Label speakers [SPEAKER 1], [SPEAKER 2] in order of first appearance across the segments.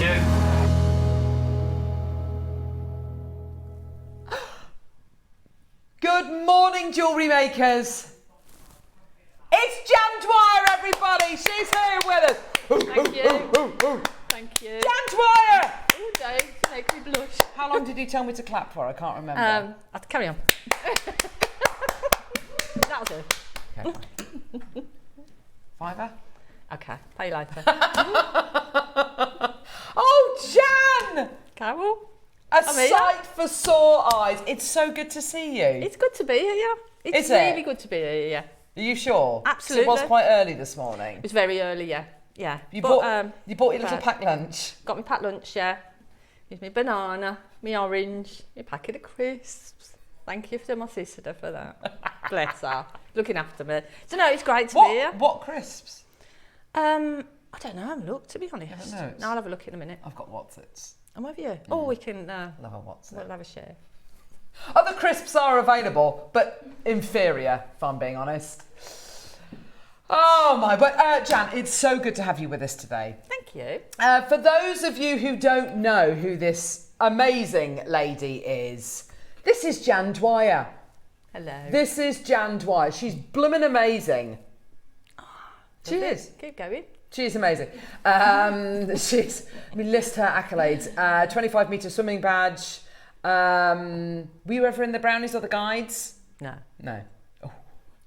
[SPEAKER 1] you.
[SPEAKER 2] Good morning, jewellery makers. It's Jan Dwyer, everybody. She's here with us.
[SPEAKER 3] Thank you. Thank you.
[SPEAKER 2] Jan Dwyer.
[SPEAKER 3] Oh, Dave, make me blush.
[SPEAKER 2] How long did you tell me to clap for? I can't remember.
[SPEAKER 3] I'll carry on. That'll do.
[SPEAKER 2] Okay, fine. Fiver?
[SPEAKER 3] Okay, pay you later.
[SPEAKER 2] Oh, Jan!
[SPEAKER 3] Cavill?
[SPEAKER 2] A sight for sore eyes. It's so good to see you.
[SPEAKER 3] It's good to be here, yeah. It's really good to be here, yeah.
[SPEAKER 2] Are you sure?
[SPEAKER 3] Absolutely.
[SPEAKER 2] So it was quite early this morning.
[SPEAKER 3] It was very early, yeah. Yeah.
[SPEAKER 2] You bought your little packed lunch?
[SPEAKER 3] Got me packed lunch, yeah. Here's me banana, me orange, me packet of crisps. Thank you to my sister for that. Bless her. Looking after me. So no, it's great to be here.
[SPEAKER 2] What crisps?
[SPEAKER 3] I don't know, I haven't looked, to be honest.
[SPEAKER 2] You haven't looked?
[SPEAKER 3] No, I'll have a look in a minute.
[SPEAKER 2] I've got Watsits.
[SPEAKER 3] Oh, have you? Oh, we can...
[SPEAKER 2] Love a Watsit.
[SPEAKER 3] We'll have a share.
[SPEAKER 2] Other crisps are available, but inferior, if I'm being honest. Oh my, but Jan, it's so good to have you with us today.
[SPEAKER 3] Thank you.
[SPEAKER 2] For those of you who don't know who this amazing lady is, this is Jan Dwyer.
[SPEAKER 3] Hello.
[SPEAKER 2] This is Jan Dwyer. She's blooming amazing. She is.
[SPEAKER 3] Keep going.
[SPEAKER 2] She's amazing. Let me list her accolades. 25 metre swimming badge. Were you ever in the brownies or the guides?
[SPEAKER 3] No.
[SPEAKER 2] No. Oh.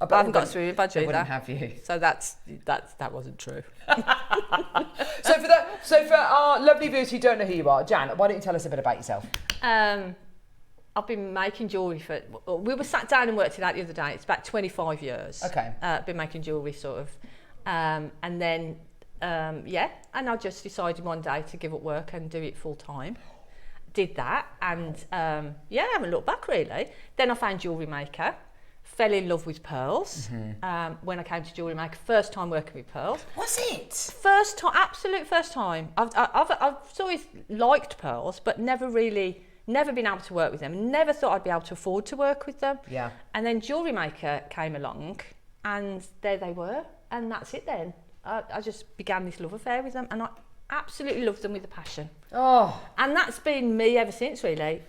[SPEAKER 3] I haven't got a swimming badge
[SPEAKER 2] I
[SPEAKER 3] either.
[SPEAKER 2] wouldn't have you.
[SPEAKER 3] So that wasn't true.
[SPEAKER 2] So for our lovely viewers who don't know who you are, Jan, why don't you tell us a bit about yourself?
[SPEAKER 3] I've been making jewellery for... We were sat down and worked it out the other day. It's about 25 years.
[SPEAKER 2] Okay.
[SPEAKER 3] Been making jewellery sort of. And then, and I just decided one day to give up work and do it full time. Did that and I haven't looked back really. Then I found Jewellery Maker, fell in love with pearls when I came to Jewellery Maker, first time working with pearls.
[SPEAKER 2] Was it?
[SPEAKER 3] First time, absolute first time. I've always liked pearls, but never been able to work with them. Never thought I'd be able to afford to work with them.
[SPEAKER 2] Yeah.
[SPEAKER 3] And then Jewellery Maker came along and there they were. And that's it then. I just began this love affair with them and I absolutely love them with a passion.
[SPEAKER 2] Oh.
[SPEAKER 3] And that's been me ever since really.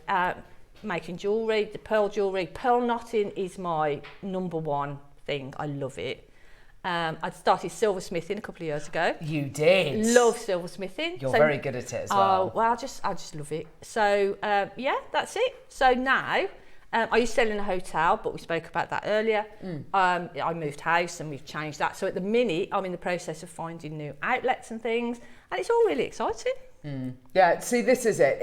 [SPEAKER 3] Making jewellery, the pearl jewellery. Pearl knotting is my number one thing. I love it. I started silversmithing a couple of years ago.
[SPEAKER 2] You did?
[SPEAKER 3] Love silversmithing.
[SPEAKER 2] You're very good at it as well.
[SPEAKER 3] Oh, well, I just love it. So, that's it. So now, I used to sell in a hotel, but we spoke about that earlier. I moved house and we've changed that. So at the minute, I'm in the process of finding new outlets and things, and it's all really exciting.
[SPEAKER 2] Yeah, see, this is it.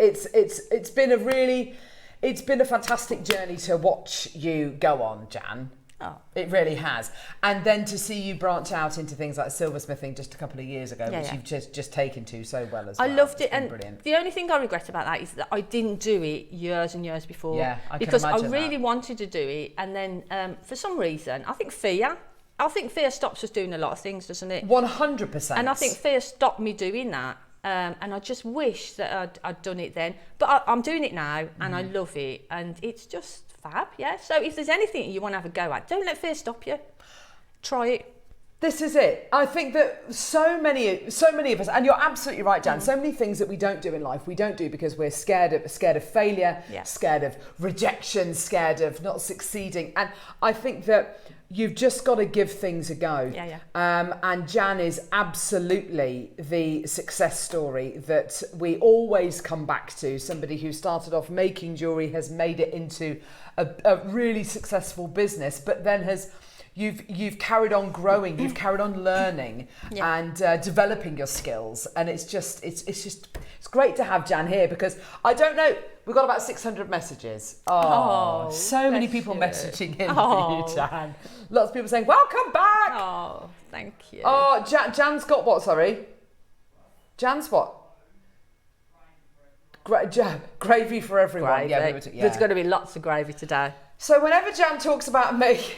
[SPEAKER 2] It's been a fantastic journey to watch you go on, Jan.
[SPEAKER 3] Oh.
[SPEAKER 2] It really has. And then to see you branch out into things like silversmithing just a couple of years ago, which you've just taken to so well as well.
[SPEAKER 3] I loved it, and
[SPEAKER 2] brilliant.
[SPEAKER 3] The only thing I regret about that is that I didn't do it years and years before.
[SPEAKER 2] Yeah, I can
[SPEAKER 3] because I
[SPEAKER 2] imagine
[SPEAKER 3] really
[SPEAKER 2] that.
[SPEAKER 3] wanted to do it, and then for some reason, I think fear stops us doing a lot of things, doesn't it?
[SPEAKER 2] 100%.
[SPEAKER 3] And I think fear stopped me doing that. And I just wish that I'd done it then. But I'm doing it now, and I love it, and it's just fab, yeah. So if there's anything you want to have a go at, don't let fear stop you. Try it.
[SPEAKER 2] This is it. I think that so many of us, and you're absolutely right, Jan, so many things that we don't do in life, we don't do because we're scared of failure, scared of rejection, scared of not succeeding. And I think that you've just got to give things a go. And Jan is absolutely the success story that we always come back to. Somebody who started off making jewellery, has made it into a really successful business, but then you've carried on growing, you've carried on learning and developing your skills, and it's great to have Jan here because I don't know, we've got about 600 messages. So many people messaging in for you, Jan. Lots of people saying welcome back.
[SPEAKER 3] Oh, thank you.
[SPEAKER 2] Oh, Jan's got what? Sorry, Jan's what? Gravy for everyone.
[SPEAKER 3] Gravy.
[SPEAKER 2] Yeah,
[SPEAKER 3] There's going to be lots of gravy today.
[SPEAKER 2] So whenever Jan talks about making...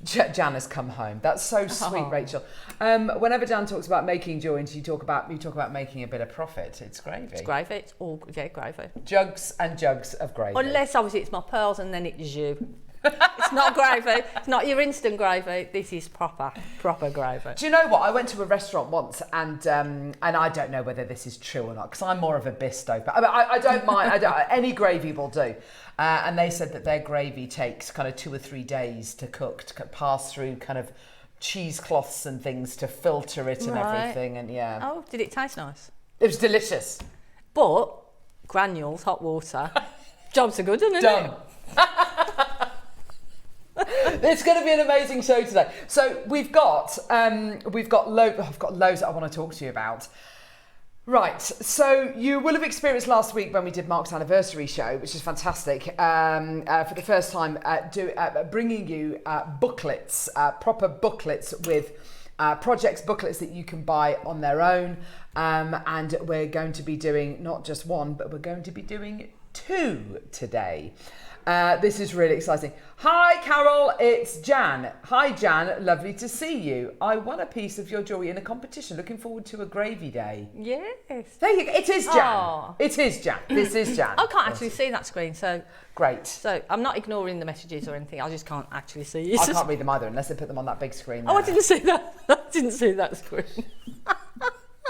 [SPEAKER 2] Jan has come home. That's so sweet, Rachel. Whenever Jan talks about making jewelry, you talk about making a bit of profit. It's gravy.
[SPEAKER 3] It's gravy. It's all gravy.
[SPEAKER 2] Jugs and jugs of gravy.
[SPEAKER 3] Unless obviously it's my pearls and then it's you. It's not gravy. It's not your instant gravy. This is proper gravy.
[SPEAKER 2] Do you know what? I went to a restaurant once, and I don't know whether this is true or not, because I'm more of a bisto, but I don't mind. Any gravy will do. And they said that their gravy takes kind of 2 or 3 days to cook, to pass through kind of cheesecloths and things to filter it and everything. And yeah.
[SPEAKER 3] Oh, did it taste nice?
[SPEAKER 2] It was delicious.
[SPEAKER 3] But granules, hot water, jobs are good, isn't it?
[SPEAKER 2] Done. It's going to be an amazing show today. So I've got loads that I want to talk to you about. Right, so you will have experienced last week when we did Mark's anniversary show, which is fantastic, for the first time, bringing you booklets, proper booklets with projects booklets that you can buy on their own, and we're going to be doing not just one, but we're going to be doing 2 today. This is really exciting. Hi Carol, it's Jan. Hi Jan, lovely to see you. I won a piece of your jewellery in a competition. Looking forward to a gravy day.
[SPEAKER 3] Yes.
[SPEAKER 2] There you go. It is Jan. Aww. It is Jan. This is Jan.
[SPEAKER 3] I can't actually see that screen, so...
[SPEAKER 2] Great.
[SPEAKER 3] So I'm not ignoring the messages or anything. I just can't actually see it.
[SPEAKER 2] I can't read them either unless they put them on that big screen there.
[SPEAKER 3] Oh, I didn't see that. I didn't see that screen.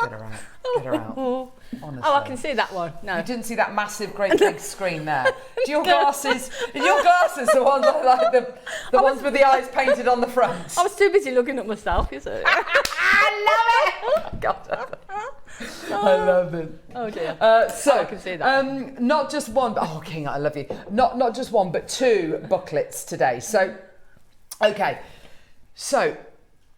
[SPEAKER 2] Get her out. Get her out. Honestly.
[SPEAKER 3] Oh, I can see that one. No.
[SPEAKER 2] You didn't see that massive, great big screen there. Do your glasses, the ones like the ones with the eyes painted on the front?
[SPEAKER 3] I was too busy looking at myself, you see.
[SPEAKER 2] I love it. God, I love it.
[SPEAKER 3] Oh dear.
[SPEAKER 2] So
[SPEAKER 3] I can see that.
[SPEAKER 2] Not just one, but King, I love you. Not just one, but 2 booklets today. So, okay. So,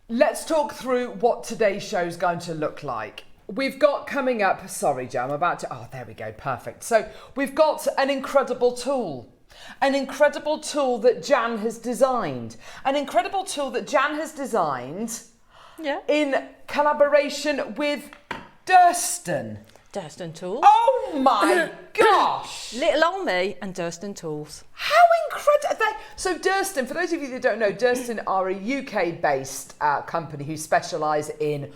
[SPEAKER 2] let's talk through what today's show is going to look like. We've got coming up, sorry Joe, I'm about to, there we go, perfect. So we've got an incredible tool that Jan has designed. An incredible tool that Jan has designed in collaboration with Durston.
[SPEAKER 3] Durston Tools.
[SPEAKER 2] Oh my gosh!
[SPEAKER 3] Little old me and Durston Tools.
[SPEAKER 2] How incredible! So Durston, for those of you that don't know, Durston are a UK-based company who specialise in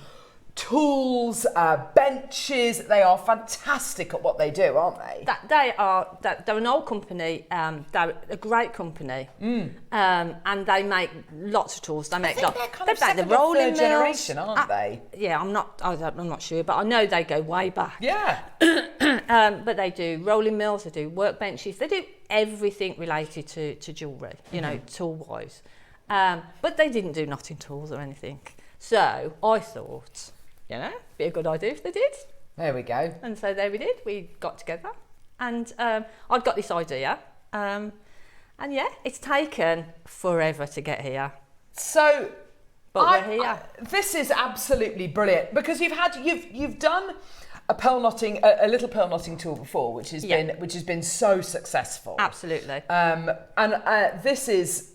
[SPEAKER 2] tools, benches. They are fantastic at what they do, aren't they?
[SPEAKER 3] They're an old company. They're a great company, and they make lots of tools. They make
[SPEAKER 2] they're kind of second or third generation, aren't they?
[SPEAKER 3] Yeah, I'm not sure, but I know they go way back.
[SPEAKER 2] Yeah.
[SPEAKER 3] But they do rolling mills, they do workbenches, they do everything related to jewellery, you know, tool-wise. But they didn't do knotting tools or anything. So I thought, you know, be a good idea if they did.
[SPEAKER 2] There we go.
[SPEAKER 3] And so there we did. We got together, and I'd got this idea, and yeah, it's taken forever to get here.
[SPEAKER 2] So,
[SPEAKER 3] but we're here.
[SPEAKER 2] This is absolutely brilliant because you've done a pearl knotting, a little pearl knotting tool before, which has been so successful.
[SPEAKER 3] Absolutely.
[SPEAKER 2] And this is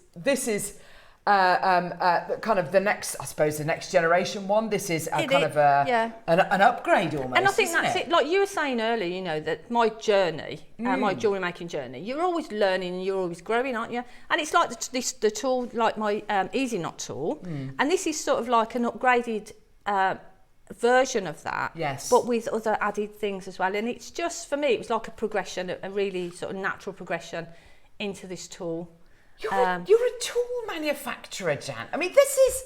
[SPEAKER 2] kind of the next, I suppose, the next generation one. This is an upgrade almost.
[SPEAKER 3] And I think that's it. Like you were saying earlier, you know, that my journey, my jewellery making journey, you're always learning and you're always growing, aren't you? And it's like the tool, like my Easy Knot tool, and this is sort of like an upgraded version of that,
[SPEAKER 2] yes,
[SPEAKER 3] but with other added things as well. And it's just, for me, it was like a progression, a really sort of natural progression into this tool.
[SPEAKER 2] You're a tool manufacturer, Jan. I mean, this is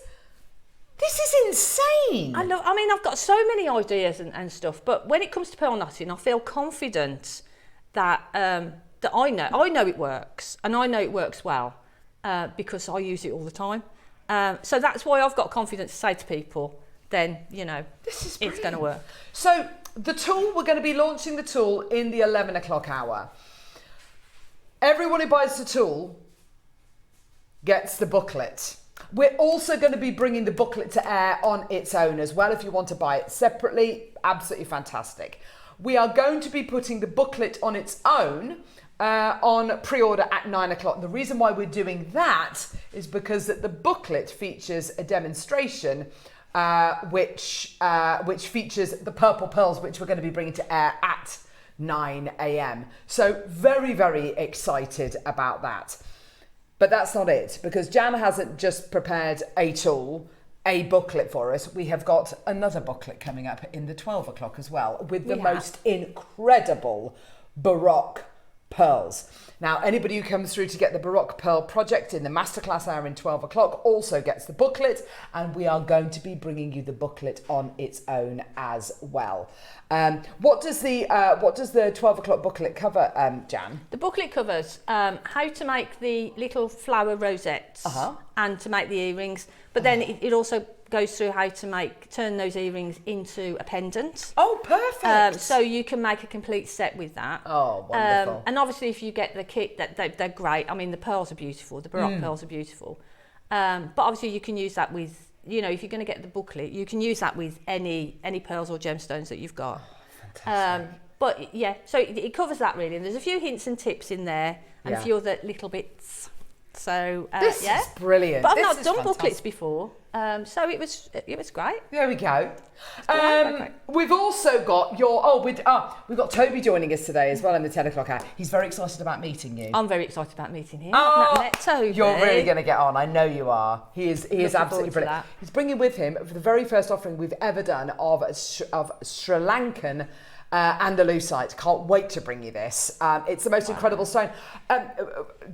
[SPEAKER 2] insane.
[SPEAKER 3] I mean, I've got so many ideas and stuff, but when it comes to pearl knotting, I feel confident that that I know it works, and I know it works well because I use it all the time. So that's why I've got confidence to say to people, then, you know, it's going to work.
[SPEAKER 2] So the tool, we're going to be launching the tool in the 11 o'clock hour. Everyone who buys the tool gets the booklet. We're also going to be bringing the booklet to air on its own as well. If you want to buy it separately, absolutely fantastic. We are going to be putting the booklet on its own on pre-order at 9 o'clock. The reason why we're doing that is because the booklet features a demonstration which features the purple pearls, which we're going to be bringing to air at 9 a.m. So very, very excited about that. But that's not it, because Jan hasn't just prepared a tool, a booklet for us. We have got another booklet coming up in the 12 o'clock as well, with the most incredible Baroque pearls. Now, anybody who comes through to get the Baroque Pearl project in the Masterclass hour in 12 o'clock also gets the booklet, and we are going to be bringing you the booklet on its own as well. What does the 12 o'clock booklet cover, Jan?
[SPEAKER 3] The booklet covers how to make the little flower rosettes and to make the earrings, but then it also goes through how to turn those earrings into a pendant.
[SPEAKER 2] Oh, perfect.
[SPEAKER 3] So you can make a complete set with that.
[SPEAKER 2] Oh, wonderful.
[SPEAKER 3] And obviously if you get the kit, they're great. I mean, the pearls are beautiful, the Baroque pearls are beautiful. But obviously you can use that with, you know, if you're going to get the booklet, you can use that with any pearls or gemstones that you've got.
[SPEAKER 2] Oh, fantastic.
[SPEAKER 3] But yeah, so it covers that really. And there's a few hints and tips in there and a few other little bits. So
[SPEAKER 2] this is brilliant.
[SPEAKER 3] But I've not done booklets before, so it was great.
[SPEAKER 2] There we go.
[SPEAKER 3] Great.
[SPEAKER 2] We've also got we've got Toby joining us today as well in the 10 o'clock hour. He's very excited about meeting you.
[SPEAKER 3] I'm very excited about meeting him. I've not met Toby.
[SPEAKER 2] You're really going to get on. I know you are. He is absolutely brilliant. He's bringing with him for the very first offering we've ever done of Sri Lankan Andalusite. Can't wait to bring you this. It's the most incredible stone.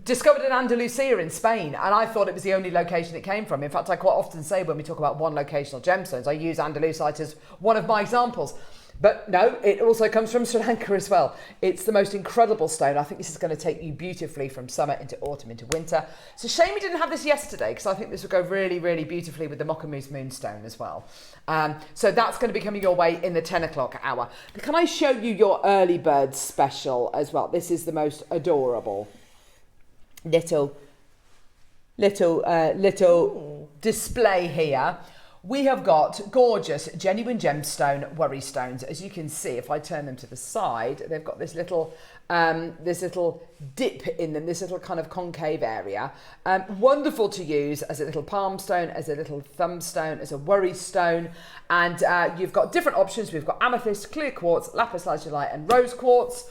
[SPEAKER 2] Discovered in Andalusia in Spain, and I thought it was the only location it came from. In fact, I quite often say when we talk about one locational gemstones, I use Andalusite as one of my examples. But no, it also comes from Sri Lanka as well. It's the most incredible stone. I think this is going to take you beautifully from summer into autumn into winter. It's a shame we didn't have this yesterday because I think this would go really, really beautifully with the Mokamoose Moonstone as well. So that's going to be coming your way in the 10 o'clock hour. Can I show you your early bird special as well? This is the most adorable little display here. We have got gorgeous, genuine gemstone Worry-Stones. As you can see, if I turn them to the side, they've got this little dip in them, this little kind of concave area. Wonderful to use as a little palm stone, as a little thumb stone, as a worry stone. And you've got different options. We've got amethyst, clear quartz, lapis lazuli, and rose quartz.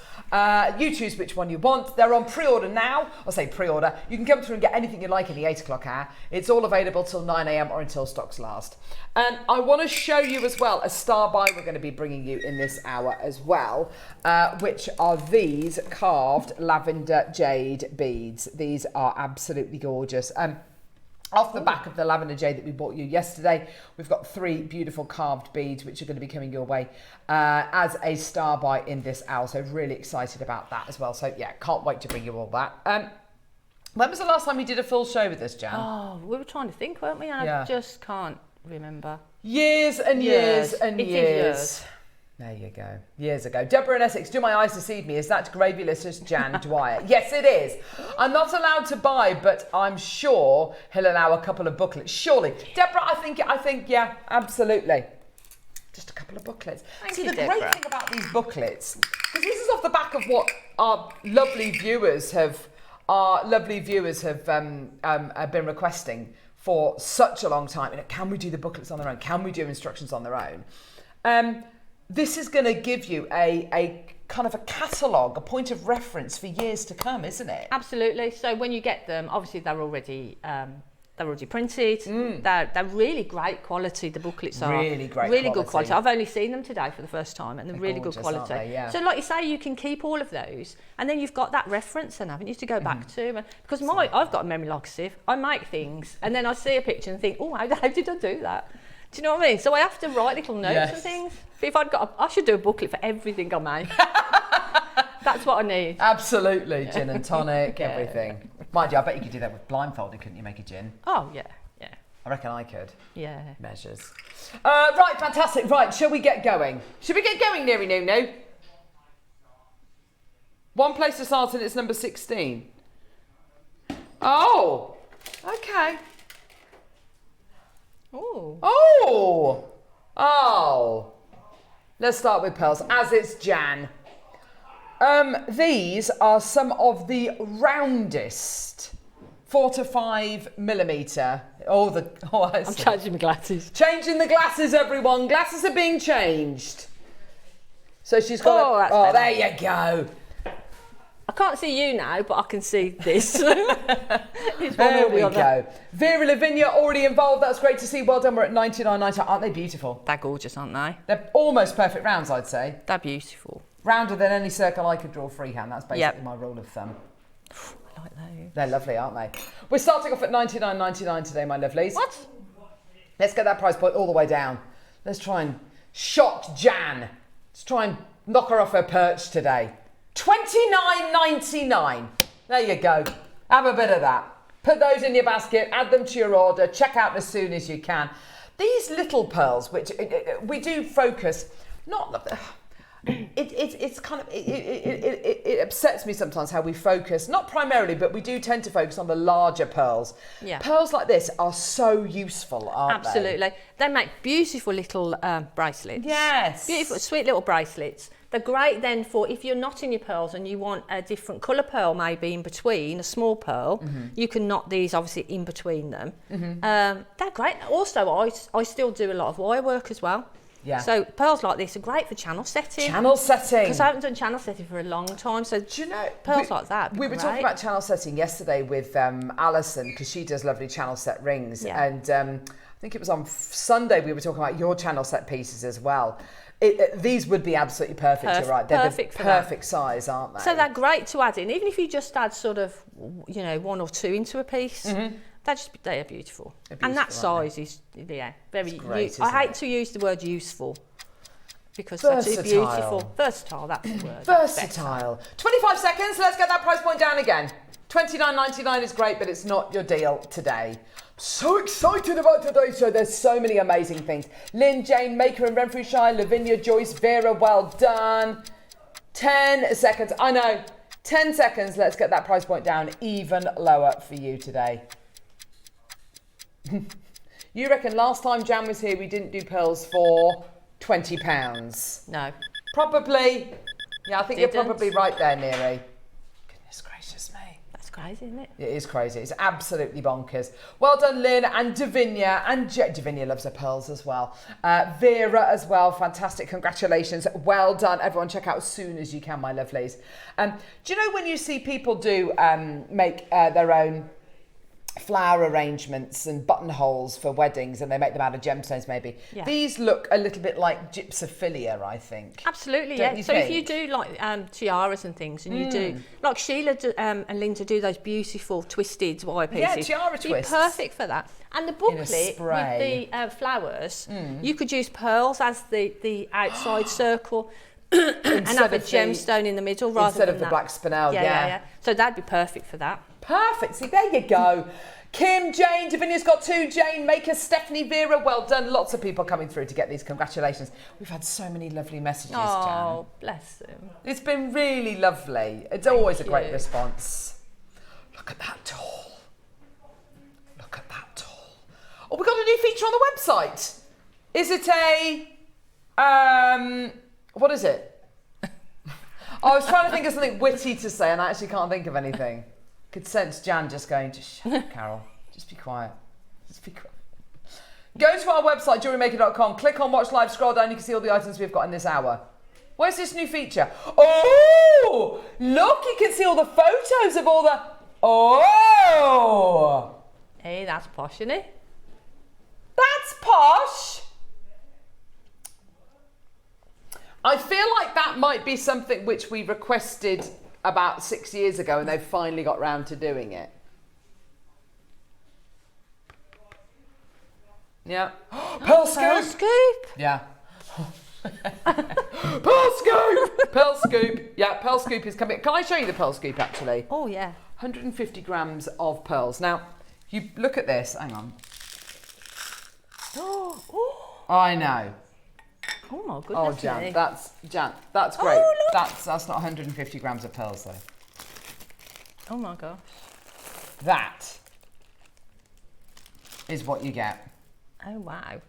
[SPEAKER 2] You choose which one you want. They're on pre-order now. I'll say pre-order. You can come through and get anything you like in the 8 o'clock hour. It's all available till 9 a.m. or until stocks last. And I want to show you as well a star buy we're going to be bringing you in this hour as well, which are these carved lavender jade beads. These are absolutely gorgeous. Off the back of the lavender jade that we bought you yesterday, we've got 3 beautiful carved beads which are going to be coming your way as a star buy in this hour. So really excited about that as well. So yeah, can't wait to bring you all that. When was the last time we did a full show with this, Jan?
[SPEAKER 3] Oh, we were trying to think, weren't we? And I just can't remember.
[SPEAKER 2] Years and years and
[SPEAKER 3] It is
[SPEAKER 2] years.
[SPEAKER 3] years.
[SPEAKER 2] There you go. Years ago. Deborah in Essex, do my eyes deceive me? Is that gravy-licious Jan Dwyer? Yes, it is. I'm not allowed to buy, but I'm sure he'll allow a couple of booklets. Surely. Deborah, I think, yeah, absolutely. Just a couple of booklets.
[SPEAKER 3] Thank
[SPEAKER 2] See,
[SPEAKER 3] you,
[SPEAKER 2] the
[SPEAKER 3] Deborah.
[SPEAKER 2] great thing about these booklets, because this is off the back of what our lovely viewers have been requesting for such a long time. You know, can we do the booklets on their own? Can we do instructions on their own? This is going to give you a kind of a catalogue, a point of reference for years to come, isn't it?
[SPEAKER 3] Absolutely. So when you get them, obviously they're already printed. They're really great quality. The booklets are
[SPEAKER 2] really
[SPEAKER 3] good quality. I've only seen them today for the first time, and they're really
[SPEAKER 2] gorgeous,
[SPEAKER 3] good quality.
[SPEAKER 2] aren't they? Yeah.
[SPEAKER 3] So like you say, you can keep all of those, and then you've got that reference, and haven't you, to go back to? Because I've got a memory like a sieve. I make things, and then I see a picture and think, oh, how did I do that? Do you know what I mean? So I have to write little notes and things. But if I should do a booklet for everything I make. That's what I need.
[SPEAKER 2] Absolutely, gin and tonic, everything. Mind you, I bet you could do that with blindfolded, couldn't you? Make a gin.
[SPEAKER 3] Oh yeah.
[SPEAKER 2] I reckon I could.
[SPEAKER 3] Yeah.
[SPEAKER 2] Measures. Right, fantastic. Right, shall we get going? Should we get going, Neary Nunu? One place to start, and it's number 16. Oh, okay.
[SPEAKER 3] Oh.
[SPEAKER 2] Oh. Let's start with pearls, as it's Jan. These are some of the roundest 4 to 5 millimetre.
[SPEAKER 3] I'm changing my glasses.
[SPEAKER 2] Changing the glasses, everyone. Glasses are being changed. So she's got.
[SPEAKER 3] That's
[SPEAKER 2] there you go.
[SPEAKER 3] I can't see you now, but I can see this.
[SPEAKER 2] There we go. Vera Lavinia already involved. That's great to see. Well done. We're at 99.90. Aren't they beautiful?
[SPEAKER 3] They're gorgeous, aren't they?
[SPEAKER 2] They're almost perfect rounds, I'd say.
[SPEAKER 3] They're beautiful.
[SPEAKER 2] Rounder than any circle I could draw freehand. That's basically my rule of thumb.
[SPEAKER 3] I like those.
[SPEAKER 2] They're lovely, aren't they? We're starting off at $99.99 today, my lovelies.
[SPEAKER 3] What?
[SPEAKER 2] Let's get that price point all the way down. Let's try and shock Jan. Let's try and knock her off her perch today. $29.99. There you go. Have a bit of that. Put those in your basket, add them to your order, check out as soon as you can. These little pearls, which we do focus, it's kind of, it upsets me sometimes how we focus, not primarily, but we do tend to focus on the larger pearls.
[SPEAKER 3] Yeah.
[SPEAKER 2] Pearls like this are so useful, aren't they?
[SPEAKER 3] Absolutely. They make beautiful little bracelets.
[SPEAKER 2] Yes.
[SPEAKER 3] Beautiful, sweet little bracelets. They're great then for if you're knotting your pearls and you want a different colour pearl maybe in between, a small pearl, you can knot these obviously in between them. They're great. Also, I still do a lot of wire work as well.
[SPEAKER 2] Yeah.
[SPEAKER 3] So pearls like this are great for channel setting.
[SPEAKER 2] Channel setting.
[SPEAKER 3] Because I haven't done channel setting for a long time. So
[SPEAKER 2] do you know,
[SPEAKER 3] pearls like that.
[SPEAKER 2] We were talking about channel setting yesterday with Alison, because she does lovely channel set rings.
[SPEAKER 3] Yeah.
[SPEAKER 2] And I think it was on Sunday we were talking about your channel set pieces as well. These would be absolutely perfect, you're right. They're the perfect size, aren't they?
[SPEAKER 3] So they're great to add in, even if you just add sort of, you know, 1 or 2 into a piece. They are beautiful. And that size is, very.
[SPEAKER 2] Great,
[SPEAKER 3] I hate to use the word useful because they're too beautiful. Versatile, that's the word.
[SPEAKER 2] Versatile. 25 seconds. Let's get that price point down again. $29.99 is great, but it's not your deal today. So excited about today's show. There's so many amazing things. Lynn, Jane, Maker and Renfrewshire, Lavinia, Joyce, Vera, well done. 10 seconds. I know. 10 seconds. Let's get that price point down even lower for you today. You reckon last time Jan was here, we didn't do pearls for £20?
[SPEAKER 3] No.
[SPEAKER 2] Probably. Yeah, I think you're probably right there, Neri. Goodness gracious me.
[SPEAKER 3] That's crazy, isn't it?
[SPEAKER 2] It is crazy. It's absolutely bonkers. Well done, Lynn and Davinia. And Davinia loves her pearls as well. Vera as well. Fantastic. Congratulations. Well done. Everyone check out as soon as you can, my lovelies. Do you know when you see people do make their own flower arrangements and buttonholes for weddings, and they make them out of gemstones maybe? Yeah. These look a little bit like gypsophilia, I think.
[SPEAKER 3] Absolutely, yeah. So if you do like tiaras and things, and you do, like Sheila and Linda do those beautiful twisted wire pieces.
[SPEAKER 2] Yeah, tiara twists.
[SPEAKER 3] Perfect for that. And the booklet with the flowers, you could use pearls as the outside circle and have a gemstone in the middle rather
[SPEAKER 2] instead
[SPEAKER 3] than
[SPEAKER 2] of the black spinel. Yeah.
[SPEAKER 3] So that'd be perfect for that.
[SPEAKER 2] Perfect. See, there you go. Kim, Jane, Davinia's got 2, Jane, Maker, Stephanie, Vera, well done. Lots of people coming through to get these. Congratulations. We've had so many lovely messages, Jan.
[SPEAKER 3] Oh, bless them.
[SPEAKER 2] It's been really lovely. It's always a great response. Look at that doll. Look at that doll. Oh, we've got a new feature on the website. Is it what is it? I was trying to think of something witty to say and I actually can't think of anything. Could sense Jan just going, just shut up, Carol. Just be quiet. Just be quiet. Go to our website, JewelleryMaker.com. Click on Watch Live. Scroll down. You can see all the items we've got in this hour. Where's this new feature? Oh, look. You can see all the photos of all the... Oh.
[SPEAKER 3] Hey, that's posh, isn't it?
[SPEAKER 2] That's posh. I feel like that might be something which we requested about 6 years ago and they've finally got round to doing it. Yeah. Pearl scoop!
[SPEAKER 3] Pearl scoop!
[SPEAKER 2] Yeah. Pearl scoop! Pearl scoop. Yeah, pearl scoop is coming. Can I show you the pearl scoop actually?
[SPEAKER 3] Oh, yeah.
[SPEAKER 2] 150 grams of pearls. Now, you look at this. Hang on.
[SPEAKER 3] Oh.
[SPEAKER 2] I know.
[SPEAKER 3] Oh my goodness.
[SPEAKER 2] Oh, Jan, that's great.
[SPEAKER 3] Oh, look.
[SPEAKER 2] That's not 150 grams of pearls though.
[SPEAKER 3] Oh my gosh.
[SPEAKER 2] That is what you get.
[SPEAKER 3] Oh wow.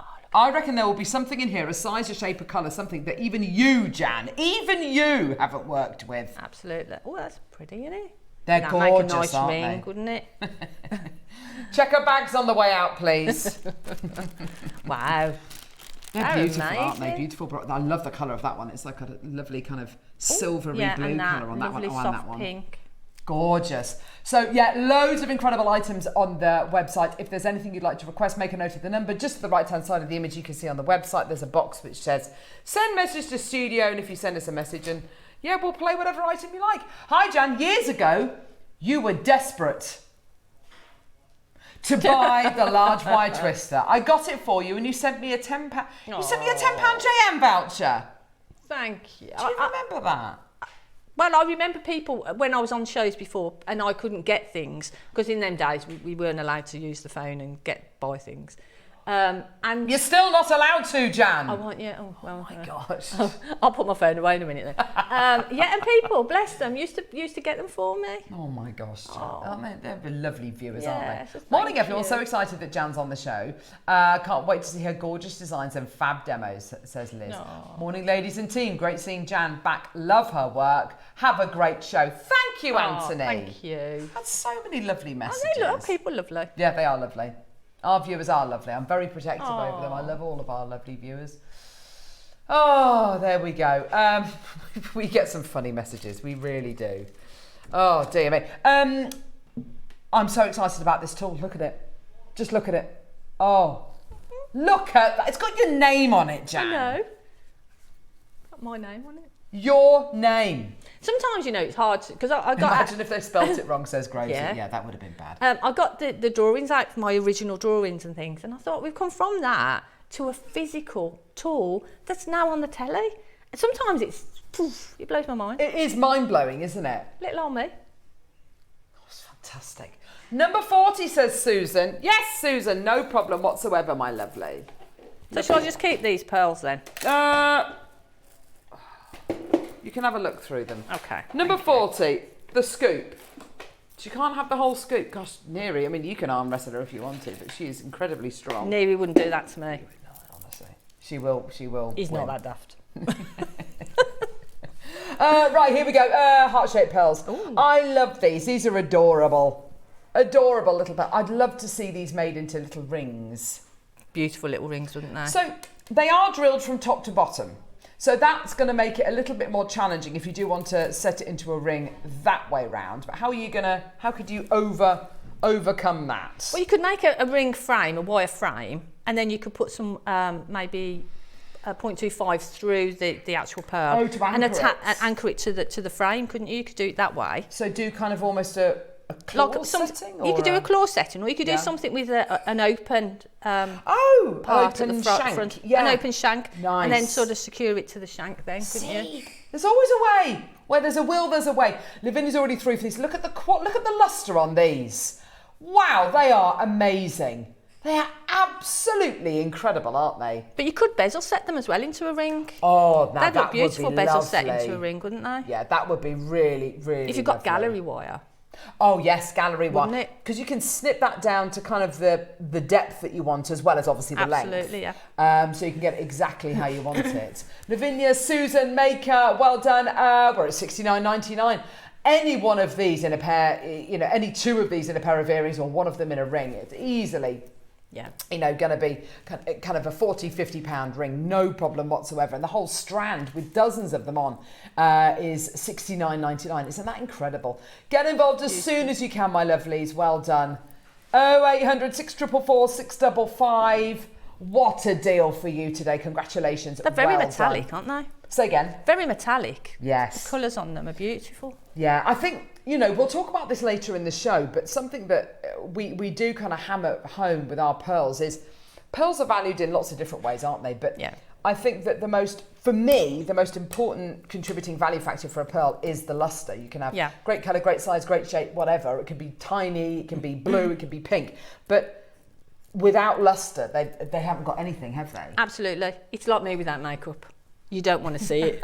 [SPEAKER 3] Oh,
[SPEAKER 2] I reckon there will be something in here, a size, a shape, a colour, something that even you, Jan, even you haven't worked with.
[SPEAKER 3] Absolutely. Oh, that's pretty, isn't it?
[SPEAKER 2] They're gorgeous,
[SPEAKER 3] make a nice
[SPEAKER 2] aren't
[SPEAKER 3] ring,
[SPEAKER 2] they?
[SPEAKER 3] wouldn't it?
[SPEAKER 2] Check her bags on the way out, please.
[SPEAKER 3] Wow.
[SPEAKER 2] They're beautiful, aren't they? Beautiful. I love the colour of that one. It's like a lovely kind of silvery blue colour on that one.
[SPEAKER 3] Lovely
[SPEAKER 2] Oh, and
[SPEAKER 3] soft
[SPEAKER 2] that one.
[SPEAKER 3] pink.
[SPEAKER 2] Gorgeous. So yeah, loads of incredible items on the website. If there's anything you'd like to request, make a note of the number. Just to the right-hand side of the image, you can see on the website, there's a box which says, send message to studio. And if you send us a message, and yeah, we'll play whatever item you like. Hi, Jan. Years ago, you were desperate to buy the large wire twister. I got it for you, and you sent me a £10. You sent me a £10 JM voucher.
[SPEAKER 3] Thank you.
[SPEAKER 2] Do you remember that?
[SPEAKER 3] Well, I remember people when I was on shows before and I couldn't get things because in them days we weren't allowed to use the phone and buy things. And
[SPEAKER 2] you're still not allowed to, Jan.
[SPEAKER 3] I won't. Yeah. Oh well.
[SPEAKER 2] Oh my gosh.
[SPEAKER 3] I'll put my phone away in a minute then. Yeah, and people, bless them, used to get them for me.
[SPEAKER 2] Oh my gosh, Jan. Oh, they're lovely viewers,
[SPEAKER 3] Yes,
[SPEAKER 2] aren't they? Morning, everyone. So excited that Jan's on the show. Can't wait to see her gorgeous designs and fab demos, says Liz.
[SPEAKER 3] Aww.
[SPEAKER 2] Morning, ladies and team. Great seeing Jan back. Love her work. Have a great show. Thank you, Anthony.
[SPEAKER 3] Thank you.
[SPEAKER 2] That's so many lovely messages.
[SPEAKER 3] They look people lovely.
[SPEAKER 2] Yeah, they are lovely. Our viewers are lovely. I'm very protective over them. I love all of our lovely viewers. Oh, there we go. We get some funny messages. We really do. Oh, dear me. I'm so excited about this tool. Look at it. Just look at it. Oh, look at that. It's got your name on it, Jan.
[SPEAKER 3] I know. Got my name on it.
[SPEAKER 2] Your name.
[SPEAKER 3] Sometimes, it's hard because I got...
[SPEAKER 2] Imagine if they spelt it wrong, says Gracie. Yeah, that would have been bad.
[SPEAKER 3] I got the drawings out for my original drawings and things, and I thought we've come from that to a physical tool that's now on the telly. And sometimes it blows my mind.
[SPEAKER 2] It is mind-blowing, isn't it?
[SPEAKER 3] Little old me.
[SPEAKER 2] Oh, it's fantastic. Number 40, says Susan. Yes, Susan, no problem whatsoever, my lovely.
[SPEAKER 3] So shall I just keep these pearls then?
[SPEAKER 2] You can have a look through them.
[SPEAKER 3] Okay.
[SPEAKER 2] Number 40, the scoop. She can't have the whole scoop. Gosh, Neri, I mean, you can arm wrestle her if you want to, but she is incredibly strong.
[SPEAKER 3] Neri wouldn't do that to me.
[SPEAKER 2] No, honestly. She will.
[SPEAKER 3] He's
[SPEAKER 2] win.
[SPEAKER 3] not that daft.
[SPEAKER 2] Right, here we go. Heart-shaped pearls. Ooh. I love these. These are adorable. Adorable little pearls. I'd love to see these made into little rings.
[SPEAKER 3] Beautiful little rings, wouldn't they?
[SPEAKER 2] So they are drilled from top to bottom. So that's going to make it a little bit more challenging if you do want to set it into a ring that way round. But how could you overcome that?
[SPEAKER 3] Well, you could make a ring frame, a wire frame, and then you could put some maybe 0.25 through the actual pearl.
[SPEAKER 2] Oh, to anchor it.
[SPEAKER 3] And anchor it to the frame, couldn't you? You could do it that way.
[SPEAKER 2] So do kind of almost a claw setting?
[SPEAKER 3] You could do a claw setting, or you could do something with an open part
[SPEAKER 2] open
[SPEAKER 3] at the
[SPEAKER 2] shank.
[SPEAKER 3] front.
[SPEAKER 2] Yeah.
[SPEAKER 3] An open shank.
[SPEAKER 2] Nice.
[SPEAKER 3] And then sort of secure it to the shank then, couldn't you?
[SPEAKER 2] There's always a way. Where there's a will, there's a way. Lavinia's already through for these. Look at the luster on these. Wow, they are amazing. They are absolutely incredible, aren't they?
[SPEAKER 3] But you could bezel set them as well into a ring.
[SPEAKER 2] Oh,
[SPEAKER 3] they'd look beautiful bezel set into a ring, wouldn't they?
[SPEAKER 2] Yeah, that would be really, really
[SPEAKER 3] if you've got
[SPEAKER 2] lovely.
[SPEAKER 3] gallery wire.
[SPEAKER 2] Oh yes, gallery
[SPEAKER 3] Wouldn't
[SPEAKER 2] wire.
[SPEAKER 3] it?
[SPEAKER 2] Because you can snip that down to kind of the depth that you want, as well as obviously the length.
[SPEAKER 3] Absolutely, yeah.
[SPEAKER 2] So you can get it exactly how you want it. Lavinia, Susan, Maker, well done. We're at $69.99. Any one of these in a pair, any two of these in a pair of earrings or one of them in a ring, it's easily, going to be kind of a 40, 50 pound ring, no problem whatsoever. And the whole strand with dozens of them on is $69.99. Isn't that incredible? Get involved as soon as you can, my lovelies. Well done. 0800 644 655. What a deal for you today. Congratulations.
[SPEAKER 3] They're very
[SPEAKER 2] well
[SPEAKER 3] metallic,
[SPEAKER 2] done.
[SPEAKER 3] aren't they?
[SPEAKER 2] Say again.
[SPEAKER 3] Very metallic.
[SPEAKER 2] Yes.
[SPEAKER 3] The colours on them are beautiful.
[SPEAKER 2] Yeah, I think, we'll talk about this later in the show, but something that we do kind of hammer home with our pearls is pearls are valued in lots of different ways, aren't they? But
[SPEAKER 3] yeah.
[SPEAKER 2] I think that the most important contributing value factor for a pearl is the luster. You can have great colour, great size, great shape, whatever. It can be tiny, it can be blue, it can be pink. But without luster, they haven't got anything, have they?
[SPEAKER 3] Absolutely. It's like me without makeup. You don't want to see it.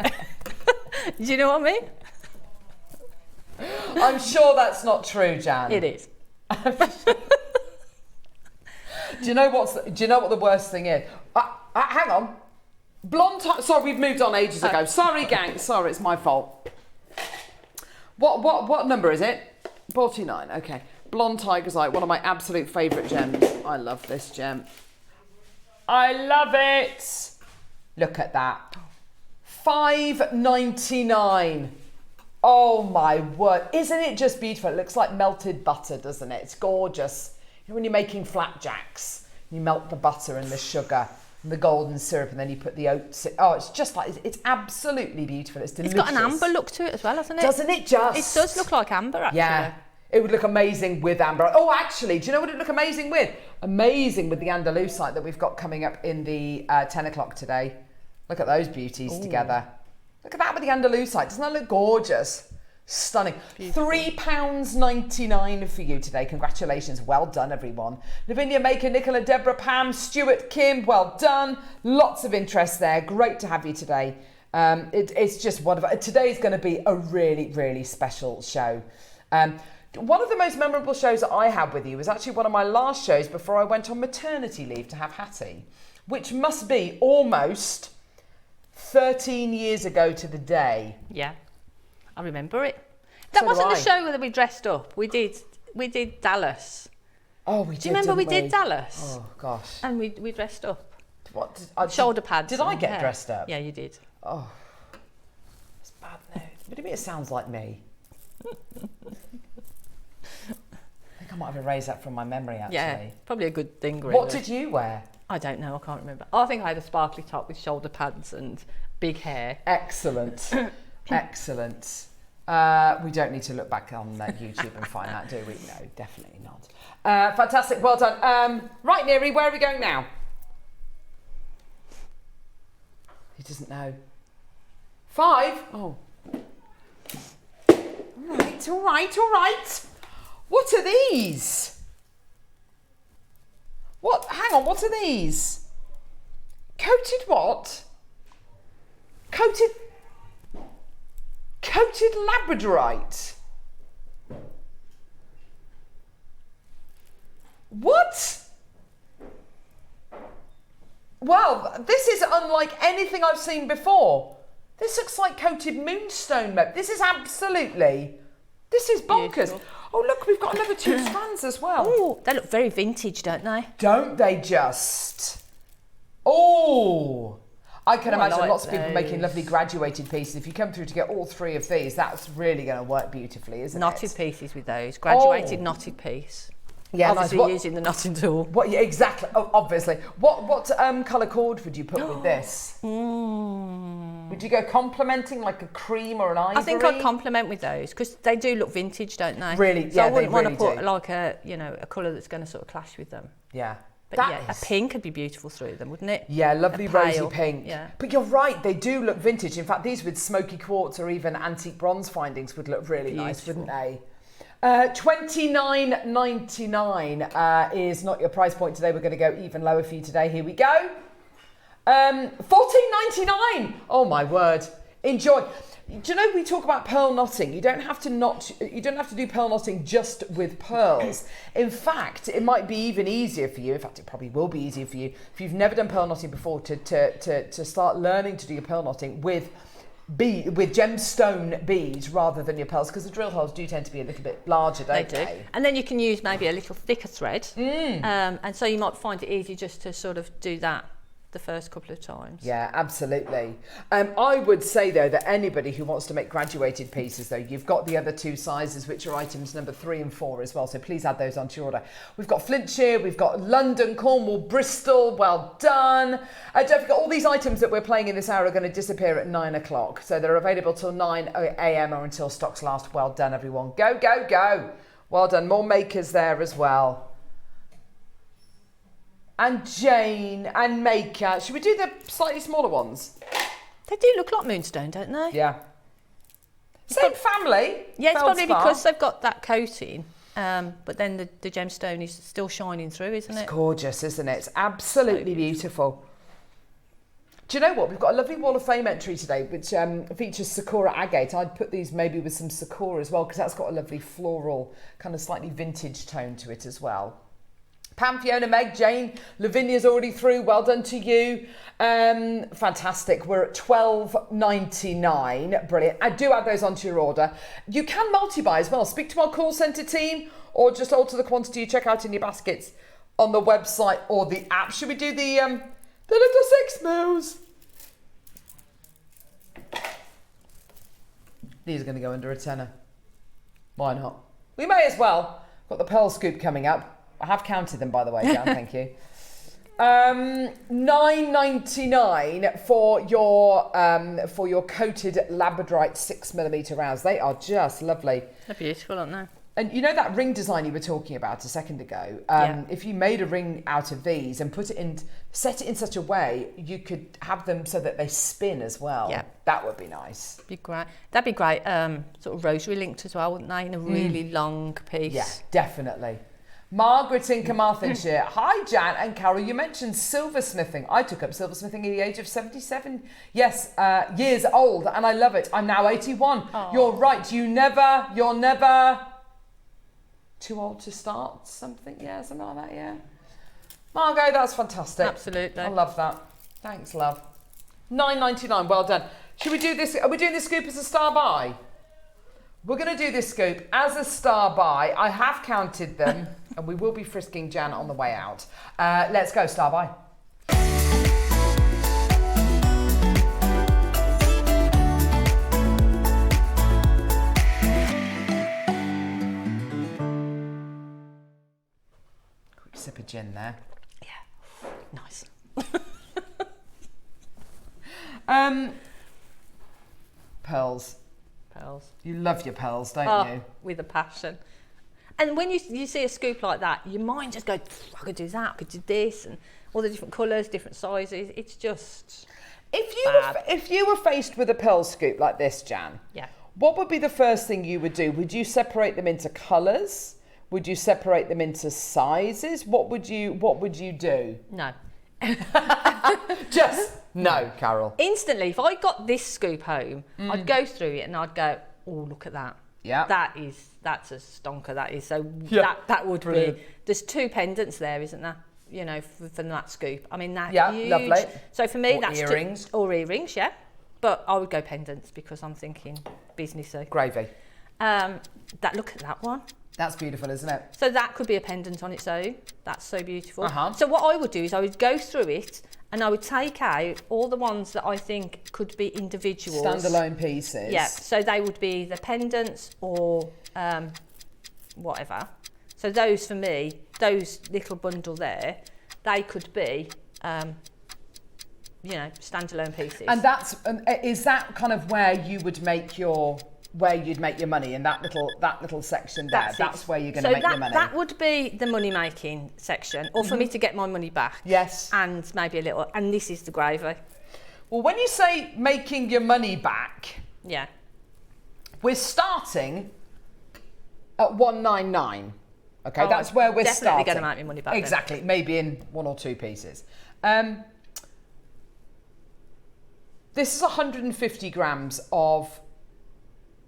[SPEAKER 3] Do you know what I mean?
[SPEAKER 2] I'm sure that's not true, Jan.
[SPEAKER 3] It is.
[SPEAKER 2] Do you know what the worst thing is? Hang on. Blonde. Sorry, we've moved on ages ago. Sorry, gang. Sorry, it's my fault. What number is it? 49. Okay. Blonde Tiger's Eye, one of my absolute favourite gems. I love this gem. I love it. Look at that. $5.99. Oh my word. Isn't it just beautiful? It looks like melted butter, doesn't it? It's gorgeous. You know, when you're making flapjacks, you melt the butter and the sugar and the golden syrup, and then you put the oats in. Oh, it's just like, it's absolutely beautiful. It's delicious.
[SPEAKER 3] It's got an amber look to it as well, hasn't it?
[SPEAKER 2] Doesn't it just?
[SPEAKER 3] It does look like amber, actually.
[SPEAKER 2] Yeah. It would look amazing with amber. Oh, actually, do you know what it would look amazing with? Amazing with the Andalusite that we've got coming up in the 10 o'clock today. Look at those beauties together. Look at that with the Andalusite. Doesn't that look gorgeous? Stunning. £3.99 for you today. Congratulations. Well done, everyone. Lavinia, Maker, Nicola, Deborah, Pam, Stuart, Kim, well done. Lots of interest there. Great to have you today. It's just wonderful. Today is going to be a really, really special show. One of the most memorable shows that I had with you was actually one of my last shows before I went on maternity leave to have Hattie, which must be almost 13 years ago to the day.
[SPEAKER 3] Yeah, I remember it. That wasn't the show where we dressed up. We did Dallas.
[SPEAKER 2] Oh, we did.
[SPEAKER 3] Do you remember we did Dallas?
[SPEAKER 2] Oh gosh.
[SPEAKER 3] And we dressed up.
[SPEAKER 2] What?
[SPEAKER 3] Shoulder pads.
[SPEAKER 2] Did I get dressed up?
[SPEAKER 3] Yeah, you did.
[SPEAKER 2] Oh, it's bad news. What do you mean it sounds like me? I think I might have erased that from my memory, actually.
[SPEAKER 3] Yeah, probably a good thing, really.
[SPEAKER 2] What did you wear?
[SPEAKER 3] I don't know, I can't remember. Oh, I think I had a sparkly top with shoulder pads and big hair.
[SPEAKER 2] Excellent. Excellent. We don't need to look back on YouTube and find that, do we? No, definitely not. Fantastic, well done. Right, Neri, where are we going now? He doesn't know. 5? Oh. All right. What are these? What? Hang on, what are these? Coated what? Coated labradorite. What? Well, this is unlike anything I've seen before. This looks like coated moonstone. This is bonkers. Beautiful. Oh, look, we've got another 2 strands as well.
[SPEAKER 3] Oh, they look very vintage, don't they?
[SPEAKER 2] Don't they just? Oh, I can imagine
[SPEAKER 3] like
[SPEAKER 2] lots of people making lovely graduated pieces. If you come through to get all 3 of these, that's really going to work beautifully, isn't
[SPEAKER 3] knotted
[SPEAKER 2] it?
[SPEAKER 3] Knotted pieces with those. Graduated knotted piece.
[SPEAKER 2] Yeah,
[SPEAKER 3] obviously
[SPEAKER 2] nice.
[SPEAKER 3] Using the knotting tool.
[SPEAKER 2] What? Yeah, exactly. Oh, obviously. What colour cord would you put with this? Would you go complementing like a cream or an ivory?
[SPEAKER 3] I think I'd complement with those because they do look vintage, don't they?
[SPEAKER 2] Really,
[SPEAKER 3] so
[SPEAKER 2] yeah,
[SPEAKER 3] I wouldn't want to put
[SPEAKER 2] do.
[SPEAKER 3] like a colour that's going to sort of clash with them.
[SPEAKER 2] Yeah.
[SPEAKER 3] But a pink would be beautiful through them, wouldn't it?
[SPEAKER 2] Yeah, lovely rosy pink.
[SPEAKER 3] Yeah.
[SPEAKER 2] But you're right, they do look vintage. In fact, these with smoky quartz or even antique bronze findings would look really nice, wouldn't they? $29.99 is not your price point today. We're going to go even lower for you today. Here we go. $14.99. Oh my word. Enjoy. Do you know we talk about pearl knotting? You don't have to do pearl knotting just with pearls. In fact, it might be even easier for you. In fact, it probably will be easier for you if you've never done pearl knotting before to start learning to do your pearl knotting with gemstone beads rather than your pearls, because the drill holes do tend to be a little bit larger, don't they?
[SPEAKER 3] And then you can use maybe a little thicker thread, and so you might find it easy just to sort of do that the first couple of times.
[SPEAKER 2] Yeah, absolutely. I would say though that anybody who wants to make graduated pieces, though, you've got the other 2 sizes, which are items number 3 and 4 as well, so please add those onto your order. We've got Flintshire, we've got London, Cornwall, Bristol, well done. Don't forget, all these items that we're playing in this hour are going to disappear at 9 o'clock, so they're available till 9 a.m. or until stocks last. Well done, everyone. Go, go, go. Well done. More makers there as well. And Jane and Maker. Should we do the slightly smaller ones?
[SPEAKER 3] They do look like moonstone, don't they?
[SPEAKER 2] Yeah. Same family.
[SPEAKER 3] Yeah, it's probably because they've got that coating, but then the gemstone is still shining through, isn't it?
[SPEAKER 2] It's gorgeous, isn't it? It's absolutely beautiful. Do you know what? We've got a lovely Wall of Fame entry today, which features Sakura agate. I'd put these maybe with some Sakura as well, because that's got a lovely floral, kind of slightly vintage tone to it as well. Pam, Fiona, Meg, Jane, Lavinia's already through. Well done to you. Fantastic. We're at $12.99. Brilliant. I do add those onto your order. You can multi-buy as well. Speak to our call centre team or just alter the quantity you check out in your baskets on the website or the app. Should we do the little 6 mils? These are going to go under a tenner. Why not? We may as well. Got the pearl scoop coming up. I have counted them, by the way, Jan. Thank you. $9.99 for your coated labradorite 6mm rounds. They are just lovely.
[SPEAKER 3] They're beautiful, aren't they?
[SPEAKER 2] And you know that ring design you were talking about a second ago? If you made a ring out of these and set it in such a way, you could have them so that they spin as well. Yeah. That would be nice.
[SPEAKER 3] Be great. That'd be great. Sort of rosary linked as well, wouldn't they? In a really long piece.
[SPEAKER 2] Yeah, definitely. Margaret in Carmarthenshire. Hi, Jan and Carol. You mentioned silversmithing. I took up silversmithing at the age of 77. Yes, years old, and I love it. I'm now 81. Aww. You're right. You're never too old to start something. Yeah, something like that. Yeah. Margot, that's fantastic.
[SPEAKER 3] Absolutely.
[SPEAKER 2] I love that. Thanks, love. $9.99. Well done. Should we do this? Are we doing this scoop as a star buy? We're going to do this scoop as a star buy. I have counted them, and we will be frisking Jan on the way out. Let's go, star buy. Quick sip of gin there.
[SPEAKER 3] Yeah, nice.
[SPEAKER 2] Pearls.
[SPEAKER 3] Pearls.
[SPEAKER 2] You love your pearls, don't you?
[SPEAKER 3] With a passion. And when you see a scoop like that, your mind just goes, I could do that, I could do this, and all the different colours, different sizes. It's just
[SPEAKER 2] If you were faced with a pearl scoop like this, Jan, what would be the first thing you would do? Would you separate them into colours? Would you separate them into sizes? What would you do?
[SPEAKER 3] No.
[SPEAKER 2] Just no, Carol.
[SPEAKER 3] Instantly, if I got this scoop home, I'd go through it and I'd go, oh, look at that. Yeah. That's a stonker, that is. So that would brilliant. Be, there's 2 pendants there, isn't there? You know, from that scoop. I mean, that's huge. Lovely. So for me, or that's earrings. Or earrings, yeah. But I would go pendants because I'm thinking businessy.
[SPEAKER 2] Gravy.
[SPEAKER 3] Look at that one.
[SPEAKER 2] That's beautiful, isn't it?
[SPEAKER 3] So that could be a pendant on its own. That's so beautiful. So what I would do is I would go through it and I would take out all the ones that I think could be individuals.
[SPEAKER 2] Standalone pieces.
[SPEAKER 3] Yeah, so they would be the pendants or whatever. So those, for me, those little bundle there, they could be, standalone pieces.
[SPEAKER 2] And is that kind of where you would make you'd make your money in that little section there? That's where you're going to make your money.
[SPEAKER 3] That would be the money making section, or for me to get my money back.
[SPEAKER 2] Yes.
[SPEAKER 3] And maybe a little, and this is the gravy.
[SPEAKER 2] Well, when you say making your money back, we're starting at $199. Okay, that's where we're starting.
[SPEAKER 3] Definitely going to make me money back.
[SPEAKER 2] Exactly, then. Maybe in 1 or 2 pieces. This is 150 grams of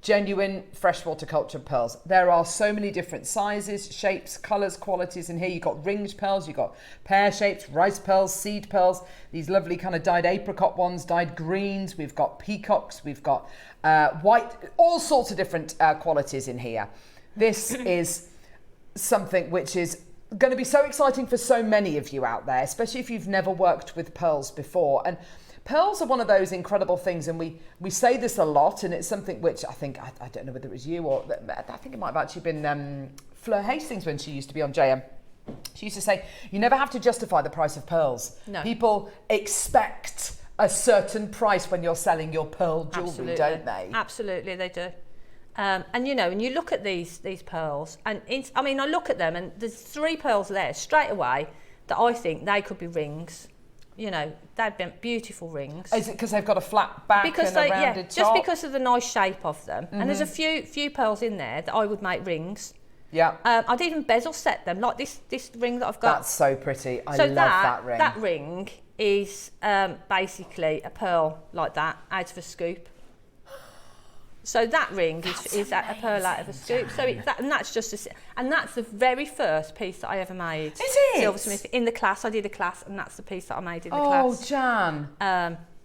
[SPEAKER 2] genuine freshwater cultured pearls. There are so many different sizes, shapes, colours, qualities in here. You've got ringed pearls, you've got pear shapes, rice pearls, seed pearls, these lovely kind of dyed apricot ones, dyed greens. We've got peacocks, we've got white, all sorts of different qualities in here. This is something which is going to be so exciting for so many of you out there, especially if you've never worked with pearls before. And pearls are one of those incredible things, and we say this a lot, and it's something which I think, I don't know whether it was you or, I think it might have actually been Fleur Hastings when she used to be on JM. She used to say, you never have to justify the price of pearls. No. People expect a certain price when you're selling your pearl jewellery, don't they?
[SPEAKER 3] Absolutely, they do. And you know, when you look at these pearls, and I look at them, and there's 3 pearls there straight away that I think they could be rings. You know, they've been beautiful rings.
[SPEAKER 2] Is it because they've got a flat back and a rounded top?
[SPEAKER 3] Just because of the nice shape of them. Mm-hmm. And there's a few pearls in there that I would make rings. Yeah. I'd even bezel set them, like this ring that I've got.
[SPEAKER 2] That's so pretty. I love that ring.
[SPEAKER 3] That ring is basically a pearl like that out of a scoop. So that ring is a pearl out of a scoop. So that's the very first piece that I ever made.
[SPEAKER 2] Is it?
[SPEAKER 3] Silversmith in the class. I did a class, and that's the piece that I made in the class.
[SPEAKER 2] Oh, Jan.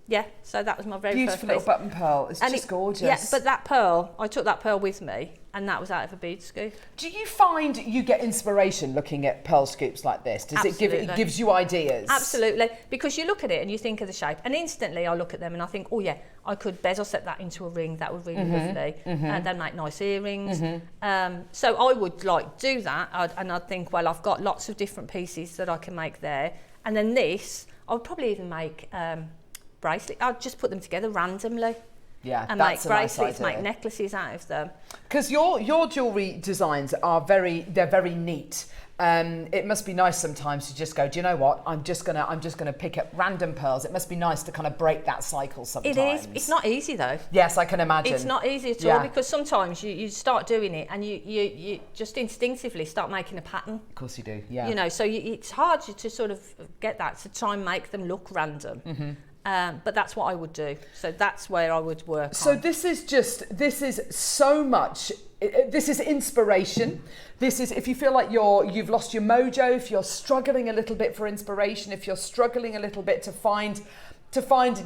[SPEAKER 3] Yeah, so that was my very
[SPEAKER 2] Beautiful
[SPEAKER 3] first
[SPEAKER 2] little
[SPEAKER 3] piece.
[SPEAKER 2] button pearl. It's just gorgeous.
[SPEAKER 3] Yeah, but that pearl, I took that pearl with me, and that was out of a bead scoop.
[SPEAKER 2] Do you find you get inspiration looking at pearl scoops like this? Does it gives you ideas?
[SPEAKER 3] Absolutely, because you look at it and you think of the shape, and instantly I look at them and I think, oh yeah, I could bezel set that into a ring. That would really lovely, and then make nice earrings. So I would like do that, and I'd think, well, I've got lots of different pieces that I can make there, and then this, I would probably even make bracelet. I'd just put them together randomly.
[SPEAKER 2] Yeah,
[SPEAKER 3] and
[SPEAKER 2] that's
[SPEAKER 3] make bracelets,
[SPEAKER 2] nice idea.
[SPEAKER 3] make necklaces out of them.
[SPEAKER 2] Because your jewellery designs are very neat. It must be nice sometimes to just go, do you know what? I'm just gonna pick up random pearls. It must be nice to kind of break that cycle sometimes.
[SPEAKER 3] It is. It's not easy though.
[SPEAKER 2] Yes, I can imagine.
[SPEAKER 3] It's not easy at all, because sometimes you start doing it and you just instinctively start making a pattern.
[SPEAKER 2] Of course you do. Yeah.
[SPEAKER 3] You know, so it's hard to sort of get that, to try and make them look random. But that's what I would do. So that's where I would work on.
[SPEAKER 2] This is so much, this is inspiration. This is, if you feel like you've lost your mojo, if you're struggling a little bit for inspiration, if you're struggling a little bit to find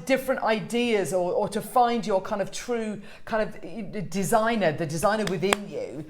[SPEAKER 2] different ideas or to find your kind of true kind of designer, the designer within you,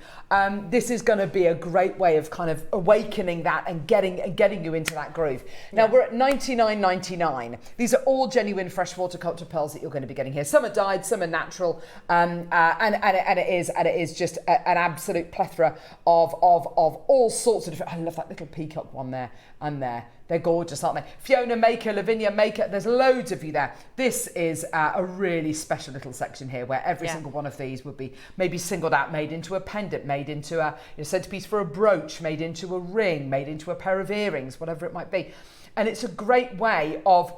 [SPEAKER 2] this is going to be a great way of kind of awakening that and getting you into that groove. Now we're at $99.99. These are all genuine freshwater culture pearls that you're going to be getting here. Some are dyed, some are natural, and it is just an absolute plethora of all sorts of different. I love that little peacock one there and there. They're gorgeous, aren't they? Fiona Maker, Lavinia Maker, there's loads of you there. This is a really special little section here where every single one of these would be maybe singled out, made into a pendant, made into a centerpiece for a brooch, made into a ring, made into a pair of earrings, whatever it might be. And it's a great way of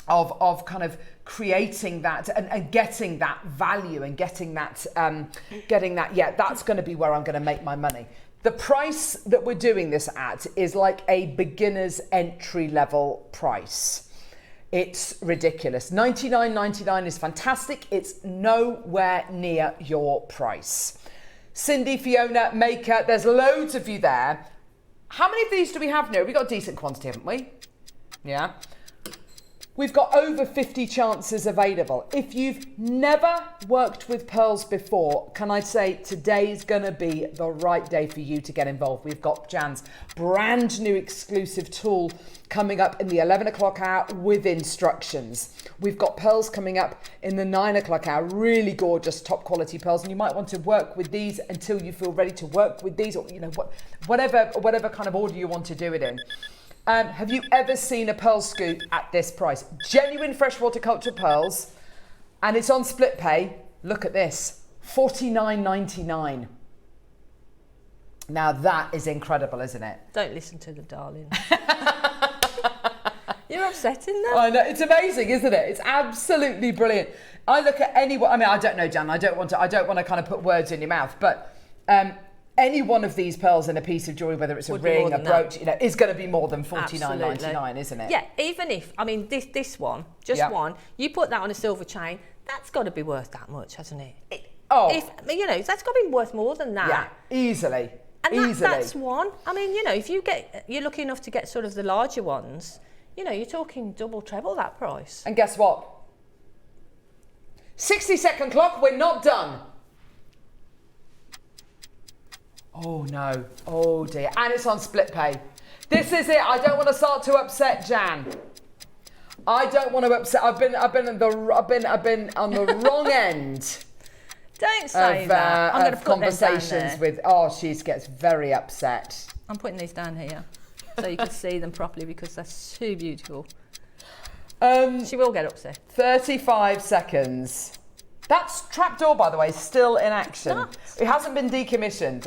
[SPEAKER 2] kind of creating that and getting that value and getting that, that's going to be where I'm going to make my money. The price that we're doing this at is like a beginner's entry level price. It's ridiculous. $99.99 is fantastic. It's nowhere near your price. Cindy, Fiona, Maker, there's loads of you there. How many of these do we have now? We've got a decent quantity, haven't we? Yeah. We've got over 50 chances available. If you've never worked with pearls before, can I say today's gonna be the right day for you to get involved. We've got Jan's brand new exclusive tool coming up in the 11 o'clock hour with instructions. We've got pearls coming up in the 9 o'clock hour, really gorgeous top quality pearls, and you might want to work with these until you feel ready to work with these, or whatever kind of order you want to do it in. Have you ever seen a pearl scoop at this price? Genuine freshwater culture pearls, and it's on split pay. Look at this, $49.99. Now that is incredible, isn't it?
[SPEAKER 3] Don't listen to the darling. You're upsetting them.
[SPEAKER 2] I know, it's amazing, isn't it? It's absolutely brilliant. I look at anyone, I mean, I don't know, Jan, I don't want to kind of put words in your mouth, but any one of these pearls in a piece of jewellery, whether it's a ring, a brooch, is going to be more than $49.99, isn't it?
[SPEAKER 3] Yeah, even if, I mean, this one, one, you put that on a silver chain, that's got to be worth that much, hasn't it? That's got to be worth more than that.
[SPEAKER 2] Yeah, easily.
[SPEAKER 3] And that's one. I mean, if you're lucky enough to get sort of the larger ones, you're talking double, treble that price.
[SPEAKER 2] And guess what? 60-second clock, we're not done. Oh no, oh dear, and it's on split pay. This is it. I don't want to start to upset Jan. I don't want to upset. I've been on the wrong end.
[SPEAKER 3] Don't say that. I'm going to put
[SPEAKER 2] conversations with. Oh, she gets very upset.
[SPEAKER 3] I'm putting these down here so you can see them properly because they're so beautiful. She will get upset.
[SPEAKER 2] 35 seconds. That's trapdoor, by the way, still in action. It hasn't been decommissioned.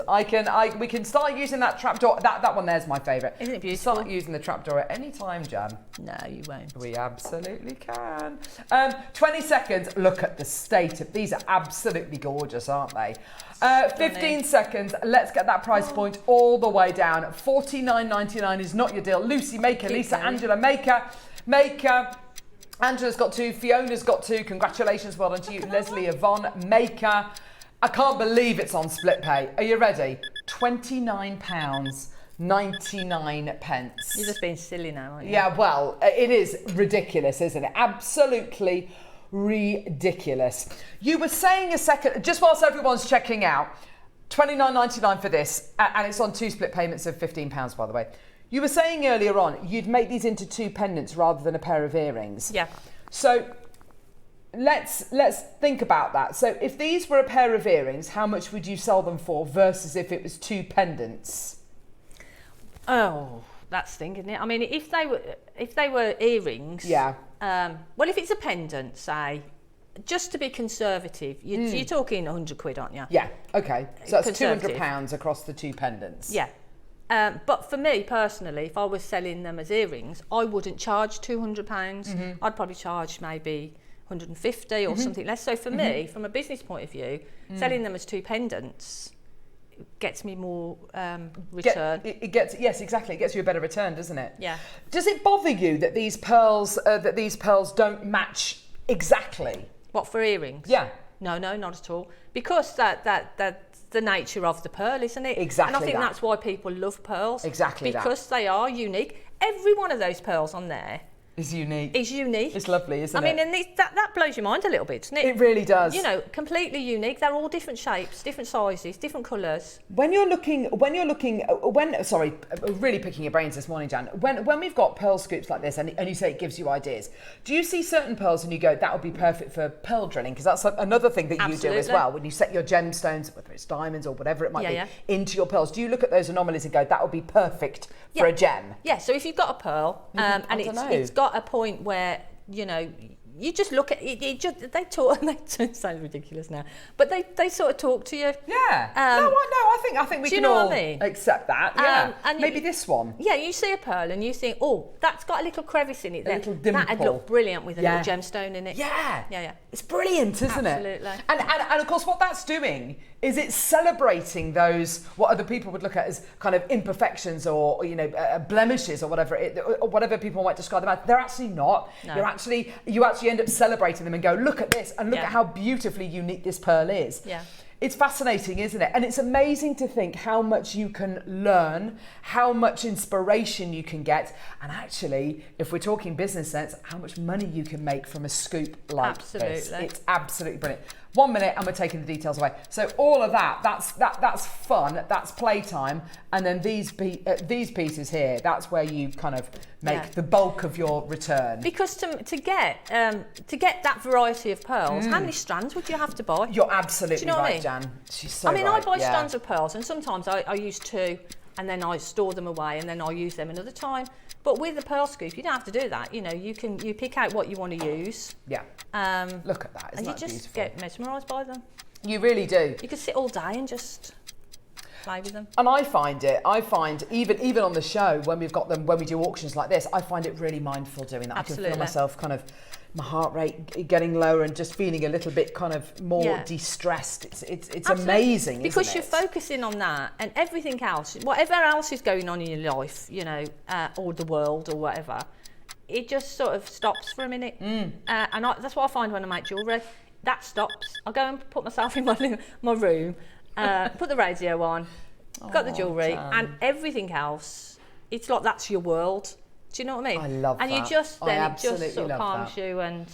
[SPEAKER 2] We can start using that trapdoor. That one there's my favourite.
[SPEAKER 3] Isn't it beautiful?
[SPEAKER 2] Start using the trapdoor at any time, Jan.
[SPEAKER 3] No, you won't.
[SPEAKER 2] We absolutely can. 20 seconds. Look at the state of these. Are absolutely gorgeous, aren't they? 15 seconds. Let's get that price point all the way down. $49.99 is not your deal. Lucy Maker, Lisa, Angela Maker. Angela's got 2, Fiona's got 2, congratulations, well done to you. Leslie Yvonne Maker. I can't believe it's on split pay. Are you ready? £29 99
[SPEAKER 3] You're just being silly now, aren't you?
[SPEAKER 2] Yeah, well, it is ridiculous, isn't it? Absolutely ridiculous. You were saying a second, just whilst everyone's checking out, $29.99 for this, and it's on 2 split payments of £15, by the way. You were saying earlier on, you'd make these into 2 pendants rather than a pair of earrings.
[SPEAKER 3] Yeah.
[SPEAKER 2] So let's think about that. So if these were a pair of earrings, how much would you sell them for versus if it was 2 pendants?
[SPEAKER 3] Oh, that's the thing, isn't it? I mean, if they were earrings,
[SPEAKER 2] yeah.
[SPEAKER 3] Well, if it's a pendant, say, just to be conservative, you're talking 100 quid, aren't you?
[SPEAKER 2] Yeah. Okay. So that's £200 across the 2 pendants.
[SPEAKER 3] Yeah. But for me personally, if I was selling them as earrings, I wouldn't charge £200. I'd probably charge maybe 150 or something less. So for me, from a business point of view, selling them as 2 pendants gets me more return.
[SPEAKER 2] It gets exactly. It gets you a better return, doesn't it?
[SPEAKER 3] Yeah.
[SPEAKER 2] Does it bother you that these pearls don't match exactly?
[SPEAKER 3] What, for earrings?
[SPEAKER 2] Yeah.
[SPEAKER 3] No, not at all. Because that's the nature of the pearl, isn't it?
[SPEAKER 2] Exactly.
[SPEAKER 3] And I think that's why people love pearls.
[SPEAKER 2] Exactly.
[SPEAKER 3] Because they are unique. Every one of those pearls on there
[SPEAKER 2] is unique.
[SPEAKER 3] It's
[SPEAKER 2] lovely, isn't it?
[SPEAKER 3] I mean, and that blows your mind a little bit, doesn't it?
[SPEAKER 2] It really does.
[SPEAKER 3] You know, completely unique. They're all different shapes, different sizes, different colours.
[SPEAKER 2] Really picking your brains this morning, Jan. When we've got pearl scoops like this, and you say it gives you ideas, do you see certain pearls and you go, that would be perfect for pearl drilling? Because that's another thing that you do as well. When you set your gemstones, whether it's diamonds or whatever it might be, into your pearls, do you look at those anomalies and go, that would be perfect for a gem?
[SPEAKER 3] Yeah. So if you've got a pearl and it's got a point where, you know, you just look at it, it sounds ridiculous now, but they sort of talk to you.
[SPEAKER 2] Yeah. I think we can all accept that. Yeah. And maybe this one.
[SPEAKER 3] Yeah, you see a pearl and you think, oh, that's got a little crevice in it there.
[SPEAKER 2] A little dimple.
[SPEAKER 3] That'd look brilliant with a little gemstone in it.
[SPEAKER 2] Yeah.
[SPEAKER 3] Yeah.
[SPEAKER 2] It's brilliant, isn't it?
[SPEAKER 3] Absolutely.
[SPEAKER 2] And of course, what that's doing is it's celebrating those, what other people would look at as kind of imperfections or you know, blemishes or whatever people might describe them as. They're actually not. No. You actually end up celebrating them and go, look at this and look at how beautifully unique this pearl is.
[SPEAKER 3] Yeah.
[SPEAKER 2] It's fascinating, isn't it? And it's amazing to think how much you can learn, how much inspiration you can get, and actually, if we're talking business sense, how much money you can make from a scoop like this. It's absolutely brilliant. 1 minute and we're taking the details away. So all of that's fun, that's playtime, and then these pieces here, that's where you kind of make the bulk of your return.
[SPEAKER 3] Because to get that variety of pearls, how many strands would you have to buy?
[SPEAKER 2] You're absolutely right, Jan. She's so right.
[SPEAKER 3] I buy strands of pearls, and sometimes I use 2, and then I store them away, and then I'll use them another time. But with the pearl scoop, you don't have to do that. You know, you pick out what you want to use.
[SPEAKER 2] Yeah. Look at that. Isn't that beautiful? And you just
[SPEAKER 3] get mesmerised by them.
[SPEAKER 2] You really do.
[SPEAKER 3] You could sit all day and just play with them.
[SPEAKER 2] And I find even on the show when we do auctions like this, I find it really mindful doing that.
[SPEAKER 3] Absolutely.
[SPEAKER 2] I can feel myself kind of, my heart rate getting lower and just feeling a little bit kind of more de-stressed. It's amazing,
[SPEAKER 3] because
[SPEAKER 2] isn't
[SPEAKER 3] you're focusing on that, and everything else, whatever else is going on in your life, you know, or the world or whatever, it just sort of stops for a minute. And that's what I find when I make jewellery. That stops. I go and put myself in my room, put the radio on, got the jewellery, and everything else, it's like that's your world. Do you know what I mean?
[SPEAKER 2] I love that.
[SPEAKER 3] And it just sort of calms you, and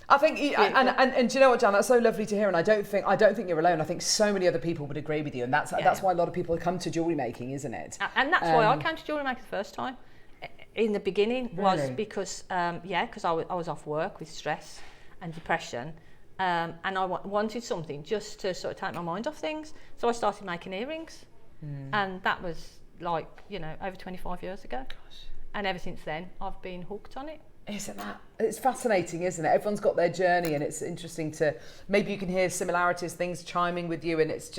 [SPEAKER 2] I think, and do you know what, Jan? That's so lovely to hear. And I don't think you're alone. I think so many other people would agree with you, and that's why a lot of people come to jewellery making, isn't it?
[SPEAKER 3] And that's why I came to Jewellery Maker the first time. In the beginning, was because I was off work with stress and depression, and I wanted something just to sort of take my mind off things. So I started making earrings, and that was like, you know, over 25 years ago. Gosh. And ever since then, I've been hooked on it.
[SPEAKER 2] Isn't that? It's fascinating, isn't it? Everyone's got their journey, and it's interesting to, maybe you can hear similarities, things chiming with you, and it's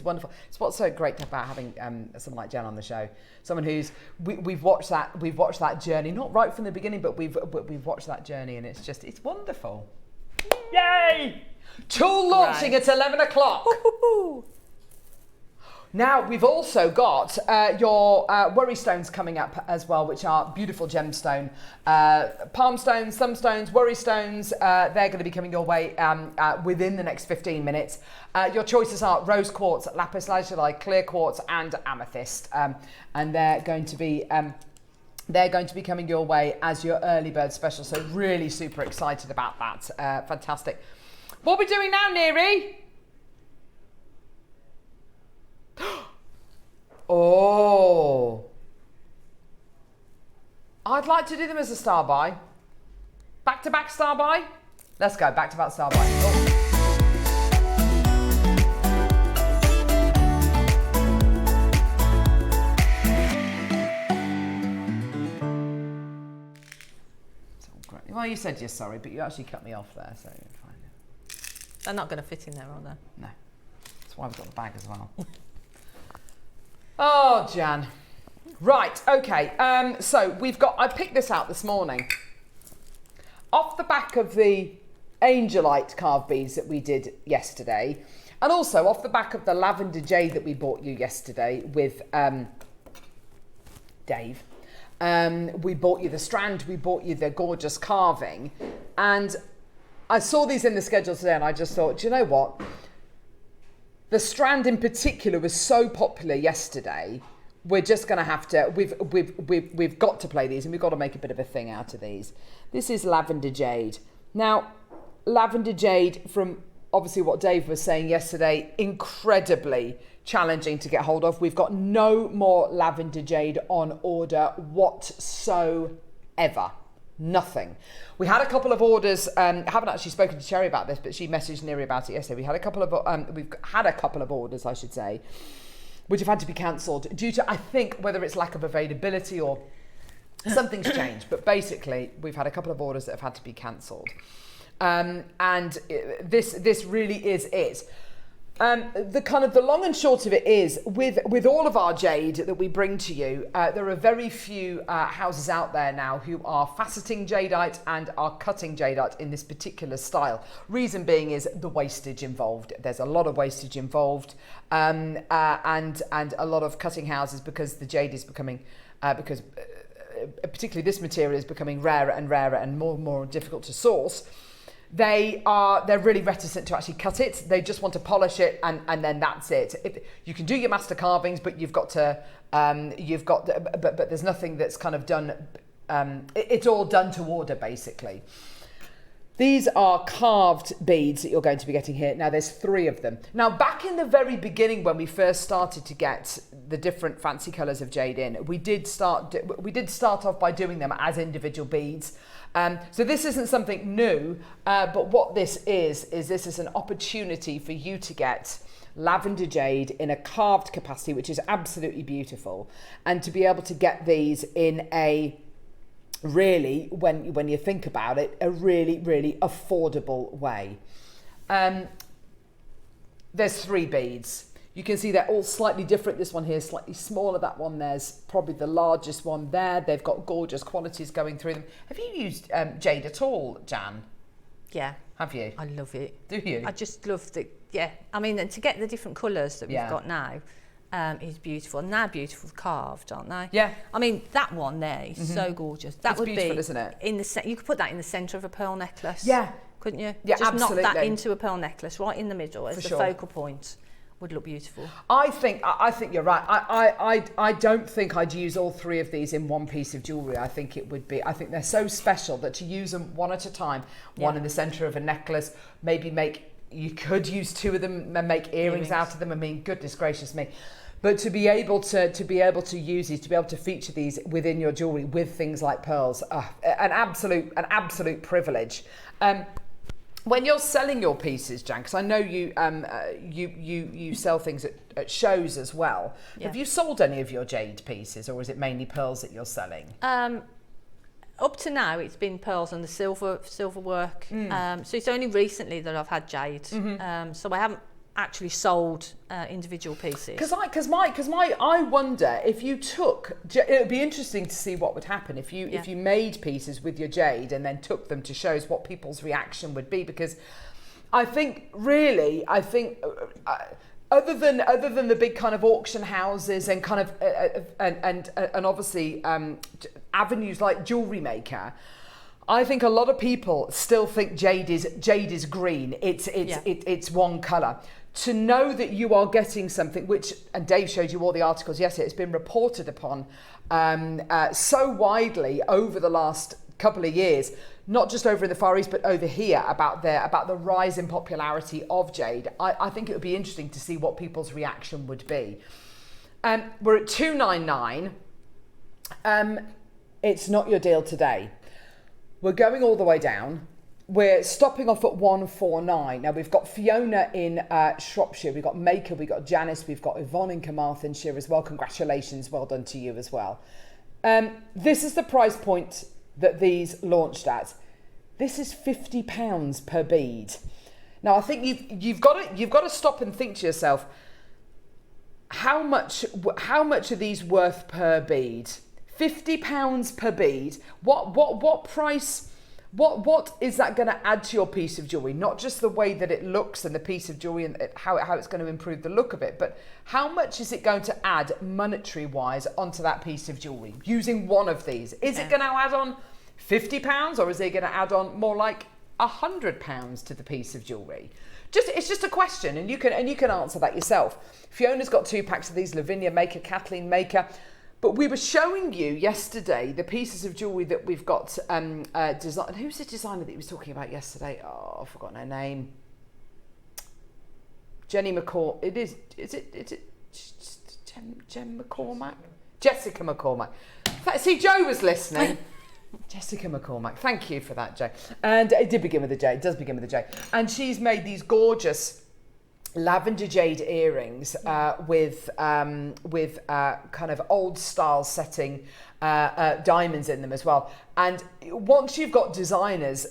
[SPEAKER 2] wonderful. It's what's so great about having someone like Jan on the show, someone who's we've watched that journey, not right from the beginning, but we've watched that journey, and it's wonderful. Yay! Tool launching at 11 o'clock. Now, we've also got your Worry-Stones coming up as well, which are beautiful gemstone. Palm stones, thumb stones, Worry-Stones, they're going to be coming your way within the next 15 minutes. Your choices are rose quartz, lapis lazuli, clear quartz and amethyst. And they're going to be coming your way as your early bird special. So really super excited about that. Fantastic. What are we doing now, Neri? Oh, I'd like to do them as a star buy. Back to back star buy. Let's go back to back star buy. Oh. Well, you said you're sorry, but you actually cut me off there, so you're fine.
[SPEAKER 3] They're not going to fit in there, are they?
[SPEAKER 2] No. That's why we've got the bag as well. Oh, Jan. Right, okay. So I picked this out this morning. Off the back of the Angelite carved beads that we did yesterday, and also off the back of the lavender jade that we bought you yesterday with Dave. We bought you the strand, we bought you the gorgeous carving, and I saw these in the schedule today and I just thought, do you know what? The strand in particular was so popular yesterday. We're just going to have to, we've got to play these, and we've got to make a bit of a thing out of these. This is lavender jade. Now, lavender jade, from obviously what Dave was saying yesterday, incredibly challenging to get hold of. We've got no more lavender jade on order whatsoever. Nothing. We had a couple of orders. I haven't actually spoken to Cherry about this, but she messaged Neri about it yesterday. We've had a couple of orders, I should say, which have had to be cancelled due to, I think, whether it's lack of availability or something's changed. But basically, we've had a couple of orders that have had to be cancelled, and this really is it. The long and short of it is, with all of our jade that we bring to you, there are very few houses out there now who are faceting jadeite and are cutting jadeite in this particular style. Reason being is the wastage involved. There's a lot of wastage involved, and a lot of cutting houses, because the jade is becoming, particularly this material is becoming rarer and rarer and more and more difficult to source. They're really reticent to actually cut it. They just want to polish it, and then that's it. You can do your master carvings, but but there's nothing that's kind of done. It's all done to order, basically. These are carved beads that you're going to be getting here. Now, there's 3 of them. Now, back in the very beginning, when we first started to get the different fancy colours of jade in, we did start off by doing them as individual beads. So this isn't something new, but what this is this is an opportunity for you to get lavender jade in a carved capacity, which is absolutely beautiful, and to be able to get these in a really, when you think about it, a really, really affordable way. There's 3 beads. You can see they're all slightly different. This one here is slightly smaller. That one there's probably the largest one there. They've got gorgeous qualities going through them. Have you used jade at all, Jan?
[SPEAKER 3] Yeah.
[SPEAKER 2] Have you?
[SPEAKER 3] I love it.
[SPEAKER 2] Do you?
[SPEAKER 3] I just love the, yeah. I mean, and to get the different colours that we've got now is beautiful. And they're beautiful carved, aren't they?
[SPEAKER 2] Yeah.
[SPEAKER 3] I mean, that one there is so gorgeous. That
[SPEAKER 2] it's
[SPEAKER 3] would
[SPEAKER 2] beautiful,
[SPEAKER 3] be,
[SPEAKER 2] isn't it?
[SPEAKER 3] You could put that in the centre of a pearl necklace.
[SPEAKER 2] Yeah.
[SPEAKER 3] Couldn't you?
[SPEAKER 2] Yeah,
[SPEAKER 3] just
[SPEAKER 2] absolutely.
[SPEAKER 3] knock that into a pearl necklace right in the middle as the focal point. Would look beautiful. I think
[SPEAKER 2] you're right. I don't think I'd use all 3 of these in one piece of jewellery. I think they're so special that to use them one at a time, one in the centre of a necklace, you could use 2 of them and make earrings out of them. I mean, goodness gracious me. But to be able to use these, to be able to feature these within your jewellery with things like pearls, an absolute privilege. When you're selling your pieces, Jan, because I know you sell things at shows as well. Yeah. Have you sold any of your jade pieces, or is it mainly pearls that you're selling?
[SPEAKER 3] Up to now, it's been pearls and the silver work. So it's only recently that I've had jade. So I haven't actually sold individual pieces. Because
[SPEAKER 2] I wonder if you took, it would be interesting to see what would happen if you made pieces with your jade and then took them to shows, what people's reaction would be, because I think other than the big kind of auction houses and kind of and obviously avenues like Jewellery Maker, I think a lot of people still think jade is green. It's one colour. To know that you are getting something which, and Dave showed you all the articles yesterday, it's been reported upon so widely over the last couple of years, not just over in the Far East, but over here about the rise in popularity of jade. I think it would be interesting to see what people's reaction would be. We're at $299. It's not your deal today. We're going all the way down. We're stopping off at 149. Now we've got Fiona in Shropshire, we've got Maker, we've got Janice, we've got Yvonne in Carmarthenshire as well. Congratulations, well done to you as well. This is the price point that these launched at. This is £50 per bead. Now I think you've got to stop and think to yourself, how much are these worth per bead? £50 per bead. What price? What is that going to add to your piece of jewellery? Not just the way that it looks and the piece of jewellery and how it's going to improve the look of it, but how much is it going to add monetary wise onto that piece of jewellery using one of these? Is it going to add on £50 or is it going to add on more like £100 to the piece of jewellery? It's just a question, and you can answer that yourself. Fiona's got 2 packs of these, Lavinia Maker, Kathleen Maker. But we were showing you yesterday the pieces of jewellery that we've got designed. Who's the designer that he was talking about yesterday? Oh, I've forgotten her name. Jenny McCall. Is it Jen McCormack? Jessica McCormack. See, Joe was listening. Jessica McCormack. Thank you for that, Joe. And it did begin with a J. It does begin with a J. And she's made these gorgeous lavender jade earrings with kind of old style setting diamonds in them as well. And once you've got designers,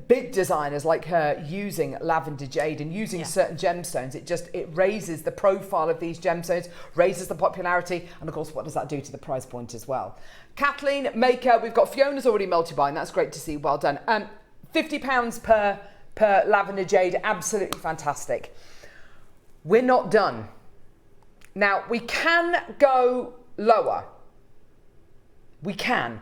[SPEAKER 2] big designers like her using lavender jade and using certain gemstones, it raises the profile of these gemstones, raises the popularity, and of course what does that do to the price point as well? Kathleen Maker, we've got Fiona's already multi-buying, that's great to see, well done. £50 per lavender jade, absolutely fantastic. We're not done. Now, we can go lower. We can.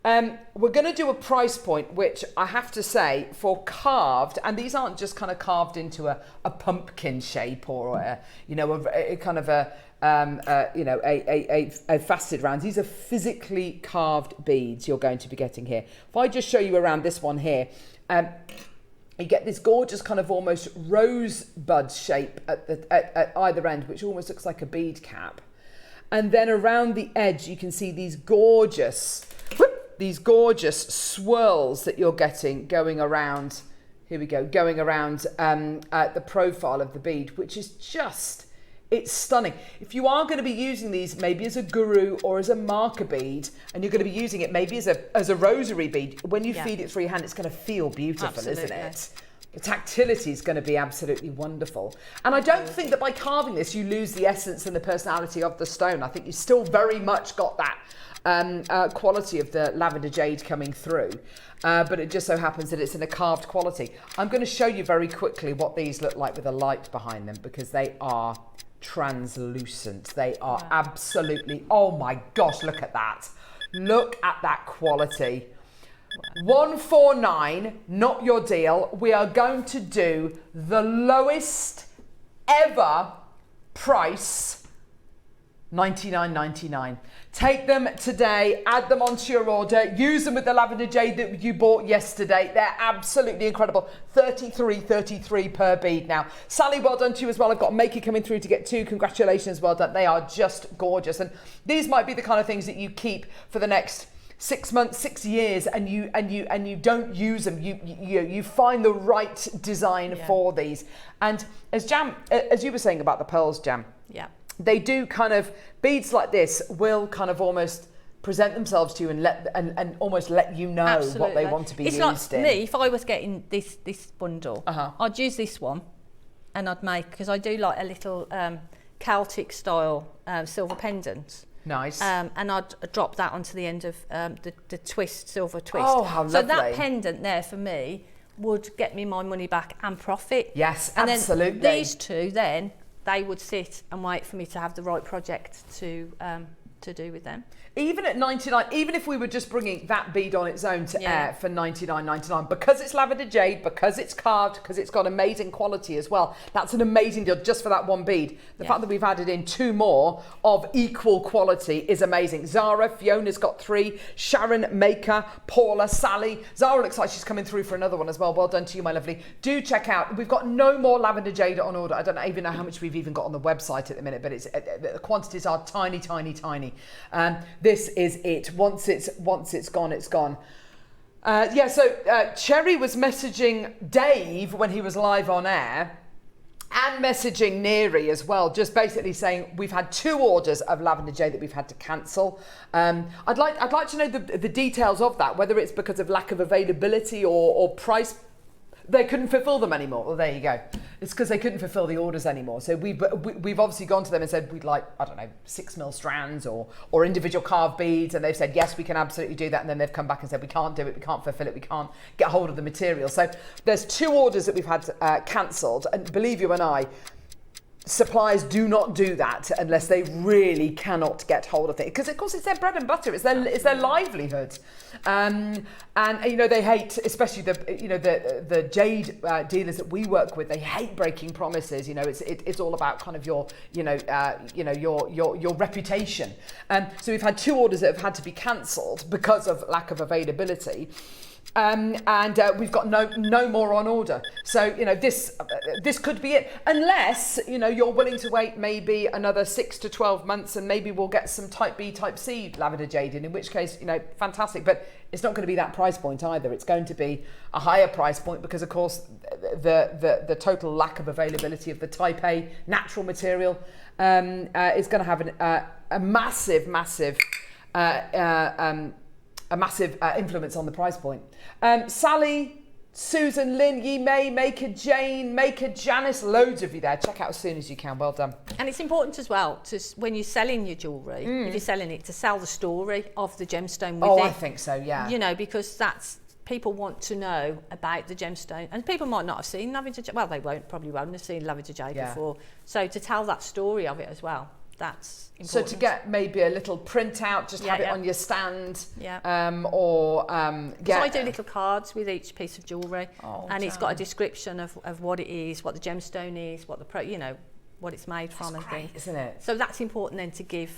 [SPEAKER 2] We're going to do a price point, which I have to say, for carved, and these aren't just kind of carved into a pumpkin shape or a kind of a faceted round. These are physically carved beads you're going to be getting here. If I just show you around this one here, you get this gorgeous kind of almost rosebud shape at either end, which almost looks like a bead cap. And then around the edge, you can see these gorgeous swirls that you're getting going around. Here we go, going around the profile of the bead, which is just, it's stunning. If you are going to be using these maybe as a guru or as a marker bead, and you're going to be using it maybe as a rosary bead, when you feed it through your hand, it's going to feel beautiful, absolutely, isn't it? The tactility is going to be absolutely wonderful. And I don't think that by carving this, you lose the essence and the personality of the stone. I think you still very much got that quality of the lavender jade coming through. But it just so happens that it's in a carved quality. I'm going to show you very quickly what these look like with a light behind them, because they are translucent. They are absolutely, oh my gosh, look at that. Look at that quality. 149, not your deal. We are going to do the lowest ever price, $99.99. Take them today, add them onto your order, use them with the lavender jade that you bought yesterday. They're absolutely incredible. $33 per bead now. Sally, well done to you as well. I've got Maker coming through to get 2. Congratulations, well done. They are just gorgeous. And these might be the kind of things that you keep for the next 6 months, 6 years, and you don't use them. You find the right design for these. And as you were saying about the pearls, Jam. Yeah. They do kind of, beads like this will kind of almost present themselves to you and almost let you know absolutely what they want to be used in. It's like me, if I was getting this bundle, I'd use this one and I'd make, because I do like a little Celtic style silver pendant. Nice. And I'd drop that onto the end of the twist, silver twist. Oh, how lovely. So that pendant there for me would get me my money back and profit. Yes, and absolutely. Then these two then,
[SPEAKER 3] they would sit and wait for me to have the right project to do with them.
[SPEAKER 2] Even at 99, even if we were just bringing that bead on its own to air for 99.99, because it's lavender jade, because it's carved, because it's got amazing quality as well, that's an amazing deal just for that one bead. The fact that we've added in 2 more of equal quality is amazing. Zara, Fiona's got 3, Sharon, Maker, Paula, Sally. Zara looks like she's coming through for another one as well. Well done to you, my lovely. Do check out. We've got no more lavender jade on order. I don't even know how much we've even got on the website at the minute, but it's the quantities are tiny, tiny, tiny. This is it. Once it's gone, it's gone. So Cherry was messaging Dave when he was live on air, and messaging Neri as well, just basically saying we've had 2 orders of lavender jade that we've had to cancel. I'd like to know the details of that, whether it's because of lack of availability or price. They couldn't fulfill them anymore. Well, there you go. It's because they couldn't fulfill the orders anymore. So we've obviously gone to them and said we'd like, I don't know, 6 mil strands or individual carved beads, and they've said yes, we can absolutely do that. And then they've come back and said we can't do it, we can't fulfill it, we can't get hold of the material. So there's 2 orders that we've had cancelled, and believe you and I, suppliers do not do that unless they really cannot get hold of it, because of course it's their bread and butter, it's their livelihood, and you know they hate, especially the jade dealers that we work with. They hate breaking promises. You know, it's all about kind of your reputation. So we've had 2 orders that have had to be cancelled because of lack of availability. And we've got no more on order. So, you know, this could be it, unless, you know, you're willing to wait maybe another 6 to 12 months, and maybe we'll get some type B, type C lavender jade in which case, you know, fantastic. But it's not going to be that price point either. It's going to be a higher price point because, of course, the total lack of availability of the type A natural material is going to have a massive influence on the price point. Sally, Susan, Lynn, Yi May, Maker Jane, Maker Janice, loads of you there. Check out as soon as you can. Well done.
[SPEAKER 3] And it's important as well to, when you're selling your jewellery, if you're selling it, to sell the story of the gemstone with it.
[SPEAKER 2] I think so, yeah.
[SPEAKER 3] You know, because people want to know about the gemstone, and people might not have seen lavender jade. Well, they probably won't have seen lavender jade before. So to tell that story of it as well, that's important.
[SPEAKER 2] So to get maybe a little printout, just have it on your stand.
[SPEAKER 3] Yeah.
[SPEAKER 2] So
[SPEAKER 3] I do little cards with each piece of jewellery, and it's got a description of what it is, what the gemstone is, what what it's made from, and things.
[SPEAKER 2] Isn't it?
[SPEAKER 3] So that's important then to give.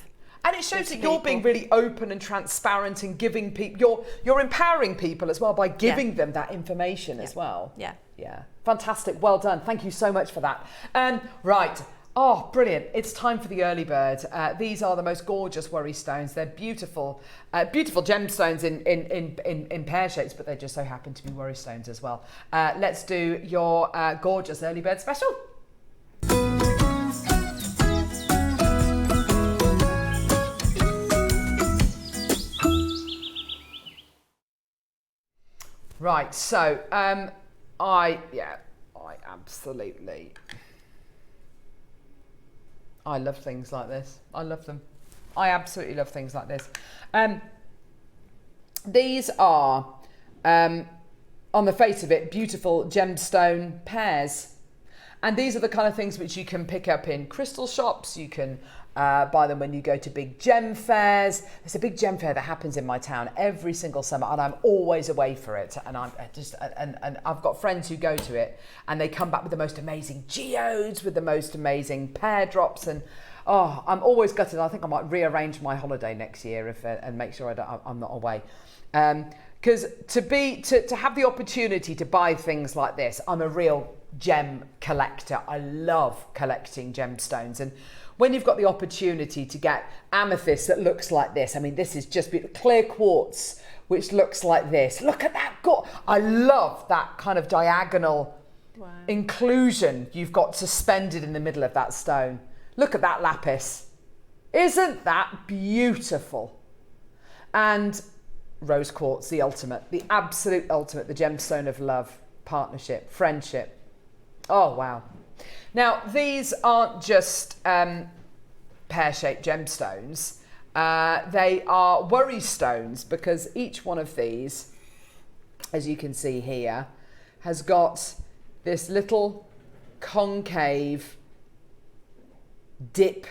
[SPEAKER 2] And it shows that you're being really open and transparent and giving people, you're empowering people as well by giving them that information as well. Yeah. Yeah. Fantastic. Well done. Thank you so much for that. Right. Oh, brilliant. It's time for the early bird. These are the most gorgeous worry stones. They're beautiful, beautiful gemstones in pear shapes, but they just so happen to be worry stones as well. Let's do your gorgeous early bird special. Right, so I love things like this. I love them. I absolutely love things like this. These are, on the face of it, beautiful gemstone pairs. And these are the kind of things which you can pick up in crystal shops. You can buy them when you go to big gem fairs. There's a big gem fair that happens in my town every single summer, and I'm always away for it. And and I've got friends who go to it, and they come back with the most amazing geodes, with the most amazing pear drops, and I'm always gutted. I think I might rearrange my holiday next year and make sure I'm not away. Because to have the opportunity to buy things like this, I'm a real gem collector. I love collecting gemstones, and when you've got the opportunity to get amethyst that looks like this, I mean, this is just beautiful. Clear quartz, which looks like this. Look at that. I love that kind of diagonal inclusion you've got suspended in the middle of that stone. Look at that lapis. Isn't that beautiful? And rose quartz, the ultimate, the absolute ultimate, the gemstone of love, partnership, friendship. Oh, wow. Now, these aren't just pear-shaped gemstones. They are worry stones, because each one of these, as you can see here, has got this little concave dip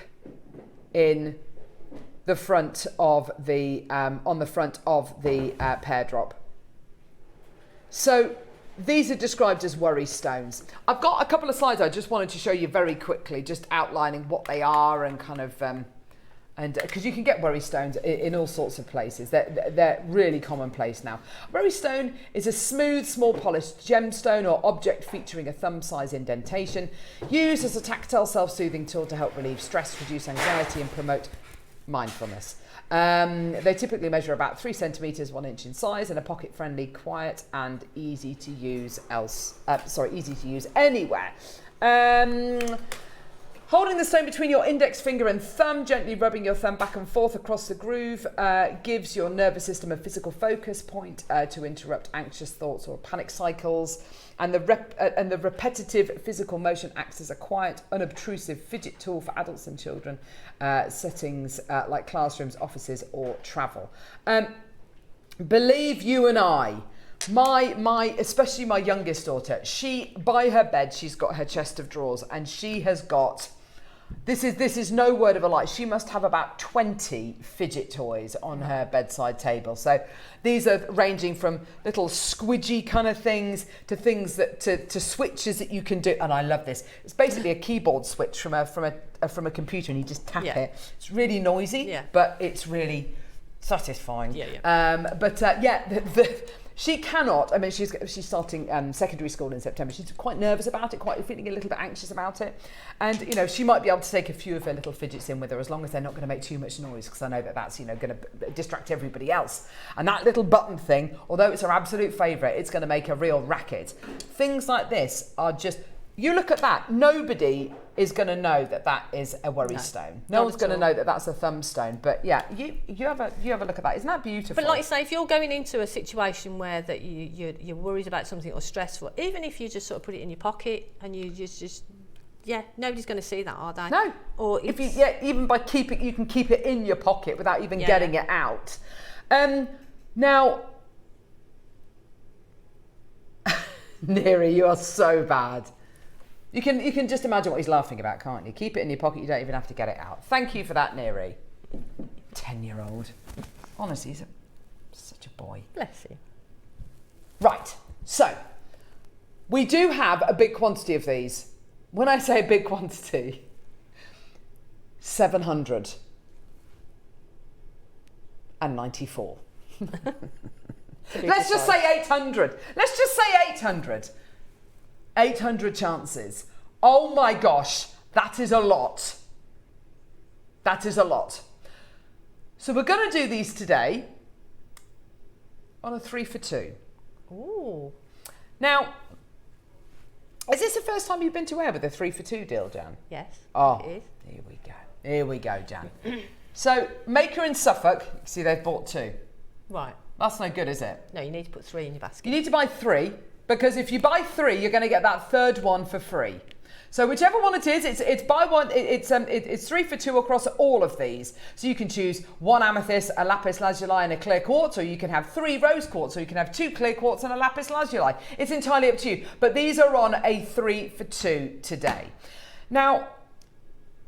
[SPEAKER 2] in the front of the on the front of the pear drop. So these are described as worry stones. I've got a couple of slides I just wanted to show you very quickly, just outlining what they are and kind of and because you can get worry stones in all sorts of places. They're really commonplace now. Worry stone is a smooth, small polished gemstone or object featuring a thumb-size indentation, used as a tactile self-soothing tool to help relieve stress, reduce anxiety and promote mindfulness. They typically measure about 3 centimeters, 1 inch in size, and are pocket-friendly, quiet, and easy to use easy to use anywhere. Holding the stone between your index finger and thumb, gently rubbing your thumb back and forth across the groove, gives your nervous system a physical focus point to interrupt anxious thoughts or panic cycles. And the repetitive physical motion acts as a quiet, unobtrusive fidget tool for adults and children, settings like classrooms, offices, or travel. Believe you and I, especially my youngest daughter, she, by her bed, she's got her chest of drawers, and she has got, this is no word of a lie, she must have about 20 fidget toys on her bedside table. So these are ranging from little squidgy kind of things to things that to switches that you can do. And I love this. It's basically a keyboard switch from a computer, and you just tap it. It's really noisy, but it's really satisfying. She cannot, I mean, she's starting secondary school in September. She's quite nervous about it, quite feeling a little bit anxious about it. And, you know, she might be able to take a few of her little fidgets in with her, as long as they're not going to make too much noise, because I know that that's, you know, going to distract everybody else. And that little button thing, although it's her absolute favourite, it's going to make a real racket. Things like this are just, you look at that, nobody is going to know that that is a worry stone. No one's going to know that that's a thumb stone. But yeah, you have a look at that. Isn't that beautiful?
[SPEAKER 3] But like you say, if you're going into a situation where that you're worried about something or stressful, even if you just sort of put it in your pocket and you just nobody's going to see that, are they?
[SPEAKER 2] No.
[SPEAKER 3] Or
[SPEAKER 2] if you even by keeping, you can keep it in your pocket without even getting it out. Now, Neri, you are so bad. You can just imagine what he's laughing about, can't you? Keep it in your pocket, you don't even have to get it out. Thank you for that, Neri. 10-year-old. Honestly, he's such a boy.
[SPEAKER 3] Bless him.
[SPEAKER 2] Right, so we do have a big quantity of these. When I say a big quantity, 794. Let's just say 800. Let's just say 800. 800 chances. Oh my gosh, that is a lot. That is a lot. So we're going to do these today on a 3 for 2.
[SPEAKER 3] Ooh.
[SPEAKER 2] Now, is this the first time you've been to Air with a 3 for 2 deal, Jan?
[SPEAKER 3] Yes,
[SPEAKER 2] oh,
[SPEAKER 3] it is.
[SPEAKER 2] Here we go. Here we go, Jan. So, Maker in Suffolk, you see they've bought 2.
[SPEAKER 3] Right.
[SPEAKER 2] That's no good, is it?
[SPEAKER 3] No, you need to put 3 in your basket.
[SPEAKER 2] You need to buy 3, because if you buy 3, you're going to get that third one for free. So whichever one it is, it's buy one. It's 3 for 2 across all of these. So you can choose 1 amethyst, a lapis lazuli, and a clear quartz, or you can have 3 rose quartz, or you can have 2 clear quartz and a lapis lazuli. It's entirely up to you. But these are on a 3 for 2 today. Now,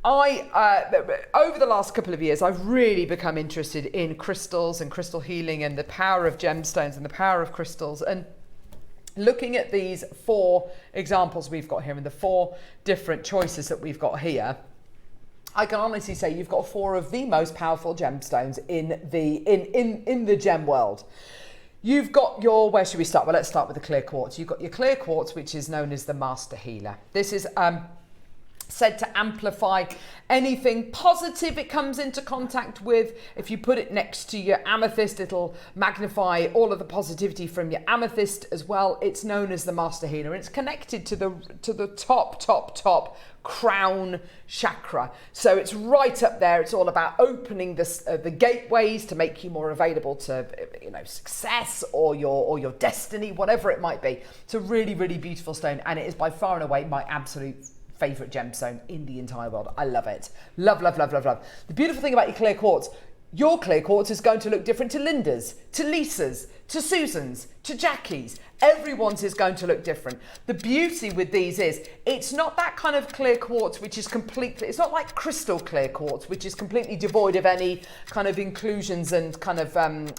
[SPEAKER 2] over the last couple of years, I've really become interested in crystals and crystal healing and the power of gemstones and the power of crystals. And looking at these 4 examples we've got here and the 4 different choices that we've got here, I can honestly say you've got 4 of the most powerful gemstones in the gem world. You've got your, where should we start? Well, let's start with the clear quartz. You've got your clear quartz, which is known as the master healer. This is said to amplify anything positive it comes into contact with. If you put it next to your amethyst, it'll magnify all of the positivity from your amethyst as well. It's known as the master healer. It's connected to the top crown chakra. So it's right up there. It's all about opening the gateways to make you more available to, success or your destiny, whatever it might be. It's a really, really beautiful stone, and it is by far and away my absolute favourite gemstone in the entire world. I love it. Love, love, love, love, love. The beautiful thing about your clear quartz is going to look different to Linda's, to Lisa's, to Susan's, to Jackie's. Everyone's is going to look different. The beauty with these is it's not that kind of clear quartz which is completely, it's not like crystal clear quartz which is completely devoid of any kind of inclusions and kind of and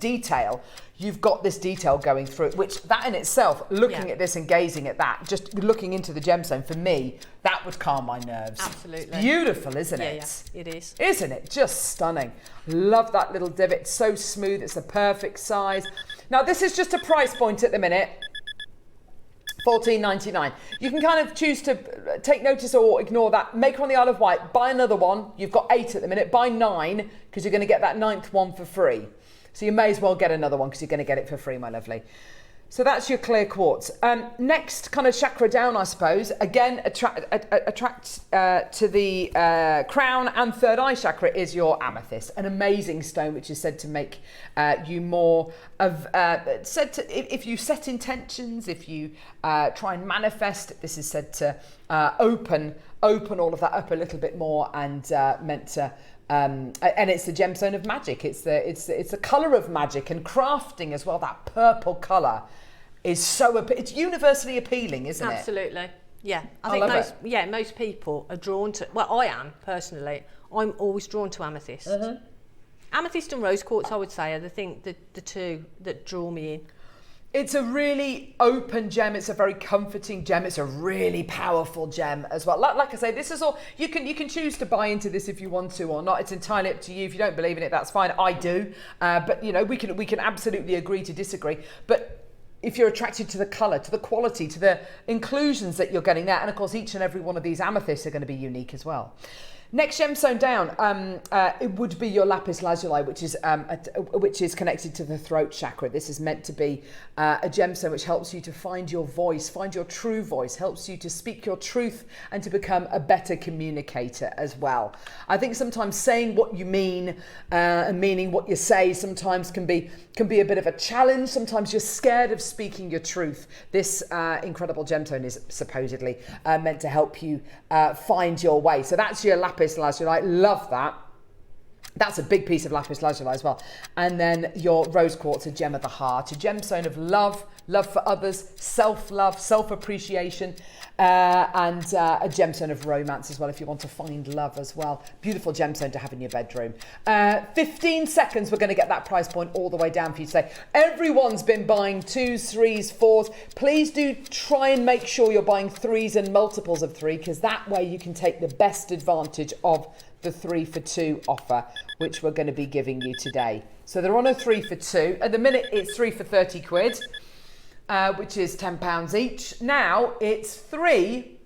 [SPEAKER 2] detail. You've got this detail going through it, which that in itself, looking at this and gazing at that, just looking into the gemstone, for me, that would calm my nerves.
[SPEAKER 3] Absolutely.
[SPEAKER 2] Beautiful, isn't it?
[SPEAKER 3] Yeah, it is.
[SPEAKER 2] Isn't it? Just stunning. Love that little divot. So smooth. It's the perfect size. Now, this is just a price point at the minute. $14.99. You can kind of choose to take notice or ignore that. Maker on the Isle of Wight. Buy another one. You've got 8 at the minute. Buy 9 because you're going to get that 9th one for free. So you may as well get another one because you're going to get it for free, my lovely. So that's your clear quartz. Next kind of chakra down, I suppose. Again, attract to the crown and third eye chakra is your amethyst, an amazing stone which is said to make you more of, if you set intentions, if you try and manifest, this is said to open all of that up a little bit more and meant to. And it's the gemstone of magic. It's the colour of magic and crafting as well. That purple colour is so it's universally appealing, isn't it?
[SPEAKER 3] Absolutely. Yeah. I think most people are drawn to. Well, I am personally. I'm always drawn to amethyst. Mm-hmm. Amethyst and rose quartz, I would say, are the two that draw me in.
[SPEAKER 2] It's a really open gem. It's a very comforting gem. It's a really powerful gem as well. Like I say, this is all you can choose to buy into this if you want to or not. It's entirely up to you. If you don't believe in it, that's fine. I do, but you know we can absolutely agree to disagree. But if you're attracted to the colour, to the quality, to the inclusions that you're getting there, and of course each and every one of these amethysts are going to be unique as well. Next gemstone down, it would be your lapis lazuli, which is connected to the throat chakra. This is meant to be a gemstone which helps you to find your voice, find your true voice, helps you to speak your truth and to become a better communicator as well. I think sometimes saying what you mean and meaning what you say sometimes can be a bit of a challenge. Sometimes you're scared of speaking your truth. This incredible gemstone is supposedly meant to help you find your way. So that's your lapis lazuli. Love that. That's a big piece of lapis lazuli as well. And then your rose quartz, a gem of the heart, a gemstone of love for others, self-love, self-appreciation, and a gemstone of romance as well if you want to find love as well. Beautiful gemstone to have in your bedroom. 15 seconds, we're going to get that price point all the way down for you today. Everyone's been buying 2s, 3s, 4s. Please do try and make sure you're buying 3s and multiples of 3 because that way you can take the best advantage of the 3 for 2 offer, which we're going to be giving you today. So they're on a 3 for 2. At the minute, it's 3 for 30 quid, which is £10 each. Now it's 3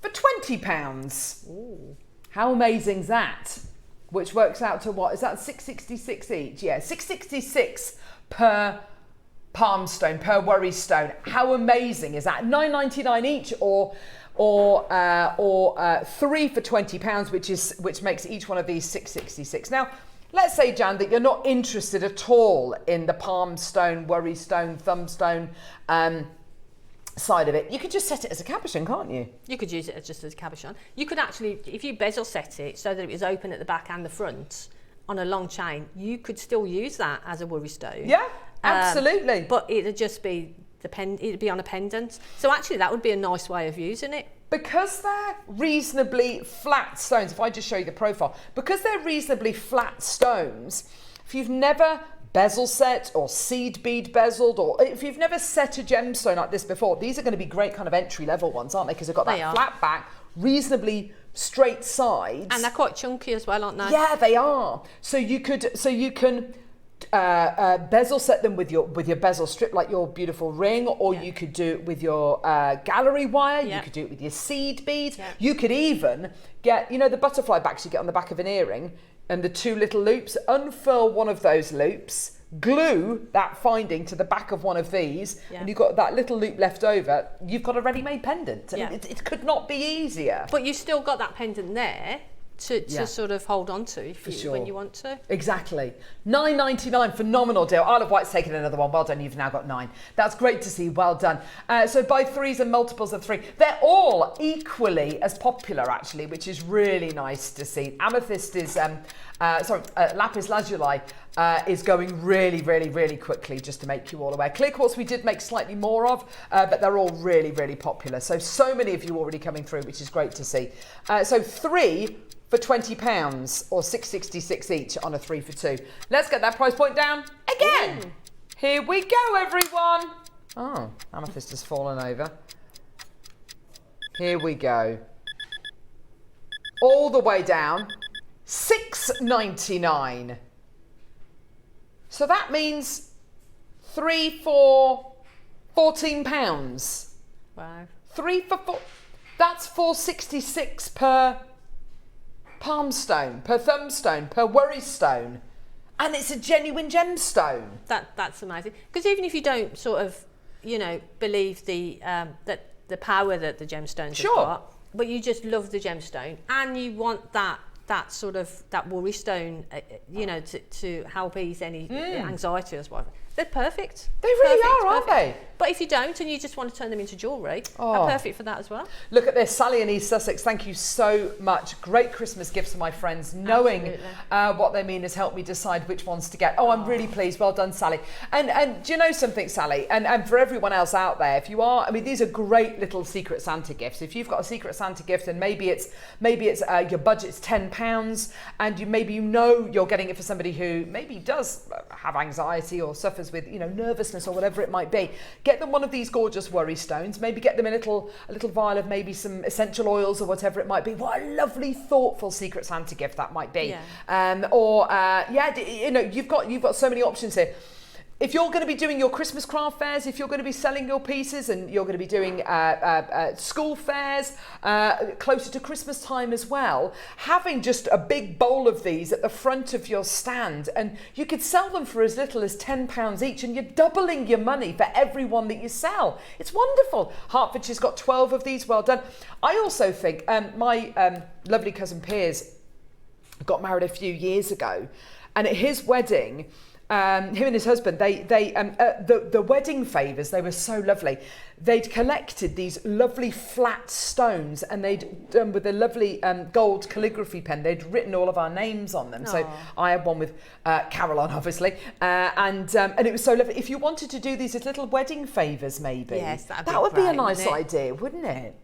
[SPEAKER 2] for £20. Ooh. How amazing is that? Which works out to what? Is that £6.66 each? Yeah, £6.66 per palm stone, per worry stone. How amazing is that? £9.99 each, or 3 for £20, which makes each one of these £6.66. Now, let's say, Jan, that you're not interested at all in the palm stone, worry stone, thumb stone side of it. You could just set it as a cabochon, can't you? You
[SPEAKER 3] could use it just as a cabochon. You could actually, if you bezel set it so that it was open at the back and the front on a long chain, you could still use that as a worry stone.
[SPEAKER 2] Yeah, absolutely.
[SPEAKER 3] But it'd just be it'd be on a pendant. So actually that would be a nice way of using it.
[SPEAKER 2] Because they're reasonably flat stones, if I just show you the profile, because they're reasonably flat stones, if you've never bezel set or seed bead bezeled, or if you've never set a gemstone like this before, these are going to be great kind of entry level ones, aren't they? Because they've got that flat back, reasonably straight sides.
[SPEAKER 3] And they're quite chunky as well, aren't they?
[SPEAKER 2] Yeah, they are. So you can bezel set them with your bezel strip, like your beautiful ring, or you could do it with your gallery wire. You could do it with your seed bead. You could even get, you know, the butterfly backs you get on the back of an earring and the 2 little loops. Unfurl one of those loops, glue that finding to the back of one of these, and you've got that little loop left over. You've got a ready-made pendant. And it could not be easier.
[SPEAKER 3] But you've still got that pendant there, to sort of hold on to when you want to.
[SPEAKER 2] Exactly. £9.99, phenomenal deal. Isle of Wight's taken another one. Well done, you've now got 9. That's great to see, well done. So buy 3s and multiples of 3. They're all equally as popular actually, which is really nice to see. Amethyst is, Lapis Lazuli is going really, really, really quickly, just to make you all aware. Clear quartz we did make slightly more of, but they're all really, really popular. So many of you already coming through, which is great to see. So 3 for £20 or $6.66 each on a 3 for 2. Let's get that price point down again. Ooh. Here we go, everyone. Oh, amethyst has fallen over. Here we go. All the way down, $6.99. So that means 3 for £14.
[SPEAKER 3] Wow.
[SPEAKER 2] 3 for 4. That's $4.66 per palm stone, per thumb stone, per worry stone, and it's a genuine gemstone.
[SPEAKER 3] That's amazing. Because even if you don't sort of, believe the that the power that the gemstones have got, but you just love the gemstone and you want that sort of that worry stone, to help ease any anxiety or whatever. They're perfect.
[SPEAKER 2] They really are, aren't they?
[SPEAKER 3] But if you don't and you just want to turn them into jewellery, they're perfect for that as well.
[SPEAKER 2] Look at this, Sally in East Sussex, thank you so much. Great Christmas gifts for my friends. Knowing what they mean has helped me decide which ones to get. Oh, I'm really pleased. Well done, Sally. And do you know something, Sally? And for everyone else out there, if you are, these are great little Secret Santa gifts. If you've got a Secret Santa gift and maybe it's your budget's £10 and you're getting it for somebody who maybe does have anxiety or suffers with nervousness or whatever it might be, get them one of these gorgeous worry stones. Maybe get them a little vial of maybe some essential oils or whatever it might be. What a lovely, thoughtful Secret Santa gift that might be. You've got so many options here. If you're going to be doing your Christmas craft fairs, if you're going to be selling your pieces and you're going to be doing school fairs closer to Christmas time as well, having just a big bowl of these at the front of your stand, and you could sell them for as little as £10 each, and you're doubling your money for every one that you sell. It's wonderful. Hertfordshire's got 12 of these. Well done. I also think my lovely cousin Piers got married a few years ago, and at his wedding, him and his husband, the wedding favours, they were so lovely. They'd collected these lovely flat stones and they'd done with a lovely gold calligraphy pen. They'd written all of our names on them. Aww. So I had one with Cavill on, obviously, and it was so lovely. If you wanted to do these as little wedding favours, maybe,
[SPEAKER 3] yes,
[SPEAKER 2] that would be a nice idea, wouldn't it?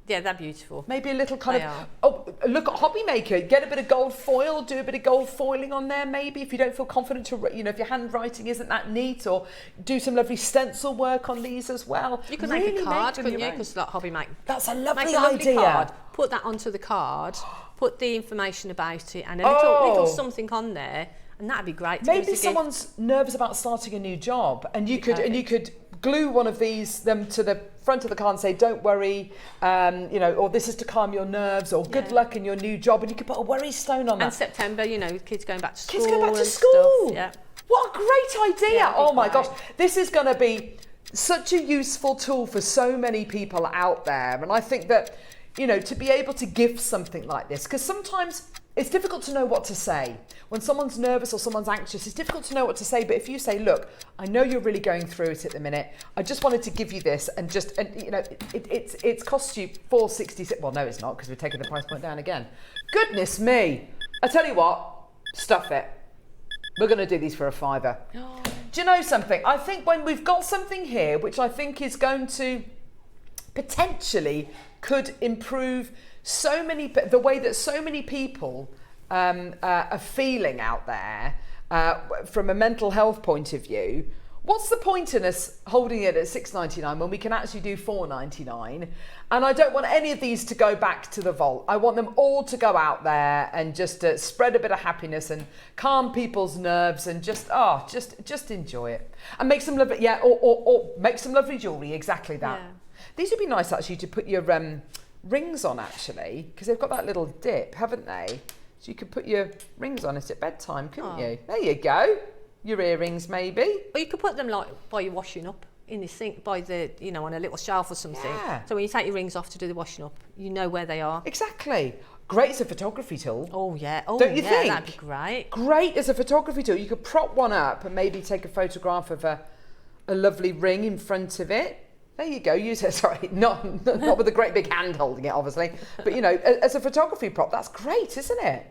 [SPEAKER 3] Yeah, they're beautiful.
[SPEAKER 2] Maybe a little kind look at Hobby Maker. Get a bit of gold foil, do a bit of gold foiling on there maybe if you don't feel confident to, if your handwriting isn't that neat, or do some lovely stencil work on these as well.
[SPEAKER 3] You can make a card, couldn't you? Because like Hobby Maker.
[SPEAKER 2] That's a lovely idea.
[SPEAKER 3] Card, put that onto the card, put the information about it and a little something on there, and that'd be great.
[SPEAKER 2] Maybe someone's nervous about starting a new job, and you could glue one of these to the front of the card and say, don't worry, or this is to calm your nerves, or good luck in your new job, and you could put a worry stone on that.
[SPEAKER 3] And September, kids going back to school.
[SPEAKER 2] Kids going back to school.
[SPEAKER 3] Stuff, yeah.
[SPEAKER 2] What a great idea. Yeah, oh my gosh. This is going to be such a useful tool for so many people out there. And I think that, to be able to give something like this, because sometimes it's difficult to know what to say. When someone's nervous or someone's anxious, it's difficult to know what to say. But if you say, look, I know you're really going through it at the minute. I just wanted to give you this, and it's cost you $4.66. Well, no, it's not, because we're taking the price point down again. Goodness me. I tell you what, stuff it. We're going to do these for a £5. Oh. Do you know something? I think when we've got something here, which I think is going to potentially could improve the way that so many people are feeling out there from a mental health point of view. What's the point in us holding it at $6.99 when we can actually do $4.99? And I don't want any of these to go back to the vault. I want them all to go out there and just spread a bit of happiness and calm people's nerves and just enjoy it and make some lovely or make some lovely jewellery. Exactly that. Yeah. These would be nice actually to put your rings on, actually, because they've got that little dip, haven't they? So you could put your rings on it at bedtime, couldn't you? There you go. Your earrings, maybe. Or
[SPEAKER 3] you could put them like by your washing up in the sink, by the on a little shelf or something. Yeah. So when you take your rings off to do the washing up, you know where they are.
[SPEAKER 2] Exactly. Great as a photography tool.
[SPEAKER 3] Oh yeah. Oh,
[SPEAKER 2] Don't you think?
[SPEAKER 3] That'd be great.
[SPEAKER 2] Great as a photography tool. You could prop one up and maybe take a photograph of a lovely ring in front of it. There you go. Use it. Sorry, not with a great big hand holding it, obviously. But, you know, as a photography prop, that's great, isn't it?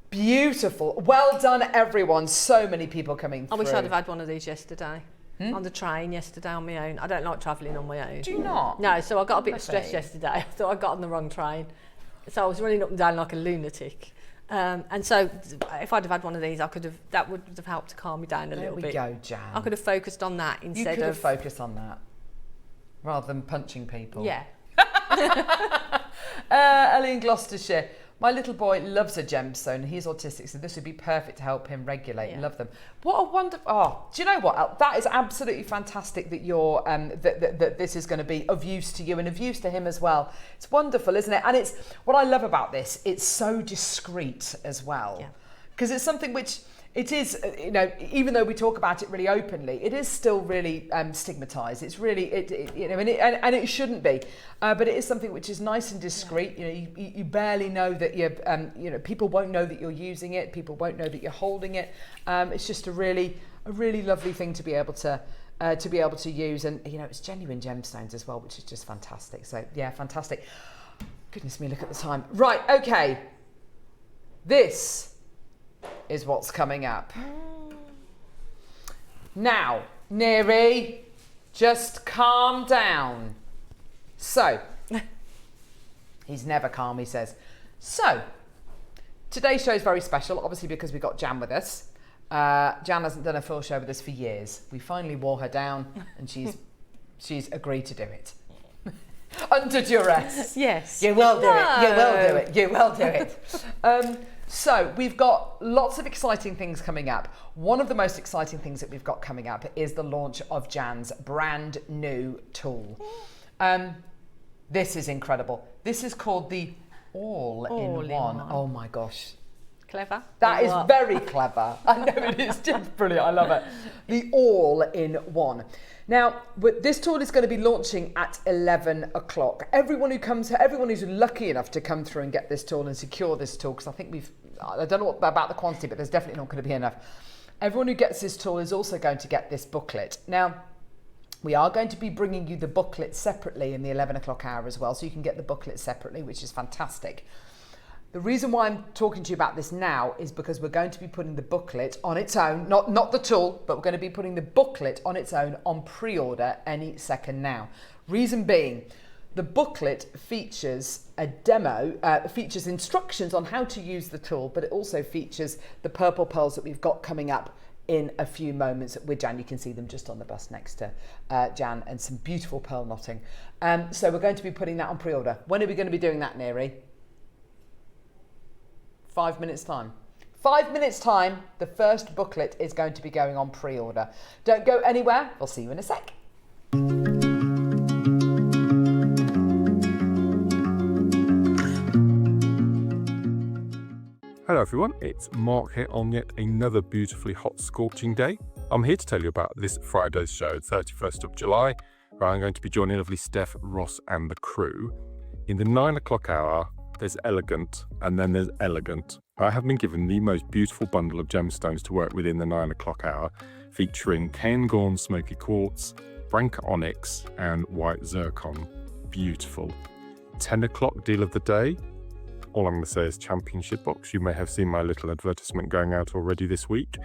[SPEAKER 2] Beautiful. Well done, everyone. So many people coming through.
[SPEAKER 3] I wish I'd have had one of these yesterday. On the train yesterday on my own. I don't like travelling on my own.
[SPEAKER 2] Do you not?
[SPEAKER 3] No, so I got a bit stressed yesterday. I thought I got on the wrong train. So I was running up and down like a lunatic. And so if I'd have had one of these, that would have helped to calm me down a little bit.
[SPEAKER 2] There we go, Jan.
[SPEAKER 3] I could have focused on that instead of...
[SPEAKER 2] You could have focused on that rather than punching people.
[SPEAKER 3] Yeah.
[SPEAKER 2] Ellie in Gloucestershire. My little boy loves a gemstone. He's autistic, so this would be perfect to help him regulate.
[SPEAKER 3] Yeah.
[SPEAKER 2] Love them. What a wonderful... Oh, do you know what? That is absolutely fantastic that you're that this is going to be of use to you and of use to him as well. It's wonderful, isn't it? And it's what I love about this. It's so discreet as well, because it's something which it is. You know, even though we talk about it really openly, it is still really stigmatized. It's really you know, and it shouldn't be. But it is something which is nice and discreet. You know, you barely know that you're, you know, people won't know that you're using it. People won't know that you're holding it. It's just a really lovely thing to be able to use, and you know, it's genuine gemstones as well, which is just fantastic. So yeah, fantastic. Goodness me, look at the time. Right, okay. This is what's coming up. Now, Neri, just calm down. So, he's never calm, he says. So, today's show is very special, obviously because we got Jan with us. Jan hasn't done a full show with us for years. We finally wore her down and she's agreed to do it. Under duress.
[SPEAKER 3] Yes.
[SPEAKER 2] You will do it. You will do it. You will do it. So we've got lots of exciting things coming up. One of the most exciting things that we've got coming up is the launch of Jan's brand new tool. This is incredible. This is called the All-in-One. Oh my gosh.
[SPEAKER 3] Clever.
[SPEAKER 2] That is very clever. I know it is just brilliant. I love it. The All-in-One. Now, this tool is going to be launching at 11 o'clock. Everyone who's lucky enough to come through and get this tool and secure this tool, because I think I don't know about the quantity, but there's definitely not going to be enough. Everyone who gets this tool is also going to get this booklet. Now, we are going to be bringing you the booklet separately in the 11 o'clock hour as well, so you can get the booklet separately, which is fantastic. The reason why I'm talking to you about this now is because we're going to be putting the booklet on its own, not the tool, but we're going to be putting the booklet on its own on pre-order any second now. Reason being, the booklet features a demo, features instructions on how to use the tool, but it also features the purple pearls that we've got coming up in a few moments with Jan. You can see them just on the bus next to Jan, and some beautiful pearl knotting. So we're going to be putting that on pre-order. When are we going to be doing that, Neri? 5 minutes time. 5 minutes time, the first booklet is going to be going on pre-order. Don't go anywhere. We'll see you in a sec.
[SPEAKER 1] Hello everyone, it's Mark here on yet another beautifully hot, scorching day. I'm here to tell you about this Friday's show, 31st of July, where I'm going to be joining lovely Steph, Ross and the crew. In the 9 o'clock hour, there's elegant, and then there's elegant. I have been given the most beautiful bundle of gemstones to work with in the 9 o'clock hour, featuring Cairngorm Smoky Quartz, Branca Onyx, and White Zircon. Beautiful. 10 o'clock deal of the day. All I'm going to say is championship box. You may have seen my little advertisement going out already this week.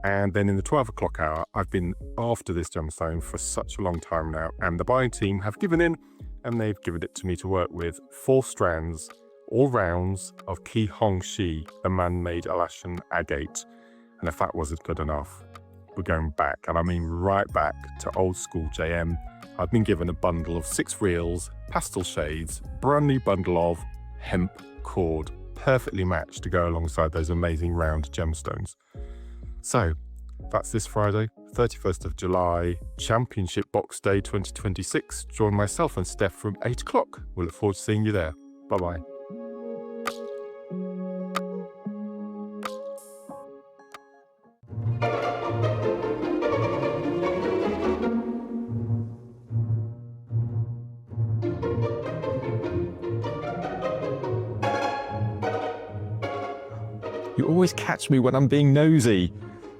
[SPEAKER 1] And then in the 12 o'clock hour, I've been after this gemstone for such a long time now, and the buying team have given in, and they've given it to me to work with 4 strands, all rounds of Ki Hong Shi, the man-made Alaskan agate. And if that wasn't good enough, we're going back, and I mean right back to old school JM. I've been given a bundle of 6 reels, pastel shades, brand new bundle of hemp cord, perfectly matched to go alongside those amazing round gemstones. So that's this Friday, 31st of July, Championship Box Day 2026. Join myself and Steph from 8 o'clock. We look forward to seeing you there. Bye-bye. You always catch me when I'm being nosy.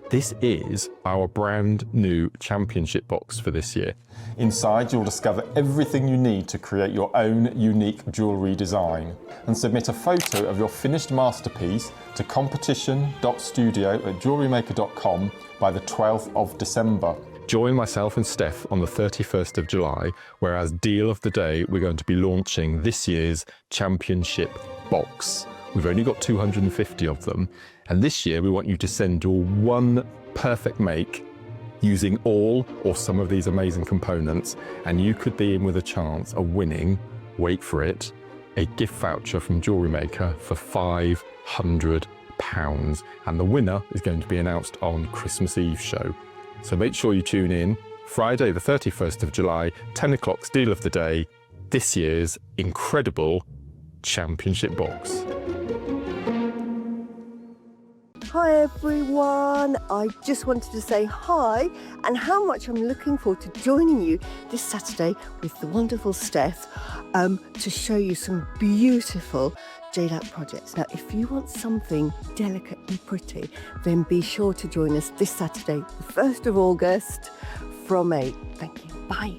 [SPEAKER 1] This is our brand new championship box for this year. Inside, you'll discover everything you need to create your own unique jewellery design and submit a photo of your finished masterpiece to competition.studio@jewellerymaker.com by the 12th of December. Join myself and Steph on the 31st of July, where as deal of the day, we're going to be launching this year's championship box. We've only got 250 of them. And this year, we want you to send your one perfect make using all or some of these amazing components. And you could be in with a chance of winning, wait for it, a gift voucher from Jewellery Maker for £500. And the winner is going to be announced on Christmas Eve show. So make sure you tune in. Friday, the 31st of July, 10 o'clock, deal of the day, this year's incredible championship box.
[SPEAKER 4] Hi everyone, I just wanted to say hi and how much I'm looking forward to joining you this Saturday with the wonderful Steph to show you some beautiful jade projects. Now, if you want something delicate and pretty, then be sure to join us this Saturday, the 1st of August from 8. Thank you. Bye.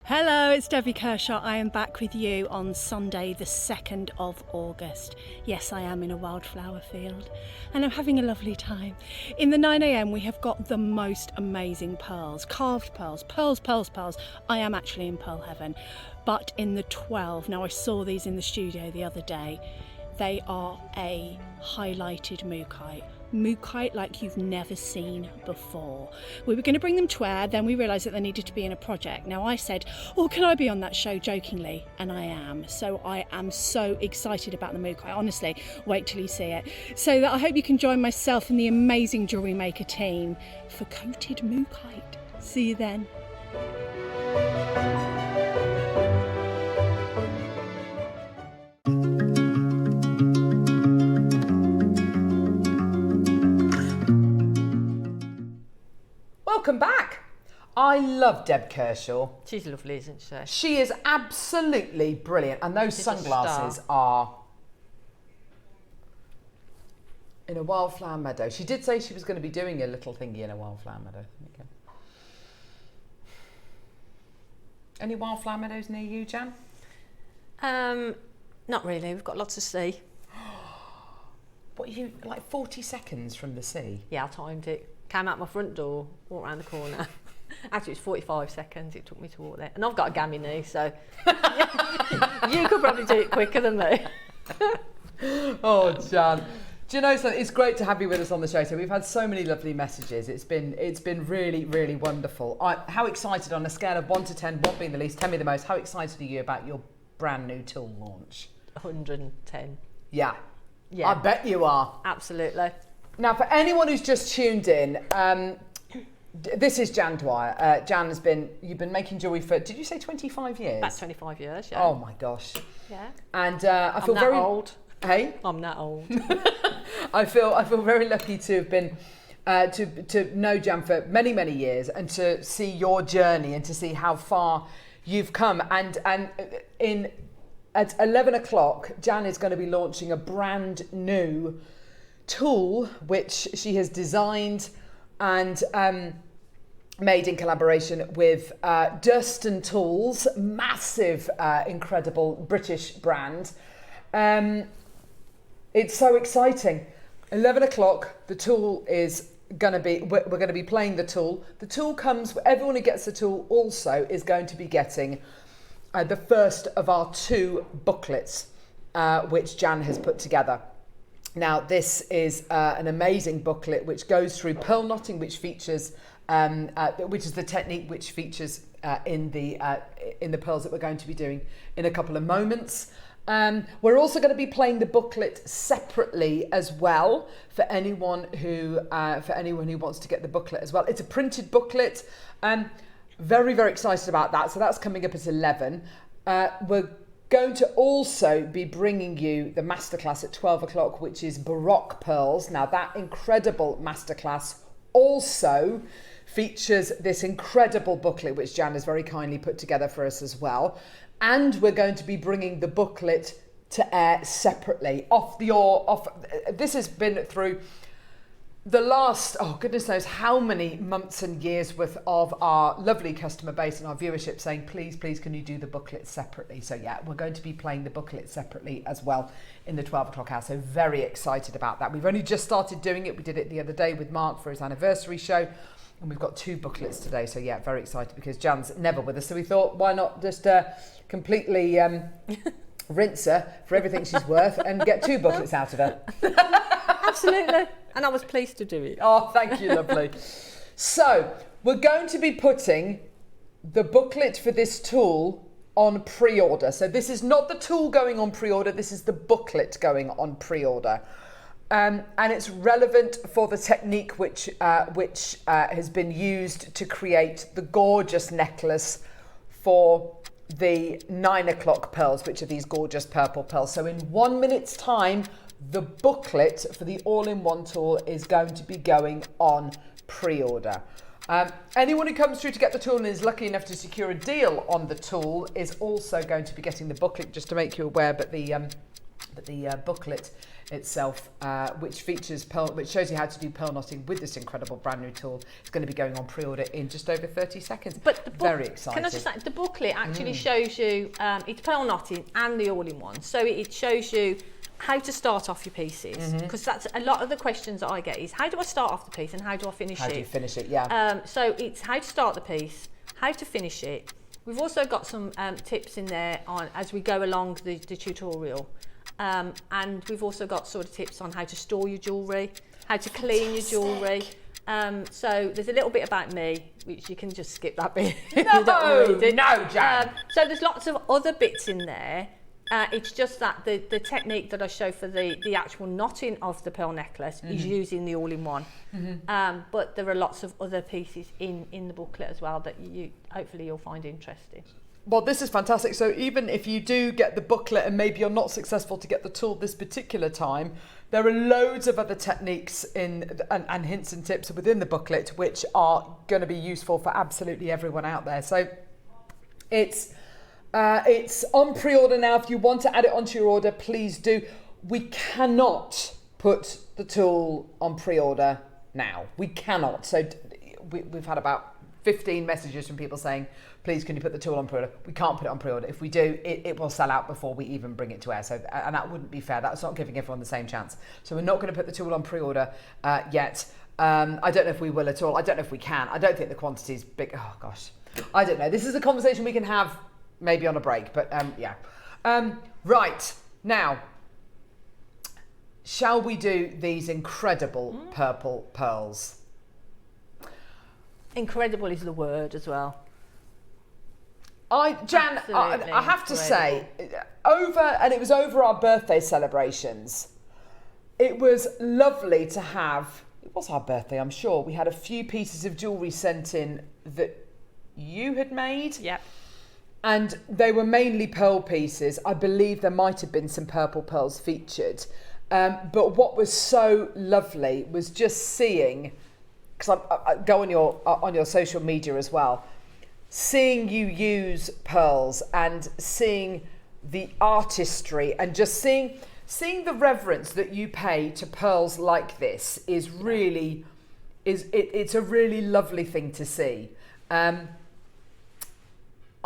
[SPEAKER 5] Hello, it's Debbie Kershaw. I am back with you on Sunday the 2nd of August. Yes, I am in a wildflower field and I'm having a lovely time. In the 9 a.m. we have got the most amazing pearls, carved pearls, pearls. I am actually in pearl heaven. But in the 12, now I saw these in the studio the other day, they are a highlighted mookaite like you've never seen before. We were going to bring them to air, then we realised that they needed to be in a project. Now I said, oh, can I be on that show, jokingly? And I am. So I am so excited about the mookaite. Honestly, wait till you see it. So that I hope you can join myself and the amazing Jewellery Maker team for coated mookaite. See you then.
[SPEAKER 2] Welcome back. I love Deb Kershaw.
[SPEAKER 3] She's lovely, isn't she?
[SPEAKER 2] She is absolutely brilliant. And those sunglasses are in a wildflower meadow. She did say she was going to be doing a little thingy in a wildflower meadow. Okay. Any wildflower meadows near you, Jan?
[SPEAKER 3] Not really. We've got lots to see.
[SPEAKER 2] What, you like 40 seconds from the sea?
[SPEAKER 3] Yeah, I timed it. Came out my front door, walked around the corner. Actually, it was 45 seconds it took me to walk there. And I've got a gammy knee, so you could probably do it quicker than me.
[SPEAKER 2] Oh, Jan. Do you know something? It's great to have you with us on the show. So we've had so many lovely messages. It's been really, really wonderful. How excited, on a scale of 1 to 10, 1 being the least, tell me the most, how excited are you about your brand new tool launch?
[SPEAKER 3] 110.
[SPEAKER 2] Yeah.
[SPEAKER 3] Yeah.
[SPEAKER 2] I bet you are.
[SPEAKER 3] Absolutely.
[SPEAKER 2] Now, for anyone who's just tuned in, this is Jan Dwyer. Jan you've been making jewellery for, did you say 25 years?
[SPEAKER 3] About 25 years, yeah.
[SPEAKER 2] Oh my gosh.
[SPEAKER 3] Yeah.
[SPEAKER 2] And I feel very
[SPEAKER 3] old.
[SPEAKER 2] Hey?
[SPEAKER 3] I'm that old.
[SPEAKER 2] I feel very lucky to have been to know Jan for many, many years and to see your journey and to see how far you've come. And at 11 o'clock, Jan is going to be launching a brand new tool which she has designed and made in collaboration with Durston Tools, massive, incredible British brand. It's so exciting. 11 o'clock, the tool is going to be, we're going to be playing the tool. The tool comes, everyone who gets the tool also is going to be getting the first of our 2 booklets, which Jan has put together. Now, this is an amazing booklet which goes through pearl knotting, which features, which is the technique which features in the pearls that we're going to be doing in a couple of moments. We're also going to be playing the booklet separately as well for anyone who wants to get the booklet as well. It's a printed booklet. Very, very excited about that. So that's coming up at 11. We're going to also be bringing you the masterclass at 12 o'clock, which is Baroque Pearls. Now that incredible masterclass also features this incredible booklet, which Jan has very kindly put together for us as well. And we're going to be bringing the booklet to air separately. This has been through the last, goodness knows how many months and years worth of our lovely customer base and our viewership saying, please, can you do the booklet separately? So yeah, we're going to be playing the booklet separately as well in the 12 o'clock hour. So very excited about that. We've only just started doing it. We did it the other day with Mark for his anniversary show. And we've got 2 booklets today. So yeah, very excited because Jan's never with us. So we thought, why not just completely rinse her for everything she's worth and get 2 booklets out of her.
[SPEAKER 3] Absolutely. And I was pleased to do it.
[SPEAKER 2] Oh, thank you, lovely. So we're going to be putting the booklet for this tool on pre-order. So this is not the tool going on pre-order. This is the booklet going on pre-order. And it's relevant for the technique which has been used to create the gorgeous necklace for the 9 o'clock pearls, which are these gorgeous purple pearls. So in 1 minute's time, the booklet for the all-in-one tool is going to be going on pre-order. Anyone who comes through to get the tool and is lucky enough to secure a deal on the tool is also going to be getting the booklet, just to make you aware, but the booklet itself, which features pearl, which shows you how to do pearl knotting with this incredible brand new tool, is going to be going on pre-order in just over 30 seconds.
[SPEAKER 3] But
[SPEAKER 2] very excited.
[SPEAKER 3] Can I just say, the booklet actually shows you, it's pearl knotting and the all-in-one. So it shows you how to start off your pieces, because that's a lot of the questions that I get is, how do I start off the piece and how do I finish it?
[SPEAKER 2] How do you finish it, yeah.
[SPEAKER 3] So it's how to start the piece, how to finish it. We've also got some tips in there on as we go along the tutorial. And we've also got sort of tips on how to store your jewellery, how to clean your jewellery. So there's a little bit about me, which you can just skip that bit.
[SPEAKER 2] No, Jan.
[SPEAKER 3] So there's lots of other bits in there. It's just that the technique that I show for the actual knotting of the pearl necklace is using the all-in-one. But there are lots of other pieces in the booklet as well that hopefully you'll find interesting.
[SPEAKER 2] Well, this is fantastic. So even if you do get the booklet and maybe you're not successful to get the tool this particular time, there are loads of other techniques and hints and tips within the booklet which are going to be useful for absolutely everyone out there. So it's on pre-order now. If you want to add it onto your order, please do. We cannot put the tool on pre-order now. We cannot. So we've had about 15 messages from people saying, please, can you put the tool on pre-order? We can't put it on pre-order. If we do, it will sell out before we even bring it to air. So, and that wouldn't be fair. That's not giving everyone the same chance. So we're not going to put the tool on pre-order yet. I don't know if we will at all. I don't know if we can. I don't think the quantity is big. Oh, gosh. I don't know. This is a conversation we can have maybe on a break, but yeah. Right. Now, shall we do these incredible purple pearls?
[SPEAKER 3] Incredible is the word as well.
[SPEAKER 2] Jan, I have to say, it was over our birthday celebrations. It was lovely to have, it was our birthday, I'm sure. We had a few pieces of jewellery sent in that you had made.
[SPEAKER 3] Yep.
[SPEAKER 2] And they were mainly pearl pieces. I believe there might have been some purple pearls featured. But what was so lovely was just seeing, because I go on your social media as well, seeing you use pearls and seeing the artistry and just seeing the reverence that you pay to pearls like this is really, it's a really lovely thing to see.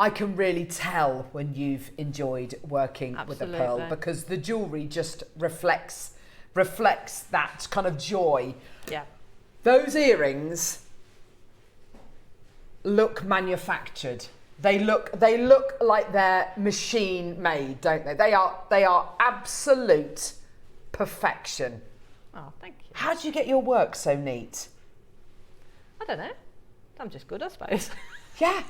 [SPEAKER 2] I can really tell when you've enjoyed working with a pearl, because the jewellery just reflects that kind of joy.
[SPEAKER 3] Yeah.
[SPEAKER 2] Those earrings look manufactured. They look like they're machine made, don't they? They are absolute perfection.
[SPEAKER 3] Oh, thank you.
[SPEAKER 2] How do you get your work so neat?
[SPEAKER 3] I don't know. I'm just good, I suppose.
[SPEAKER 2] Yeah.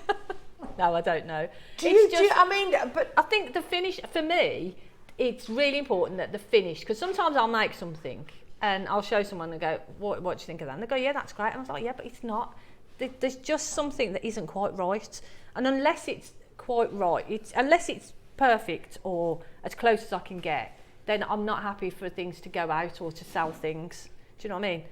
[SPEAKER 3] No, I don't know.
[SPEAKER 2] I mean, but
[SPEAKER 3] I think the finish for me, it's really important that the finish, because sometimes I'll make something and I'll show someone and go, what do you think of that? And they go, yeah, that's great. And I was like, yeah, but it's not. There's just something that isn't quite right. And unless it's quite right, unless it's perfect or as close as I can get, then I'm not happy for things to go out or to sell things. Do you know what I mean?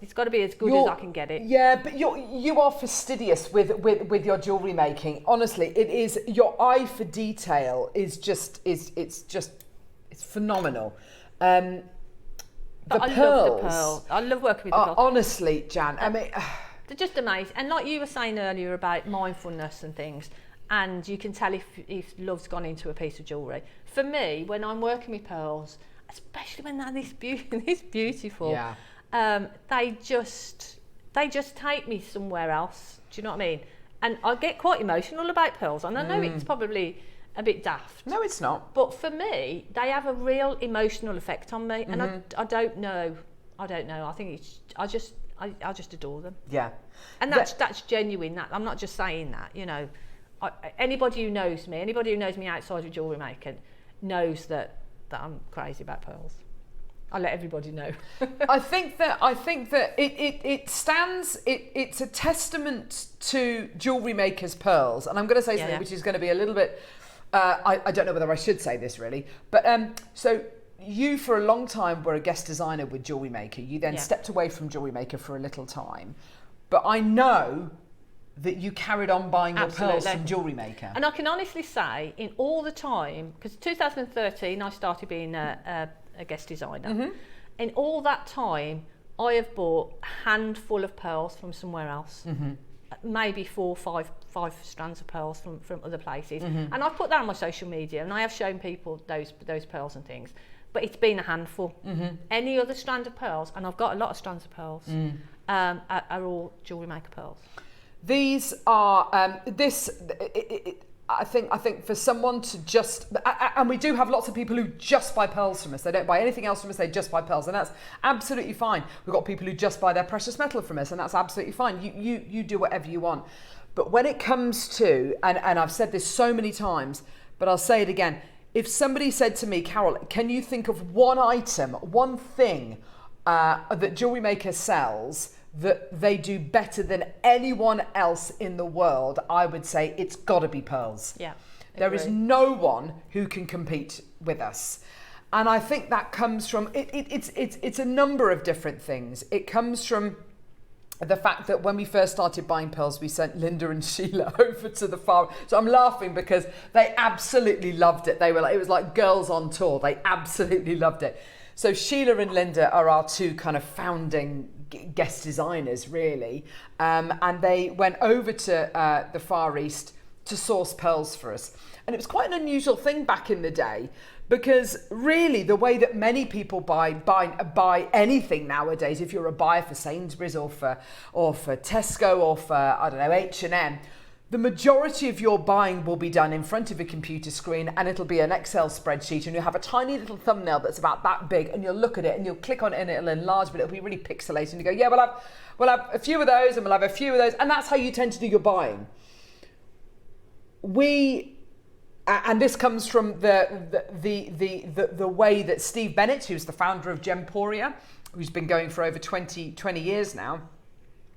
[SPEAKER 3] It's got to be as good as I can get it.
[SPEAKER 2] Yeah, but you are fastidious with your jewellery making. Honestly, it is. Your eye for detail is just it's phenomenal. The
[SPEAKER 3] I
[SPEAKER 2] pearls.
[SPEAKER 3] love the pearl. I love working with the pearl.
[SPEAKER 2] Honestly, Jan, I mean,
[SPEAKER 3] they're just amazing. And like you were saying earlier about mindfulness and things, and you can tell if love's gone into a piece of jewellery. For me, when I'm working with pearls, especially when they're this beautiful.
[SPEAKER 2] Yeah.
[SPEAKER 3] They just take me somewhere else. Do you know what I mean? And I get quite emotional about pearls, and I know it's probably a bit daft.
[SPEAKER 2] No, it's not.
[SPEAKER 3] But for me, they have a real emotional effect on me, and I don't know. I think I just adore them.
[SPEAKER 2] Yeah.
[SPEAKER 3] And that's genuine. That I'm not just saying that. You know, anybody who knows me outside of Jewellery Maker knows that I'm crazy about pearls. I'll let everybody know.
[SPEAKER 2] I think that it stands. It's a testament to Jewellery Maker's pearls, and I'm going to say something which is going to be a little bit. I don't know whether I should say this really, but so you for a long time were a guest designer with Jewellery Maker. You then stepped away from Jewellery Maker for a little time, but I know that you carried on buying your pearls from Jewellery Maker.
[SPEAKER 3] And I can honestly say, in all the time, because 2013 I started being a guest designer. In all that time, I have bought a handful of pearls from somewhere else. Maybe 4 or 5 strands of pearls from other places. And I've put that on my social media, and I have shown people those pearls and things. But it's been a handful. Any other strand of pearls, and I've got a lot of strands of pearls, are all Jewellery Maker pearls.
[SPEAKER 2] These are I think for someone to just, and we do have lots of people who just buy pearls from us. They don't buy anything else from us. They just buy pearls, and that's absolutely fine. We've got people who just buy their precious metal from us, and that's absolutely fine. You do whatever you want. But when it comes to, and I've said this so many times, but I'll say it again. If somebody said to me, Carol, can you think of one item, one thing that Jewellery Maker sells that they do better than anyone else in the world, I would say it's got to be pearls.
[SPEAKER 3] Yeah,
[SPEAKER 2] there is no one who can compete with us, and I think that comes from it's a number of different things. It comes from the fact that when we first started buying pearls, we sent Linda and Sheila over to the farm. So I'm laughing because they absolutely loved it. It was like girls on tour. They absolutely loved it. So Sheila and Linda are our two kind of founding guest designers, really, and they went over to the Far East to source pearls for us. And it was quite an unusual thing back in the day, because really the way that many people buy anything nowadays, if you're a buyer for Sainsbury's or for Tesco or for, I don't know, H&M, the majority of your buying will be done in front of a computer screen, and it'll be an Excel spreadsheet, and you'll have a tiny little thumbnail that's about that big, and you'll look at it and you'll click on it and it'll enlarge, but it'll be really pixelated, and you go, yeah, we'll have a few of those, and we'll have a few of those, and that's how you tend to do your buying. And this comes from the way that Steve Bennett, who's the founder of Gemporia, who's been going for over 20 years now,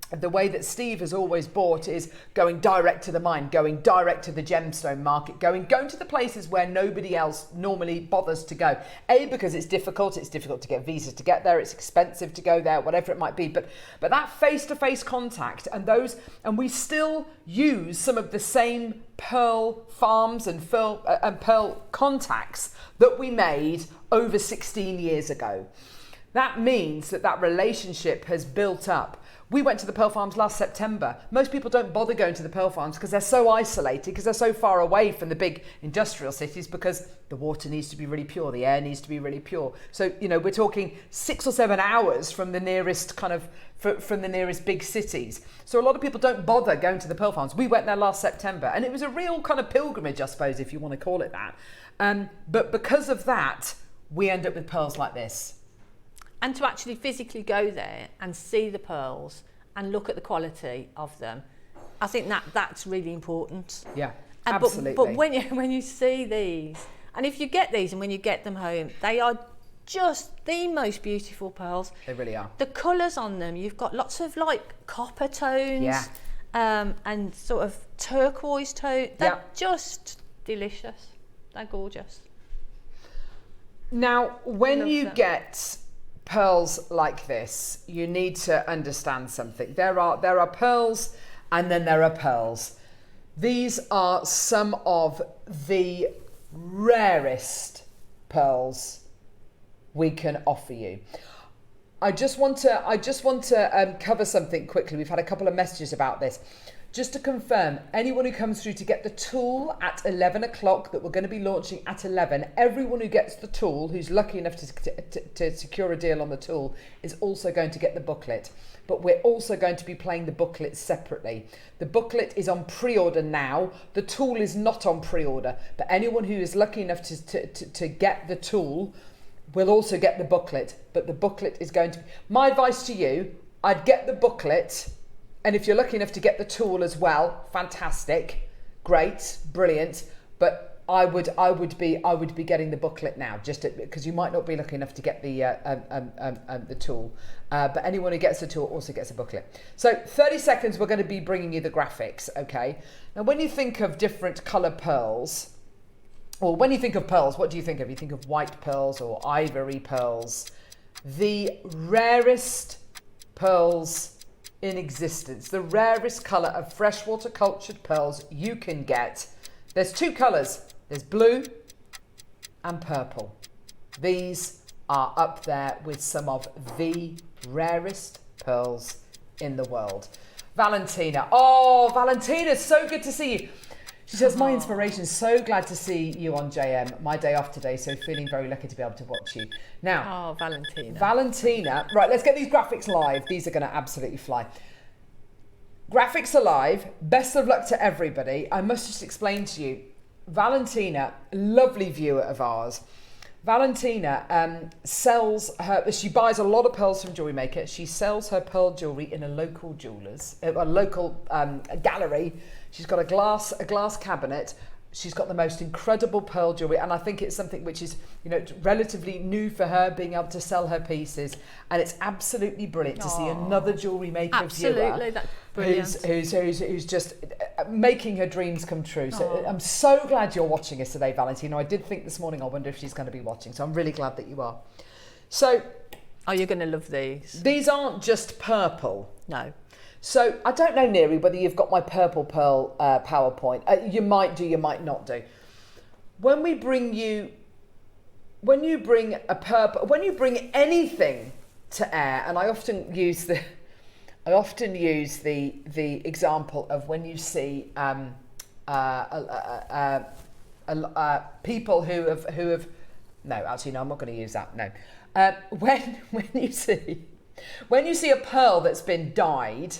[SPEAKER 2] the way that Steve has always bought is going direct to the mine, going direct to the gemstone market, going to the places where nobody else normally bothers to go. Because it's difficult to get visas to get there, it's expensive to go there, whatever it might be. But that face-to-face contact and we still use some of the same pearl farms and pearl contacts that we made over 16 years ago. That means that relationship has built up. We went to the pearl farms last September. Most people don't bother going to the pearl farms because they're so isolated, because they're so far away from the big industrial cities, because the water needs to be really pure, the air needs to be really pure. So, we're talking 6 or 7 hours from the nearest from the nearest big cities. So a lot of people don't bother going to the pearl farms. We went there last September, and it was a real kind of pilgrimage, I suppose, if you want to call it that. But because of that, we end up with pearls like this.
[SPEAKER 3] And to actually physically go there and see the pearls and look at the quality of them, I think that's really important.
[SPEAKER 2] Yeah, absolutely.
[SPEAKER 3] But when you see these, And if you get these and when you get them home, they are just the most beautiful pearls.
[SPEAKER 2] They really are.
[SPEAKER 3] The colours on them, you've got lots of like copper tones and sort of turquoise tone. They're just delicious. They're gorgeous.
[SPEAKER 2] Now, when you get pearls like this, you need to understand something. There are pearls and then there are pearls. These are some of the rarest pearls we can offer you. I just want to cover something quickly. We've had a couple of messages about this. Just to confirm, anyone who comes through to get the tool at 11 o'clock that we're going to be launching at 11, everyone who gets the tool, who's lucky enough to secure a deal on the tool, is also going to get the booklet. But we're also going to be playing the booklet separately. The booklet is on pre-order now. The tool is not on pre-order, but anyone who is lucky enough to get the tool will also get the booklet. But the booklet is going to be... My advice to you, I'd get the booklet, and if you're lucky enough to get the tool as well, fantastic, great, brilliant. But I would be getting the booklet now, just because you might not be lucky enough to get the tool. But anyone who gets the tool also gets a booklet. So 30 seconds, we're going to be bringing you the graphics. Okay. Now, when you think of different colour pearls, or when you think of pearls, what do you think of? You think of white pearls or ivory pearls. The rarest pearls in existence, the rarest colour of freshwater cultured pearls you can get. There's two colours, there's blue and purple. These are up there with some of the rarest pearls in the world. Valentina, so good to see you. She says, my inspiration, so glad to see you on JM. My day off today, so feeling very lucky to be able to watch you. Now, Valentina, right, let's get these graphics live. These are going to absolutely fly. Graphics are live. Best of luck to everybody. I must just explain to you, Valentina, lovely viewer of ours. Valentina she buys a lot of pearls from Jewellery Maker. She sells her pearl jewellery in a local gallery. She's got a glass cabinet. She's got the most incredible pearl jewellery, and I think it's something which is, relatively new for her, being able to sell her pieces. And it's absolutely brilliant to see another Jewellery Maker viewer
[SPEAKER 3] that's brilliant.
[SPEAKER 2] Who's just making her dreams come true. So I'm so glad you're watching us today, Valentina. I did think this morning, I wonder if she's going to be watching. So I'm really glad that you are. So,
[SPEAKER 3] you're going to love these.
[SPEAKER 2] These aren't just purple.
[SPEAKER 3] No.
[SPEAKER 2] So I don't know, Neri, whether you've got my purple pearl PowerPoint. You might do, you might not do. When you bring anything to air, and I often use the example of when you see people who have no, actually no, I'm not going to use that. No, when you see a pearl that's been dyed,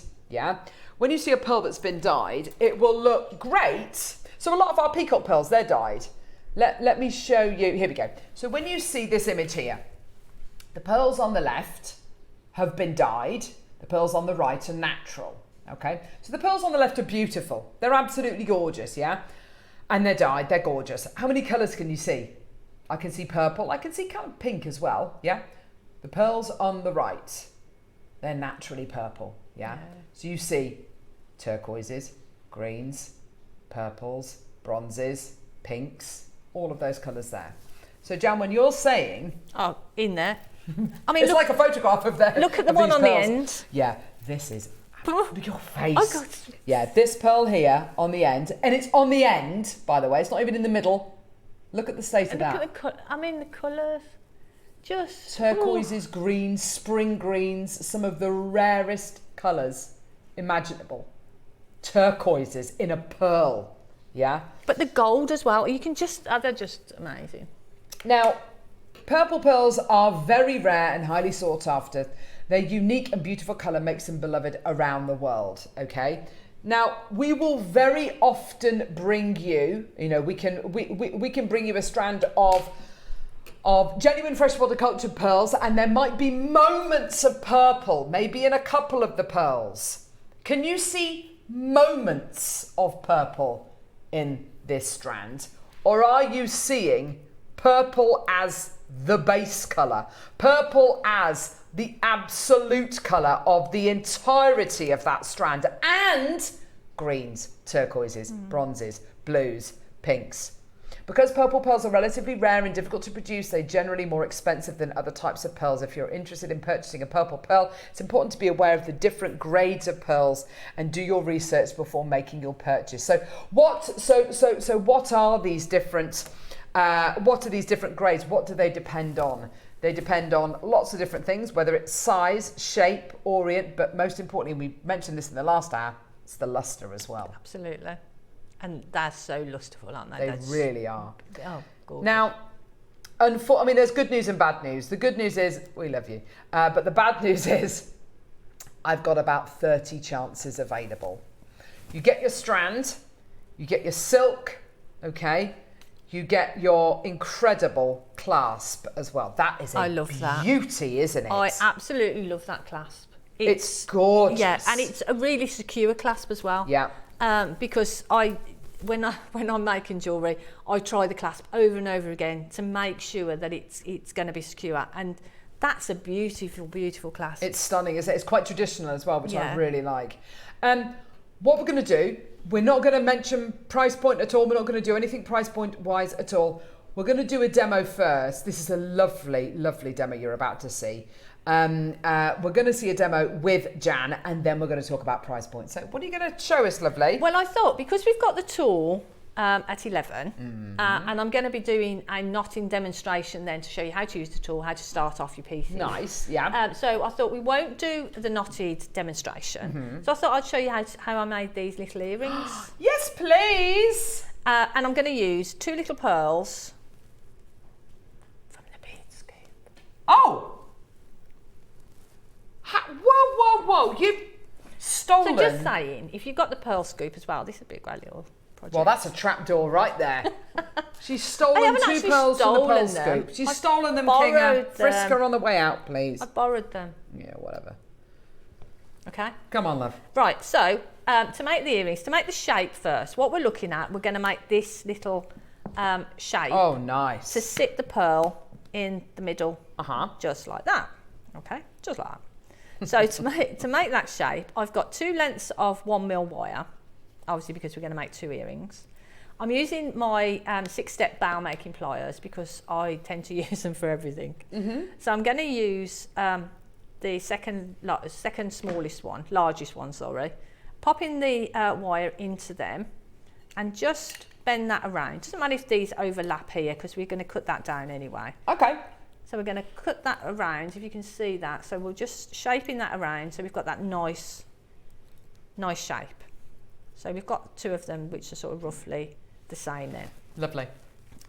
[SPEAKER 2] when you see a pearl that's been dyed, it will look great. So a lot of our peacock pearls, they're dyed. Let me show you. Here we go. So when you see this image here, the pearls on the left have been dyed. The pearls on the right are natural. Okay. So the pearls on the left are beautiful. They're absolutely gorgeous, yeah? And they're dyed. They're gorgeous. How many colours can you see? I can see purple. I can see kind of pink as well, yeah? The pearls on the right, they're naturally purple, yeah? So you see turquoises, greens, purples, bronzes, pinks, all of those colours there. So Jan, when you're saying...
[SPEAKER 3] Oh, in there. I mean,
[SPEAKER 2] it's like a photograph of them.
[SPEAKER 3] Look at the one on the end.
[SPEAKER 2] Yeah, this is... Your face.
[SPEAKER 3] Oh, God.
[SPEAKER 2] Yeah, this pearl here on the end, and it's on the end, by the way, it's not even in the middle. Look at the state of that.
[SPEAKER 3] Look at the colours. Just
[SPEAKER 2] turquoises, greens, spring greens, some of the rarest colours imaginable. Turquoises in a pearl, yeah?
[SPEAKER 3] But the gold as well, you can just, they're just amazing.
[SPEAKER 2] Now, purple pearls are very rare and highly sought after. Their unique and beautiful colour makes them beloved around the world, okay? Now, we will very often bring you, we can bring you a strand of genuine freshwater cultured pearls, and there might be moments of purple, maybe in a couple of the pearls. Can you see moments of purple in this strand? Or are you seeing purple as the base colour, purple as the absolute colour of the entirety of that strand, and greens, turquoises, bronzes, blues, pinks. Because purple pearls are relatively rare and difficult to produce, they're generally more expensive than other types of pearls. If you're interested in purchasing a purple pearl, it's important to be aware of the different grades of pearls and do your research before making your purchase. So what are these different grades? What do they depend on? They depend on lots of different things, whether it's size, shape, orient, but most importantly, we mentioned this in the last hour, it's the luster as well.
[SPEAKER 3] Absolutely. And they're so lusterful, aren't they?
[SPEAKER 2] They really are.
[SPEAKER 3] Oh, gorgeous.
[SPEAKER 2] Now, I mean, there's good news and bad news. The good news is we love you. But the bad news is I've got about 30 chances available. You get your strand, you get your silk, okay? You get your incredible clasp as well. That is
[SPEAKER 3] I love that.
[SPEAKER 2] Beauty, isn't it?
[SPEAKER 3] I absolutely love that clasp.
[SPEAKER 2] It's gorgeous.
[SPEAKER 3] Yeah, and it's a really secure clasp as well.
[SPEAKER 2] Yeah.
[SPEAKER 3] Because when I'm making jewellery, I try the clasp over and over again to make sure that it's going to be secure, and that's a beautiful, beautiful clasp.
[SPEAKER 2] It's stunning, isn't it? It's quite traditional as well, which I
[SPEAKER 3] Yeah.
[SPEAKER 2] really like. What we're going to do, we're not going to mention price point at all. We're not going to do anything price point wise at all. We're going to do a demo first. This is a lovely, lovely demo you're about to see. We're going to see a demo with Jan, and then we're going to talk about price points. So what are you going to show us, lovely?
[SPEAKER 3] Well, I thought because we've got the tool at 11, and I'm going to be doing a knotting demonstration then to show you how to use the tool, how to start off your pieces.
[SPEAKER 2] Nice, yeah.
[SPEAKER 3] So I thought we won't do the knotted demonstration. So I thought I'd show you how I made these little earrings.
[SPEAKER 2] Yes, please.
[SPEAKER 3] And I'm going to use 2 little pearls from the bead scoop.
[SPEAKER 2] Oh! Whoa, you've stolen.
[SPEAKER 3] So just saying, if you've got the pearl scoop as well, this would be a great little project.
[SPEAKER 2] Well, that's a trapdoor right there. She's stolen
[SPEAKER 3] haven't
[SPEAKER 2] 2
[SPEAKER 3] actually
[SPEAKER 2] pearls from the pearl
[SPEAKER 3] stolen them.
[SPEAKER 2] scoop. She's
[SPEAKER 3] I
[SPEAKER 2] stolen them,
[SPEAKER 3] borrowed
[SPEAKER 2] Kinga. Frisk
[SPEAKER 3] them.
[SPEAKER 2] her on the way out, please.
[SPEAKER 3] I borrowed them.
[SPEAKER 2] Yeah, whatever.
[SPEAKER 3] Okay.
[SPEAKER 2] Come on, love.
[SPEAKER 3] Right, so to make the earrings, to make the shape first, what we're looking at, we're going to make this little shape
[SPEAKER 2] Oh, nice.
[SPEAKER 3] to sit the pearl in the middle,
[SPEAKER 2] Uh-huh.
[SPEAKER 3] just like that. Okay, just like that. So to make that shape, I've got 2 lengths of 1mm wire, obviously because we're going to make 2 earrings. I'm using my 6-step bow making pliers because I tend to use them for everything. So I'm going to use the second smallest one, largest one, sorry. Popping the wire into them and just bend that around. Doesn't matter if these overlap here because we're going to cut that down anyway.
[SPEAKER 2] Okay.
[SPEAKER 3] So we're going to cut that around, if you can see that. So we're just shaping that around so we've got that nice shape. So we've got 2 of them which are sort of roughly the same then.
[SPEAKER 2] Lovely.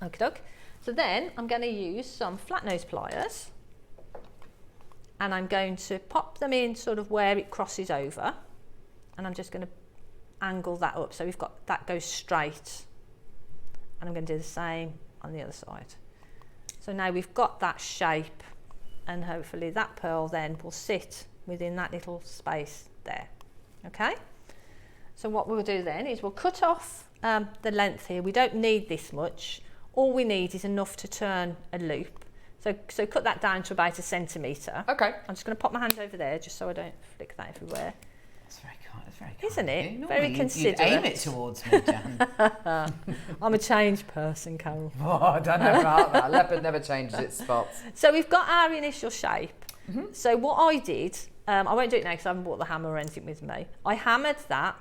[SPEAKER 3] Okie doke. So then I'm going to use some flat nose pliers and I'm going to pop them in sort of where it crosses over, and I'm just going to angle that up so we've got that goes straight, and I'm going to do the same on the other side. So now we've got that shape, and hopefully that pearl then will sit within that little space there. Okay, so what we'll do then is we'll cut off the length here. We don't need this much. All we need is enough to turn a loop. So cut that down to about 1 centimetre.
[SPEAKER 2] Okay.
[SPEAKER 3] I'm just going to pop my hand over there just so I don't flick that everywhere.
[SPEAKER 2] That's very kind. That's very kind.
[SPEAKER 3] Isn't it?
[SPEAKER 2] of you.
[SPEAKER 3] Very
[SPEAKER 2] Normally
[SPEAKER 3] considerate.
[SPEAKER 2] You'd aim it towards me, Jan.
[SPEAKER 3] I'm a changed person, Carol.
[SPEAKER 2] Oh, I don't know about that. Leopard never changes its spots.
[SPEAKER 3] So we've got our initial shape. So what I did, I won't do it now because I haven't brought the hammer or anything with me. I hammered that.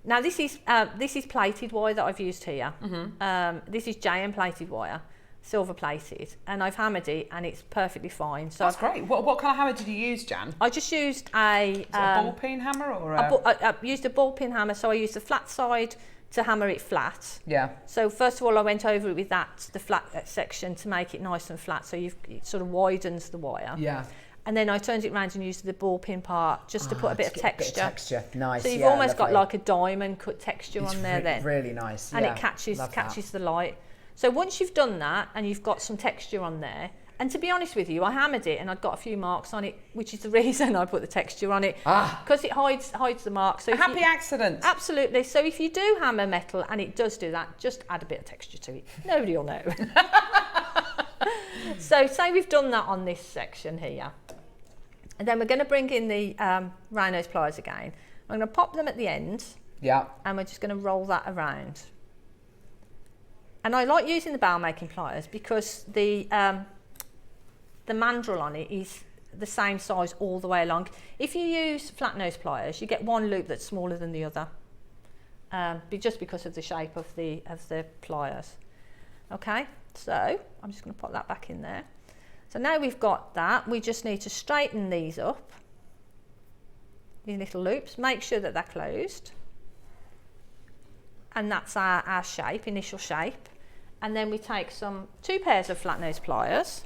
[SPEAKER 3] Now this is plated wire that I've used here. This is JM plated wire, silver plated, and I've hammered it and it's perfectly fine. So
[SPEAKER 2] That's great. What kind of hammer did you use, Jan?
[SPEAKER 3] I just used a
[SPEAKER 2] ball peen hammer or a...
[SPEAKER 3] I used a ball pin hammer, so I used the flat side to hammer it flat.
[SPEAKER 2] Yeah.
[SPEAKER 3] So first of all, I went over it with the flat section to make it nice and flat, so it sort of widens the wire.
[SPEAKER 2] Yeah.
[SPEAKER 3] And then I turned it around and used the ball pin part just to put a bit of
[SPEAKER 2] get
[SPEAKER 3] texture.
[SPEAKER 2] texture. Nice.
[SPEAKER 3] So you've
[SPEAKER 2] yeah,
[SPEAKER 3] almost got
[SPEAKER 2] lovely.
[SPEAKER 3] like a diamond cut texture
[SPEAKER 2] It's
[SPEAKER 3] on there then.
[SPEAKER 2] Really nice.
[SPEAKER 3] And
[SPEAKER 2] yeah.
[SPEAKER 3] it catches
[SPEAKER 2] Love that.
[SPEAKER 3] the light. So once you've done that and you've got some texture on there, and to be honest with you, I hammered it and I'd got a few marks on it, which is the reason I put the texture on it, because it hides the marks. So
[SPEAKER 2] A happy accident.
[SPEAKER 3] Absolutely. So if you do hammer metal and it does do that, just add a bit of texture to it. Nobody will know. So say we've done that on this section here. And then we're going to bring in the round nose pliers again. I'm going to pop them at the end.
[SPEAKER 2] Yeah.
[SPEAKER 3] And we're just going to roll that around. And I like using the barrel making pliers because the mandrel on it is the same size all the way along. If you use flat nose pliers, you get one loop that's smaller than the other, just because of the shape of the pliers. Okay, so I'm just going to pop that back in there. So now we've got that, we just need to straighten these up, these little loops, make sure that they're closed. And that's our shape, initial shape. And then we take two pairs of flat nose pliers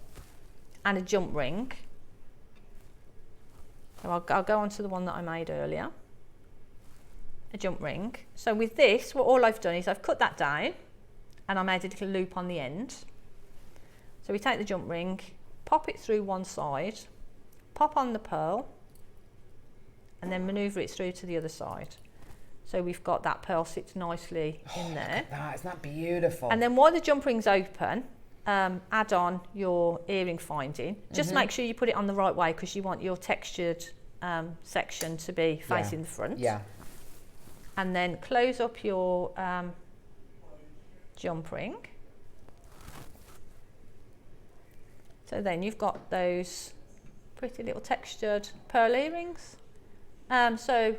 [SPEAKER 3] and a jump ring. So I'll go on to the one that I made earlier, a jump ring. So with this, all I've done is I've cut that down and I made a little loop on the end. So we take the jump ring, pop it through one side, pop on the pearl, and then manoeuvre it through to the other side. So we've got that pearl sits nicely in there.
[SPEAKER 2] Look at that, isn't that beautiful?
[SPEAKER 3] And then while the jump ring's open, add on your earring finding. Just make sure you put it on the right way because you want your textured section to be facing the front.
[SPEAKER 2] Yeah.
[SPEAKER 3] And then close up your jump ring. So then you've got those pretty little textured pearl earrings. So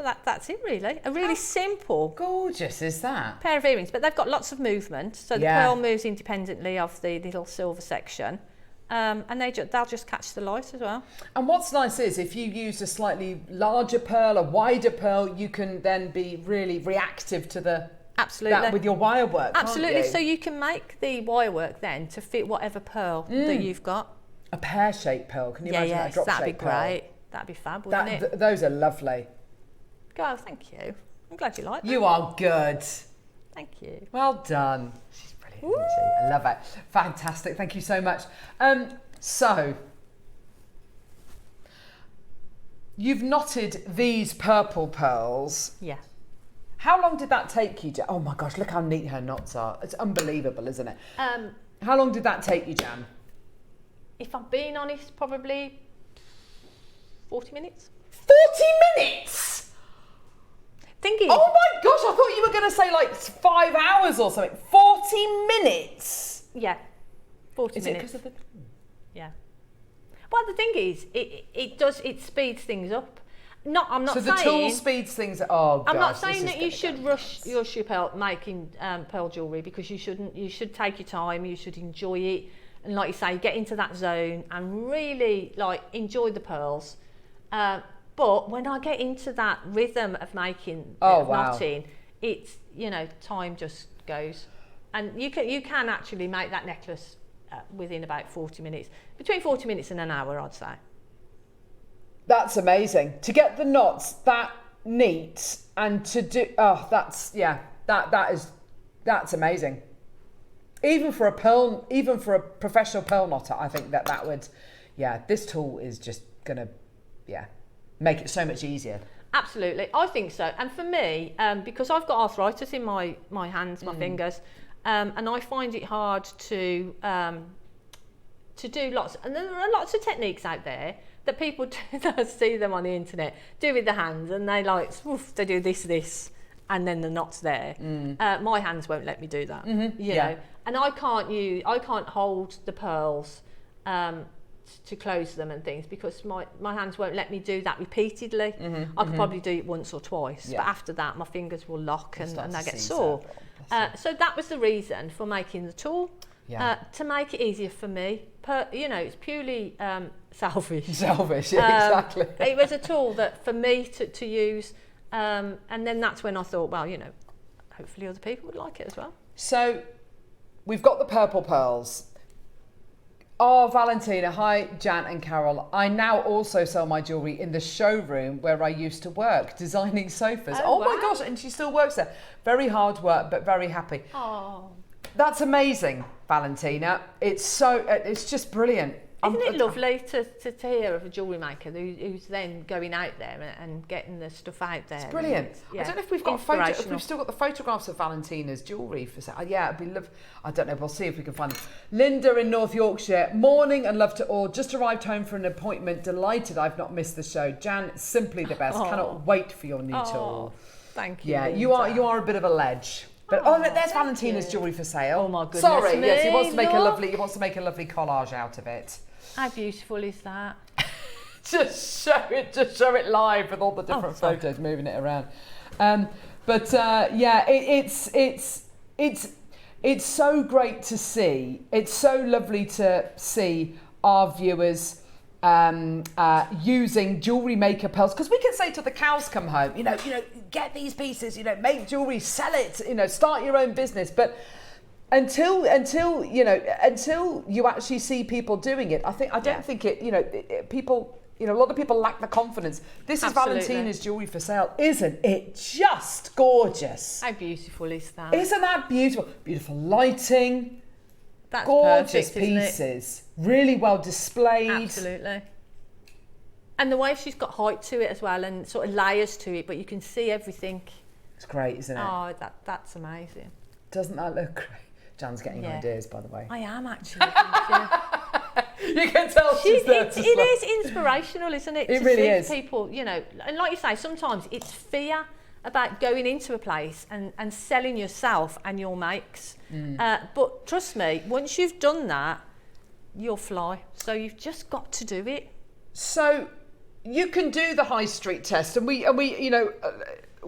[SPEAKER 3] that's it really. A really simple,
[SPEAKER 2] gorgeous is that?
[SPEAKER 3] Pair of earrings, but they've got lots of movement. So the pearl moves independently of the little silver section. And they'll just catch the light as well.
[SPEAKER 2] And what's nice is if you use a slightly larger pearl, a wider pearl, you can then be really reactive to that with your wire work.
[SPEAKER 3] Absolutely.
[SPEAKER 2] Can't you?
[SPEAKER 3] So you can make the wire work then to fit whatever pearl that you've got.
[SPEAKER 2] A pear-shaped pearl. Can you imagine that drop-shaped
[SPEAKER 3] that'd be
[SPEAKER 2] pearl?
[SPEAKER 3] great. That'd be fab, wouldn't it?
[SPEAKER 2] Those are lovely.
[SPEAKER 3] Oh, thank you. I'm glad you like them.
[SPEAKER 2] You are good.
[SPEAKER 3] Thank you.
[SPEAKER 2] Well done. She's brilliant, isn't she? I love it. Fantastic. Thank you so much. So, you've knotted these purple pearls.
[SPEAKER 3] Yeah.
[SPEAKER 2] How long did that take you, Jan? Oh my gosh, look how neat her knots are. It's unbelievable, isn't it? How long did that take you, Jan?
[SPEAKER 3] If I'm being honest, probably 40 minutes.
[SPEAKER 2] 40 minutes?
[SPEAKER 3] Thinking.
[SPEAKER 2] Oh my gosh, I thought you were going to say like 5 hours or something. 40 minutes?
[SPEAKER 3] Yeah, 40
[SPEAKER 2] Is
[SPEAKER 3] minutes.
[SPEAKER 2] it because of the...
[SPEAKER 3] Yeah. Well, the thing is, it speeds things up. I'm not
[SPEAKER 2] so
[SPEAKER 3] saying...
[SPEAKER 2] the tool speeds things... Oh, gosh,
[SPEAKER 3] I'm not saying that you should rush your pearl making pearl jewellery, because you shouldn't. You should take your time, you should enjoy it. And like you say, get into that zone and really enjoy the pearls. But when I get into that rhythm of making knotting, it's, time just goes. And you can actually make that necklace within about 40 minutes. Between 40 minutes and an hour, I'd say.
[SPEAKER 2] That's amazing. To get the knots that neat and to do... Oh, that's amazing. Even for a professional pearl knotter, I think that would... Yeah, this tool is just going to... Yeah. Make it so much easier.
[SPEAKER 3] Absolutely, I think so. And for me, because I've got arthritis in my hands, my fingers, and I find it hard to do lots. And there are lots of techniques out there that people do, see them on the internet, do with the hands, and they do this, and then the knot's there. My hands won't let me do that. You know, and I can't hold the pearls. To close them and things, because my hands won't let me do that repeatedly. I could probably do it once or twice, but after that my fingers will lock and they get sore. So that was the reason for making the tool, to make it easier for me. It's purely selfish. Selfish, exactly. It was a tool that for me to use, and then that's when I thought, well, hopefully other people would like it as well.
[SPEAKER 2] So we've got the purple pearls. Oh, Valentina, hi, Jan and Carol. I now also sell my jewellery in the showroom where I used to work, designing sofas. Oh wow. My gosh, and she still works there. Very hard work, but very happy.
[SPEAKER 3] Oh.
[SPEAKER 2] That's amazing, Valentina. It's just brilliant.
[SPEAKER 3] Isn't it lovely to hear of a jewellery maker who's then going out there and getting the stuff out there?
[SPEAKER 2] It's brilliant.
[SPEAKER 3] Yeah.
[SPEAKER 2] I don't know if we've got if we've still got the photographs of Valentina's jewellery for sale. Yeah, it'd be I don't know. We'll see if we can find them. Linda in North Yorkshire. Morning and love to all. Just arrived home for an appointment. Delighted I've not missed the show. Jan, simply the best. Cannot wait for your new tool.
[SPEAKER 3] Thank you.
[SPEAKER 2] Yeah,
[SPEAKER 3] Linda.
[SPEAKER 2] you are a bit of a ledge. But there's Valentina's jewellery for sale.
[SPEAKER 3] Oh my goodness.
[SPEAKER 2] Sorry,
[SPEAKER 3] me,
[SPEAKER 2] yes, he wants to make
[SPEAKER 3] look.
[SPEAKER 2] he wants to make a lovely collage out of it.
[SPEAKER 3] How beautiful is that?
[SPEAKER 2] Just show it live with all the different photos, moving it around. It's so great to see. It's so lovely to see our viewers using Jewellery Maker pearls, because we can say till the cows come home, you know, get these pieces, make jewellery, sell it, start your own business, but until you actually see people doing it, I don't think people, a lot of people lack the confidence. This
[SPEAKER 3] Absolutely.
[SPEAKER 2] is Valentina's jewellery for sale. Isn't it just gorgeous?
[SPEAKER 3] How beautiful is that?
[SPEAKER 2] Isn't that beautiful? Beautiful lighting.
[SPEAKER 3] That's
[SPEAKER 2] Gorgeous
[SPEAKER 3] perfect, isn't it?
[SPEAKER 2] pieces. Really well displayed.
[SPEAKER 3] Absolutely. And the way she's got height to it as well, and sort of layers to it, but you can see everything.
[SPEAKER 2] It's great, isn't it?
[SPEAKER 3] Oh, that's amazing.
[SPEAKER 2] Doesn't that look great? Jan's getting ideas, by the way.
[SPEAKER 3] I am actually. Thank you.
[SPEAKER 2] You can tell she's there
[SPEAKER 3] it
[SPEAKER 2] to
[SPEAKER 3] is inspirational, isn't it?
[SPEAKER 2] It
[SPEAKER 3] to
[SPEAKER 2] really
[SPEAKER 3] see
[SPEAKER 2] is.
[SPEAKER 3] People, and like you say, sometimes it's fear about going into a place and selling yourself and your makes. But trust me, once you've done that, you'll fly. So you've just got to do it. So
[SPEAKER 2] you can do the high street test, and we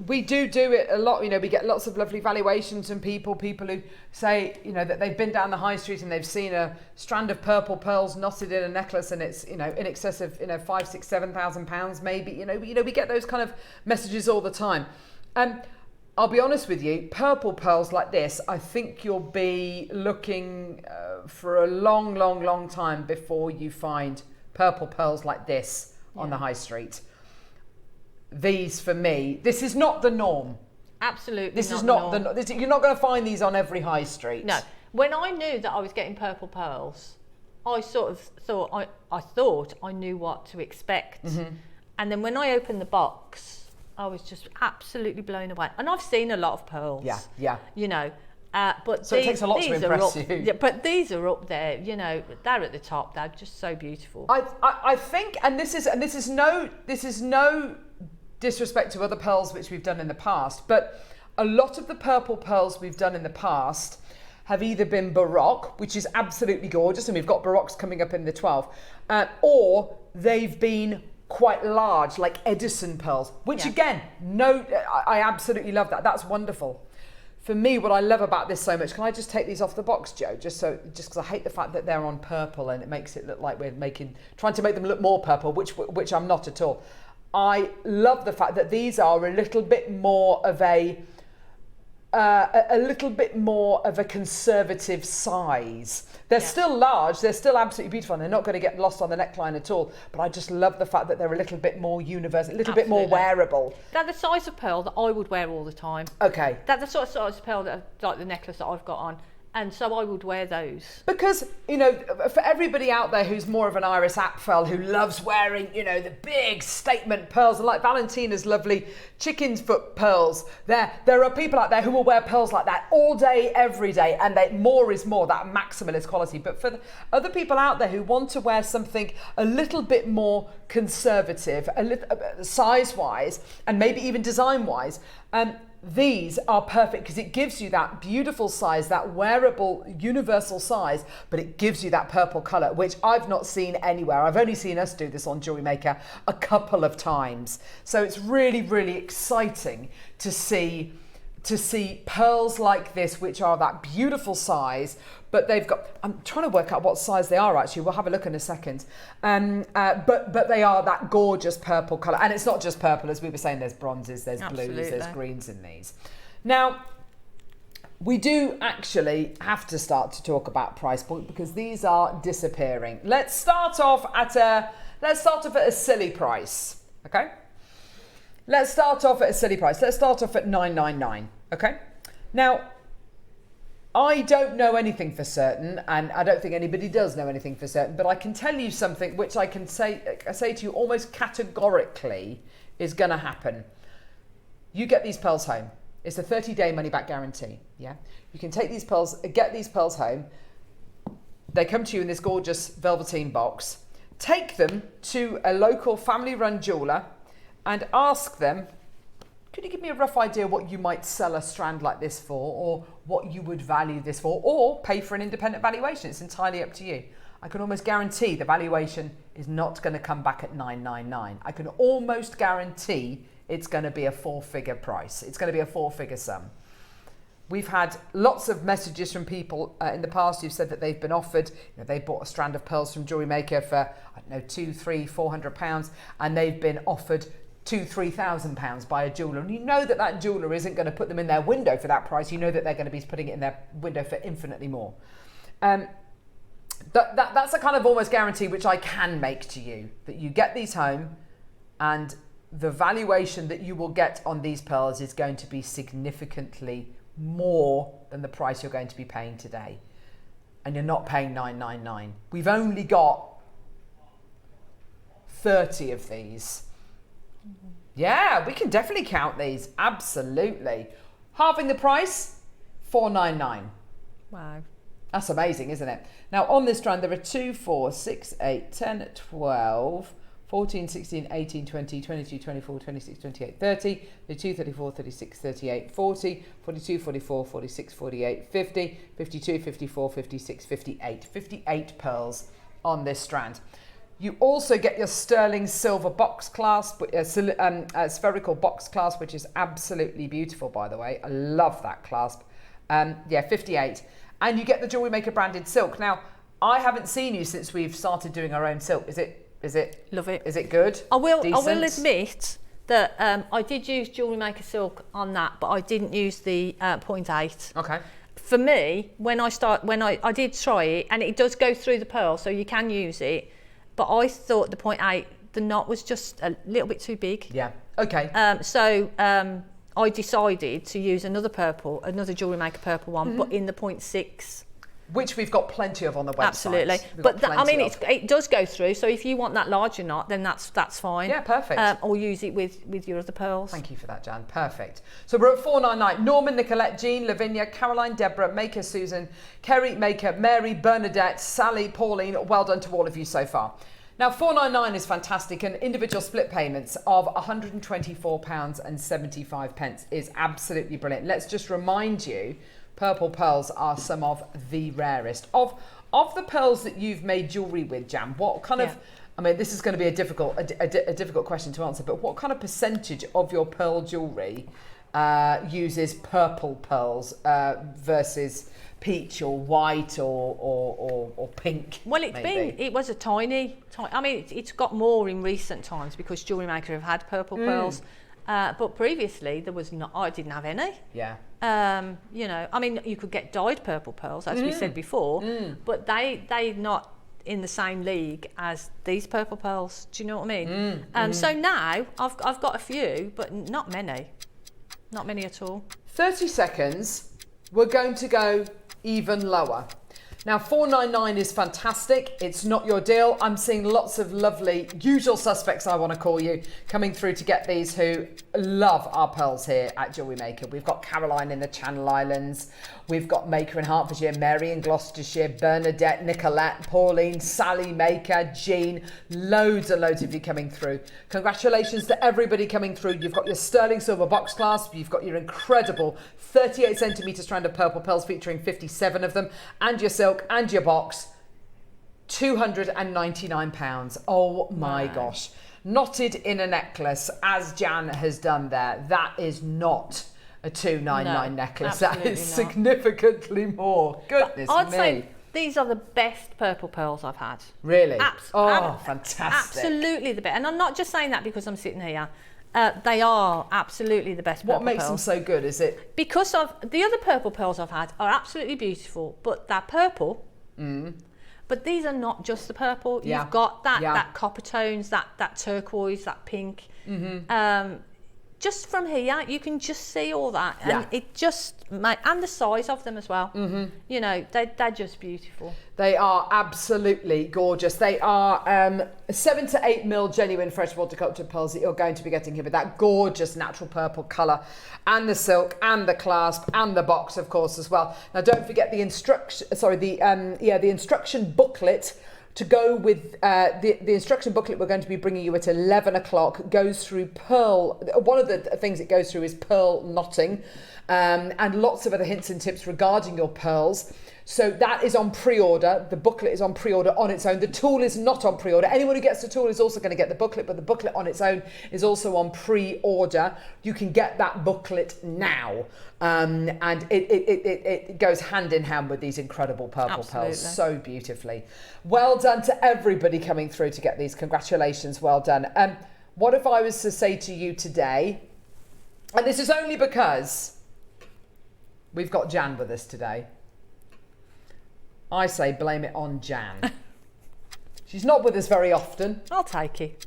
[SPEAKER 2] we do it a lot. We get lots of lovely valuations from people who say, that they've been down the high street and they've seen a strand of purple pearls knotted in a necklace, and it's, in excess of, £5,000, £6,000, £7,000 maybe. We get those kind of messages all the time. I'll be honest with you, purple pearls like this, I think you'll be looking for a long, long, long time before you find purple pearls like this on the high street. These, for me, this is not the norm.
[SPEAKER 3] Absolutely.
[SPEAKER 2] This is not the norm. You're not going to find these on every high street.
[SPEAKER 3] No. When I knew that I was getting purple pearls, I sort of thought, I thought I knew what to expect. Mm-hmm. And then when I opened the box, I was just absolutely blown away. And I've seen a lot of pearls.
[SPEAKER 2] Yeah.
[SPEAKER 3] But
[SPEAKER 2] so it takes a lot to impress you.
[SPEAKER 3] Yeah, but these are up there. They're at the top. They're just so beautiful.
[SPEAKER 2] I think, and this is no disrespect to other pearls which we've done in the past, but a lot of the purple pearls we've done in the past have either been Baroque, which is absolutely gorgeous, and we've got Baroques coming up in the 12, or they've been quite large, like Edison pearls, which again, I absolutely love that. That's wonderful. For me, what I love about this so much, can I just take these off the box, Joe? Just because I hate the fact that they're on purple and it makes it look like we're trying to make them look more purple, which I'm not at all. I love the fact that these are a little bit more of a conservative size. They're still large, they're still absolutely beautiful, and they're not going to get lost on the neckline at all. But I just love the fact that they're a little bit more universal, a little bit more wearable.
[SPEAKER 3] They're the size of pearl that I would wear all the time.
[SPEAKER 2] Okay.
[SPEAKER 3] They're the sort of size of pearl like the necklace that I've got on. And so I would wear those.
[SPEAKER 2] Because, for everybody out there who's more of an Iris Apfel, who loves wearing, the big statement pearls, and like Valentina's lovely chicken's foot pearls, there are people out there who will wear pearls like that all day, every day, and more is more, that maximalist quality. But for the other people out there who want to wear something a little bit more conservative, size-wise, and maybe even design-wise, these are perfect because it gives you that beautiful size, that wearable universal size, but it gives you that purple colour, which I've not seen anywhere. I've only seen us do this on Jewellery Maker a couple of times. So it's really, really exciting to see pearls like this, which are that beautiful size, but they've got, I'm trying to work out what size they are actually, we'll have a look in a second. But they are that gorgeous purple colour. And it's not just purple, as we were saying, there's bronzes, there's blues, there's greens in these. Now, we do actually have to start to talk about price point because these are disappearing. Let's start off at a silly price, okay? Let's start off at a silly price. Let's start off at $9.99, okay? Now, I don't know anything for certain, and I don't think anybody does know anything for certain, but I can tell you something which I say to you almost categorically is going to happen. You get these pearls home. It's a 30-day money-back guarantee, yeah? You can take these pearls, get these pearls home. They come to you in this gorgeous velveteen box. Take them to a local family-run jeweller and ask them, could you give me a rough idea what you might sell a strand like this for, or what you would value this for, or pay for an independent valuation? It's entirely up to you. I can almost guarantee the valuation is not going to come back at $999. I can almost guarantee it's going to be a 4-figure price. It's going to be a 4-figure sum. We've had lots of messages from people in the past who've said that they've been offered, they bought a strand of pearls from Jewellery Maker for, I don't know, £200, £300, £400, and they've been offered £2,000-3,000 by a jeweller, and you know that that jeweller isn't going to put them in their window for that price. You know that they're going to be putting it in their window for infinitely more. That's a kind of almost guarantee which I can make to you, that you get these home and the valuation that you will get on these pearls is going to be significantly more than the price you're going to be paying today, and you're not paying $999. We've only got 30 of these. Yeah, we can definitely count these. Absolutely. Halving the price, $499.
[SPEAKER 3] Wow.
[SPEAKER 2] That's amazing, isn't it? Now on this strand, there are 2, 4, 6, 8, 10, 12, 14, 16, 18, 20, 22, 24, 26, 28, 30, 32, 34, 36, 38, 40, 42, 44, 46, 48, 50, 52, 54, 56, 58. 58 pearls on this strand. You also get your sterling silver box clasp, spherical box clasp, which is absolutely beautiful, by the way. I love that clasp. 58. And you get the Jewellery Maker branded silk. Now, I haven't seen you since we've started doing our own silk. Is it?
[SPEAKER 3] Love it.
[SPEAKER 2] Is it good?
[SPEAKER 3] I will
[SPEAKER 2] Decent?
[SPEAKER 3] admit that I did use Jewellery Maker silk on that, but I didn't use the 0.8.
[SPEAKER 2] Okay.
[SPEAKER 3] For me, when I did try it, and it does go through the pearl, so you can use it. But I thought the 0.8, the knot was just a little bit too big.
[SPEAKER 2] Yeah. Okay.
[SPEAKER 3] I decided to use another Jewellery Maker purple one, but in the 0.6.
[SPEAKER 2] Which we've got plenty of on the website.
[SPEAKER 3] Absolutely. But it does go through. So if you want that larger knot, then that's fine.
[SPEAKER 2] Yeah, perfect.
[SPEAKER 3] Or use it with your other pearls.
[SPEAKER 2] Thank you for that, Jan. Perfect. So we're at $499. Norman, Nicolette, Jean, Lavinia, Caroline, Deborah, Maker, Susan, Kerry, Maker, Mary, Bernadette, Sally, Pauline. Well done to all of you so far. Now, $499 is fantastic, and individual split payments of £124.75 is absolutely brilliant. Let's just remind you, purple pearls are some of the rarest. Of the pearls that you've made jewellery with, Jan, what kind of, I mean, this is going to be a difficult question to answer, but what kind of percentage of your pearl jewellery uses purple pearls versus peach or white or pink?
[SPEAKER 3] Well, it was a tiny. I mean, it's got more in recent times because Jewellery Maker have had purple pearls, but previously there was not. I didn't have any.
[SPEAKER 2] Yeah.
[SPEAKER 3] I mean, you could get dyed purple pearls, as we said before, but they're not in the same league as these purple pearls. Do you know what I mean? So now I've got a few, but not many at all.
[SPEAKER 2] 30 seconds. We're going to go even lower. Now, $499 is fantastic. It's not your deal. I'm seeing lots of lovely usual suspects, I want to call you, coming through to get these who love our pearls here at Jewellery Maker. We've got Caroline in the Channel Islands. We've got Maker in Hertfordshire, Mary in Gloucestershire, Bernadette, Nicolette, Pauline, Sally, Maker, Jean. Loads and loads of you coming through. Congratulations to everybody coming through. You've got your sterling silver box clasp. You've got your incredible 38 centimetre strand of purple pearls featuring 57 of them, and your silk and your box. £299. Oh my gosh. Knotted in a necklace, as Jan has done there. That is not a $299 necklace. That is significantly more. Goodness me.
[SPEAKER 3] I'd say these are the best purple pearls I've had.
[SPEAKER 2] Really? Fantastic.
[SPEAKER 3] Absolutely the best. And I'm not just saying that because I'm sitting here. They are absolutely the best purple pearls.
[SPEAKER 2] What makes them so good? Is it?
[SPEAKER 3] Because of the other purple pearls I've had are absolutely beautiful, but they're purple. But these are not just the purple. You've got that copper tones, that turquoise, that pink. just from here, you can just see all that, and it just and the size of them as well. You know, they're just beautiful.
[SPEAKER 2] They are absolutely gorgeous. They are 7 to 8 mil genuine freshwater cultured pearls that you're going to be getting here with that gorgeous natural purple colour, and the silk, and the clasp, and the box, of course, as well. Now, don't forget the instruction booklet. To go with the instruction booklet we're going to be bringing you at 11 o'clock goes through pearl. One of the things it goes through is pearl knotting, and lots of other hints and tips regarding your pearls. So that is on pre-order. The booklet is on pre-order on its own. The tool is not on pre-order. Anyone who gets the tool is also going to get the booklet, but the booklet on its own is also on pre-order. You can get that booklet now. And it goes hand in hand with these incredible purple pearls so beautifully. Well done to everybody coming through to get these. Congratulations, well done. What if I was to say to you today, and this is only because we've got Jan with us today. I say blame it on Jan. She's not with us very often.
[SPEAKER 3] I'll take it.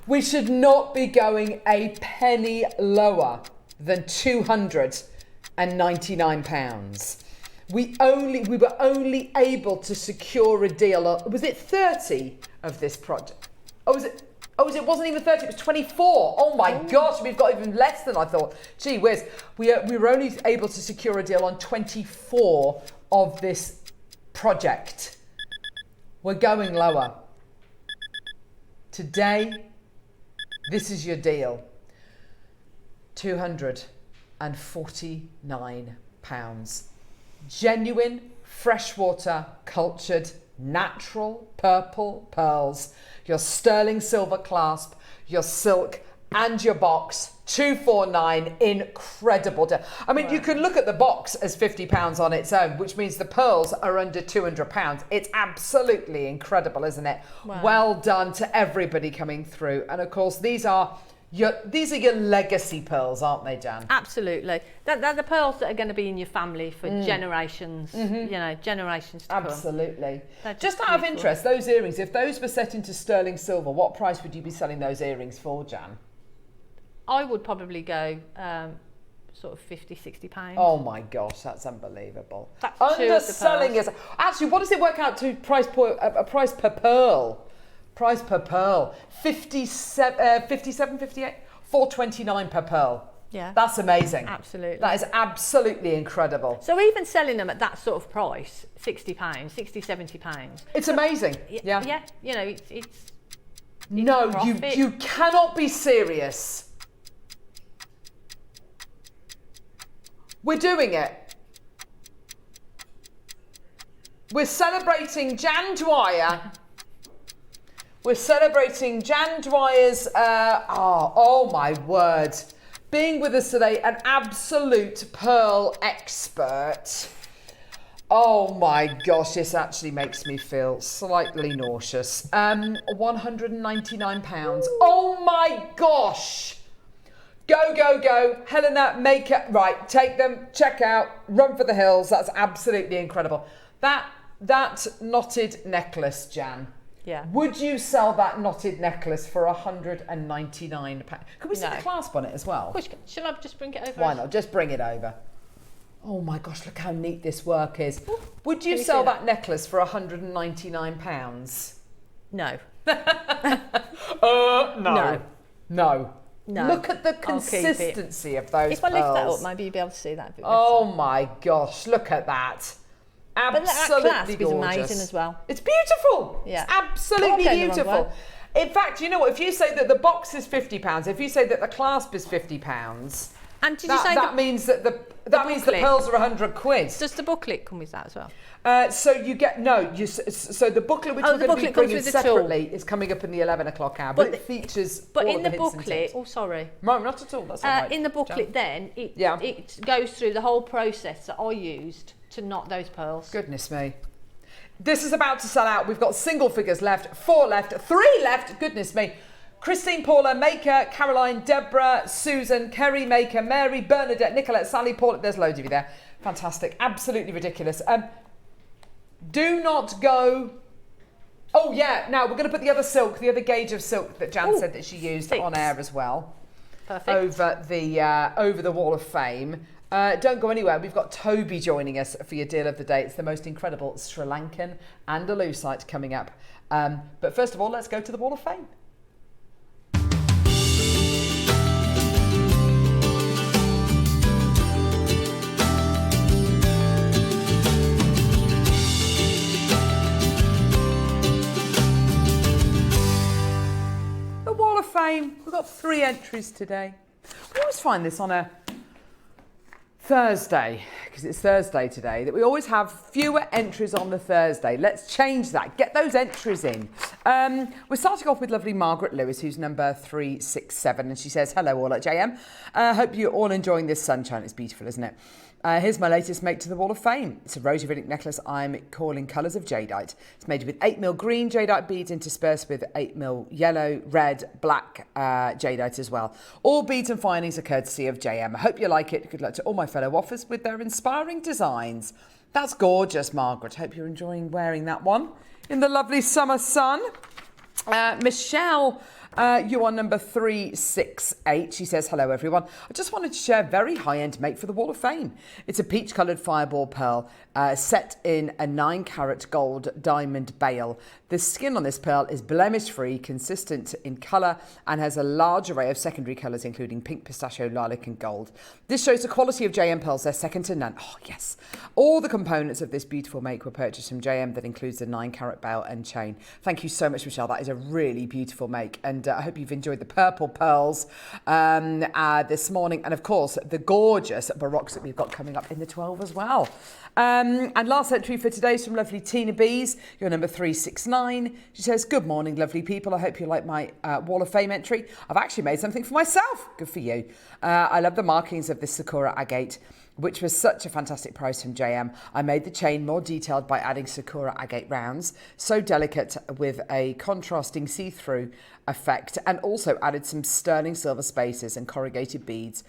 [SPEAKER 2] We should not be going a penny lower than £299. We were only able to secure a deal on, was it 30 of this project? It wasn't even 30, it was 24. Oh my gosh, we've got even less than I thought. Gee whiz, we were only able to secure a deal on 24 of this project. We're going lower. Today, this is your deal. £249. Genuine, freshwater, cultured, natural purple pearls. Your sterling silver clasp, your silk, and your box. £249, incredible. I mean, you can look at the box as £50 on its own, which means the pearls are under £200. It's absolutely incredible, isn't it? Wow. Well done to everybody coming through. And of course, these are your legacy pearls, aren't they, Jan?
[SPEAKER 3] Absolutely. They're the pearls that are going to be in your family for generations, you know, generations to come.
[SPEAKER 2] Absolutely. Just out of interest, those earrings, if those were set into sterling silver, what price would you be selling those earrings for, Jan?
[SPEAKER 3] I would probably go sort of £50-60.
[SPEAKER 2] Oh my gosh, that's unbelievable.
[SPEAKER 3] That's
[SPEAKER 2] underselling is actually, what does it work out to price per pearl? Price per pearl, 57, 58, £4.29 per pearl.
[SPEAKER 3] Yeah,
[SPEAKER 2] that's amazing.
[SPEAKER 3] Absolutely,
[SPEAKER 2] that is absolutely incredible.
[SPEAKER 3] So even selling them at that sort of price, £60, £60-70,
[SPEAKER 2] it's amazing.
[SPEAKER 3] Yeah, yeah. You know, it's
[SPEAKER 2] no, you cannot be serious. We're doing it. We're celebrating Jan Dwyer. We're celebrating Jan Dwyer's, oh my word, being with us today, an absolute pearl expert. Oh my gosh, this actually makes me feel slightly nauseous. £199. Oh my gosh. Go, go, go. Helena, Maker. Right, take them, check out, run for the hills. That's absolutely incredible. That knotted necklace, Jan.
[SPEAKER 3] Yeah.
[SPEAKER 2] Would you sell that knotted necklace for £199? Could we see the clasp on it as well?
[SPEAKER 3] Shall I just bring it over?
[SPEAKER 2] Why not? Just bring it over. Oh my gosh, look how neat this work is. Would you sell that necklace for £199?
[SPEAKER 3] No.
[SPEAKER 2] No. No.
[SPEAKER 3] No.
[SPEAKER 2] Look at the consistency of those
[SPEAKER 3] If I lift that
[SPEAKER 2] pearls.
[SPEAKER 3] up, maybe you'll be able to see that a bit better.
[SPEAKER 2] Oh my gosh, look at that. Absolutely
[SPEAKER 3] that clasp
[SPEAKER 2] gorgeous.
[SPEAKER 3] is amazing as well.
[SPEAKER 2] It's beautiful.
[SPEAKER 3] Yeah.
[SPEAKER 2] It's absolutely beautiful. In fact, you know what? If you say that the box is £50, if you say that the clasp is £50,
[SPEAKER 3] and did you say
[SPEAKER 2] that means that the pearls are £100.
[SPEAKER 3] Does the booklet come with that as well?
[SPEAKER 2] So you get so the booklet which we're going to be bringing separately is coming up in the 11 o'clock hour, but it features.
[SPEAKER 3] But
[SPEAKER 2] all
[SPEAKER 3] in
[SPEAKER 2] the
[SPEAKER 3] the booklet,
[SPEAKER 2] no, not at all. That's all right.
[SPEAKER 3] In the booklet, then it goes through the whole process that I used to knot those pearls.
[SPEAKER 2] Goodness me. This is about to sell out. We've got single figures left, 4 left, 3 left. Goodness me. Christine, Paula, Maker, Caroline, Deborah, Susan, Kerry, Maker, Mary, Bernadette, Nicolette, Sally, Paula. There's loads of you there. Fantastic. Absolutely ridiculous. Do not go Oh yeah, now we're going to put the other silk, the other gauge of silk that Jan said that she used
[SPEAKER 3] 6.
[SPEAKER 2] on air as well.
[SPEAKER 3] Perfect.
[SPEAKER 2] Over the Wall of Fame. Don't go anywhere. We've got Toby joining us for your deal of the day. It's the most incredible Sri Lankan Andalusite coming up. But first of all, let's go to the Wall of Fame. The Wall of Fame. We've got 3 entries today. We always find this on a Thursday, because it's Thursday today, that we always have fewer entries on the Thursday. Let's change that. Get those entries in. We're starting off with lovely Margaret Lewis, who's number 367, and she says, hello all at JM. Hope you're all enjoying this sunshine. It's beautiful, isn't it? Here's my latest make to the Wall of Fame. It's a rosy riddick necklace I'm calling colours of jadeite. It's made with 8mm green jadeite beads interspersed with 8mm yellow, red, black jadeite as well. All beads and findings are courtesy of JM. I hope you like it. Good luck to all my fellow waffers with their inspiring designs. That's gorgeous, Margaret. Hope you're enjoying wearing that one in the lovely summer sun. Michelle, you are number 368. She says, hello everyone. I just wanted to share a very high-end make for the Wall of Fame. It's a peach-coloured fireball pearl set in a 9-carat gold diamond bail. The skin on this pearl is blemish-free, consistent in colour, and has a large array of secondary colours, including pink, pistachio, lilac and gold. This shows the quality of JM pearls. They're second to none. Oh, yes. All the components of this beautiful make were purchased from JM. That includes the 9-carat bail and chain. Thank you so much, Michelle. That is a really beautiful make, and I hope you've enjoyed the purple pearls this morning, and of course the gorgeous baroques that we've got coming up in the 12 as well. And last entry for today is from lovely Tina Bees. You're number 369. She says, good morning, lovely people. I hope you like my Wall of Fame entry. I've actually made something for myself. Good for you. I love the markings of this Sakura agate, which was such a fantastic price from JM. I made the chain more detailed by adding Sakura agate rounds, so delicate with a contrasting see-through effect, and also added some sterling silver spaces and corrugated beads,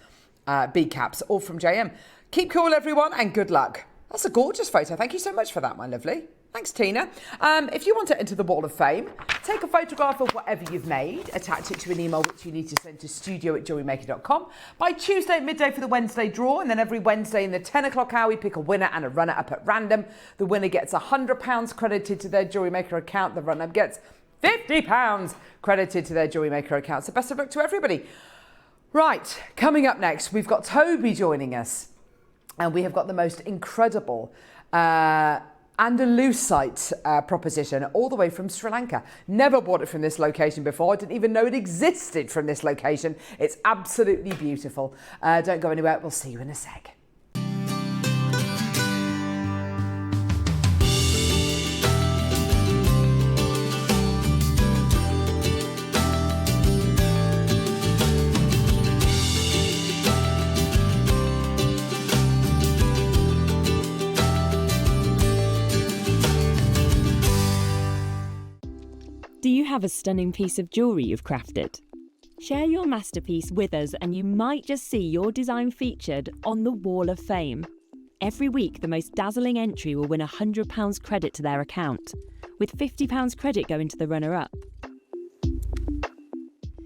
[SPEAKER 2] bead caps, all from JM. Keep cool, everyone, and good luck. That's a gorgeous photo. Thank you so much for that, my lovely. Thanks, Tina. If you want to enter the Wall of Fame, take a photograph of whatever you've made, attach it to an email which you need to send to studio@jewellerymaker.com by Tuesday at midday for the Wednesday draw, and then every Wednesday in the 10 o'clock hour we pick a winner and a runner-up at random. The winner gets £100 credited to their Jewellery Maker account. The runner-up gets £50 credited to their Jewellery Maker account. So best of luck to everybody. Right, coming up next, we've got Toby joining us, and we have got the most incredible Andalusite proposition all the way from Sri Lanka. Never bought it from this location before. I didn't even know it existed from this location. It's absolutely beautiful. Don't go anywhere. We'll see you in a sec.
[SPEAKER 6] Do you have a stunning piece of jewellery you've crafted? Share your masterpiece with us and you might just see your design featured on the Wall of Fame. Every week, the most dazzling entry will win £100 credit to their account, with £50 credit going to the runner-up.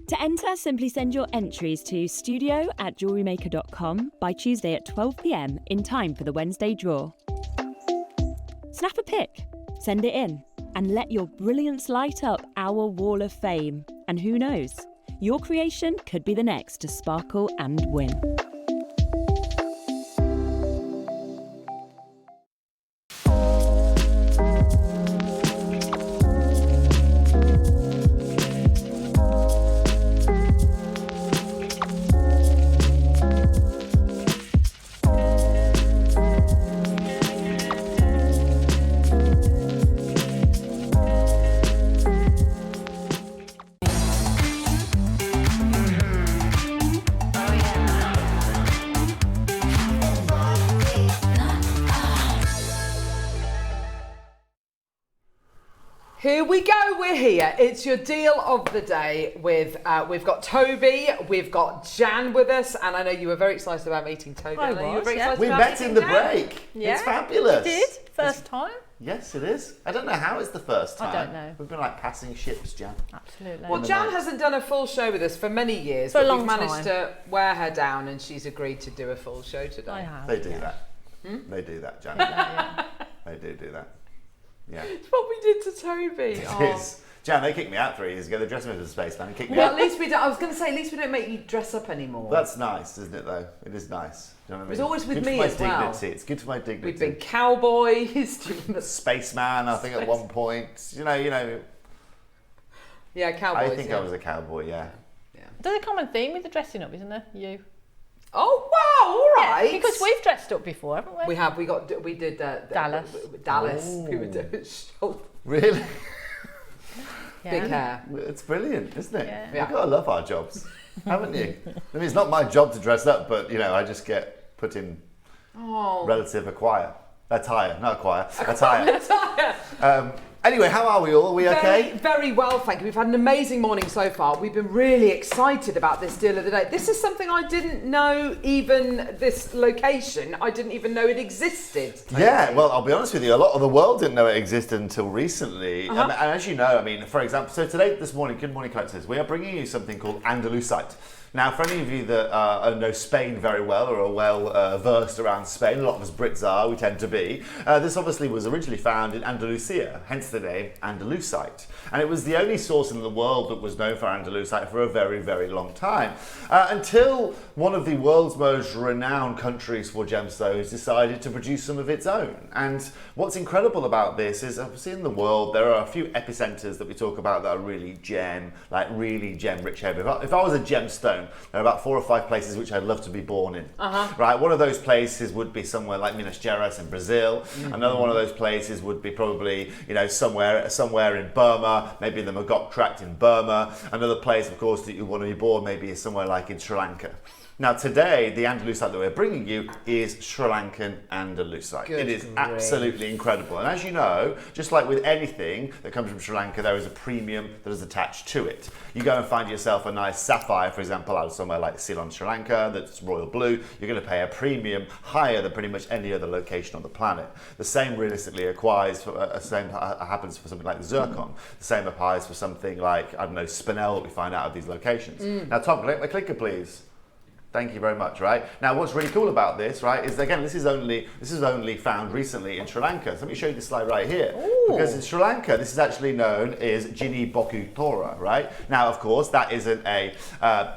[SPEAKER 6] To enter, simply send your entries to studio@jewellerymaker.com by Tuesday at 12 p.m. in time for the Wednesday draw. Snap a pic, send it in, and let your brilliance light up our Wall of Fame. And who knows, your creation could be the next to sparkle and win.
[SPEAKER 2] Here we go, we're here. It's your deal of the day with, we've got Toby, we've got Jan with us, and I know you were very excited about meeting Toby.
[SPEAKER 3] I was,
[SPEAKER 2] you were very
[SPEAKER 3] yeah.
[SPEAKER 2] excited
[SPEAKER 7] We
[SPEAKER 2] about
[SPEAKER 7] met
[SPEAKER 2] meeting
[SPEAKER 7] in the
[SPEAKER 2] Jan.
[SPEAKER 7] break.
[SPEAKER 3] Yeah,
[SPEAKER 7] It's fabulous.
[SPEAKER 3] we did, first time.
[SPEAKER 7] Yes, it is. I don't know how it's the first time.
[SPEAKER 3] I don't know.
[SPEAKER 7] We've been like passing ships, Jan.
[SPEAKER 3] Absolutely.
[SPEAKER 2] Well, Jan hasn't done a full show with us for many years,
[SPEAKER 3] For a
[SPEAKER 2] but
[SPEAKER 3] long
[SPEAKER 2] we've managed
[SPEAKER 3] time.
[SPEAKER 2] to wear her down, and she's agreed to do a full show today.
[SPEAKER 3] I have.
[SPEAKER 7] They do that. They do that, Jan. They do that. Yeah.
[SPEAKER 2] It's what we did to Toby.
[SPEAKER 7] It is. Jan, they kicked me out 3 years ago. They dressed me as a spaceman and kicked me
[SPEAKER 2] Well,
[SPEAKER 7] out.
[SPEAKER 2] at least we don't. I was going to say, at least we don't make you dress up anymore.
[SPEAKER 7] That's nice, isn't it, though? It is nice. Do you know what I mean?
[SPEAKER 2] It was always with
[SPEAKER 7] good
[SPEAKER 2] me
[SPEAKER 7] for my
[SPEAKER 2] as well.
[SPEAKER 7] dignity. It's good for my dignity.
[SPEAKER 2] We've been cowboys. doing the-
[SPEAKER 7] Spaceman, I think, at one point. You know.
[SPEAKER 2] Yeah, cowboys.
[SPEAKER 7] I think
[SPEAKER 2] yeah.
[SPEAKER 7] I was a cowboy, yeah.
[SPEAKER 3] There's a common theme with the dressing up, isn't there? You.
[SPEAKER 2] Oh wow! All right.
[SPEAKER 3] Because we've dressed up before, haven't we?
[SPEAKER 2] We have. We did
[SPEAKER 3] Dallas.
[SPEAKER 2] Dallas.
[SPEAKER 7] Oh.
[SPEAKER 2] We were doing shoulder.
[SPEAKER 7] Really?
[SPEAKER 2] Big hair.
[SPEAKER 7] It's brilliant, isn't it?
[SPEAKER 3] Yeah.
[SPEAKER 7] You've got to love our jobs, haven't you? I mean, it's not my job to dress up, but, I just get put in relative attire. Anyway, how are we all? Are we okay?
[SPEAKER 2] Very well, thank you. We've had an amazing morning so far. We've been really excited about this deal of the day. This is something I didn't know, even this location. I didn't even know it existed.
[SPEAKER 7] Yeah, well, I'll be honest with you, a lot of the world didn't know it existed until recently. And as you know, for example, so this morning, Good Morning Collectors, we are bringing you something called Andalusite. Now, for any of you that know Spain very well or are well versed around Spain, a lot of us Brits are, we tend to be, this obviously was originally found in Andalusia, hence the name Andalusite. And it was the only source in the world that was known for Andalusite for a very, very long time. Until one of the world's most renowned countries for gemstones decided to produce some of its own. And what's incredible about this is, obviously in the world, there are a few epicenters that we talk about that are really gem rich heavy. If I was a gemstone, there are about 4 or 5 places which I'd love to be born in. Right, one of those places would be somewhere like Minas Gerais in Brazil. Another one of those places would be probably, somewhere in Burma, maybe the Magok Tract in Burma. Another place, of course, that you want to be born maybe is somewhere like in Sri Lanka. Now today, the Andalusite that we're bringing you is Sri Lankan Andalusite. It is absolutely incredible. And as you know, just like with anything that comes from Sri Lanka, there is a premium that is attached to it. You go and find yourself a nice sapphire, for example, out of somewhere like Ceylon, Sri Lanka, that's royal blue, you're going to pay a premium higher than pretty much any other location on the planet. The same realistically happens for something like zircon. The same applies for something like, spinel that we find out of these locations. Now Tom, click my clicker please. Thank you very much, right? Now, what's really cool about this, right, is again, this is only found recently in Sri Lanka. So let me show you this slide right here. Ooh. Because in Sri Lanka, this is actually known as Jini Boku Tora, right? Now, of course, that isn't a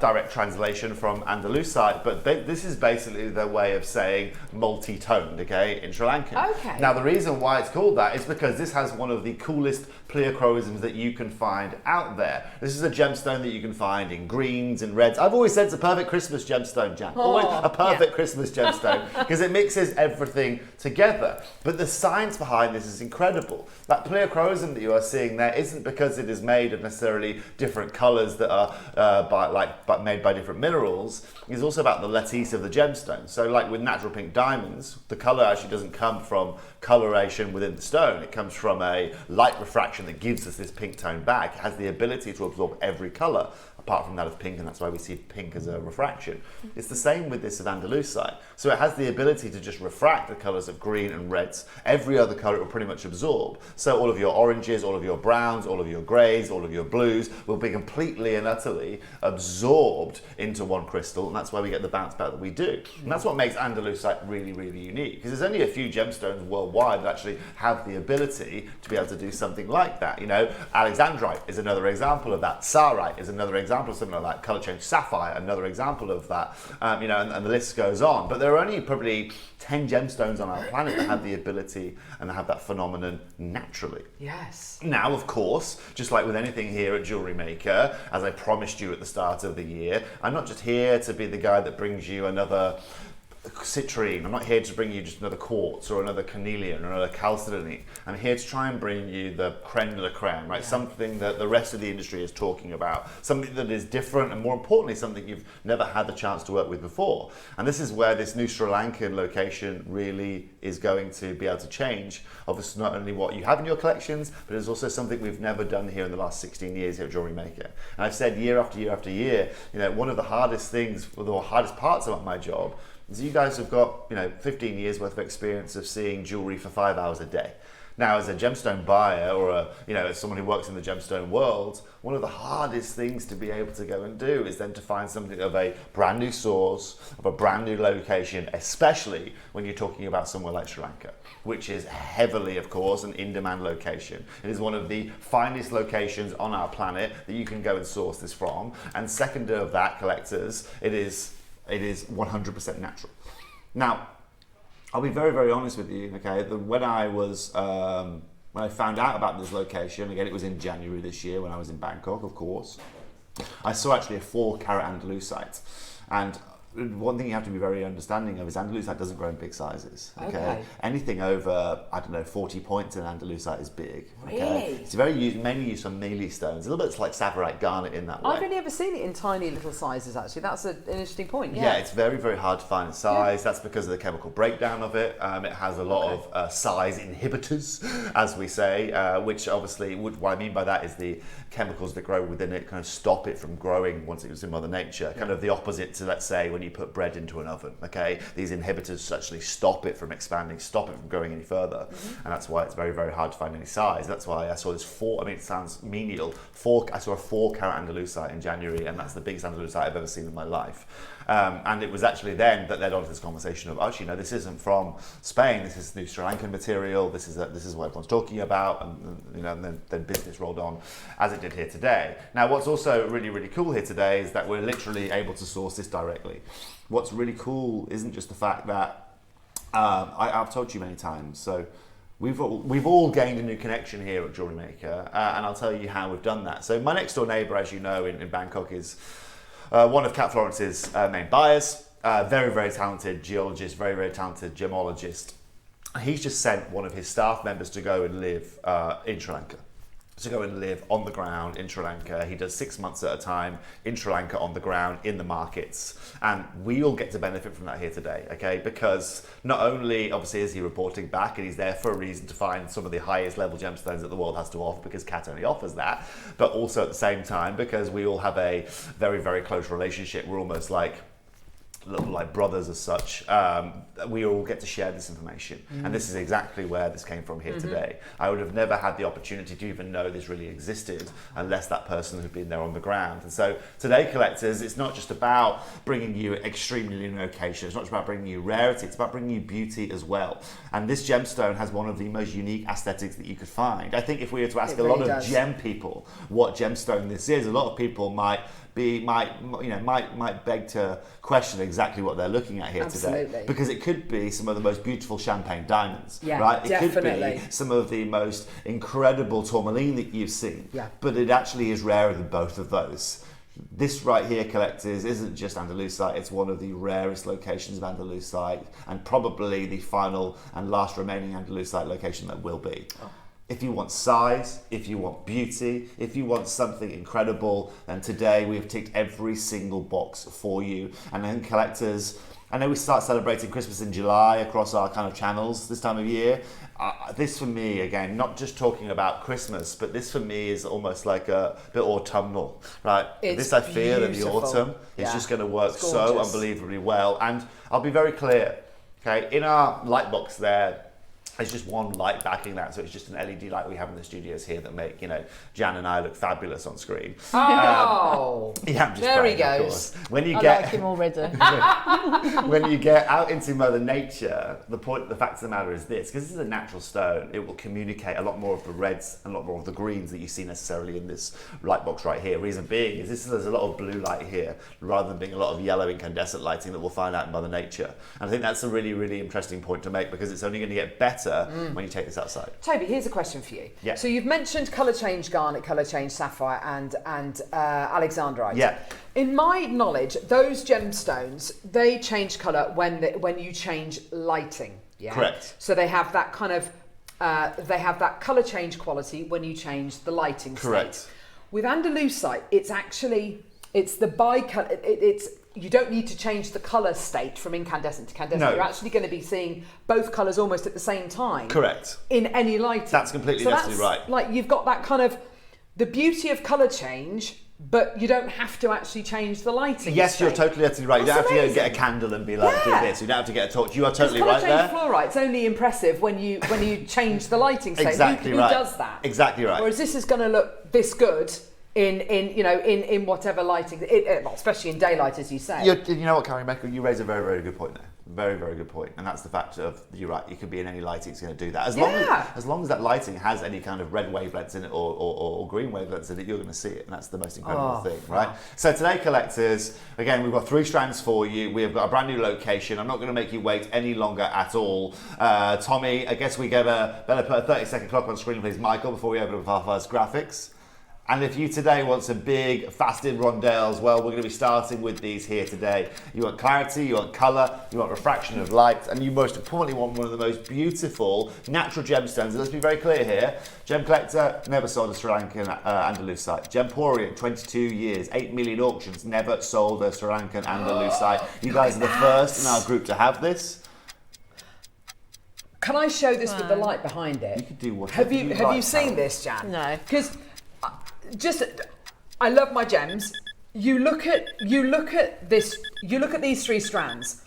[SPEAKER 7] direct translation from Andalusite, but this is basically their way of saying multi-toned, okay, in Sri Lanka.
[SPEAKER 2] Okay.
[SPEAKER 7] Now, the reason why it's called that is because this has one of the coolest pleochroisms that you can find out there. This is a gemstone that you can find in greens and reds. I've always said it's a perfect Christmas gemstone, Jan. Always a perfect Christmas gemstone because it mixes everything together. But the science behind this is incredible. That pleochroism that you are seeing there isn't because it is made of necessarily different colours that are made by different minerals. It's also about the lattice of the gemstone. So like with natural pink diamonds, the colour actually doesn't come from coloration within the stone. It comes from a light refraction that gives us this pink tone back. It has the ability to absorb every colour apart from that of pink, and that's why we see pink as a refraction. It's the same with this of Andalusite. So it has the ability to just refract the colours of green and reds. Every other colour it will pretty much absorb. So all of your oranges, all of your browns, all of your greys, all of your blues will be completely and utterly absorbed into one crystal, and that's why we get the bounce back that we do. And that's what makes Andalusite really, really unique, because there's only a few gemstones worldwide that actually have the ability to be able to do something like that. Alexandrite is another example of that. Sarite is another example of something like that. Colour change sapphire, another example of that. And the list goes on. But there are only probably 10 gemstones on our planet that have the ability and have that phenomenon naturally.
[SPEAKER 2] Yes.
[SPEAKER 7] Now, of course, just like with anything here at Jewellery Maker, as I promised you at the start of the year, I'm not just here to be the guy that brings you another citrine. I'm not here to bring you just another quartz or another carnelian or another chalcedony. I'm here to try and bring you the creme de la creme, right? Yeah. Something that the rest of the industry is talking about, something that is different, and more importantly, something you've never had the chance to work with before. And this is where this new Sri Lankan location really is going to be able to change, obviously, not only what you have in your collections, but it's also something we've never done here in the last 16 years here at Jewellery Maker. And I've said year after year after year, one of the hardest things, or the hardest parts about my job, is you guys have got 15 years worth of experience of seeing jewellery for 5 hours a day. Now, as a gemstone buyer or as someone who works in the gemstone world, one of the hardest things to be able to go and do is then to find something of a brand new source, of a brand new location, especially when you're talking about somewhere like Sri Lanka, which is heavily, of course, an in-demand location. It is one of the finest locations on our planet that you can go and source this from. And second of that, collectors, it is 100% natural. Now, I'll be very, very honest with you, okay? When I found out about this location, again, it was in January this year when I was in Bangkok, of course, I saw actually a 4-carat Andalusite. And one thing you have to be very understanding of is Andalusite doesn't grow in big sizes. Okay. Anything over 40 points in Andalusite is big. Okay?
[SPEAKER 2] Really?
[SPEAKER 7] It's mainly used for mealy stones. A little bit like saffronite garnet in that way.
[SPEAKER 2] I've only ever seen it in tiny little sizes. Actually, that's an interesting point.
[SPEAKER 7] Yeah, it's very, very hard to find size. That's because of the chemical breakdown of it. It has a lot of size inhibitors, as we say, which obviously, what I mean by that is the chemicals that grow within it kind of stop it from growing once it was in Mother Nature. Kind of the opposite to, let's say, when you put bread into an oven, okay? These inhibitors actually stop it from expanding, stop it from growing any further. And that's why it's very, very hard to find any size. That's why I saw this it sounds menial, I saw a 4-carat Andalusite in January, and that's the biggest Andalusite I've ever seen in my life. And it was actually then that led on to this conversation of, actually, no, this isn't from Spain, this is new Sri Lankan material, this is what everyone's talking about, and then business rolled on as it did here today. Now, what's also really, really cool here today is that we're literally able to source this directly. What's really cool isn't just the fact that, I've told you many times, so we've all gained a new connection here at Jewellery Maker, and I'll tell you how we've done that. So my next door neighbour, as you know, in Bangkok is one of Cat Florence's main buyers, very, very talented geologist, very, very talented gemologist. He's just sent one of his staff members to go and live in Sri Lanka. To go and live on the ground in Sri Lanka. He does 6 months at a time in Sri Lanka on the ground in the markets, and we all get to benefit from that here today, okay? Because not only obviously is he reporting back, and he's there for a reason to find some of the highest level gemstones that the world has to offer, because Cat only offers that, but also at the same time because we all have a very, very close relationship. We're almost like brothers as such. We all get to share this information, and this is exactly where this came from here today. I would have never had the opportunity to even know this really existed unless that person had been there on the ground. And so today, collectors, it's not just about bringing you extremely new location, it's not just about bringing you rarity, it's about bringing you beauty as well. And this gemstone has one of the most unique aesthetics that you could find. I think if we were to ask a lot of gem people what gemstone this is, a lot of people might beg to question exactly what they're looking at here today, because it could be some of the most beautiful champagne diamonds, right? It could be some of the most incredible tourmaline that you've seen, but it actually is rarer than both of those. This right here, collectors, isn't just Andalusite, it's one of the rarest locations of Andalusite, and probably the final and last remaining Andalusite location that will be. If you want size, if you want beauty, if you want something incredible, then today we've ticked every single box for you. And then collectors, I know we start celebrating Christmas in July across our kind of channels this time of year. This for me, again, not just talking about Christmas, but this for me is almost like a bit autumnal, right? This I feel in the autumn, it's just going to work so unbelievably well. And I'll be very clear, okay, in our light box there, there's just one light backing that, so it's just an LED light we have in the studios here that make, Jan and I look fabulous on screen.
[SPEAKER 2] Oh,
[SPEAKER 7] yeah, I'm just
[SPEAKER 2] there he
[SPEAKER 7] playing,
[SPEAKER 2] goes.
[SPEAKER 7] When you
[SPEAKER 3] I
[SPEAKER 7] get
[SPEAKER 3] like him already.
[SPEAKER 7] when you get out into Mother Nature, the fact of the matter is this: because this is a natural stone, it will communicate a lot more of the reds and a lot more of the greens that you see necessarily in this light box right here. Reason being is there's a lot of blue light here, rather than being a lot of yellow incandescent lighting that we'll find out in Mother Nature. And I think that's a really, really interesting point to make, because it's only going to get better when you take this outside.
[SPEAKER 2] Toby, here's a question for you.
[SPEAKER 7] Yeah.
[SPEAKER 2] So you've mentioned colour change garnet, colour change sapphire, and alexandrite.
[SPEAKER 7] Yeah.
[SPEAKER 2] In my knowledge, those gemstones, they change colour when you change lighting. Yeah.
[SPEAKER 7] Correct.
[SPEAKER 2] So they have that kind of that colour change quality when you change the lighting
[SPEAKER 7] Correct.
[SPEAKER 2] state. With Andalusite, it's the bicolour. You don't need to change the colour state from incandescent to candescent.
[SPEAKER 7] No.
[SPEAKER 2] You're actually going to be seeing both colours almost at the same time.
[SPEAKER 7] Correct.
[SPEAKER 2] In any lighting.
[SPEAKER 7] That's completely, absolutely right.
[SPEAKER 2] Like you've got that kind of the beauty of colour change but you don't have to actually change the lighting.
[SPEAKER 7] Yes, you're totally right. You don't have to go get a candle and be like, do this. You don't have to get a torch. You are totally right there.
[SPEAKER 2] Change fluorite. It's only impressive when you change the lighting.
[SPEAKER 7] Exactly
[SPEAKER 2] who
[SPEAKER 7] right.
[SPEAKER 2] does that?
[SPEAKER 7] Exactly right.
[SPEAKER 2] Whereas this is going to look this good in whatever lighting, especially in daylight, as you say.
[SPEAKER 7] You know what, JewelleryMaker, you raise a very, very good point there. Very, very good point. And that's the fact of, you're right, you could be in any lighting, it's going to do that. As long as that lighting has any kind of red wavelengths in it or green wavelengths in it, you're going to see it. And that's the most incredible thing, right? So today, collectors, again, we've got 3 strands for you. We have got a brand new location. I'm not going to make you wait any longer at all. Tommy, I guess we better put a 30-second clock on screen, please, Michael, before we open up our first graphics. And if you today want some big faceted rondelles, well, we're going to be starting with these here today. You want clarity, you want colour, you want refraction of light, and you most importantly want one of the most beautiful natural gemstones. And let's be very clear here. Gem Collector never sold a Sri Lankan Andalusite. Gemporium, 22 years, 8 million auctions, never sold a Sri Lankan Andalusite. You guys are the first in our group to have this.
[SPEAKER 2] Can I show this with the light behind it?
[SPEAKER 7] You could do whatever
[SPEAKER 2] Have you seen this, Jan?
[SPEAKER 3] No.
[SPEAKER 2] Because I love my gems. You look at this. You look at these 3 strands,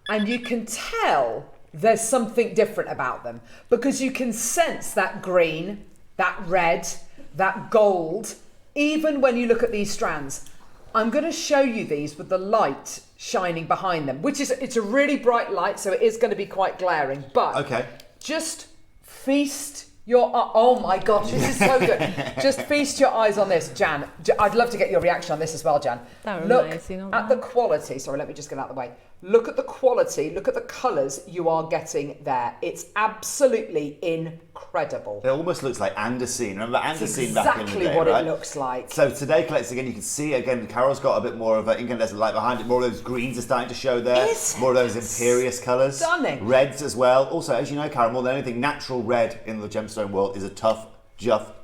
[SPEAKER 2] and you can tell there's something different about them because you can sense that green, that red, that gold. Even when you look at these strands, I'm going to show you these with the light shining behind them, it's a really bright light, so it is going to be quite glaring. But just feast your, oh my gosh, this is so good. Just feast your eyes on this, Jan. I'd love to get your reaction on this as well, Jan. Look at the quality. Sorry, let me just get out of the way. Look at the quality, look at the colours you are getting there. It's absolutely incredible.
[SPEAKER 7] It almost looks like Andesine. Remember Andesine back in the day,
[SPEAKER 2] exactly what it looks like.
[SPEAKER 7] So today, collectors, again, you can see, again, Carol's got a bit more of an incandescent light behind it. More of those greens are starting to show there. More of those imperious colours.
[SPEAKER 2] Stunning.
[SPEAKER 7] Reds as well. Also, as you know, Carol, more than anything, natural red in the gemstone world is a tough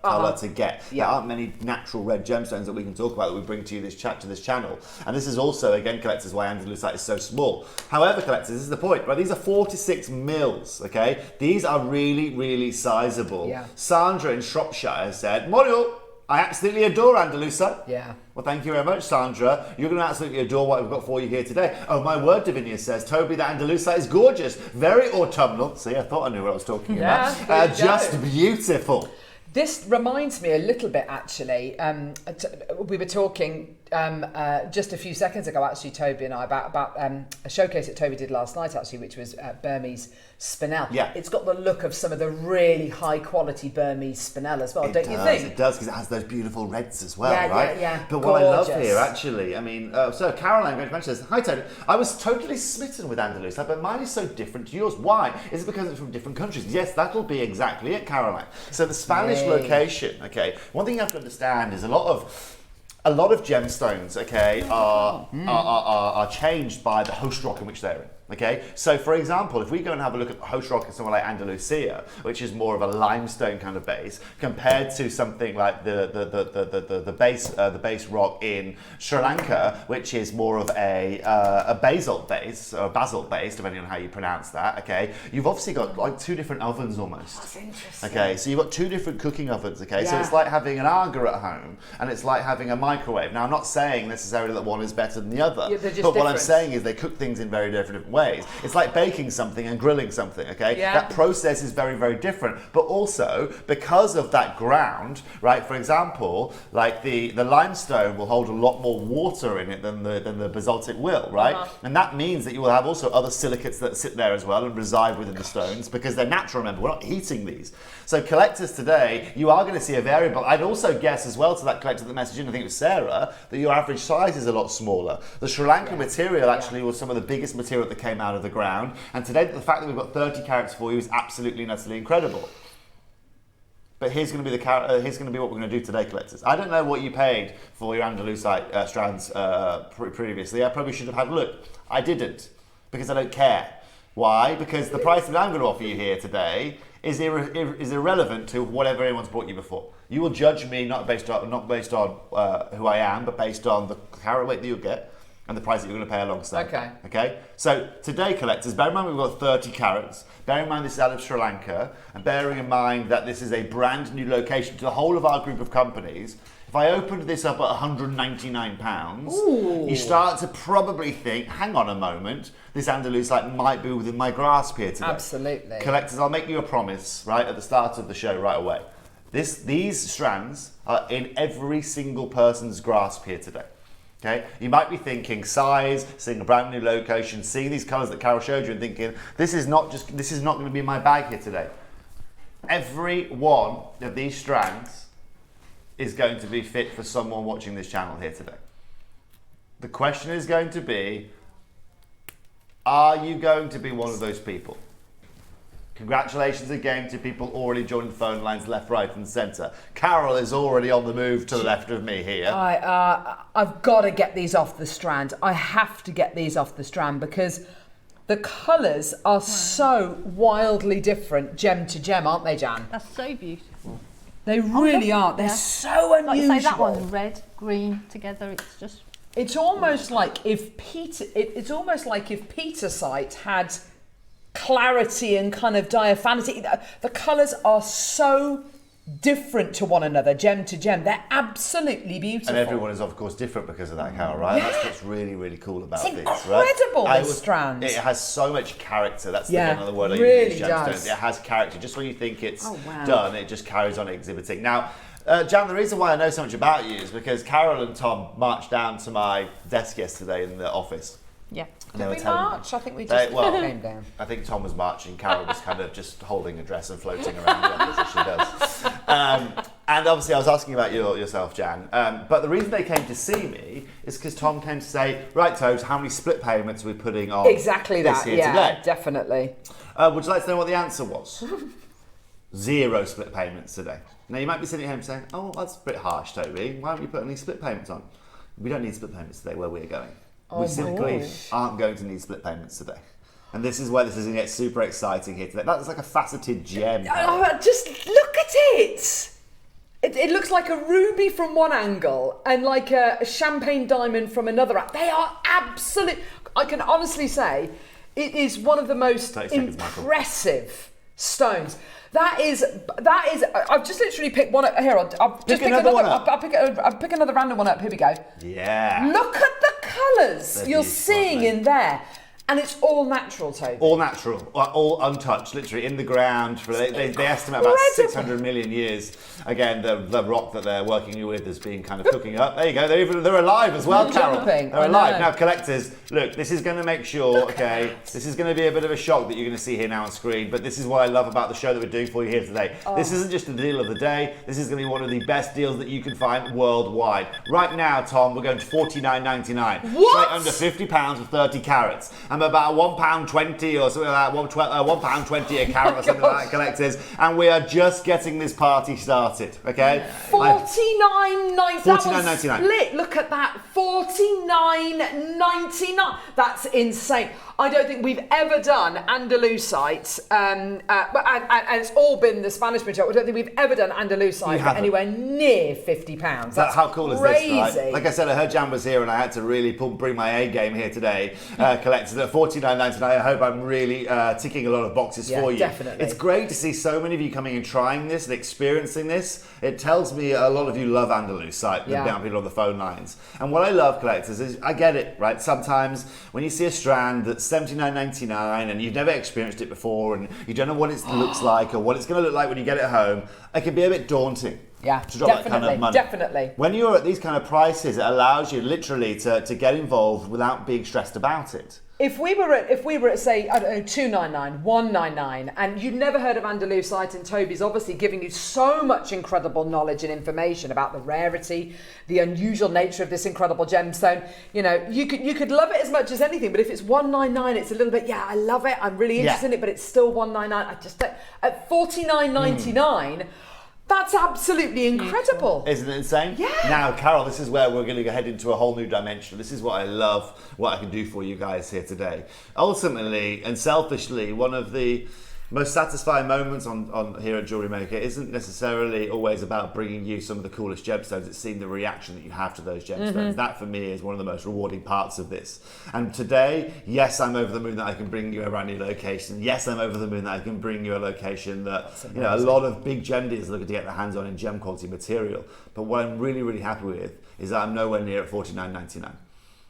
[SPEAKER 7] colour to get. There aren't many natural red gemstones that we can talk about that we bring to you this channel. And this is also, again, collectors, why Andalusite is so small. However, collectors, this is the point, right? These are 46 mils, okay? These are really, really sizable. Sandra in Shropshire said, Moriel, I absolutely adore Andalusite. Well, thank you very much, Sandra. You're going to absolutely adore what we've got for you here today. Oh, my word, Davinia says, Toby, the Andalusite is gorgeous. Very autumnal. See, I thought I knew what I was talking about. Just beautiful.
[SPEAKER 2] This reminds me a little bit, actually. We were talking just a few seconds ago, actually, Toby and I, about a showcase that Toby did last night, actually, which was Burmese spinel. It's got the look of some of the really high-quality Burmese spinel as well, don't you think?
[SPEAKER 7] It does, because it has those beautiful reds as well, right? But what I love here, actually, I mean, so Caroline going to mention this. Hi, Toby. I was totally smitten with Andalusite, but mine is so different to yours. Why? Is it because it's from different countries? Yes, that'll be exactly it, Caroline. So the Spanish location, okay, one thing you have to understand is a lot of gemstones, okay, are changed by the host rock in which they're in. Okay, so for example, if we go and have a look at the host rock in somewhere like Andalusia, which is more of a limestone kind of base, compared to something like the base rock in Sri Lanka, which is more of a basalt base, or basalt base, depending on how you pronounce that. Okay, you've obviously got like 2 different ovens almost.
[SPEAKER 2] That's interesting.
[SPEAKER 7] Okay, so you've got 2 different cooking ovens. Okay, so it's like having an Aga at home, and it's like having a microwave. Now, I'm not saying necessarily that one is better than the other, but what I'm saying is they cook things in very different ways. It's like baking something and grilling something, okay? That process is very, very different. But also, because of that ground, right, for example, like the limestone will hold a lot more water in it than the basaltic will, right? And that means that you will have also other silicates that sit there as well and reside within the stones because they're natural, remember, we're not heating these. So collectors today, you are going to see a variable. I'd also guess as well to that collector that messaged in, I think it was Sarah, that your average size is a lot smaller. The Sri Lankan material actually was some of the biggest material that came out of the ground. And today, the fact that we've got 30 carats for you is absolutely and utterly incredible. But here's going to be what we're going to do today, collectors. I don't know what you paid for your Andalusite strands previously. I probably should have had a look. I didn't, because I don't care. Why? Because the price that I'm going to offer you here today is irrelevant to whatever anyone's bought you before. You will judge me not based on who I am, but based on the carat weight that you'll get and the price that you're going to pay alongside. Okay. So today, collectors, bear in mind we've got 30 carats. Bear in mind this is out of Sri Lanka, and bearing in mind that this is a brand new location to the whole of our group of companies. If I opened this up at £199, you start to probably think, hang on a moment, this Andalusite might be within my grasp here today.
[SPEAKER 2] Absolutely.
[SPEAKER 7] Collectors, I'll make you a promise, right, at the start of the show right away. These strands are in every single person's grasp here today. Okay, you might be thinking size, seeing a brand new location, seeing these colours that Carol showed you, and thinking this is not going to be in my bag here today. Every one of these strands is going to be fit for someone watching this channel here today. The question is going to be, are you going to be one of those people? Congratulations again to people already joining the phone lines left, right and centre. Carol is already on the move to the left of me here.
[SPEAKER 2] I've got to get these off the strand. I have to get these off the strand because the colours are so wildly different gem to gem, aren't they, Jan?
[SPEAKER 3] That's so beautiful.
[SPEAKER 2] They really are. They're so unusual.
[SPEAKER 3] Like you say, that one's red, green together. It's just.
[SPEAKER 2] It's almost like if Petersite had clarity and kind of diaphanity. The colours are so different to one another, gem to gem. They're absolutely beautiful.
[SPEAKER 7] And everyone is, of course, different because of that, Carol, right?
[SPEAKER 2] Yeah.
[SPEAKER 7] That's what's really, really cool about
[SPEAKER 2] It's
[SPEAKER 7] this,
[SPEAKER 2] incredible,
[SPEAKER 7] right?
[SPEAKER 2] this strand.
[SPEAKER 7] It has so much character. That's another word I
[SPEAKER 2] really
[SPEAKER 7] use,
[SPEAKER 2] does.
[SPEAKER 7] gemstones. It has character. Just when you think it's
[SPEAKER 2] wow.
[SPEAKER 7] done, it just carries on exhibiting. Now, Jan, the reason why I know so much about you is because Carol and Tom marched down to my desk yesterday in the office.
[SPEAKER 3] Yeah.
[SPEAKER 2] Did we march? I think we just came down.
[SPEAKER 7] I think Tom was marching. Carol was kind of just holding a dress and floating around the office as she does. And obviously, I was asking about yourself, Jan. But the reason they came to see me is because Tom came to say, "Right, Tobes, how many split payments are we putting on
[SPEAKER 2] exactly
[SPEAKER 7] this
[SPEAKER 2] that?
[SPEAKER 7] here
[SPEAKER 2] Yeah,
[SPEAKER 7] today?"
[SPEAKER 2] definitely.
[SPEAKER 7] Would you like to know what the answer was? 0 split payments today. Now you might be sitting at home saying, "Oh, that's a bit harsh, Toby. Why haven't you put any split payments on?" We don't need split payments today where we're going. We simply aren't going to need split payments today. And this is where this is going to get super exciting here today. That's like a faceted gem.
[SPEAKER 2] Oh, just look at it. It looks like a ruby from one angle and like a champagne diamond from another. They are absolute. I can honestly say it is one of the most impressive stones. That is. I've just literally picked one up here. I'll pick another one up. I'll pick another random one up. Here we go.
[SPEAKER 7] Yeah.
[SPEAKER 2] Look at the colours you're seeing in there. And it's all natural, Toby.
[SPEAKER 7] All natural, all untouched, literally in the ground. They estimate about 600 million years. Again, the rock that they're working with is being kind of cooking up. There you go. They're alive as well, Carol. They're alive. Now, collectors, look, this is going to make sure, this is going to be a bit of a shock that you're going to see here now on screen. But this is what I love about the show that we're doing for you here today. This isn't just the deal of the day. This is going to be one of the best deals that you can find worldwide. Right now, Tom, we're going to $49.99.
[SPEAKER 2] What?
[SPEAKER 7] Straight under £50 for 30 carats. I'm about £1.20 or something like that, £1.20 a carat or something like that, collectors. And we are just getting this party started, okay?
[SPEAKER 2] $49.99. Split. Look at that. $49.99. That's insane. I don't think we've ever done Andalusite, and it's all been the Spanish material. I don't think we've ever done Andalusite for anywhere near £50. That's
[SPEAKER 7] how cool
[SPEAKER 2] crazy.
[SPEAKER 7] Is this, right? Like I said, I heard Jan was here and I had to really bring my A game here today. Collectors at $49.99. I hope I'm really ticking a lot of boxes for you.
[SPEAKER 2] Definitely.
[SPEAKER 7] It's great to see so many of you coming and trying this and experiencing this. It tells me a lot of you love Andalusite, the down people on the phone lines. And what I love, collectors, is I get it, right? Sometimes when you see a strand that's $79.99 and you've never experienced it before and you don't know what it looks like or what it's going to look like when you get it home, it can be a bit daunting.
[SPEAKER 2] Yeah,
[SPEAKER 7] to drop that kind of money.
[SPEAKER 2] Definitely.
[SPEAKER 7] When you're at these kind of prices, it allows you literally to get involved without being stressed about it.
[SPEAKER 2] If we were at say, I don't know, $299, $199, and you'd never heard of Andalusite, and Toby's obviously giving you so much incredible knowledge and information about the rarity, the unusual nature of this incredible gemstone, you know, you could love it as much as anything, but if it's $199, it's a little bit, I love it, I'm really interested in it, but it's still $199. I just don't, at $49.99. That's absolutely incredible.
[SPEAKER 7] Isn't it insane?
[SPEAKER 2] Yeah.
[SPEAKER 7] Now, Carol, this is where we're going to head into a whole new dimension. This is what I love, what I can do for you guys here today. Ultimately and selfishly, one of the Most satisfying moments on here at Jewellery Maker isn't necessarily always about bringing you some of the coolest gemstones. It's seeing the reaction that you have to those gemstones. That for me is one of the most rewarding parts of this. And today, yes, I'm over the moon that I can bring you a brand new location. Yes, I'm over the moon that I can bring you a location that a lot of big gem dealers are looking to get their hands on in gem quality material. But what I'm really, really happy with is that I'm nowhere near at $49.99.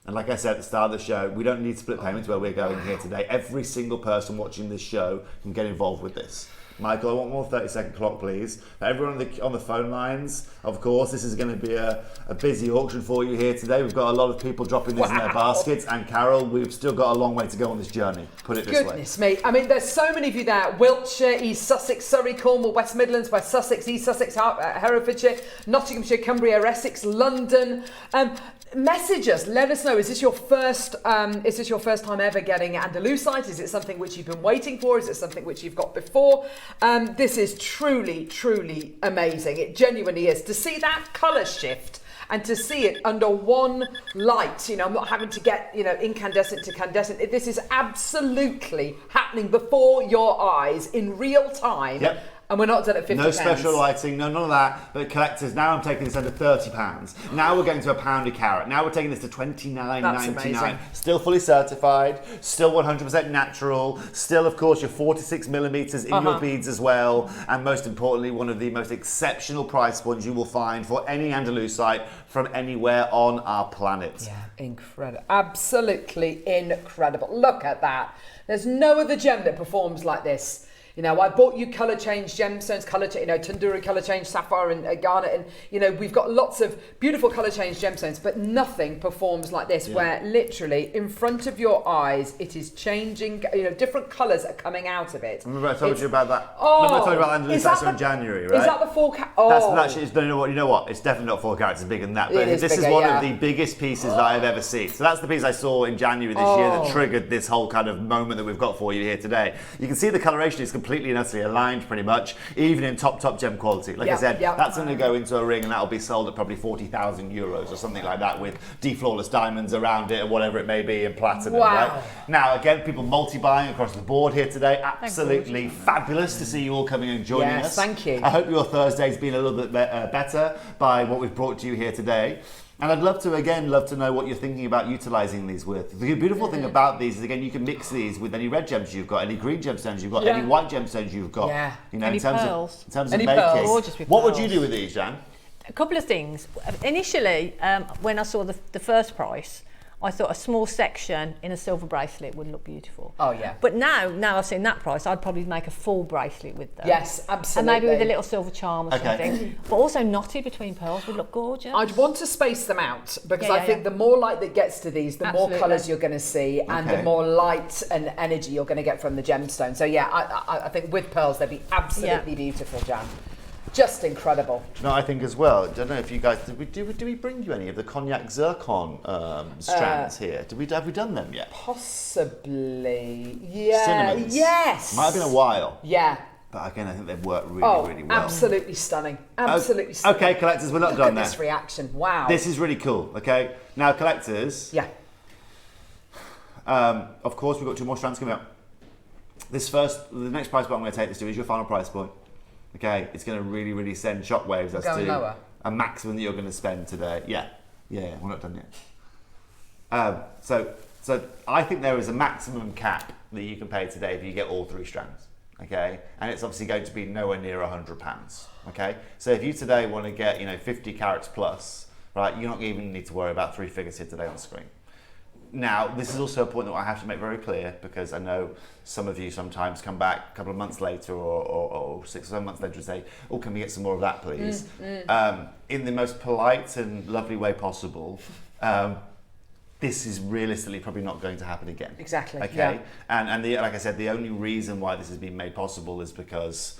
[SPEAKER 7] And like I said at the start of the show, we don't need split payments where we're going here today. Every single person watching this show can get involved with this. Michael, I want more 30-second clock, please. For everyone on the phone lines, of course, this is going to be a busy auction for you here today. We've got a lot of people dropping this in their baskets. And Carol, we've still got a long way to go on this journey. Put it this way.
[SPEAKER 2] Goodness me. I mean, there's so many of you there. Wiltshire, East Sussex, Surrey, Cornwall, West Midlands, West Sussex, East Sussex, Herefordshire, Nottinghamshire, Cumbria, Essex, London. Message us. Let us know. Is this your first time ever getting Andalusite? Is it something which you've been waiting for? Is it something which you've got before? This is truly, truly amazing. It genuinely is. To see that colour shift and to see it under one light, I'm not having to get, incandescent to candescent. This is absolutely happening before your eyes in real time.
[SPEAKER 7] Yep.
[SPEAKER 2] And we're not done at 50
[SPEAKER 7] No special lighting, none of that. But collectors, now I'm taking this under £30. Now we're going to £1 a carat. Now we're taking this to $29.99. Still fully certified, still 100% natural, still, of course, your 46 millimeters in your beads as well. And most importantly, one of the most exceptional price points you will find for any Andalusite from anywhere on our planet.
[SPEAKER 2] Yeah, incredible. Absolutely incredible. Look at that. There's no other gem that performs like this. I bought you colour change gemstones, tandoori colour change, sapphire and garnet, and we've got lots of beautiful colour change gemstones, but nothing performs like this, where literally in front of your eyes it is changing. Different colours are coming out of it.
[SPEAKER 7] Remember I told you about that?
[SPEAKER 2] Oh,
[SPEAKER 7] remember I told you about Andalusite in January, right?
[SPEAKER 2] Is that the 4 carat? Oh,
[SPEAKER 7] That's actually, you know what? It's definitely not 4 carats. It's bigger than that. But this is one of the biggest pieces that I've ever seen. So that's the piece I saw in January this year that triggered this whole kind of moment that we've got for you here today. You can see the coloration is completely and utterly aligned, pretty much, even in top gem quality. Like I said, that's going to go into a ring and that'll be sold at probably 40,000 euros or something like that, with flawless diamonds around it or whatever it may be, in platinum. Right? Now, again, people multi-buying across the board here today. Absolutely fabulous to see you all coming and joining us.
[SPEAKER 2] Thank you.
[SPEAKER 7] I hope your Thursday's been a little bit better by what we've brought to you here today. And I'd love to know what you're thinking about utilising these with. The beautiful thing about these is, again, you can mix these with any red gems you've got, any green gemstones you've got, any white gemstones you've got.
[SPEAKER 3] Yeah.
[SPEAKER 7] Any
[SPEAKER 3] pearls.
[SPEAKER 7] In terms
[SPEAKER 3] any
[SPEAKER 7] of making.
[SPEAKER 3] Pearls. Gorgeous with
[SPEAKER 7] what
[SPEAKER 3] pearls.
[SPEAKER 7] would you do with these, Jan?
[SPEAKER 3] A couple of things. Initially, when I saw the first price, I thought a small section in a silver bracelet would look beautiful.
[SPEAKER 2] Oh, yeah.
[SPEAKER 3] But now I've seen that price, I'd probably make a full bracelet with them.
[SPEAKER 2] Yes, absolutely.
[SPEAKER 3] And maybe with a little silver charm or something. But also knotty between pearls would look gorgeous.
[SPEAKER 2] I'd want to space them out, because I think the more light that gets to these, the more colours you're going to see, and the more light and energy you're going to get from the gemstone. So yeah, I think with pearls they'd be absolutely beautiful, Jan. Just incredible.
[SPEAKER 7] No, I think as well. I don't know if you guys did we bring you any of the cognac zircon strands here? Have we done them yet?
[SPEAKER 2] Possibly. Yeah.
[SPEAKER 7] Cinnamons.
[SPEAKER 2] Yes.
[SPEAKER 7] Might have been a while.
[SPEAKER 2] Yeah.
[SPEAKER 7] But again, I think they've worked really well.
[SPEAKER 2] Absolutely stunning. Absolutely stunning.
[SPEAKER 7] Okay, collectors, we're not done there.
[SPEAKER 2] This reaction. Wow.
[SPEAKER 7] This is really cool. Okay. Now, collectors.
[SPEAKER 2] Yeah.
[SPEAKER 7] Of course, we've got 2 more strands coming up. The next price point I'm going to take this to is your final price point. Okay, it's going to really send shockwaves as to
[SPEAKER 2] lower.
[SPEAKER 7] A maximum that you're going to spend today. Yeah, we're not done yet. So I think there is a maximum cap that you can pay today if you get all 3 strands. Okay, and it's obviously going to be nowhere near £100. Okay, so if you today want to get 50 carats plus, right, you're not even need to worry about 3 figures here today on the screen. Now, this is also a point that I have to make very clear, because I know some of you sometimes come back a couple of months later or 6 or 7 months later and say, oh, can we get some more of that, please? In the most polite and lovely way possible, this is realistically probably not going to happen again.
[SPEAKER 2] Exactly.
[SPEAKER 7] Okay. Yeah. And like I said, the only reason why this has been made possible is because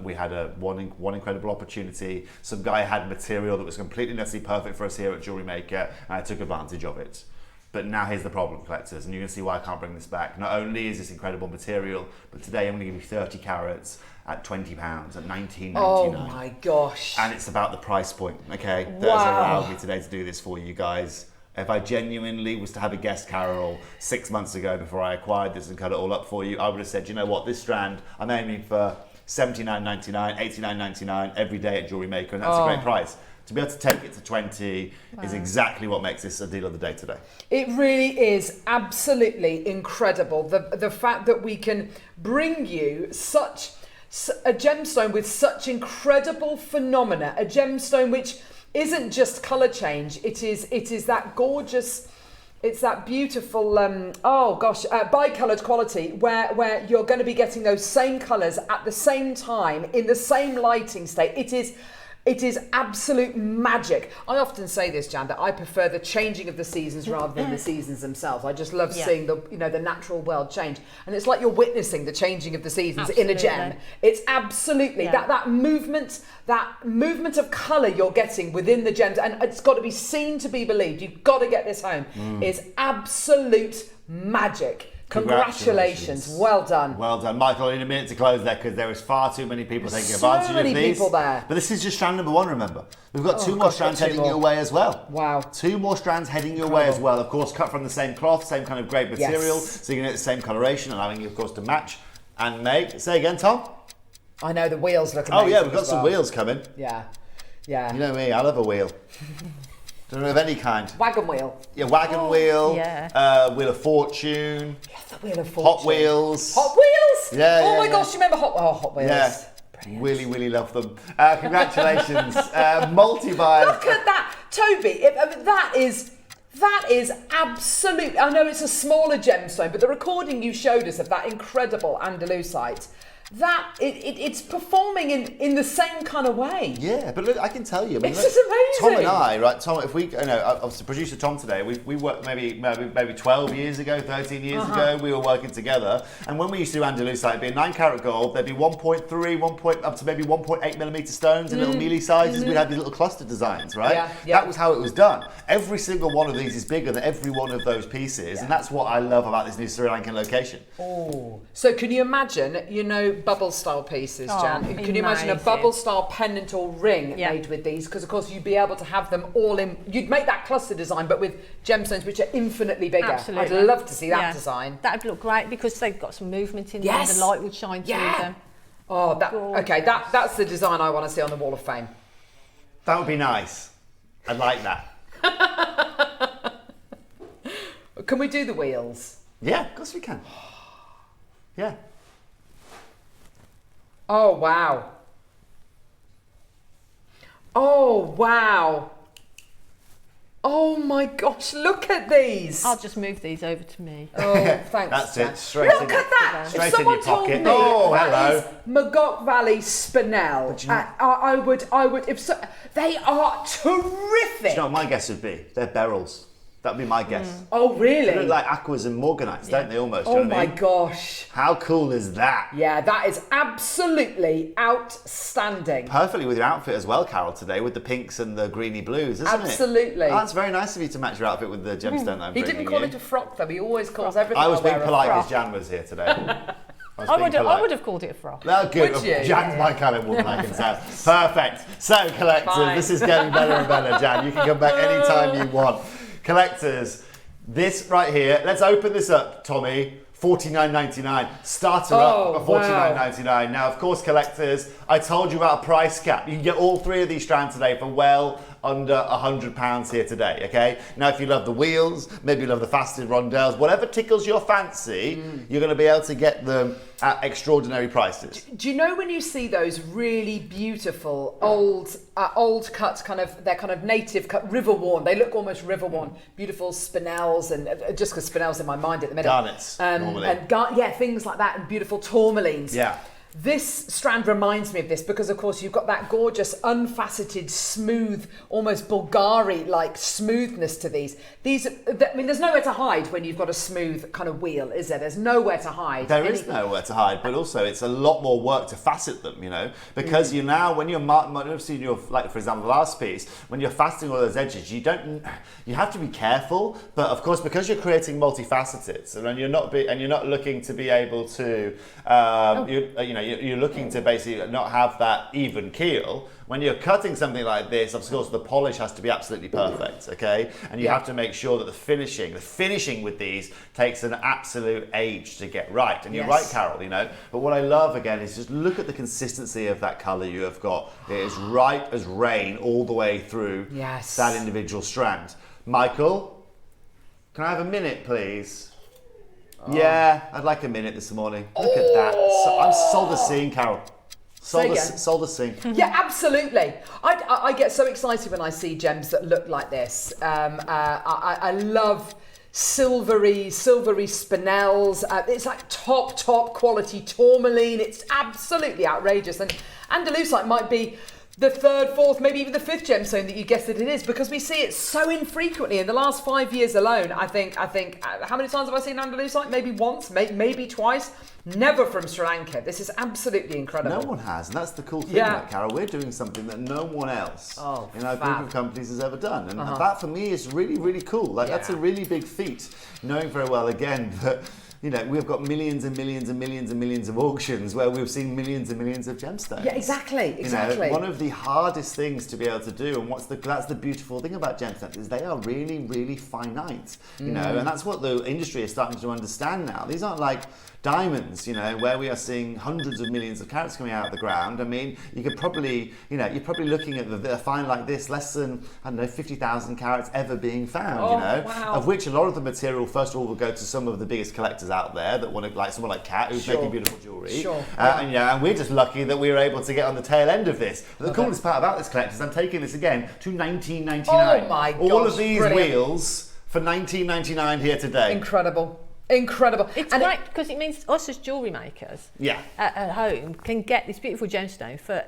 [SPEAKER 7] we had one incredible opportunity. Some guy had material that was completely necessarily perfect for us here at Jewellery Maker, and I took advantage of it. But now here's the problem, collectors, and you're going to see why I can't bring this back. Not only is this incredible material, but today I'm going to give you 30 carats at £20, at $19.99.
[SPEAKER 2] Oh my gosh.
[SPEAKER 7] And it's about the price point, okay? That has allowed me today to do this for you guys. If I genuinely was to have a guest, Carol, 6 months ago before I acquired this and cut it all up for you, I would have said, you know what, this strand, I'm aiming for $79.99, $89.99 every day at Jewellery Maker, and that's a great price. To be able to take it to 20 is exactly what makes this a deal of the day today.
[SPEAKER 2] It really is absolutely incredible. The fact that we can bring you such a gemstone with such incredible phenomena, a gemstone which isn't just colour change, it is that gorgeous, it's that beautiful, bicoloured quality where you're going to be getting those same colours at the same time in the same lighting state. It is absolute magic. I often say this, Jan, that I prefer the changing of the seasons rather than the seasons themselves. I just love seeing the natural world change, and it's like you're witnessing the changing of the seasons in a gem. It's absolutely that movement of colour you're getting within the gems, and it's got to be seen to be believed. You've got to get this home. Is absolute magic. Congratulations. Well done.
[SPEAKER 7] Well done. Michael, in a minute to close there because there is far too many people taking advantage of these.
[SPEAKER 2] So many people there.
[SPEAKER 7] But this is just strand number 1, remember. We've got 2 more strands heading your way as well.
[SPEAKER 2] Wow.
[SPEAKER 7] 2 more strands heading your way as well. Of course, cut from the same cloth, same kind of grade material, so you can get the same coloration, allowing you, of course, to match and make. Say again, Tom?
[SPEAKER 2] I know, the wheels look amazing.
[SPEAKER 7] Oh, yeah, we've got some wheels coming.
[SPEAKER 2] Yeah.
[SPEAKER 7] You know me, I love a wheel. Don't know of any kind.
[SPEAKER 2] Wagon wheel.
[SPEAKER 7] Yeah, wagon wheel.
[SPEAKER 3] Yeah.
[SPEAKER 7] Wheel of Fortune.
[SPEAKER 2] Yeah, the Wheel of Fortune.
[SPEAKER 7] Hot Wheels.
[SPEAKER 2] Hot Wheels?
[SPEAKER 7] Yeah.
[SPEAKER 2] Oh my gosh, you remember Hot Wheels?
[SPEAKER 7] Yeah.
[SPEAKER 2] Brilliant.
[SPEAKER 7] Really, really love them. Congratulations. Multi-buy.
[SPEAKER 2] Look at that. Toby, that is absolute. I know it's a smaller gemstone, but the recording you showed us of that incredible Andalusite, that it's performing in the same kind of way.
[SPEAKER 7] Yeah, but look, I can tell you. I mean,
[SPEAKER 2] It's just amazing.
[SPEAKER 7] Tom and I, right? Tom, if we, obviously producer Tom today, we worked maybe 12 years ago, 13 years ago, we were working together. And when we used to do Andalusite, it'd be a 9-carat gold, there'd be 1.3, up to maybe 1.8 millimeter stones in little mealy sizes. We'd have these little cluster designs, right?
[SPEAKER 2] Yeah.
[SPEAKER 7] That was how it was done. Every single one of these is bigger than every one of those pieces, and that's what I love about this new Sri Lankan location.
[SPEAKER 2] Oh, so can you imagine, bubble style pieces, Jan? Can you imagine a bubble style pendant or ring made with these? Because of course you'd be able to have them all in. You'd make that cluster design, but with gemstones which are infinitely bigger.
[SPEAKER 3] Absolutely.
[SPEAKER 2] I'd love to see that design.
[SPEAKER 3] That'd look great because they've got some movement in them. The light would shine through them.
[SPEAKER 2] Oh, that's the design I want to see on the Wall of Fame.
[SPEAKER 7] That would be nice. I'd like that.
[SPEAKER 2] Can we do the wheels?
[SPEAKER 7] Yeah, of course we can. Yeah.
[SPEAKER 2] Oh, wow. Oh, wow. Oh my gosh, look at these.
[SPEAKER 3] I'll just move these over to me.
[SPEAKER 2] Oh, thanks.
[SPEAKER 7] That's
[SPEAKER 2] Jan.
[SPEAKER 7] it, straight
[SPEAKER 2] Look
[SPEAKER 7] in,
[SPEAKER 2] at that.
[SPEAKER 7] straight
[SPEAKER 2] If
[SPEAKER 7] in
[SPEAKER 2] someone
[SPEAKER 7] your
[SPEAKER 2] told
[SPEAKER 7] pocket.
[SPEAKER 2] me
[SPEAKER 7] Oh,
[SPEAKER 2] that
[SPEAKER 7] hello.
[SPEAKER 2] is Magog Valley Spinel, I would, if so, they are terrific.
[SPEAKER 7] Do you know what my guess would be? They're beryls. That'd be my guess.
[SPEAKER 2] Oh, really?
[SPEAKER 7] They look like aquas and morganites, don't they, almost? Do you
[SPEAKER 2] Oh
[SPEAKER 7] know what
[SPEAKER 2] my
[SPEAKER 7] I mean?
[SPEAKER 2] gosh.
[SPEAKER 7] How cool is that?
[SPEAKER 2] Yeah, that is absolutely outstanding.
[SPEAKER 7] Perfectly with your outfit as well, Carol, today, with the pinks and the greeny blues, isn't it?
[SPEAKER 2] Absolutely.
[SPEAKER 7] Oh, that's very nice of you to match your outfit with the gemstone that I'm
[SPEAKER 2] He
[SPEAKER 7] bringing
[SPEAKER 2] didn't call
[SPEAKER 7] you.
[SPEAKER 2] it a frock though, he always calls everything
[SPEAKER 7] I was being
[SPEAKER 2] wear a
[SPEAKER 7] polite
[SPEAKER 2] frock.
[SPEAKER 7] because Jan was here today.
[SPEAKER 3] I would have called it a frock.
[SPEAKER 7] No, good.
[SPEAKER 2] Would you?
[SPEAKER 7] Jan's my kind of woman, I can tell. Perfect. So, collectors,
[SPEAKER 2] Fine.
[SPEAKER 7] this is getting better and better, Jan. You can come back anytime you want. Collectors, this right here, let's open this up, Tommy. $49.99. Starter up at $49.99. Now, of course, collectors, I told you about a price cap. You can get all 3 of these strands today for well under £100 here today, okay? Now, if you love the wheels, maybe you love the faceted rondelles, whatever tickles your fancy, you're going to be able to get them at extraordinary prices.
[SPEAKER 2] Do you know when you see those really beautiful old cut they're kind of native cut, river worn, they look almost river worn, beautiful spinels, and just because spinels in my mind at the minute.
[SPEAKER 7] Garnets, normally.
[SPEAKER 2] And things like that, and beautiful tourmalines.
[SPEAKER 7] Yeah.
[SPEAKER 2] This strand reminds me of this because, of course, you've got that gorgeous, unfaceted, smooth, almost Bulgari-like smoothness to these. There's nowhere to hide when you've got a smooth kind of wheel, is there? There's nowhere to hide.
[SPEAKER 7] There is nowhere to hide, but also it's a lot more work to facet them, because you now, when you're like for example, the last piece, when you're faceting all those edges, you have to be careful. But of course, because you're creating multifaceted, and you're not looking to be able to, you're looking to basically not have that even keel. When you're cutting something like this, of course, the polish has to be absolutely perfect, okay? And you have to make sure that the finishing with these takes an absolute age to get right. And you're right, Carol, But what I love, again, is just look at the consistency of that colour you have got. It is ripe as rain all the way through that individual strand. Michael, can I have a minute, please? Yeah, I'd like a minute this morning. Look at that. I'm sold as seeing, Carol. Sold as seeing.
[SPEAKER 2] Yeah, absolutely. I get so excited when I see gems that look like this. I love silvery spinels. It's like top quality tourmaline. It's absolutely outrageous. And Andalusite might be the third, fourth, maybe even the fifth gemstone that you guess that it is, because we see it so infrequently. In the last 5 years alone, I think how many times have I seen Andalusite? Maybe once, maybe twice. Never from Sri Lanka. This is absolutely incredible.
[SPEAKER 7] No one has, and that's the cool thing about Carol. We're doing something that no one else in our group of companies has ever done, and that for me is really, really cool. Like that's a really big feat, knowing very well again that we've got millions and millions and millions and millions of auctions where we've seen millions and millions of gemstones.
[SPEAKER 2] Yeah, exactly.
[SPEAKER 7] One of the hardest things to be able to do, and that's the beautiful thing about gemstones, is they are really, really finite. And that's what the industry is starting to understand now. These aren't like diamonds, where we are seeing hundreds of millions of carats coming out of the ground. I mean, you could probably, you're probably looking at a find like this, less than, 50,000 carats ever being found, of which a lot of the material, first of all, will go to some of the biggest collectors out there that want to, like someone like Kat, who's making beautiful jewellery. And we're just lucky that we were able to get on the tail end of this. But the coolest part about this collection is I'm taking this again to 1999.
[SPEAKER 2] Oh my gosh,
[SPEAKER 7] all of these wheels for 1999 here today.
[SPEAKER 2] Incredible.
[SPEAKER 3] It's great because it means us as jewellery makers at home can get this beautiful gemstone for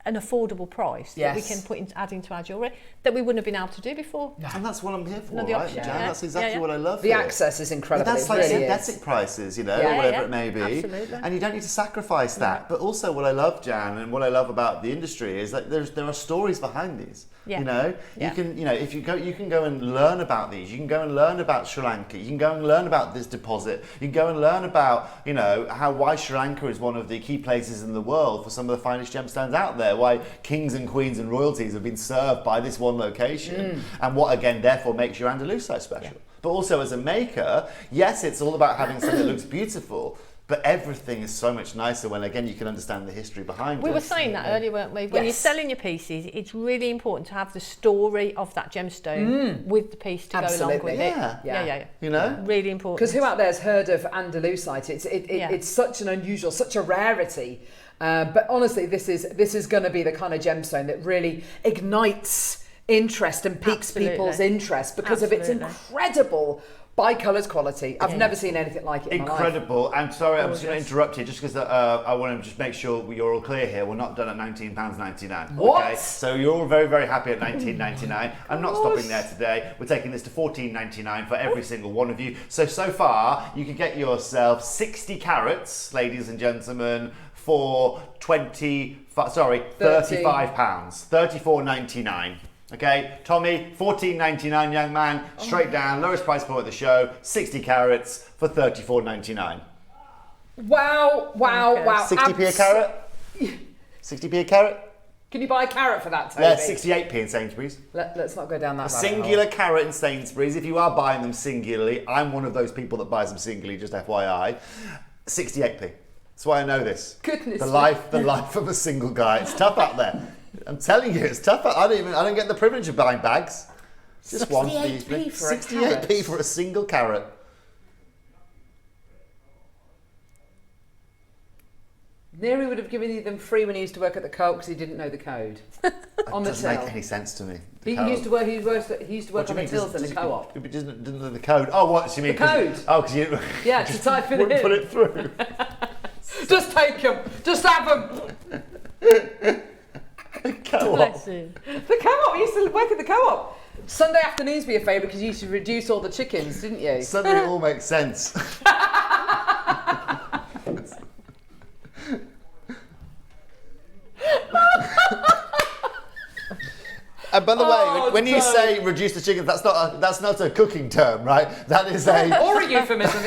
[SPEAKER 3] an affordable price that we can add into our jewellery that we wouldn't have been able to do before.
[SPEAKER 7] And that's what I'm here for, right, Jan? That's exactly what I love.
[SPEAKER 2] The access is incredible.
[SPEAKER 7] But that's like synthetic prices, or whatever it may be.
[SPEAKER 3] Absolutely.
[SPEAKER 7] And you don't need to sacrifice that. But also what I love, Jan, and what I love about the industry is that there are stories behind these. You can, if you can go and learn about these. You can go and learn about Sri Lanka. You can go and learn about this deposit. You can go and learn about, why Sri Lanka is one of the key places in the world for some of the finest gemstones out there. Why kings and queens and royalties have been served by this one location, and what again therefore makes your Andalusite special. But also as a maker, yes, it's all about having something that looks beautiful. But everything is so much nicer when, again, you can understand the history behind it.
[SPEAKER 3] We were saying that earlier, weren't we? When you're selling your pieces, it's really important to have the story of that gemstone with the piece to go along with it.
[SPEAKER 2] Yeah.
[SPEAKER 3] Really important.
[SPEAKER 2] Because who out there has heard of Andalusite? It's such an unusual, such a rarity. But honestly, this is going to be the kind of gemstone that really ignites interest and piques people's interest because of its incredible bi-coloured quality. I've never seen anything like it in my life.
[SPEAKER 7] Incredible. And sorry, I'm just going to interrupt you just because I want to just make sure you're all clear here. We're not done at £19.99.
[SPEAKER 2] What?
[SPEAKER 7] Okay? So you're all very, very happy at £19.99. I'm not stopping there today. We're taking this to £14.99 for every single one of you. So far, you can get yourself 60 carats, ladies and gentlemen, for £35, £34.99. Okay, Tommy, $14.99, young man, straight down, lowest price point at the show, 60 carats for $34.99.
[SPEAKER 2] Wow.
[SPEAKER 7] 60p a carat? 60p a carat?
[SPEAKER 2] Can you buy a carrot for that, Toby?
[SPEAKER 7] Yeah, 68p in Sainsbury's.
[SPEAKER 2] Let's not go down that
[SPEAKER 7] A singular carrot in Sainsbury's. If you are buying them singularly, I'm one of those people that buys them singularly, just FYI. 68p. That's why I know this.
[SPEAKER 2] Goodness.
[SPEAKER 7] The life of a single guy. It's tough out there. I'm telling you, it's tough. I don't get the privilege of buying bags. Just
[SPEAKER 2] 68p for
[SPEAKER 7] 68p for a single carrot.
[SPEAKER 2] Neri would have given you them free when he used to work at the Co-op because he didn't know the code. On the till.
[SPEAKER 7] It doesn't make any sense to me.
[SPEAKER 2] He used to work on the tills in the Co-op.
[SPEAKER 7] He didn't know the code. Oh, what? You mean
[SPEAKER 2] the code?
[SPEAKER 7] Oh, because you
[SPEAKER 2] to type it in.
[SPEAKER 7] Put it through.
[SPEAKER 2] Just take them. Just have them.
[SPEAKER 3] Bless him.
[SPEAKER 2] The Co-op. You used to work at the Co-op. Sunday afternoons were your favourite because you used to reduce all the chickens, didn't you?
[SPEAKER 7] Suddenly it all makes sense. And by the way, when you say reduce the chickens, that's not a cooking term, right? That is
[SPEAKER 2] or a euphemism.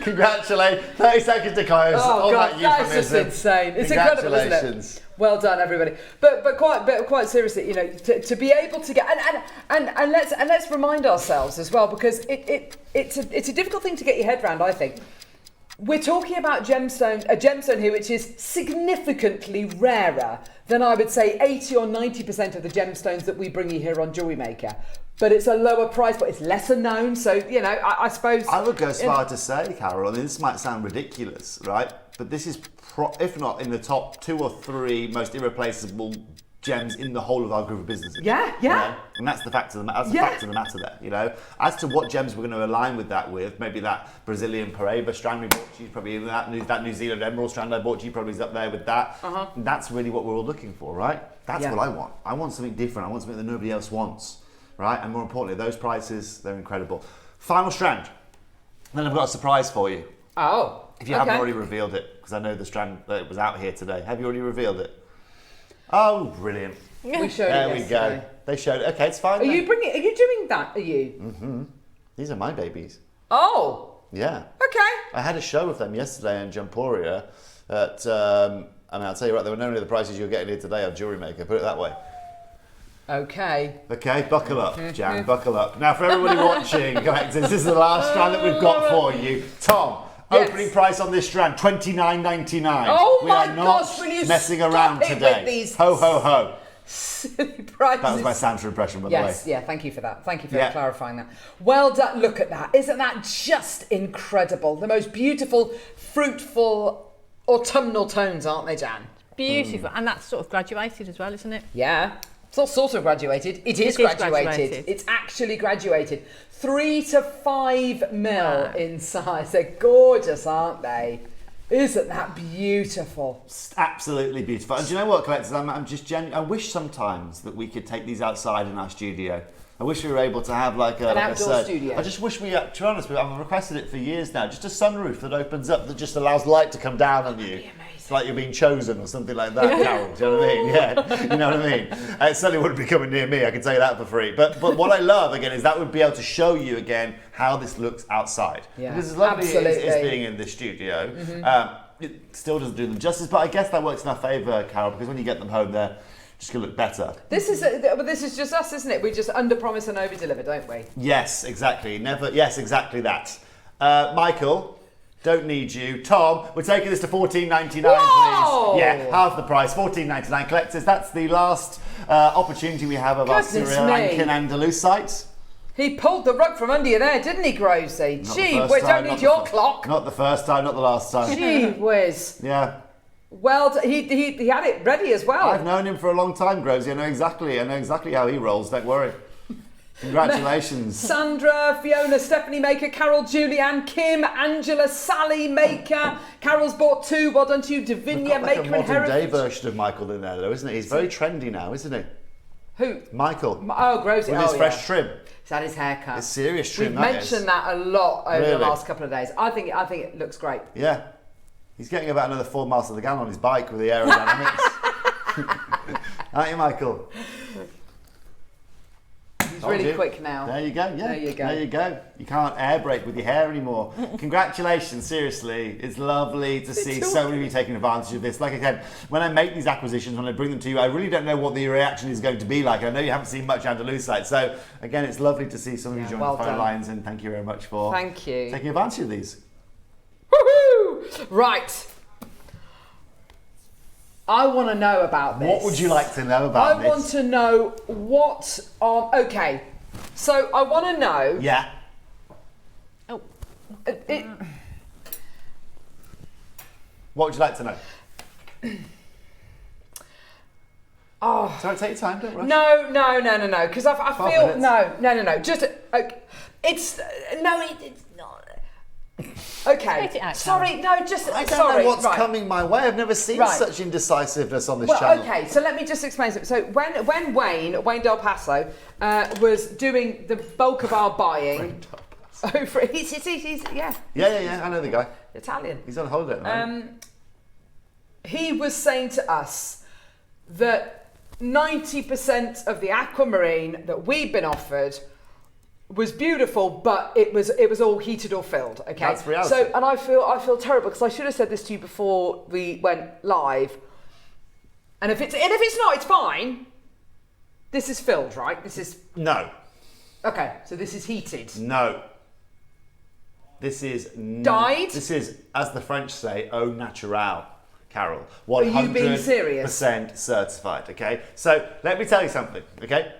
[SPEAKER 7] Congratulations. 30 seconds to close.
[SPEAKER 2] Oh
[SPEAKER 7] on
[SPEAKER 2] God,
[SPEAKER 7] that
[SPEAKER 2] that's just
[SPEAKER 7] euphemism.
[SPEAKER 2] insane. It's incredible, isn't it?
[SPEAKER 7] Congratulations.
[SPEAKER 2] Well done, everybody. But quite seriously, you know, to be able to get and let's remind ourselves as well, because it's a difficult thing to get your head around, I think. We're talking about a gemstone here which is significantly rarer than, I would say, 80 or 90% of the gemstones that we bring you here on Jewellery Maker. But it's a lower price, but it's lesser known. So, you know, I suppose...
[SPEAKER 7] I would go as far to say, Carol, I mean, this might sound ridiculous, right? But this is, if not in the top 2 or 3 most irreplaceable gems in the whole of our group of businesses.
[SPEAKER 2] Yeah.
[SPEAKER 7] You know? And that's the fact of the matter there, you know. As to what gems we're going to align with that with, maybe that Brazilian Paraiba strand we bought you, probably that New Zealand emerald strand I bought you probably is up there with that. And that's really what we're all looking for, right? That's what I want. I want something different. I want something that nobody else wants, right? And more importantly, those prices, they're incredible. Final strand. Then I've got a surprise for you.
[SPEAKER 2] Oh,
[SPEAKER 7] if you haven't already revealed it, because I know the strand that was out here today. Have you already revealed it? Oh, brilliant.
[SPEAKER 2] We showed it
[SPEAKER 7] There we
[SPEAKER 2] yesterday.
[SPEAKER 7] go. They showed it. Okay, it's fine.
[SPEAKER 2] Are you doing that? Are you?
[SPEAKER 7] These are my babies.
[SPEAKER 2] Oh.
[SPEAKER 7] Yeah.
[SPEAKER 2] Okay.
[SPEAKER 7] I had a show with them yesterday in Jumporia at, I mean, I'll tell you what, they were none of the prices you're getting here today on Jewellery Maker, put it that way.
[SPEAKER 2] Okay.
[SPEAKER 7] Okay, buckle up, Jan, buckle up. Now, for everybody watching, collectors, this is the last strand that we've got for you. Tom, opening price on this strand, $29.99.
[SPEAKER 2] Oh
[SPEAKER 7] we
[SPEAKER 2] my
[SPEAKER 7] are not
[SPEAKER 2] gosh, will you
[SPEAKER 7] messing
[SPEAKER 2] stop
[SPEAKER 7] around
[SPEAKER 2] it
[SPEAKER 7] today.
[SPEAKER 2] with these
[SPEAKER 7] Ho, ho, ho.
[SPEAKER 2] silly prices?
[SPEAKER 7] That was my Santa impression, by the way.
[SPEAKER 2] Yes, yeah, thank you for that. Thank you for clarifying that. Well done. Look at that. Isn't that just incredible? The most beautiful, fruitful, autumnal tones, aren't they, Jan?
[SPEAKER 3] Beautiful. And that's sort of graduated as well, isn't it?
[SPEAKER 2] Yeah. It's not sort of graduated. It is graduated. It's actually graduated. 3 to 5 mil in size. They're gorgeous, aren't they? Isn't that beautiful?
[SPEAKER 7] Absolutely beautiful. And do you know what, collectors? I'm just I wish sometimes that we could take these outside in our studio. I wish we were able to have like an
[SPEAKER 2] outdoor studio.
[SPEAKER 7] I just wish we, to be honest, I've requested it for years now. Just a sunroof that opens up that just allows light to come down on you. It's like you're being chosen or something like that, Carol. Do you know what I mean? Yeah, you know what I mean? It certainly wouldn't be coming near me, I can tell you that for free. But what I love, again, is that would be able to show you, again, how this looks outside. Yeah, because as lovely as being in the studio, it still doesn't do them justice, but I guess that works in our favour, Carol, because when you get them home, they're just going to look better. This
[SPEAKER 2] is just us, isn't it? We just under-promise and over-deliver, don't we?
[SPEAKER 7] Yes, exactly. Yes, exactly that. Michael... Don't need you. Tom, we're taking this to $14.99, please. Yeah, half the price, $14.99. Collectors, that's the last opportunity we have of our Lankan Andalusite.
[SPEAKER 2] He pulled the rug from under you there, didn't he, Grosey? Gee whiz, don't need your clock.
[SPEAKER 7] Not the first time, not the last time.
[SPEAKER 2] Gee whiz.
[SPEAKER 7] Yeah.
[SPEAKER 2] Well, he had it ready as well.
[SPEAKER 7] I've known him for a long time, Grosey. I know exactly how he rolls, don't worry. Congratulations.
[SPEAKER 2] Sandra, Fiona, Stephanie Maker, Carol, Julianne, Kim, Angela, Sally Maker. Carol's bought 2. Well done to you, Davinia, Maker, and Heritage.
[SPEAKER 7] There's a modern day version of Michael in there, though, isn't it? He's very trendy now, isn't he?
[SPEAKER 2] Who?
[SPEAKER 7] Michael.
[SPEAKER 2] Oh, Grosey.
[SPEAKER 7] With his fresh trim.
[SPEAKER 2] He's had his haircut.
[SPEAKER 7] It's serious trim.
[SPEAKER 2] We've mentioned that a lot over the last couple of days. I think it looks great.
[SPEAKER 7] Yeah. He's getting about another 4 miles to the gallon on his bike with the aerodynamics. Aren't you, Michael?
[SPEAKER 2] He's really quick now.
[SPEAKER 7] There you go. Yeah.
[SPEAKER 2] There you go.
[SPEAKER 7] There you go. You can't air brake with your hair anymore. Congratulations, seriously. It's lovely to see so many of you taking advantage of this. Like I said, when I make these acquisitions, when I bring them to you, I really don't know what the reaction is going to be like. I know you haven't seen much Andalusite. So, again, it's lovely to see some of you join the phone lines, and thank you very much for taking advantage of these.
[SPEAKER 2] Woohoo! Right. I want to know about this.
[SPEAKER 7] What would you like to know about this?
[SPEAKER 2] I want to know what okay. So I want to know.
[SPEAKER 7] Yeah.
[SPEAKER 3] Oh.
[SPEAKER 7] What would you like to know?
[SPEAKER 2] Oh.
[SPEAKER 7] Sorry, take your time, don't rush.
[SPEAKER 2] No. Because I feel no. Just it's not. Okay. Sorry, no, just
[SPEAKER 7] I don't know what's coming my way. I've never seen such indecisiveness on this channel.
[SPEAKER 2] Okay, so let me just explain something. So when Wayne Del Paso was doing the bulk of our buying over, he's
[SPEAKER 7] Yeah, I know the guy.
[SPEAKER 2] Italian.
[SPEAKER 7] He's on holiday at the moment.
[SPEAKER 2] He was saying to us that 90% of the aquamarine that we've been offered was beautiful, but it was all heated or filled. Okay,
[SPEAKER 7] that's reality.
[SPEAKER 2] So, and I feel terrible because I should have said this to you before we went live. And if it's not, it's fine. This is filled, right? This is
[SPEAKER 7] no.
[SPEAKER 2] Okay, so this is heated.
[SPEAKER 7] No. This is
[SPEAKER 2] dyed.
[SPEAKER 7] This is, as the French say, au naturel, Carol. 100%
[SPEAKER 2] Are you being serious?
[SPEAKER 7] certified. Okay. So let me tell you something. Okay.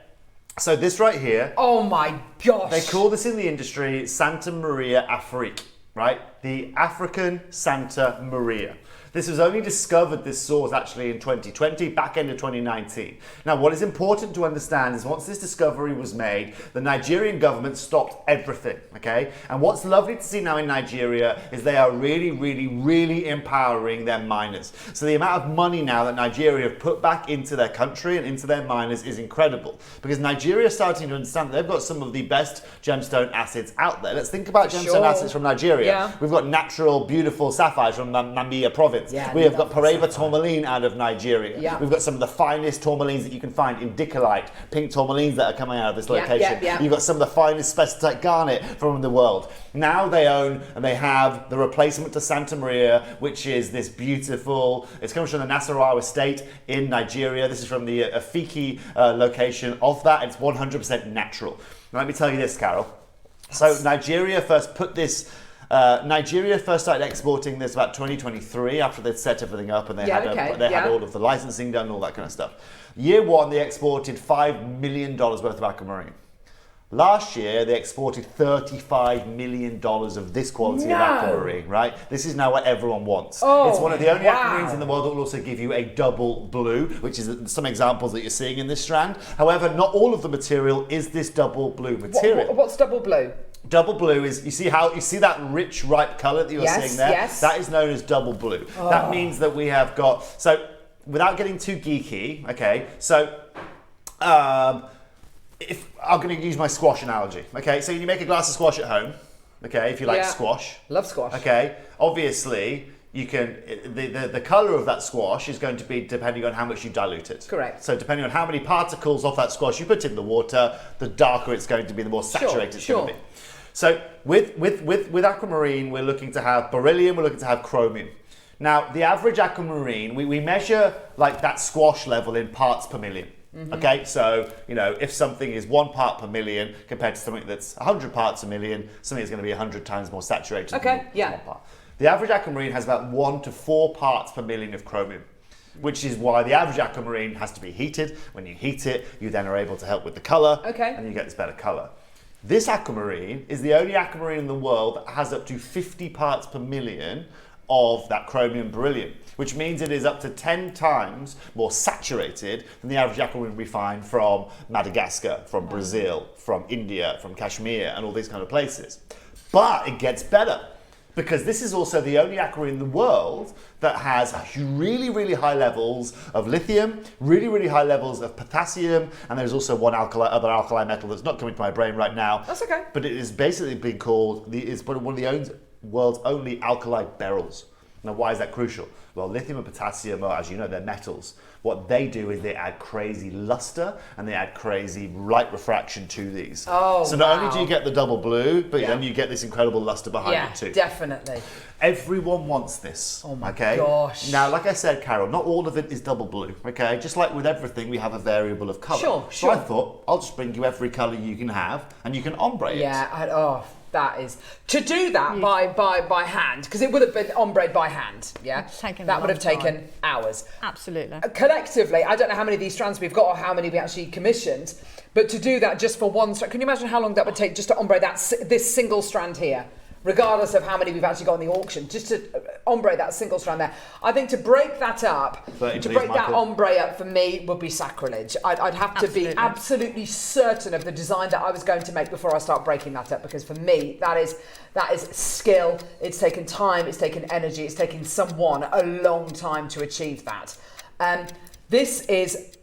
[SPEAKER 7] So this right here.
[SPEAKER 2] Oh my gosh.
[SPEAKER 7] They call this in the industry Santa Maria Afrique, right? The African Santa Maria. This was only discovered, this source, actually in 2020, back end of 2019. Now, what is important to understand is once this discovery was made, the Nigerian government stopped everything, okay? And what's lovely to see now in Nigeria is they are really, really, really empowering their miners. So the amount of money now that Nigeria have put back into their country and into their miners is incredible. Because Nigeria is starting to understand that they've got some of the best gemstone assets out there. Let's think about gemstone assets from Nigeria.
[SPEAKER 2] Yeah.
[SPEAKER 7] We've got natural, beautiful sapphires from Namibia province.
[SPEAKER 2] Yeah,
[SPEAKER 7] we have got Pareva tourmaline out of Nigeria.
[SPEAKER 2] Yeah.
[SPEAKER 7] We've got some of the finest tourmalines that you can find in Dicolite, pink tourmalines that are coming out of this location. You've got some of the finest specitite garnet from the world. Now they own and they have the replacement to Santa Maria, which is this beautiful, it's coming from the Nasarawa estate in Nigeria. This is from the Afiki location of that. It's 100% natural. Now, let me tell you this, Carol. So Nigeria first put this Nigeria first started exporting this about 2023 after they'd set everything up and they had all of the licensing done and all that kind of stuff. Year one, they exported $5 million worth of aquamarine. Last year, they exported $35 million of this quality of aquamarine, right? This is now what everyone wants. It's one of the only aquamarines in the world that will also give you a double blue, which is some examples that you're seeing in this strand. However, not all of the material is this double blue material.
[SPEAKER 2] What's double blue?
[SPEAKER 7] Double blue is, you see that rich, ripe colour that you're seeing there?
[SPEAKER 2] Yes.
[SPEAKER 7] That is known as double blue. That means that we have got, so without getting too geeky, okay, so if I'm going to use my squash analogy, okay, so you make a glass of squash at home, okay, if you like squash.
[SPEAKER 2] Love squash.
[SPEAKER 7] Okay, obviously you can, the colour of that squash is going to be depending on how much you dilute it.
[SPEAKER 2] Correct.
[SPEAKER 7] So depending on how many particles of that squash you put in the water, the darker it's going to be, the more saturated it's going to be. So with aquamarine, we're looking to have beryllium, we're looking to have chromium. Now, the average aquamarine, we measure like that squash level in parts per million. Okay, so, you know, if something is 1 part per million compared to something that's 100 parts a million, something is going to be 100 times more saturated than 1 part. The average aquamarine has about 1 to 4 parts per million of chromium, which is why the average aquamarine has to be heated. When you heat it, you then are able to help with the colour, and you get this better colour. This aquamarine is the only aquamarine in the world that has up to 50 parts per million of that chromium beryllium, which means it is up to 10 times more saturated than the average aquamarine we find from Madagascar, from Brazil, from India, from Kashmir, and all these kind of places. But it gets better, because this is also the only aquamarine in the world that has really, really high levels of lithium, really, really high levels of potassium, and there's also one other alkali metal that's not coming to my brain right now.
[SPEAKER 2] That's okay.
[SPEAKER 7] But it is basically being called, it's one of the world's only alkali beryls. Now, why is that crucial? Well, lithium and potassium are, as you know, they're metals. What they do is they add crazy luster and they add crazy light refraction to these. So not only do you get the double blue, but then you get this incredible luster behind it too.
[SPEAKER 2] Definitely.
[SPEAKER 7] Everyone wants this.
[SPEAKER 2] Oh my gosh.
[SPEAKER 7] Now, like I said, Carol, not all of it is double blue, okay? Just like with everything, we have a variable of colour.
[SPEAKER 2] Sure.
[SPEAKER 7] So I thought, I'll just bring you every colour you can have and you can ombre it.
[SPEAKER 2] That is to do that by hand, because it would have been ombreed by hand. That would have taken hours.
[SPEAKER 3] Absolutely.
[SPEAKER 2] Collectively, I don't know how many of these strands we've got or how many we actually commissioned, but to do that just for one strand, can you imagine how long that would take just to ombre this single strand here? Regardless of how many we've actually got in the auction, just to ombre that single strand there. I think to break that up, that ombre up for me would be sacrilege. I'd have to be absolutely certain of the design that I was going to make before I start breaking that up, because for me, that is skill. It's taken time, it's taken energy, it's taken someone a long time to achieve that. This is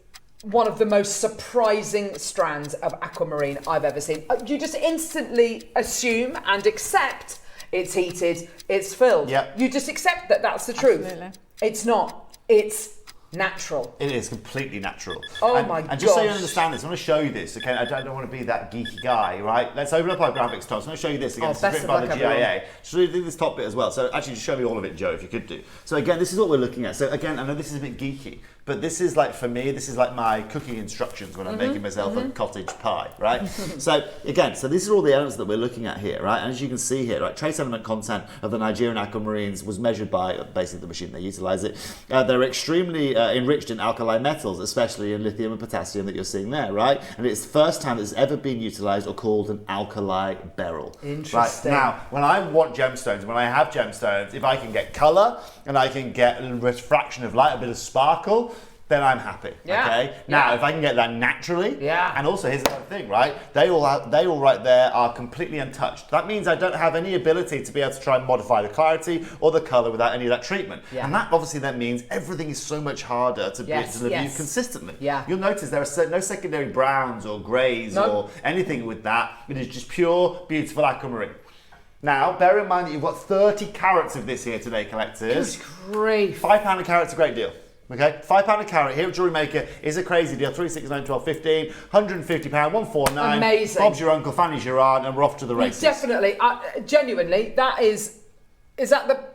[SPEAKER 2] one of the most surprising strands of aquamarine I've ever seen. You just instantly assume and accept it's heated, it's filled. You just accept that that's the truth.
[SPEAKER 3] Absolutely.
[SPEAKER 2] It's not. It's natural.
[SPEAKER 7] It is completely natural.
[SPEAKER 2] Oh
[SPEAKER 7] and,
[SPEAKER 2] my
[SPEAKER 7] And just so you
[SPEAKER 2] gosh.
[SPEAKER 7] understand this, I want to show you this, okay? I don't want to be that geeky guy, right? Let's open up our graphics, Tom. So I'm going to show you this again.
[SPEAKER 2] Oh,
[SPEAKER 7] This is
[SPEAKER 2] best
[SPEAKER 7] written
[SPEAKER 2] of
[SPEAKER 7] by the
[SPEAKER 2] luck,
[SPEAKER 7] GIA. Just really do this top bit as well. So actually, just show me all of it, Joe, if you could do. So again, this is what we're looking at. So again, I know this is a bit geeky, but this is like, for me, this is like my cooking instructions when I'm making myself a cottage pie, right? So again, so these are all the elements that we're looking at here, right? And as you can see here, right, trace element content of the Nigerian aquamarines was measured by basically the machine they utilize it. They're extremely enriched in alkali metals, especially in lithium and potassium that you're seeing there, right? And it's the first time it's ever been utilized or called an alkali beryl.
[SPEAKER 2] Interesting.
[SPEAKER 7] Right? Now, when I want gemstones, when I have gemstones, if I can get color and I can get a refraction of light, a bit of sparkle, then I'm happy.
[SPEAKER 2] Yeah.
[SPEAKER 7] Okay. Now, if I can get that naturally,
[SPEAKER 2] Yeah.
[SPEAKER 7] and also here's another thing, right? They all right there are completely untouched. That means I don't have any ability to be able to try and modify the clarity or the color without any of that treatment.
[SPEAKER 2] Yeah.
[SPEAKER 7] And that obviously then means everything is so much harder to be view consistently.
[SPEAKER 2] Yeah.
[SPEAKER 7] You'll notice there are no secondary browns or greys or anything with that. It is just pure, beautiful aquamarine. Now, bear in mind that you've got 30 carats of this here today, collectors.
[SPEAKER 2] Good grief.
[SPEAKER 7] £5 a carat's a great deal. Okay, £5 a carat here at Jewellery Maker is a crazy deal. 3, 6, 9, 12, 15, £150, 149.
[SPEAKER 2] Amazing.
[SPEAKER 7] Bob's your uncle, Fanny's your aunt, and we're off to the races.
[SPEAKER 2] Definitely, genuinely, that is that the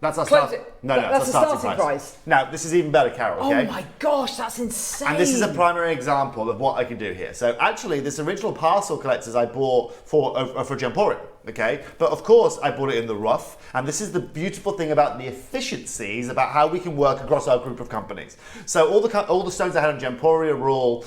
[SPEAKER 7] That's our
[SPEAKER 2] close-
[SPEAKER 7] start. No,
[SPEAKER 2] that's
[SPEAKER 7] that's
[SPEAKER 2] the
[SPEAKER 7] our
[SPEAKER 2] starting price.
[SPEAKER 7] Now, this is even better, Carol. Okay.
[SPEAKER 2] Oh my gosh, that's insane.
[SPEAKER 7] And this is a primary example of what I can do here. So actually, this original parcel collectors I bought for Gemporium, okay? But of course, I bought it in the rough. And this is the beautiful thing about the efficiencies, about how we can work across our group of companies. So all the stones I had on Gemporia were all,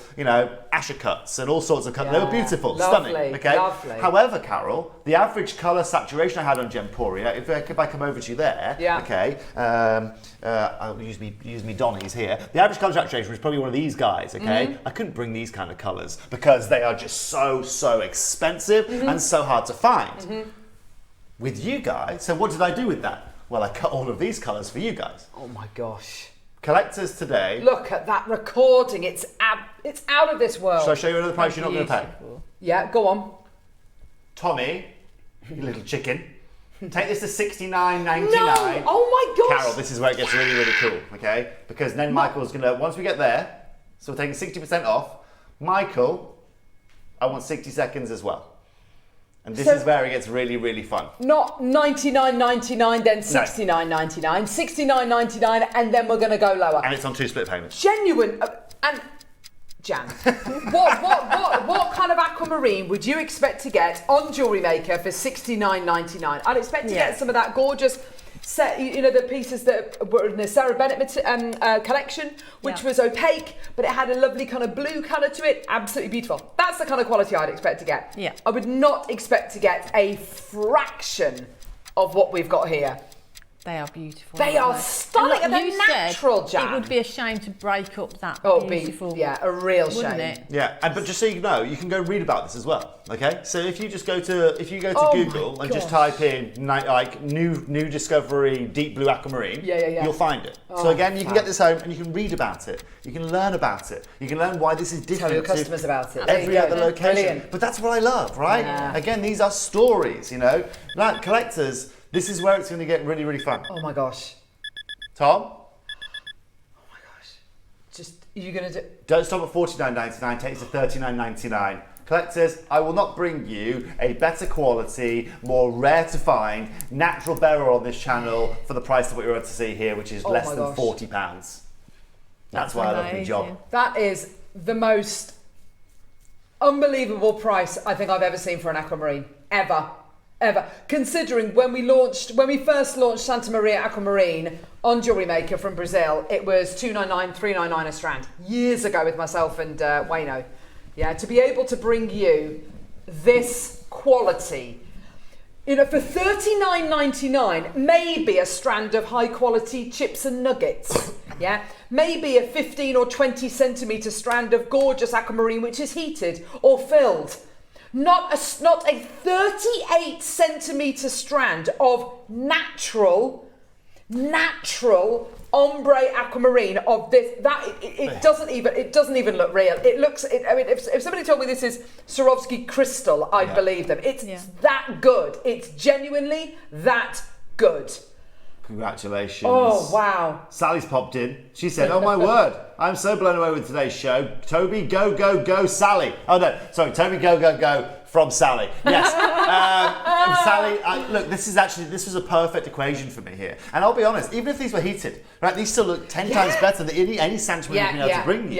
[SPEAKER 7] Asher cuts and all sorts of cuts. They were beautiful,
[SPEAKER 2] lovely,
[SPEAKER 7] stunning, okay?
[SPEAKER 2] lovely.
[SPEAKER 7] However, Carol, the average colour saturation I had on Gemporia, if I come over to you there, okay, I'll use me Donnies here. The average colour saturation was probably one of these guys, okay? I couldn't bring these kind of colours because they are just so expensive and so hard to find. With you guys, so what did I do with that? Well, I cut all of these colours for you guys.
[SPEAKER 2] Oh my gosh.
[SPEAKER 7] Collectors today.
[SPEAKER 2] Look at that recording. It's out of this world.
[SPEAKER 7] Shall I show you another price you're not going to pay?
[SPEAKER 2] Yeah, go on.
[SPEAKER 7] Tommy, you little chicken. Take this to $69.99.
[SPEAKER 2] No! Oh my gosh!
[SPEAKER 7] Carol, this is where it gets really, really cool, okay? Because then Michael's gonna, once we get there, so we're taking 60% off, Michael, I want 60 seconds as well. And this is where it gets really, really fun.
[SPEAKER 2] Not $99.99, then $69.99, $69.99, and then we're going to go lower.
[SPEAKER 7] And it's on 2 split payments.
[SPEAKER 2] Genuine, and Jan, what kind of aquamarine would you expect to get on Jewellery Maker for $69.99? I'd expect to get some of that gorgeous set, the pieces that were in the Sarah Bennett collection, which was opaque, but it had a lovely kind of blue colour to it. Absolutely beautiful. That's the kind of quality I'd expect to get.
[SPEAKER 3] Yeah.
[SPEAKER 2] I would not expect to get a fraction of what we've got here.
[SPEAKER 3] They are beautiful.
[SPEAKER 2] They are stunning, and they're
[SPEAKER 3] you
[SPEAKER 2] natural,
[SPEAKER 3] said
[SPEAKER 2] Jan.
[SPEAKER 3] it would be a shame to break up that beautiful.
[SPEAKER 2] A real shame.
[SPEAKER 3] Wouldn't it?
[SPEAKER 7] Yeah, but just so you know, you can go read about this as well. Okay, so if you just go to Google and just type in new discovery deep blue aquamarine, you'll find it. So again, you can get this home and you can read about it. You can learn about it. You can learn why this is different.
[SPEAKER 2] Tell your customers about it.
[SPEAKER 7] Every other location.
[SPEAKER 2] Brilliant.
[SPEAKER 7] But that's what I love, right?
[SPEAKER 2] Yeah.
[SPEAKER 7] Again, these are stories. Like collectors. This is where it's going to get really, really fun.
[SPEAKER 2] Oh my gosh.
[SPEAKER 7] Tom?
[SPEAKER 2] Oh my gosh. Just, are you going to do...
[SPEAKER 7] Don't stop at $49.99, take it to $39.99. Collectors, I will not bring you a better quality, more rare to find, natural beryl on this channel for the price of what you're about to see here, which is less than £40. That's why I love my job.
[SPEAKER 2] That is the most unbelievable price I think I've ever seen for an aquamarine. Ever. Considering when we first launched Santa Maria Aquamarine on Jewellery Maker from Brazil, it was $299, $399 a strand years ago with myself and Wayno. Yeah, to be able to bring you this quality, for $39.99, maybe a strand of high quality chips and nuggets. Yeah, maybe a 15 or 20 centimetre strand of gorgeous aquamarine which is heated or filled. Not a 38 centimetre strand of natural ombre aquamarine of this. It doesn't even look real. It looks. If somebody told me this is Swarovski crystal, I'd believe them. It's that good. It's genuinely that good.
[SPEAKER 7] Congratulations.
[SPEAKER 2] Oh, wow.
[SPEAKER 7] Sally's popped in. She said, oh my word, I'm so blown away with today's show. Toby, go, go, go, Sally. Oh no, sorry, Toby, go, go, go from Sally. Yes. Sally, look, this was a perfect equation for me here. And I'll be honest, even if these were heated, right, these still look 10 times better than any sanctuary you've been able to bring you.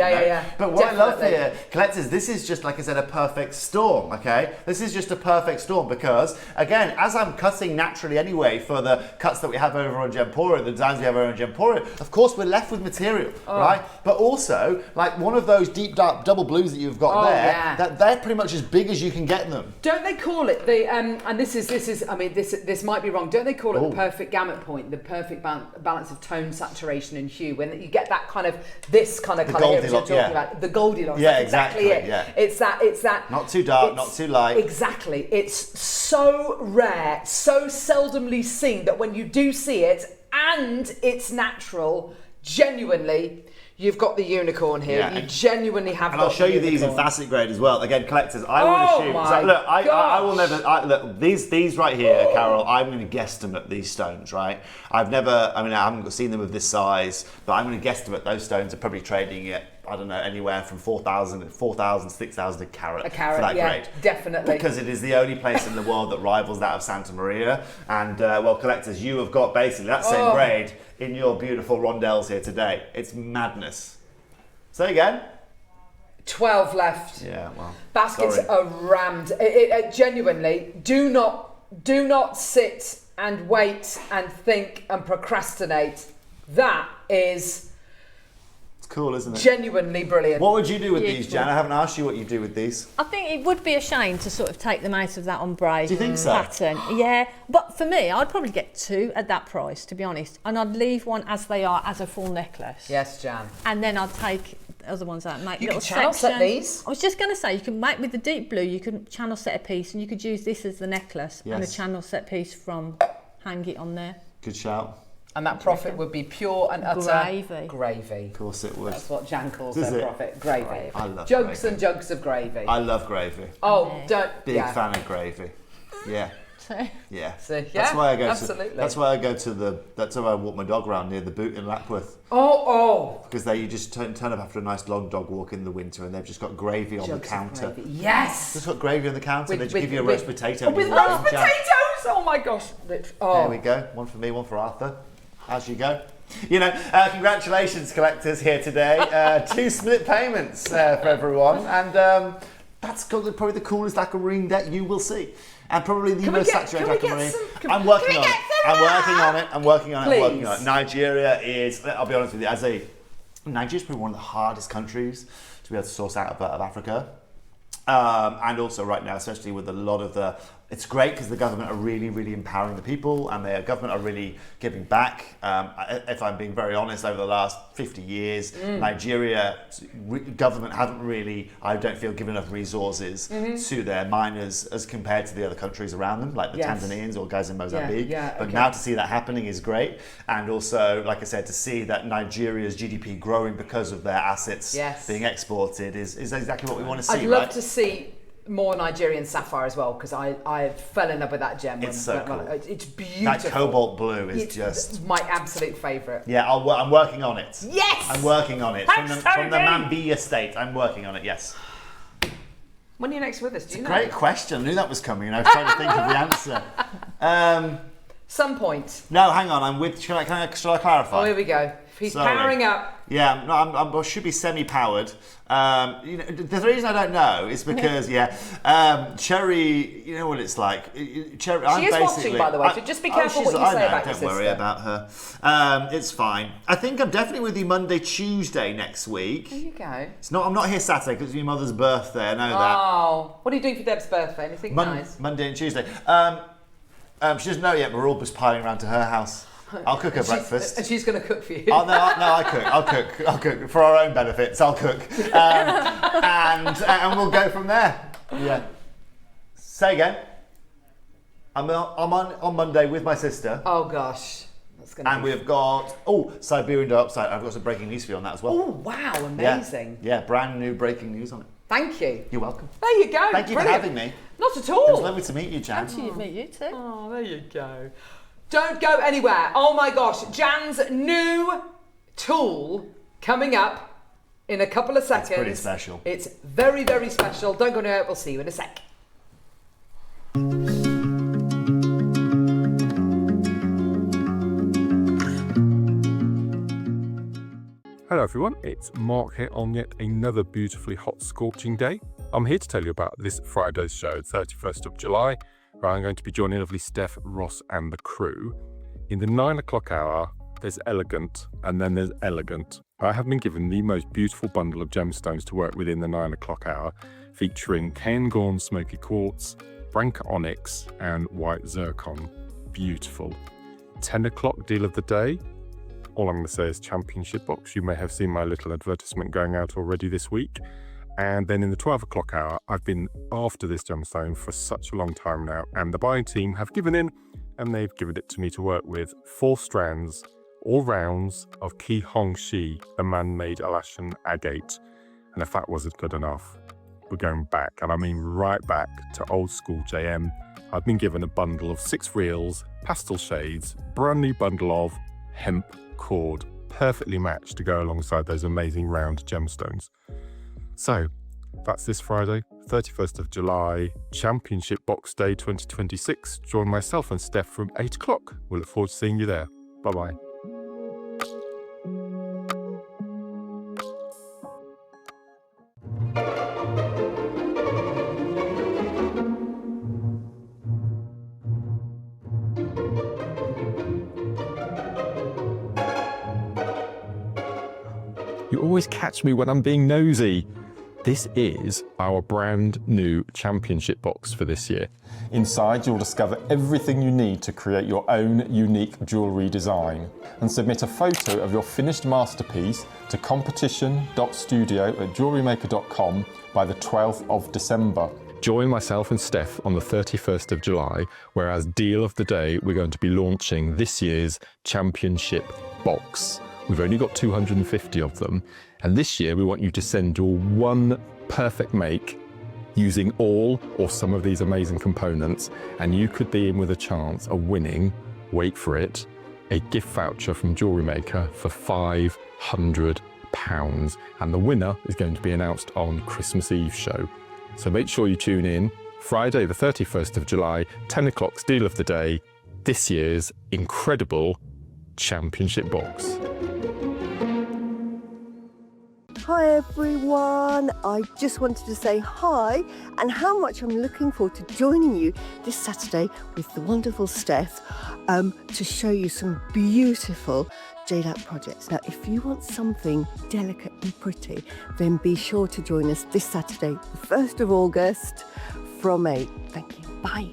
[SPEAKER 7] But what I love here, collectors, this is just, like I said, a perfect storm, okay? This is just a perfect storm because, again, as I'm cutting naturally anyway for the cuts that we have over on Gemporia, the designs we have over on Gemporia, of course we're left with material, right? But also, like one of those deep dark double blues that you've got that they're pretty much as big as you can get them.
[SPEAKER 2] Don't they call it the and this is I mean this might be wrong. Don't they call it the perfect gamut point, the perfect balance of tone, saturation, and hue? When you get that kind of this kind of colour here, which you're talking about, the Goldilocks.
[SPEAKER 7] Yeah,
[SPEAKER 2] that's exactly it.
[SPEAKER 7] Yeah.
[SPEAKER 2] It's that.
[SPEAKER 7] Not too dark, not too light.
[SPEAKER 2] Exactly. It's so rare, so seldomly seen that when you do see it and it's natural, genuinely. You've got the unicorn here. You genuinely have.
[SPEAKER 7] And I'll show you these in facet grade as well. Again, collectors, I want to shoot. So look, I will never. Look, these right here, Carol. I'm going to guesstimate these stones. Right. I haven't seen them of this size, but I'm going to guesstimate those stones are probably trading at, I don't know, anywhere from 4,000, 6,000 a carat for that grade.
[SPEAKER 2] Definitely.
[SPEAKER 7] Because it is the only place in the world that rivals that of Santa Maria. And well, collectors, you have got basically that same grade in your beautiful rondelles here today. It's madness. Say again.
[SPEAKER 2] 12 left.
[SPEAKER 7] Yeah, well.
[SPEAKER 2] Baskets are rammed. Genuinely, do not sit and wait and think and procrastinate. That is.
[SPEAKER 7] Cool, isn't it?
[SPEAKER 2] Genuinely brilliant.
[SPEAKER 7] What would you do with these, Jan? I haven't asked you what you do with these.
[SPEAKER 3] I think it would be a shame to sort of take them out of that ombre
[SPEAKER 7] Do you think so?
[SPEAKER 3] pattern. Yeah, but for me, I'd probably get 2 at that price, to be honest, and I'd leave one as they are as a full necklace.
[SPEAKER 2] Yes, Jan.
[SPEAKER 3] And then I'd take the other ones out, make little
[SPEAKER 2] channel
[SPEAKER 3] sections.
[SPEAKER 2] set these.
[SPEAKER 3] I was just going to say, you can make with the deep blue, you can channel set a piece, and you could use this as the necklace and a channel set piece from hang it on there.
[SPEAKER 7] Good shout.
[SPEAKER 2] And that profit would be pure and utter gravy.
[SPEAKER 7] Of course it would.
[SPEAKER 2] That's what Jan calls her profit. Gravy.
[SPEAKER 7] I love
[SPEAKER 2] jugs
[SPEAKER 7] gravy.
[SPEAKER 2] and jugs of gravy.
[SPEAKER 7] I love gravy.
[SPEAKER 2] Oh, don't.
[SPEAKER 7] Big fan of gravy. Yeah. Yeah.
[SPEAKER 2] So,
[SPEAKER 7] That's why I go
[SPEAKER 2] absolutely.
[SPEAKER 7] that's why I walk my dog around near the boot in Lapworth. Because you just turn up after a nice long dog walk in the winter and they've just got gravy on the counter.
[SPEAKER 2] Yes.
[SPEAKER 7] Just got gravy on the counter and they just give you a roast potato.
[SPEAKER 2] With roast potatoes! Oh my gosh.
[SPEAKER 7] There we go. One for me, one for Arthur. As you go. You know, congratulations, collectors, here today. 2 split payments for everyone. And that's probably the coolest aquamarine deck you will see. And probably the most saturated aquamarine. I'm working on it. I'm working on it. Nigeria is, I'll be honest with you, Nigeria is probably one of the hardest countries to be able to source out of Africa. And also right now, especially with a lot of it's great because the government are really, really empowering the people and the government are really giving back. If I'm being very honest, over the last 50 years, Nigeria government haven't really, I don't feel, given enough resources to their miners as compared to the other countries around them, like the Tanzanians or guys in Mozambique. But now to see that happening is great. And also, like I said, to see that Nigeria's GDP growing because of their assets being exported is exactly what we want to see.
[SPEAKER 2] I'd love to see more Nigerian sapphire as well, because I fell in love with that gem.
[SPEAKER 7] It's so cool.
[SPEAKER 2] It's beautiful.
[SPEAKER 7] That cobalt blue is just
[SPEAKER 2] my absolute favourite.
[SPEAKER 7] Yeah, I'm working on it.
[SPEAKER 2] Yes!
[SPEAKER 7] I'm working on it.
[SPEAKER 2] Thanks,
[SPEAKER 7] from the Mambi estate, I'm working on it, yes.
[SPEAKER 2] When are you next with us? Do you know?
[SPEAKER 7] Great question. I knew that was coming and I was trying to think of the answer.
[SPEAKER 2] Some point.
[SPEAKER 7] No, hang on. I'm with. Shall I clarify?
[SPEAKER 2] Oh, here we go. He's powering up.
[SPEAKER 7] Yeah, no, I should be semi-powered. The reason I don't know is because Cherry. You know what it's like. Cherry.
[SPEAKER 2] She is watching, by the way. So just be careful what you say about your sister.
[SPEAKER 7] Don't worry about her. It's fine. I think I'm definitely with you Monday, Tuesday next week.
[SPEAKER 2] There you go.
[SPEAKER 7] I'm not here Saturday because it's your mother's birthday. I know that.
[SPEAKER 2] Oh, what are you doing for Deb's birthday? Anything nice?
[SPEAKER 7] Monday and Tuesday. She doesn't know yet. We're all just piling around to her house. I'll cook her breakfast.
[SPEAKER 2] And she's going to cook for you.
[SPEAKER 7] Oh, no, I'll cook. For our own benefits, I'll cook. And we'll go from there. Yeah. Say again. I'm on Monday with my sister.
[SPEAKER 2] Oh, gosh. That's going to
[SPEAKER 7] And we've got, Siberian Dioxide. I've got some breaking news for you on that as well.
[SPEAKER 2] Oh, wow. Amazing.
[SPEAKER 7] Yeah, brand new breaking news on it.
[SPEAKER 2] Thank you.
[SPEAKER 7] You're welcome.
[SPEAKER 2] There you go.
[SPEAKER 7] Thank you for having me.
[SPEAKER 2] Not at all.
[SPEAKER 7] It was lovely to meet you, Jan.
[SPEAKER 3] Actually, meet you too.
[SPEAKER 2] Oh, there you go. Don't go anywhere. Oh my gosh, Jan's new tool coming up in a couple of seconds.
[SPEAKER 7] It's pretty special.
[SPEAKER 2] It's very, very special. Don't go anywhere. We'll see you in a sec.
[SPEAKER 1] Hello everyone, it's Mark here on yet another beautifully hot, scorching day. I'm here to tell you about this Friday's show, 31st of July, where I'm going to be joining lovely Steph, Ross and the crew. In the 9 o'clock hour, there's elegant and then there's elegant. I have been given the most beautiful bundle of gemstones to work with in the 9 o'clock hour, featuring Cairngorm Smoky Quartz, Branca Onyx and White Zircon. Beautiful. 10 o'clock deal of the day. All I'm going to say is championship box. You may have seen my little advertisement going out already this week. And then in the 12 o'clock hour, I've been after this gemstone for such a long time now. And the buying team have given in and they've given it to me to work with. 4 strands, all rounds of Ki Hong Shi, the man-made Alaskan agate. And if that wasn't good enough, we're going back. And I mean right back to old school JM. I've been given a bundle of 6 reels, pastel shades, brand new bundle of hemp cord, perfectly matched to go alongside those amazing round gemstones. So that's this Friday, 31st of July, Championship Box Day 2026. Join myself and Steph from 8 o'clock. We look forward to seeing you there. Bye-bye. You always catch me when I'm being nosy. This is our brand new championship box for this year. Inside, you'll discover everything you need to create your own unique jewellery design and submit a photo of your finished masterpiece to competition.studio@jewellerymaker.com by the 12th of December. Join myself and Steph on the 31st of July, where as deal of the day, we're going to be launching this year's championship box. We've only got 250 of them. And this year we want you to send your one perfect make using all or some of these amazing components. And you could be in with a chance of winning, wait for it, a gift voucher from Jewellery Maker for £500. And the winner is going to be announced on Christmas Eve show. So make sure you tune in. Friday the 31st of July, 10 o'clock's deal of the day, this year's incredible championship box.
[SPEAKER 4] Hi everyone, I just wanted to say hi and how much I'm looking forward to joining you this Saturday with the wonderful Steph to show you some beautiful jade projects. Now if you want something delicate and pretty, then be sure to join us this Saturday, the 1st of August from 8. Thank you, bye.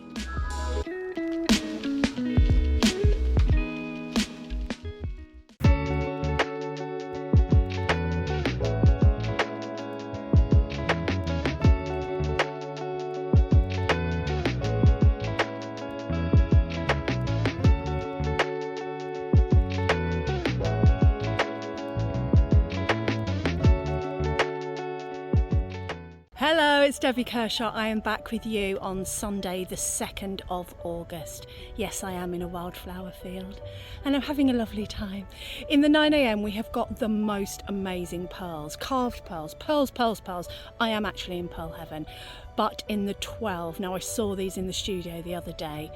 [SPEAKER 5] Hello, it's Debbie Kershaw. I am back with you on Sunday, the 2nd of August. Yes, I am in a wildflower field and I'm having a lovely time. In the 9 a.m. we have got the most amazing pearls, carved pearls, pearls. I am actually in pearl heaven. But in the 12, now I saw these in the studio the other day,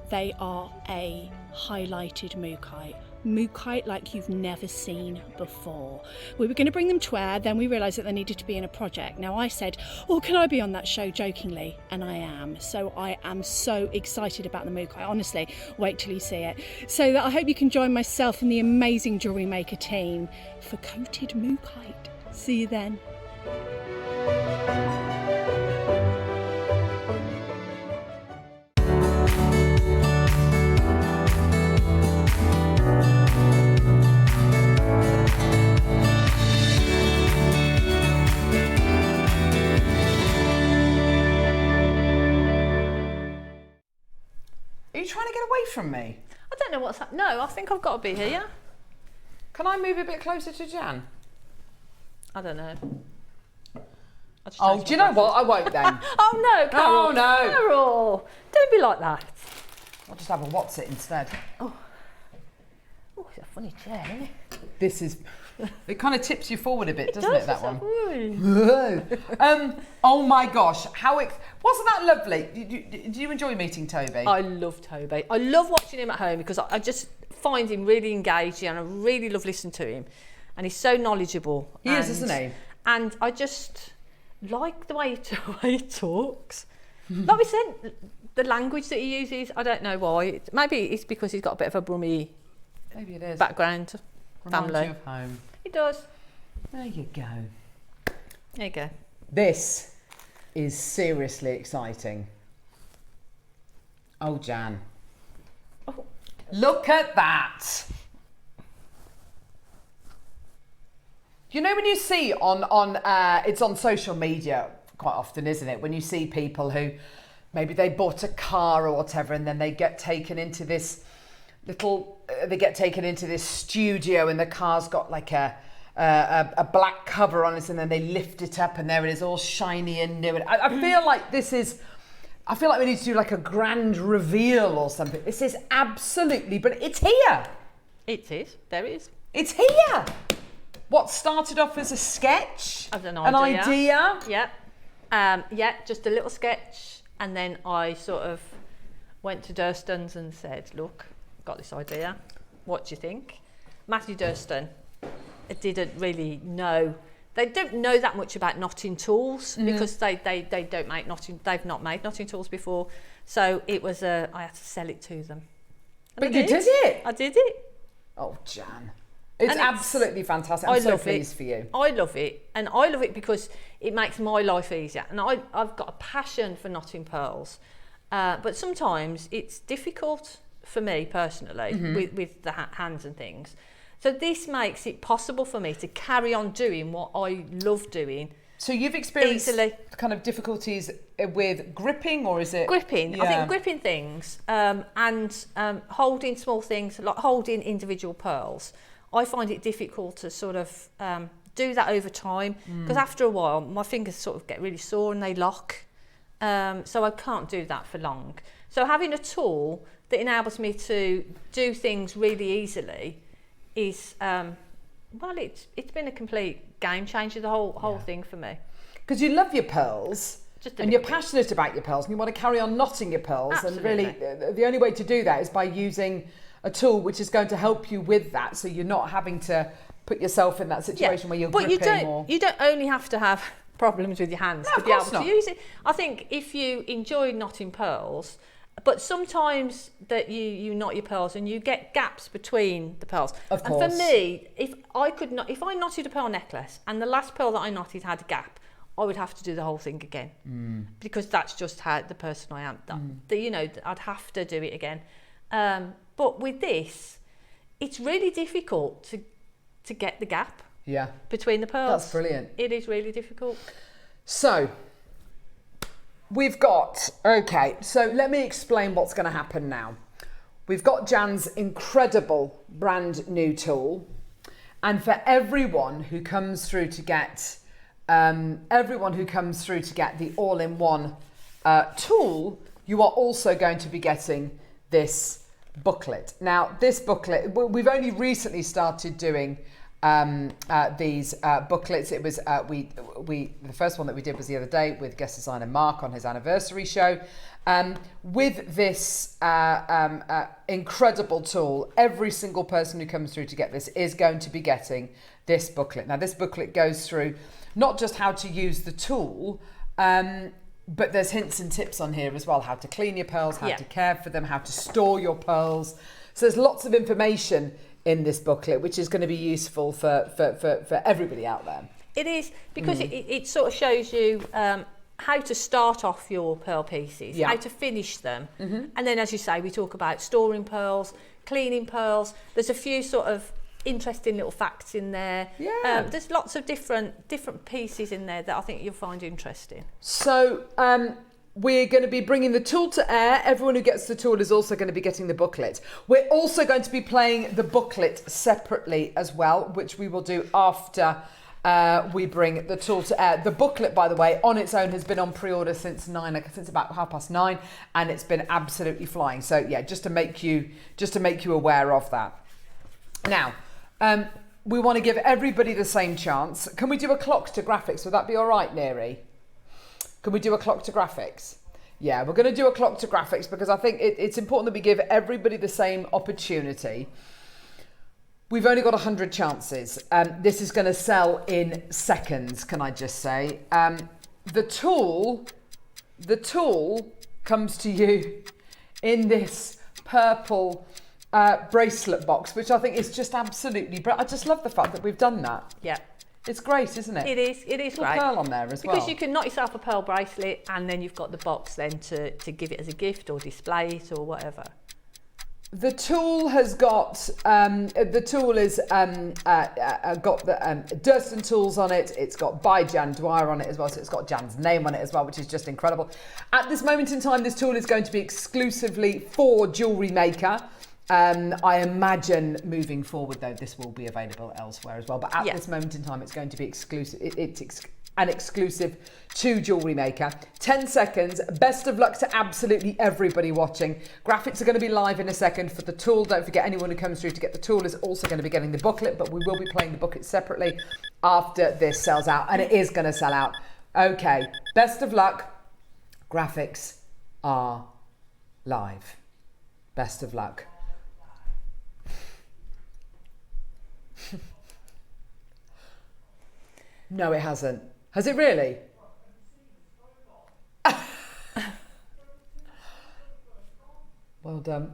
[SPEAKER 5] they are a highlighted mookaite like you've never seen before. We were going to bring them to air, then we realised that they needed to be in a project. Now I said, oh, can I be on that show, jokingly? And I am. So I am so excited about the mookaite. Honestly, wait till you see it. So that I hope you can join myself and the amazing Jewellery Maker team for coated mookaite. See you then.
[SPEAKER 2] Are you trying to get away from me?
[SPEAKER 3] I don't know what's happening. No, I think I've got to be here.
[SPEAKER 2] Can I move a bit closer to Jan?
[SPEAKER 3] I don't know.
[SPEAKER 2] Oh, do you know what? I won't then.
[SPEAKER 3] Oh no, Carol.
[SPEAKER 2] Oh no.
[SPEAKER 3] Carol, don't be like that.
[SPEAKER 2] I'll just have a what's it instead.
[SPEAKER 3] Oh, it's a funny chair, isn't it?
[SPEAKER 2] This is, it kind of tips you forward a bit, doesn't it, that one?
[SPEAKER 3] Really.
[SPEAKER 2] Oh my gosh, wasn't that lovely? Did you enjoy meeting Toby?
[SPEAKER 3] I love Toby. I love watching him at home because I just find him really engaging and I really love listening to him. And he's so knowledgeable.
[SPEAKER 2] He is, isn't he?
[SPEAKER 3] And I just like the way he talks. Like we said, the language that he uses, I don't know why. Maybe it's because he's got a bit of a Brummy
[SPEAKER 2] Maybe it is.
[SPEAKER 3] background,
[SPEAKER 2] Reminds
[SPEAKER 3] family.
[SPEAKER 2] you of home.
[SPEAKER 3] He does.
[SPEAKER 2] There you go.
[SPEAKER 3] There you go.
[SPEAKER 2] This is seriously exciting. Oh, Jan.
[SPEAKER 3] Oh.
[SPEAKER 2] Look at that. You know when you see it's on social media quite often, isn't it? When you see people who maybe they bought a car or whatever and then they get taken into this studio and the car's got like a black cover on it and then they lift it up and there it is all shiny and new. I feel like we need to do like a grand reveal or something. This is absolutely, but it's here.
[SPEAKER 3] It is. There it is.
[SPEAKER 2] It's here. What started off as a sketch?
[SPEAKER 3] As an
[SPEAKER 2] idea.
[SPEAKER 3] Yeah, just a little sketch. And then I sort of went to Durstons and said, look, got this idea. What do you think? Matthew Durston didn't really know. They don't know that much about knotting tools because they don't make knotting. They've not made knotting tools before. So it was I had to sell it to them.
[SPEAKER 2] And but you did it?
[SPEAKER 3] I did it.
[SPEAKER 2] Oh, Jan. It's absolutely fantastic. I'm so pleased for you.
[SPEAKER 3] I love it. And I love it because it makes my life easier. And I've got a passion for knotting pearls. But sometimes it's difficult for me personally with the hands and things. So this makes it possible for me to carry on doing what I love doing.
[SPEAKER 2] So you've experienced
[SPEAKER 3] easily.
[SPEAKER 2] Kind of difficulties with gripping, or is it?
[SPEAKER 3] Gripping.
[SPEAKER 2] Yeah.
[SPEAKER 3] I think gripping things and holding small things, like holding individual pearls. I find it difficult to sort of do that over time because after a while my fingers sort of get really sore and they lock. So I can't do that for long. So having a tool that enables me to do things really easily is, it's been a complete game changer, the whole thing for me.
[SPEAKER 2] Because you love your pearls. And you're passionate about your pearls and you want to carry on knotting your pearls.
[SPEAKER 3] Absolutely.
[SPEAKER 2] And really the only way to do that is by using a tool which is going to help you with that, so you're not having to put yourself in that situation where you're gripping.
[SPEAKER 3] But you don't only have to have problems with your hands to be able to use it. I think if you enjoy knotting pearls, but sometimes that you knot your pearls and you get gaps between the pearls.
[SPEAKER 2] Of course.
[SPEAKER 3] And for me, if I knotted a pearl necklace and the last pearl that I knotted had a gap, I would have to do the whole thing again because that's just how the person I am. I'd have to do it again. But with this, it's really difficult to get the gap between the pearls.
[SPEAKER 2] That's brilliant.
[SPEAKER 3] It is really difficult.
[SPEAKER 2] So, we've got, so let me explain what's going to happen now. We've got Jan's incredible brand new tool. And for everyone who comes through to get, the all-in-one tool, you are also going to be getting this booklet. Now, this booklet, we've only recently started doing these booklets. It was the first one that we did was the other day with guest designer Mark on his anniversary show. With this incredible tool, every single person who comes through to get this is going to be getting this booklet. Now, this booklet goes through not just how to use the tool, but there's hints and tips on here as well, how to clean your pearls, how to care for them, how to store your pearls. So there's lots of information in this booklet, which is going to be useful for everybody out there.
[SPEAKER 3] It is, because it sort of shows you how to start off your pearl pieces, how to finish them. And then, as you say, we talk about storing pearls, cleaning pearls. There's a few sort of interesting little facts in there. There's lots of different pieces in there that I think you'll find interesting.
[SPEAKER 2] So we're going to be bringing the tool to air. Everyone who gets the tool is also going to be getting the booklet. We're also going to be playing the booklet separately as well, which we will do after We bring the tool to air. The booklet, by the way, on its own has been on pre-order since about 9:30, and it's been absolutely flying. So yeah, just to make you aware of that. Now, we want to give everybody the same chance. Can we do a clock to graphics? Would that be all right, Neri? Can we do a clock to graphics? Yeah, we're going to do a clock to graphics because I think it's important that we give everybody the same opportunity. We've only got 100 chances. This is going to sell in seconds, can I just say. The tool comes to you in this purple bracelet box, which I think is just absolutely, I just love the fact that we've done that.
[SPEAKER 3] Yeah.
[SPEAKER 2] It's great, isn't it?
[SPEAKER 3] It is great.
[SPEAKER 2] Pearl on there as well.
[SPEAKER 3] Because you can knock yourself a pearl bracelet and then you've got the box then to give it as a gift or display it or whatever.
[SPEAKER 2] The tool has got, got the Durston tools on it. It's got by Jan Dwyer on it as well. So it's got Jan's name on it as well, which is just incredible. At this moment in time, this tool is going to be exclusively for Jewellery Maker. I imagine moving forward, though, this will be available elsewhere as well. But at this moment in time, it's going to be exclusive. It's an exclusive to Jewellery Maker. 10 seconds. Best of luck to absolutely everybody watching. Graphics are going to be live in a second for the tool. Don't forget, anyone who comes through to get the tool is also going to be getting the booklet, but we will be playing the booklet separately after this sells out, and it is going to sell out. Okay, best of luck. Graphics are live. Best of luck. No, it hasn't. Has it really? Well done.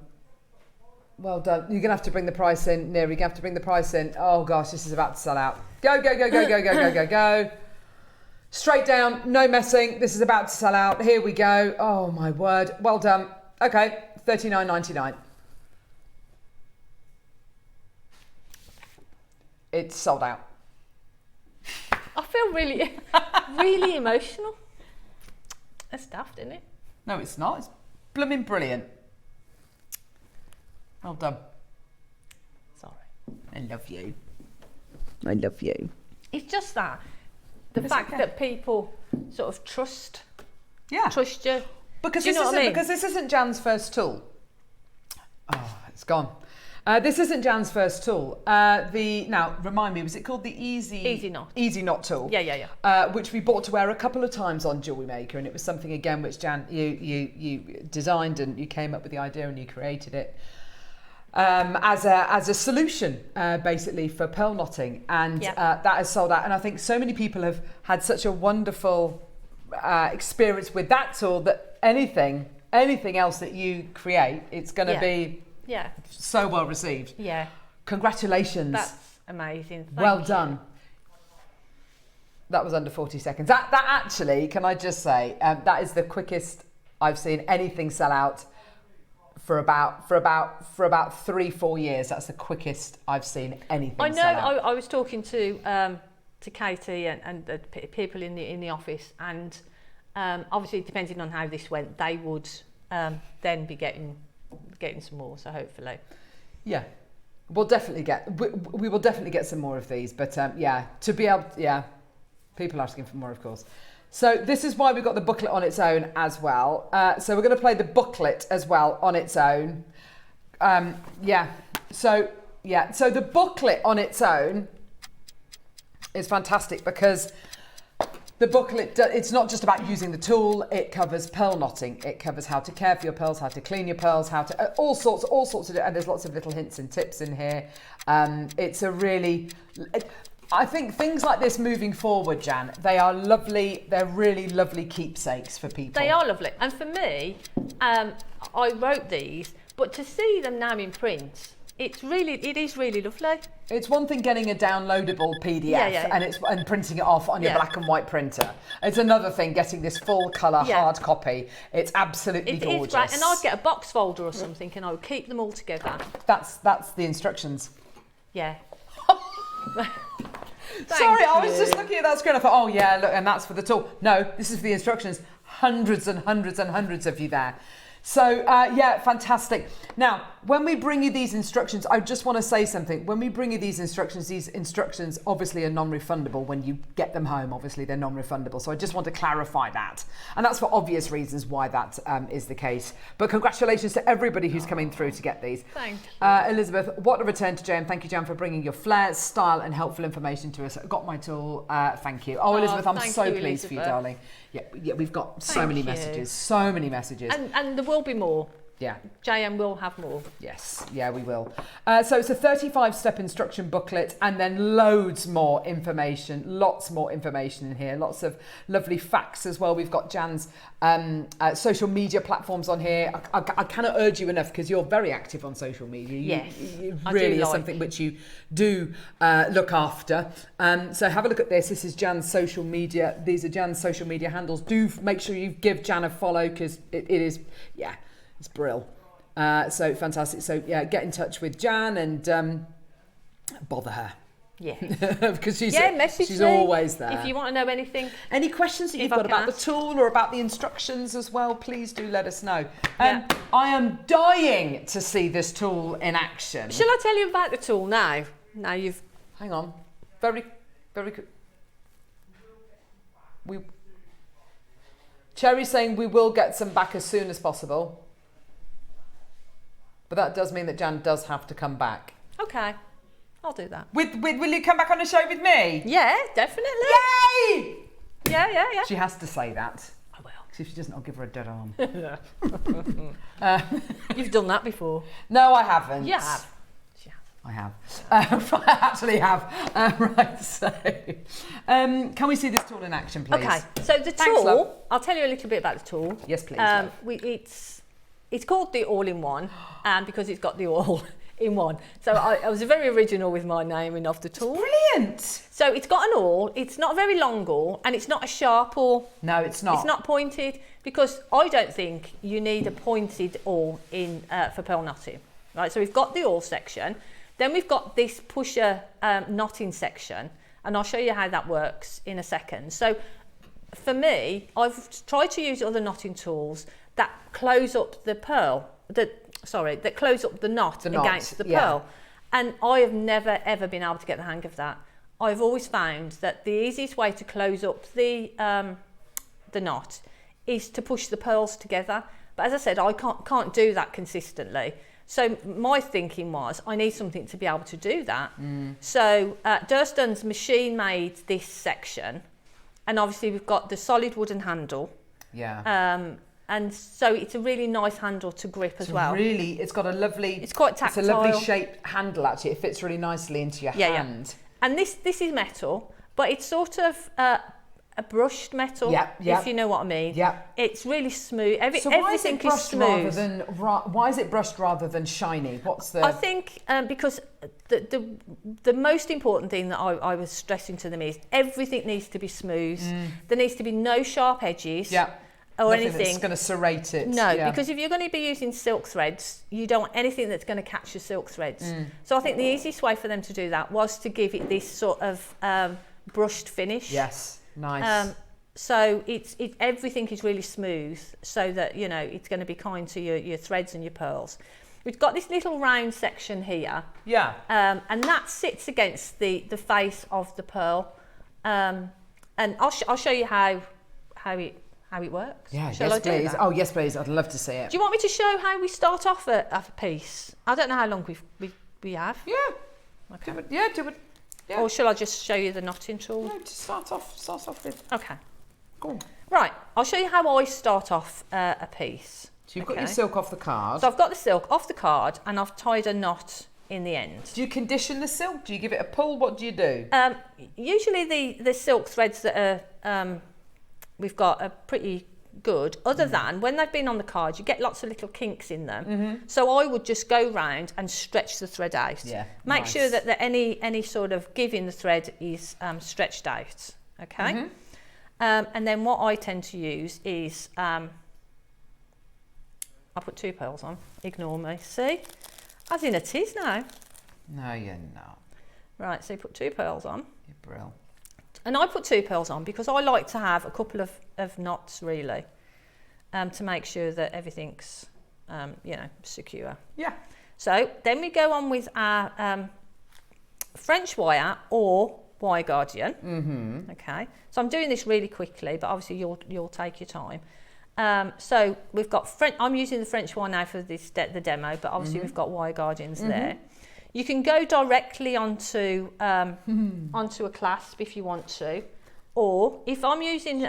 [SPEAKER 2] Well done. You're going to have to bring the price in, Neri. You're going to have to bring the price in. Oh, gosh, this is about to sell out. Go, go, go, go, go, go, go, go, go. Straight down. No messing. This is about to sell out. Here we go. Oh, my word. Well done. Okay, $39.99. It's sold out.
[SPEAKER 3] I feel really, really emotional. That's daft, isn't it?
[SPEAKER 2] No, it's not. It's blooming brilliant. Well done.
[SPEAKER 3] Sorry.
[SPEAKER 2] I love you.
[SPEAKER 4] I love you.
[SPEAKER 3] It's just that. The fact that people sort of trust you.
[SPEAKER 2] Because
[SPEAKER 3] Do you know what I mean?
[SPEAKER 2] Because this isn't Jan's first tool. Oh, it's gone. This isn't Jan's first tool. Now, remind me, was it called the Easy
[SPEAKER 3] Knot?
[SPEAKER 2] Easy Knot tool.
[SPEAKER 3] Yeah.
[SPEAKER 2] Which we bought to wear a couple of times on Jewellery Maker, and it was something again which Jan you designed, and you came up with the idea and you created it as a solution basically for pearl knotting, and that has sold out. And I think so many people have had such a wonderful experience with that tool that anything else that you create, it's going to be.
[SPEAKER 3] Yeah.
[SPEAKER 2] So well received.
[SPEAKER 3] Yeah.
[SPEAKER 2] Congratulations.
[SPEAKER 3] That's amazing.
[SPEAKER 2] Well done. That was under 40 seconds. That actually, can I just say, that is the quickest I've seen anything sell out for about 3-4 years. That's the quickest I've seen anything
[SPEAKER 3] I know.
[SPEAKER 2] sell out.
[SPEAKER 3] I was talking to Katie and the people in the office, and obviously depending on how this went, they would then be getting some more, so hopefully. Yeah.
[SPEAKER 2] We will definitely get some more of these, but to be able, people are asking for more, of course. So this is why we've got the booklet on its own as well. So we're going to play the booklet as well on its own. So the booklet on its own is fantastic because the booklet, it's not just about using the tool, it covers pearl knotting. It covers how to care for your pearls, how to clean your pearls, how to, all sorts of, and there's lots of little hints and tips in here. It's a really, I think things like this moving forward, Jan, they are lovely, they're really lovely keepsakes for people.
[SPEAKER 3] They are lovely. And for me, I wrote these, but to see them now in print, it is really lovely.
[SPEAKER 2] It's one thing getting a downloadable PDF and printing it off on your black and white printer. It's another thing getting this full colour hard copy. It's absolutely gorgeous.
[SPEAKER 3] It's great, and I'd get a box folder or something, and I would keep them all together.
[SPEAKER 2] That's the instructions.
[SPEAKER 3] Yeah.
[SPEAKER 2] Sorry, I was just looking at that screen. I thought, oh yeah, look, and that's for the tool. No, this is for the instructions. Hundreds and hundreds and hundreds of you there. So, yeah, fantastic. Now, when we bring you these instructions, I just want to say something. When we bring you these instructions obviously are non-refundable. When you get them home, obviously they're non-refundable. So I just want to clarify that. And that's for obvious reasons why that is the case. But congratulations to everybody who's coming through to get these.
[SPEAKER 3] Thank you.
[SPEAKER 2] Elizabeth, what a return to Jan. Thank you, Jan, for bringing your flair, style and helpful information to us. Got my tool. Thank you. Oh, Elizabeth, I'm so pleased for you, darling. Yeah, we've got so many messages. So many messages.
[SPEAKER 3] And there will be more.
[SPEAKER 2] Yeah.
[SPEAKER 3] JM will have more.
[SPEAKER 2] Yes, yeah, we will. So it's a 35-step instruction booklet and then loads more information, lots more information in here, lots of lovely facts as well. We've got Jan's social media platforms on here. I cannot urge you enough because you're very active on social media.
[SPEAKER 3] Yes,
[SPEAKER 2] it really is something which you do look after. So have a look at this. This is Jan's social media. These are Jan's social media handles. Do make sure you give Jan a follow because it is, yeah, it's brill. So fantastic. So yeah, get in touch with Jan and bother her.
[SPEAKER 3] Yeah.
[SPEAKER 2] Because she's
[SPEAKER 3] she's
[SPEAKER 2] always there.
[SPEAKER 3] If you want to know anything.
[SPEAKER 2] Any questions that you've got about the tool or about the instructions as well, please do let us know. I am dying to see this tool in action.
[SPEAKER 3] Shall I tell you about the tool now? Now you've...
[SPEAKER 2] Hang on. Very, very good. Cherry's saying we will get some back as soon as possible. But that does mean that Jan does have to come back.
[SPEAKER 3] Okay, I'll do that.
[SPEAKER 2] Will you come back on the show with me?
[SPEAKER 3] Yeah, definitely.
[SPEAKER 2] Yay!
[SPEAKER 3] Yeah.
[SPEAKER 2] She has to say that.
[SPEAKER 3] I will.
[SPEAKER 2] Because if she doesn't, I'll give her a dead arm.
[SPEAKER 3] You've done that before.
[SPEAKER 2] No, I haven't.
[SPEAKER 3] You have.
[SPEAKER 2] I have. I actually have. Right, so can we see this tool in action, please?
[SPEAKER 3] Okay, so the tool, I'll tell you a little bit about the tool.
[SPEAKER 2] Yes, please. Love.
[SPEAKER 3] It's called the all-in-one because it's got the all in one. So I was very original with my naming of the tool.
[SPEAKER 2] Brilliant.
[SPEAKER 3] So it's got an awl. It's not a very long awl and it's not a sharp awl.
[SPEAKER 2] No, it's not.
[SPEAKER 3] It's not pointed because I don't think you need a pointed awl in for pearl knotting. Right, so we've got the awl section. Then we've got this pusher knotting section, and I'll show you how that works in a second. So for me, I've tried to use other knotting tools that close up the pearl, that close up the knot against the pearl. And I have never ever been able to get the hang of that. I've always found that the easiest way to close up the knot is to push the pearls together. But as I said, I can't do that consistently. So my thinking was, I need something to be able to do that. So Durston's machine made this section, and obviously we've got the solid wooden handle.
[SPEAKER 2] Yeah.
[SPEAKER 3] And so it's a really nice handle to grip as well.
[SPEAKER 2] Really, it's got a lovely.
[SPEAKER 3] It's quite tactile.
[SPEAKER 2] It's a lovely shaped handle actually. It fits really nicely into your hand.
[SPEAKER 3] And this is metal, but it's sort of a brushed metal, if you know what I mean.
[SPEAKER 2] Yeah.
[SPEAKER 3] It's really smooth.
[SPEAKER 2] So why is it brushed
[SPEAKER 3] smooth.
[SPEAKER 2] Why is it brushed rather than shiny? What's the?
[SPEAKER 3] I think because the most important thing that I was stressing to them is everything needs to be smooth. There needs to be no sharp edges.
[SPEAKER 2] Yeah.
[SPEAKER 3] Or
[SPEAKER 2] nothing
[SPEAKER 3] anything
[SPEAKER 2] that's going to serrate it.
[SPEAKER 3] No, because if you're going to be using silk threads, you don't want anything that's going to catch your silk threads. So I think the easiest way for them to do that was to give it this sort of brushed finish.
[SPEAKER 2] Yes, nice.
[SPEAKER 3] So everything is really smooth, so that it's going to be kind to your threads and your pearls. We've got this little round section here.
[SPEAKER 2] Yeah.
[SPEAKER 3] And that sits against the face of the pearl. And I'll show you how it works.
[SPEAKER 2] Yeah,
[SPEAKER 3] Shall
[SPEAKER 2] yes,
[SPEAKER 3] I do
[SPEAKER 2] please.
[SPEAKER 3] that?
[SPEAKER 2] Oh, yes, please. I'd love to see it.
[SPEAKER 3] Do you want me to show how we start off a piece? I don't know how long we have.
[SPEAKER 2] Yeah.
[SPEAKER 3] Okay.
[SPEAKER 2] Do it. Yeah.
[SPEAKER 3] Or shall I just show you the knotting tool?
[SPEAKER 2] No, just start off with.
[SPEAKER 3] Okay.
[SPEAKER 2] Go on.
[SPEAKER 3] Right. I'll show you how I start off a piece.
[SPEAKER 2] So you've got your silk off the card.
[SPEAKER 3] So I've got the silk off the card and I've tied a knot in the end.
[SPEAKER 2] Do you condition the silk? Do you give it a pull? What do you do?
[SPEAKER 3] Usually the silk threads that are we've got are pretty good, other than when they've been on the card you get lots of little kinks in them. So I would just go round and stretch the thread out. Make sure that any sort of give in the thread is stretched out. Okay. And then what I tend to use is I put 2 pearls on. Ignore me. See, as in it is now.
[SPEAKER 2] No, you're not.
[SPEAKER 3] Right, so you put 2 pearls on.
[SPEAKER 2] You're brilliant.
[SPEAKER 3] And I put 2 pearls on because I like to have a couple of knots really, to make sure that everything's secure.
[SPEAKER 2] Yeah.
[SPEAKER 3] So then we go on with our French wire or wire guardian.
[SPEAKER 2] Mm-hmm.
[SPEAKER 3] Okay. So I'm doing this really quickly, but obviously you'll take your time. So we've got I'm using the French wire now for this the demo, but obviously we've got wire guardians there. You can go directly onto onto a clasp if you want to, or if I'm using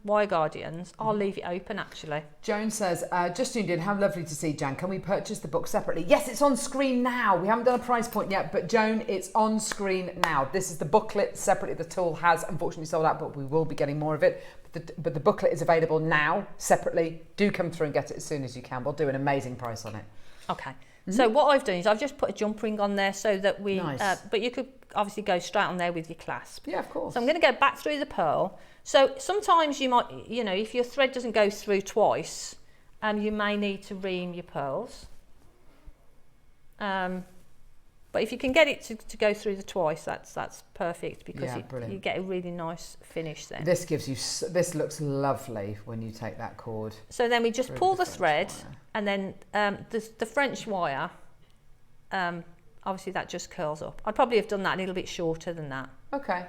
[SPEAKER 3] wire guardians, I'll leave it open actually.
[SPEAKER 2] Joan says, just tuned in, how lovely to see Jan. Can we purchase the book separately? Yes, it's on screen now. We haven't done a price point yet, but Joan, it's on screen now. This is the booklet separately. The tool has unfortunately sold out, but we will be getting more of it. But the booklet is available now separately. Do come through and get it as soon as you can. We'll do an amazing price on it.
[SPEAKER 3] Okay. So what I've done is I've just put a jump ring on there so that we,
[SPEAKER 2] Nice.
[SPEAKER 3] but you could obviously go straight on there with your clasp.
[SPEAKER 2] Yeah, of course.
[SPEAKER 3] So I'm going to go back through the pearl. So sometimes you might, if your thread doesn't go through twice, you may need to ream your pearls. But if you can get it to go through the twice, that's perfect because you get a really nice finish then.
[SPEAKER 2] This gives you, this looks lovely when you take that cord.
[SPEAKER 3] So then we just pull the thread and then the French wire, obviously that just curls up. I'd probably have done that a little bit shorter than that.
[SPEAKER 2] Okay.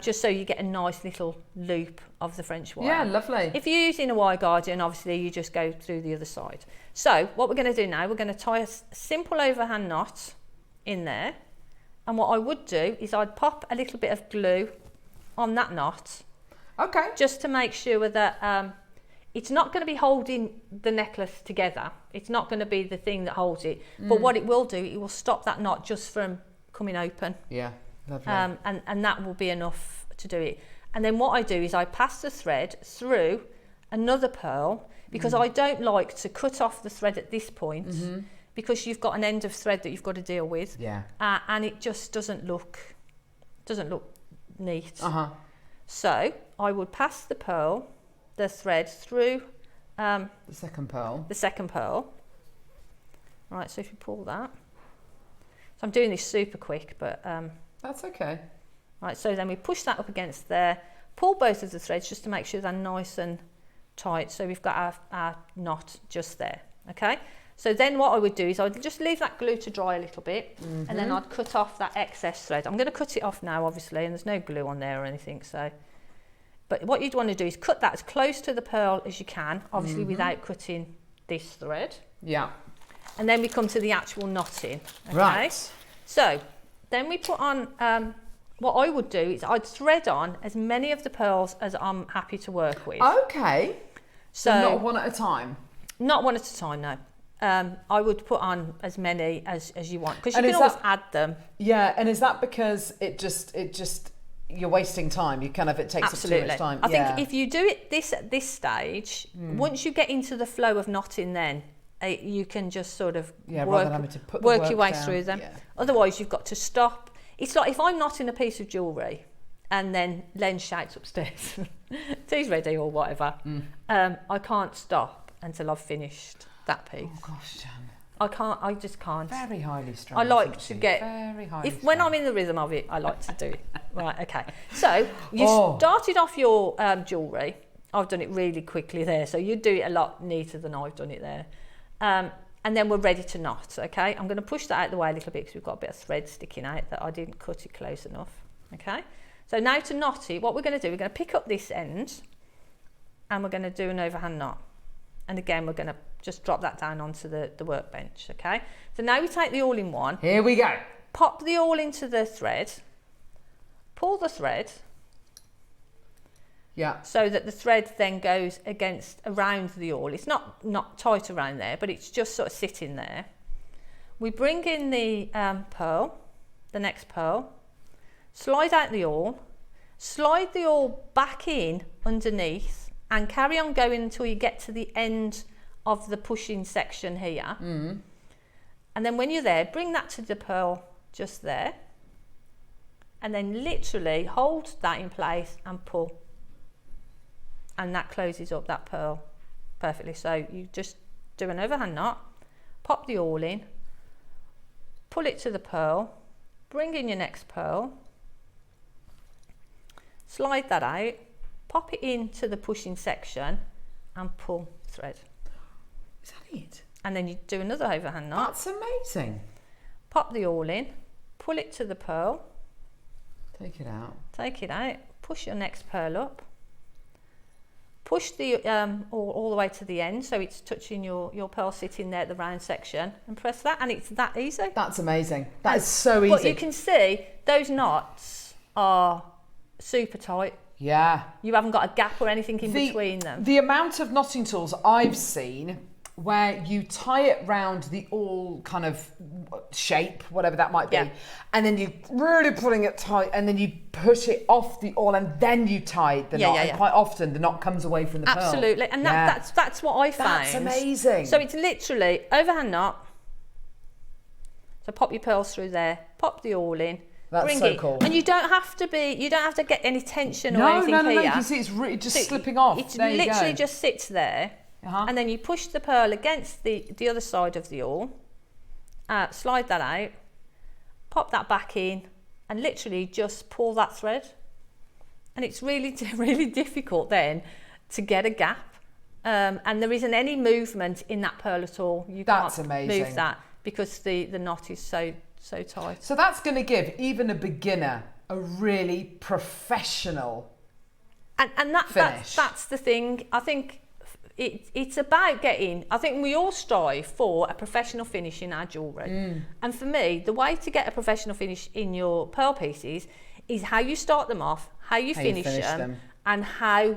[SPEAKER 3] Just so you get a nice little loop of the French wire.
[SPEAKER 2] Yeah, lovely.
[SPEAKER 3] If you're using a wire guardian, obviously you just go through the other side. So what we're going to do now, we're going to tie a simple overhand knot in there, and what I would do is I'd pop a little bit of glue on that knot.
[SPEAKER 2] Okay.
[SPEAKER 3] Just to make sure that it's not going to be holding the necklace together. It's not going to be the thing that holds it. But what it will do, it will stop that knot just from coming open.
[SPEAKER 2] Yeah, lovely.
[SPEAKER 3] And that will be enough to do it. And then what I do is I pass the thread through another pearl because I don't like to cut off the thread at this point because you've got an end of thread that you've got to deal with.
[SPEAKER 2] Yeah.
[SPEAKER 3] And it just doesn't look neat.
[SPEAKER 2] Uh-huh.
[SPEAKER 3] So I would pass the thread through
[SPEAKER 2] The second pearl.
[SPEAKER 3] Right, so if you pull that. So I'm doing this super quick, but
[SPEAKER 2] that's okay.
[SPEAKER 3] right, so then we push that up against there, pull both of the threads just to make sure they're nice and tight. So we've got our knot just there, okay? So then what I would do is I'd just leave that glue to dry a little bit and then I'd cut off that excess thread. I'm going to cut it off now, obviously, and there's no glue on there or anything, so. But what you'd want to do is cut that as close to the pearl as you can, obviously without cutting this thread.
[SPEAKER 2] Yeah.
[SPEAKER 3] And then we come to the actual knotting, okay?
[SPEAKER 2] Right.
[SPEAKER 3] So then we put on, what I would do is I'd thread on as many of the pearls as I'm happy to work with.
[SPEAKER 2] Okay. So not one at a time?
[SPEAKER 3] Not one at a time, no. I would put on as many as you want because you
[SPEAKER 2] And
[SPEAKER 3] can
[SPEAKER 2] is
[SPEAKER 3] always
[SPEAKER 2] that-
[SPEAKER 3] add them.
[SPEAKER 2] Yeah, and is that because it just you're wasting time? You kind of, it takes up too much time.
[SPEAKER 3] I think if you do it at this stage, once you get into the flow of knotting, then you can just sort of
[SPEAKER 2] rather than having to put the
[SPEAKER 3] work
[SPEAKER 2] work
[SPEAKER 3] your way
[SPEAKER 2] down.
[SPEAKER 3] through them.
[SPEAKER 2] Yeah.
[SPEAKER 3] Otherwise, you've got to stop. It's like if I'm knotting a piece of jewellery and then Len shouts upstairs, tea's ready or whatever, I can't stop until I've finished that piece.
[SPEAKER 2] Oh gosh, Jan.
[SPEAKER 3] I just can't.
[SPEAKER 2] Very highly strung.
[SPEAKER 3] I like
[SPEAKER 2] isn't
[SPEAKER 3] to
[SPEAKER 2] she?
[SPEAKER 3] get,
[SPEAKER 2] very highly
[SPEAKER 3] when
[SPEAKER 2] strung.
[SPEAKER 3] I'm in the rhythm of it, I like to do it. Right, okay. So you
[SPEAKER 2] Oh.
[SPEAKER 3] started off your jewellery. I've done it really quickly there, so you do it a lot neater than I've done it there. And then we're ready to knot, okay? I'm going to push that out the way a little bit because we've got a bit of thread sticking out that I didn't cut it close enough, okay? So now to knot it, what we're going to do, we're going to pick up this end and we're going to do an overhand knot. And again, we're going to just drop that down onto the workbench, okay? So now we take the all-in-one.
[SPEAKER 2] Here we go.
[SPEAKER 3] Pop the awl into the thread, pull the thread
[SPEAKER 2] Yeah.
[SPEAKER 3] so that the thread then goes around the awl. It's not tight around there, but it's just sort of sitting there. We bring in the pearl, the next pearl, slide out the awl, slide the awl back in underneath and carry on going until you get to the end of the pushing section here. And then when you're there, bring that to the pearl just there and then literally hold that in place and pull. And that closes up that pearl perfectly. So you just do an overhand knot, pop the awl in, pull it to the pearl, bring in your next pearl, slide that out, pop it into the pushing section and pull thread.
[SPEAKER 2] Is that it?
[SPEAKER 3] and then you do another overhand knot.
[SPEAKER 2] That's amazing.
[SPEAKER 3] Pop the awl in, pull it to the pearl.
[SPEAKER 2] Take it out.
[SPEAKER 3] Take it out, push your next pearl up. Push the all the way to the end, so it's touching your pearl sitting there at the round section, and press that, and it's that easy.
[SPEAKER 2] That's amazing. That is so easy.
[SPEAKER 3] But you can see those knots are super tight.
[SPEAKER 2] Yeah.
[SPEAKER 3] You haven't got a gap or anything in between them.
[SPEAKER 2] The amount of knotting tools I've seen where you tie it round the awl kind of shape, whatever that might be, and then you really pulling it tight, and then you push it off the awl, and then you tie the knot. And quite often the knot comes away from the pearl.
[SPEAKER 3] Absolutely, and that's what I found.
[SPEAKER 2] That's amazing.
[SPEAKER 3] So it's literally overhand knot. So pop your pearls through there, pop the awl in.
[SPEAKER 2] That's so cool.
[SPEAKER 3] And you don't have to get any tension or anything here.
[SPEAKER 2] No. You can see it's really just slipping off.
[SPEAKER 3] It literally just sits there. And then you push the pearl against the other side of the awl, slide that out, pop that back in, and literally just pull that thread. And it's really, really difficult then to get a gap. And there isn't any movement in that pearl at all. You can't move that because the knot is so tight.
[SPEAKER 2] So that's going to give even a beginner a really professional finish.
[SPEAKER 3] That's the thing. I think it's about getting, I think we all strive for a professional finish in our jewellery. And for me, the way to get a professional finish in your pearl pieces is how you start them off, how you finish them, and how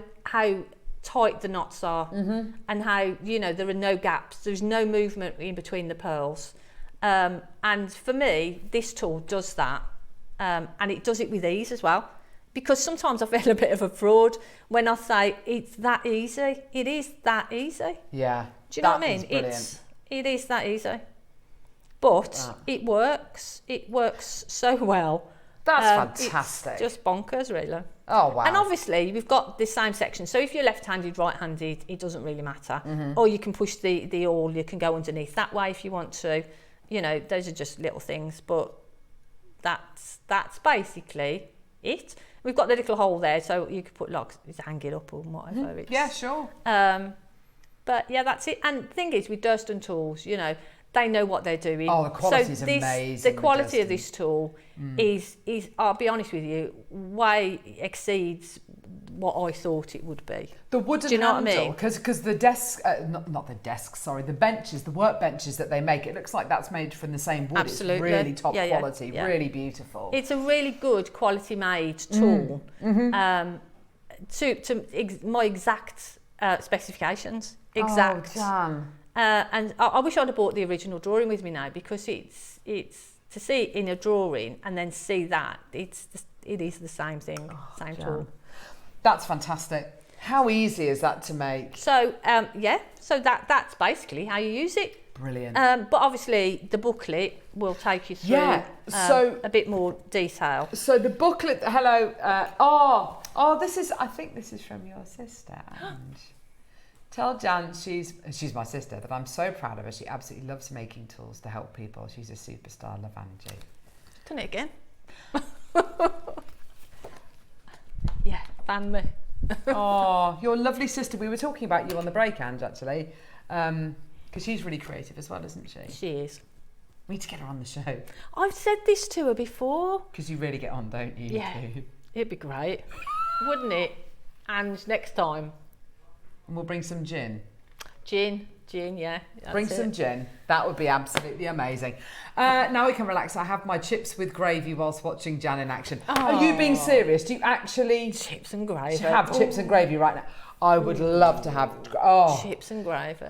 [SPEAKER 3] tight the knots are, and how, there are no gaps, there's no movement in between the pearls. And for me, this tool does that, and it does it with ease as well. Because sometimes I feel a bit of a fraud when I say it's that easy. It is that easy.
[SPEAKER 2] Yeah.
[SPEAKER 3] Do you know what I mean? It is that easy. But it works. It works so well.
[SPEAKER 2] That's fantastic.
[SPEAKER 3] It's just bonkers, really.
[SPEAKER 2] Oh, wow.
[SPEAKER 3] And obviously, we've got the same section. So if you're left-handed, right-handed, it doesn't really matter. Or you can push the awl, you can go underneath that way if you want to. Those are just little things. But that's basically it. We've got the little hole there, so you could put hang it up or whatever.
[SPEAKER 2] Yeah, sure.
[SPEAKER 3] But yeah, that's it. And the thing is, with Durston tools, they know what they're doing.
[SPEAKER 2] Oh, the quality is amazing.
[SPEAKER 3] The quality of this tool is, I'll be honest with you, way exceeds what I thought it would be.
[SPEAKER 2] The wooden handle, because the desk, not the desks, sorry, the benches, the work benches that they make, it looks like that's made from the same wood.
[SPEAKER 3] Absolutely.
[SPEAKER 2] It's really top quality, really beautiful.
[SPEAKER 3] It's a really good quality made tool to my exact specifications. Exact.
[SPEAKER 2] Oh, damn.
[SPEAKER 3] And I wish I'd have bought the original drawing with me now, because it's to see it in a drawing and then see that it is the same thing, same tool.
[SPEAKER 2] That's fantastic. How easy is that to make?
[SPEAKER 3] So so that's basically how you use it.
[SPEAKER 2] Brilliant.
[SPEAKER 3] But obviously the booklet will take you through a bit more detail.
[SPEAKER 2] So the booklet, hello. I think this is from your sister. And tell Jan she's my sister, that I'm so proud of her. She absolutely loves making tools to help people. She's a superstar. Love Angie.
[SPEAKER 3] Done it again. Yeah, fan me.
[SPEAKER 2] Oh, your lovely sister. We were talking about you on the break, Ange, actually, because she's really creative as well, isn't she?
[SPEAKER 3] She is.
[SPEAKER 2] We need to get her on the show.
[SPEAKER 3] I've said this to her before.
[SPEAKER 2] Because you really get on, don't you?
[SPEAKER 3] Yeah, it'd be great, wouldn't it? And next time.
[SPEAKER 2] And we'll bring some gin.
[SPEAKER 3] Gin, yeah.
[SPEAKER 2] Bring some gin. That would be absolutely amazing. Now we can relax. I have my chips with gravy whilst watching Jan in action. Oh. Are you being serious? Do you actually
[SPEAKER 3] chips and gravy?
[SPEAKER 2] Have chips and gravy right now? I would love to have
[SPEAKER 3] chips and gravy.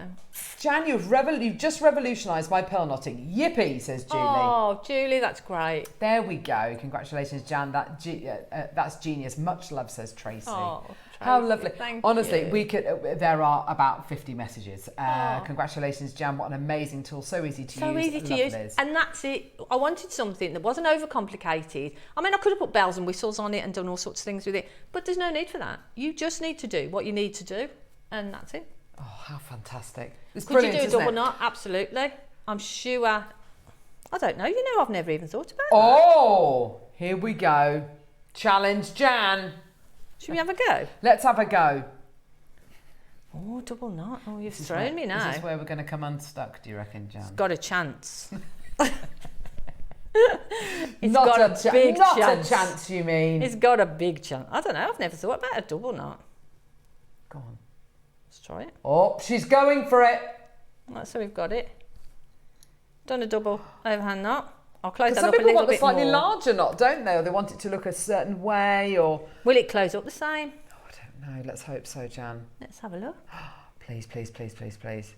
[SPEAKER 2] Jan, you've just revolutionised my pearl knotting. Yippee, says Julie.
[SPEAKER 3] Oh, Julie, that's great.
[SPEAKER 2] There we go. Congratulations, Jan. That's genius. Much love, says Tracy.
[SPEAKER 3] Oh,
[SPEAKER 2] how lovely. Honestly,
[SPEAKER 3] you.
[SPEAKER 2] There are about 50 messages. Congratulations, Jan. What an amazing tool. So easy to use.
[SPEAKER 3] So easy to use. And that's it. I wanted something that wasn't overcomplicated. I mean, I could have put bells and whistles on it and done all sorts of things with it, but there's no need for that. You just need to do what you need to do, and that's it.
[SPEAKER 2] Oh, how fantastic. It's
[SPEAKER 3] Could
[SPEAKER 2] brilliant,
[SPEAKER 3] you do a double
[SPEAKER 2] isn't it?
[SPEAKER 3] knot? Absolutely. I'm sure. I don't know. I've never even thought about
[SPEAKER 2] Oh, here we go. Challenge Jan.
[SPEAKER 3] Should we have a go?
[SPEAKER 2] Let's have a go.
[SPEAKER 3] Oh, double knot. Oh, you've thrown me now.
[SPEAKER 2] Is this where we're going to come unstuck, do you reckon, Jan?
[SPEAKER 3] Got a chance.
[SPEAKER 2] Not a
[SPEAKER 3] chance.
[SPEAKER 2] chance, you mean?
[SPEAKER 3] It's got a big chance. I don't know. I've never thought about a double knot.
[SPEAKER 2] Go on.
[SPEAKER 3] Let's try it.
[SPEAKER 2] Oh, she's going for it.
[SPEAKER 3] Right, so we've got it. Done a double overhand knot. I'll close that
[SPEAKER 2] Some
[SPEAKER 3] up a
[SPEAKER 2] people
[SPEAKER 3] little
[SPEAKER 2] want a
[SPEAKER 3] bit
[SPEAKER 2] slightly
[SPEAKER 3] more.
[SPEAKER 2] larger knot, don't they? Or they want it to look a certain way, or...
[SPEAKER 3] Will it close up the same?
[SPEAKER 2] Oh, I don't know. Let's hope so, Jan.
[SPEAKER 3] Let's have a look.
[SPEAKER 2] Please, please, please, please, please.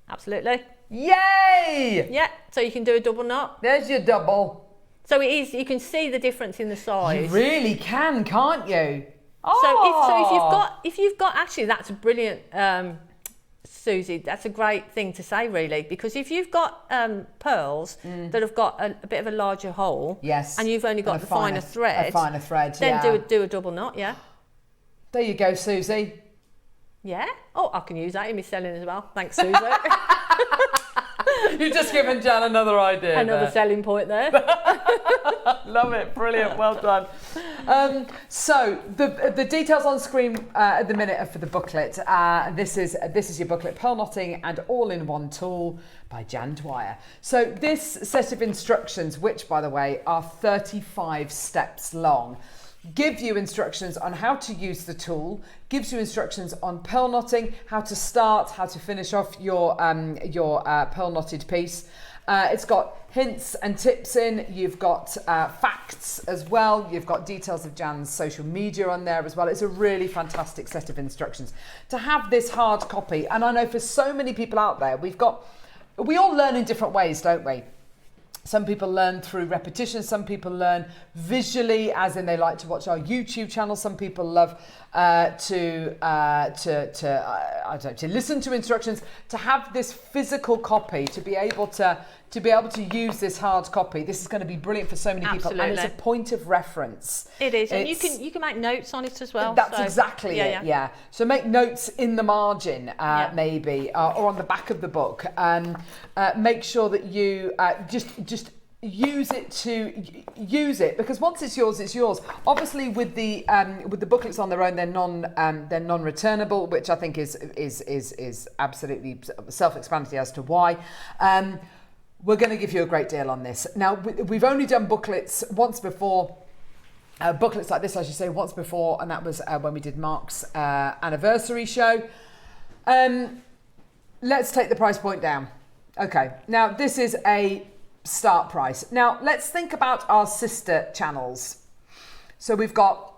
[SPEAKER 3] Absolutely.
[SPEAKER 2] Yay!
[SPEAKER 3] Yeah, so you can do a double knot.
[SPEAKER 2] There's your double.
[SPEAKER 3] So it is, you can see the difference in the size.
[SPEAKER 2] You really can, can't you?
[SPEAKER 3] So if you've got actually, that's a brilliant, Susie, that's a great thing to say, really, because if you've got pearls that have got a bit of a larger hole,
[SPEAKER 2] yes,
[SPEAKER 3] and you've only got the finer thread, then do a double knot, yeah.
[SPEAKER 2] There you go, Susie.
[SPEAKER 3] Yeah. Oh, I can use that in my selling as well. Thanks, Susie.
[SPEAKER 2] You've just given Jan another idea.
[SPEAKER 3] Another selling point there.
[SPEAKER 2] Love it. Brilliant. Well done. So the details on screen at the minute are for the booklet. This is your booklet, Pearl Knotting and All-in-One Tool by Jan Dwyer. So this set of instructions, which by the way are 35 steps long, give you instructions on how to use the tool, gives you instructions on pearl knotting, how to start, how to finish off your pearl knotted piece. It's got hints and tips in, you've got facts as well, you've got details of Jan's social media on there as well. It's a really fantastic set of instructions. To have this hard copy, and I know for so many people out there, we all learn in different ways, don't we? Some people learn through repetition, some people learn visually, as in they like to watch our YouTube channel. Some people love to listen to instructions. To have this physical copy, to be able to use this hard copy, this is going to be brilliant for so many people, and it's a point of reference.
[SPEAKER 3] It is, and you can make notes on it as well.
[SPEAKER 2] That's exactly it. Yeah. So make notes in the margin, maybe, or on the back of the book. Make sure that you just use it, because once it's yours, it's yours. Obviously, with the booklets on their own, they're non-returnable, which I think is absolutely self-explanatory as to why. We're going to give you a great deal on this. Now, we've only done booklets once before. Booklets like this, I should say, once before, and that was when we did Mark's anniversary show. Let's take the price point down. Okay, now this is a start price. Now, let's think about our sister channels. So we've got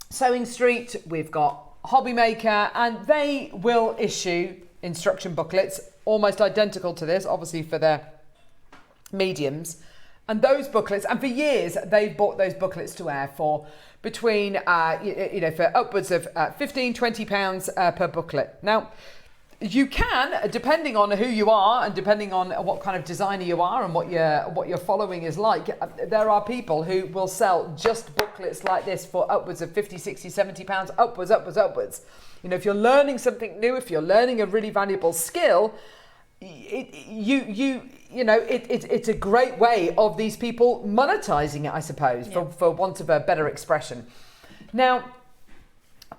[SPEAKER 2] Sewing Street, we've got Hobby Maker, and they will issue instruction booklets almost identical to this, obviously for their mediums. And those booklets, and for years, they've bought those booklets to air for between, for upwards of £15-20 per booklet. Now, you can, depending on who you are and depending on what kind of designer you are and what your following is like, there are people who will sell just booklets like this for upwards of £50, £60, £70, upwards. You know, if you're learning something new, if you're learning a really valuable skill, it's a great way of these people monetizing it, I suppose, for want of a better expression. Now,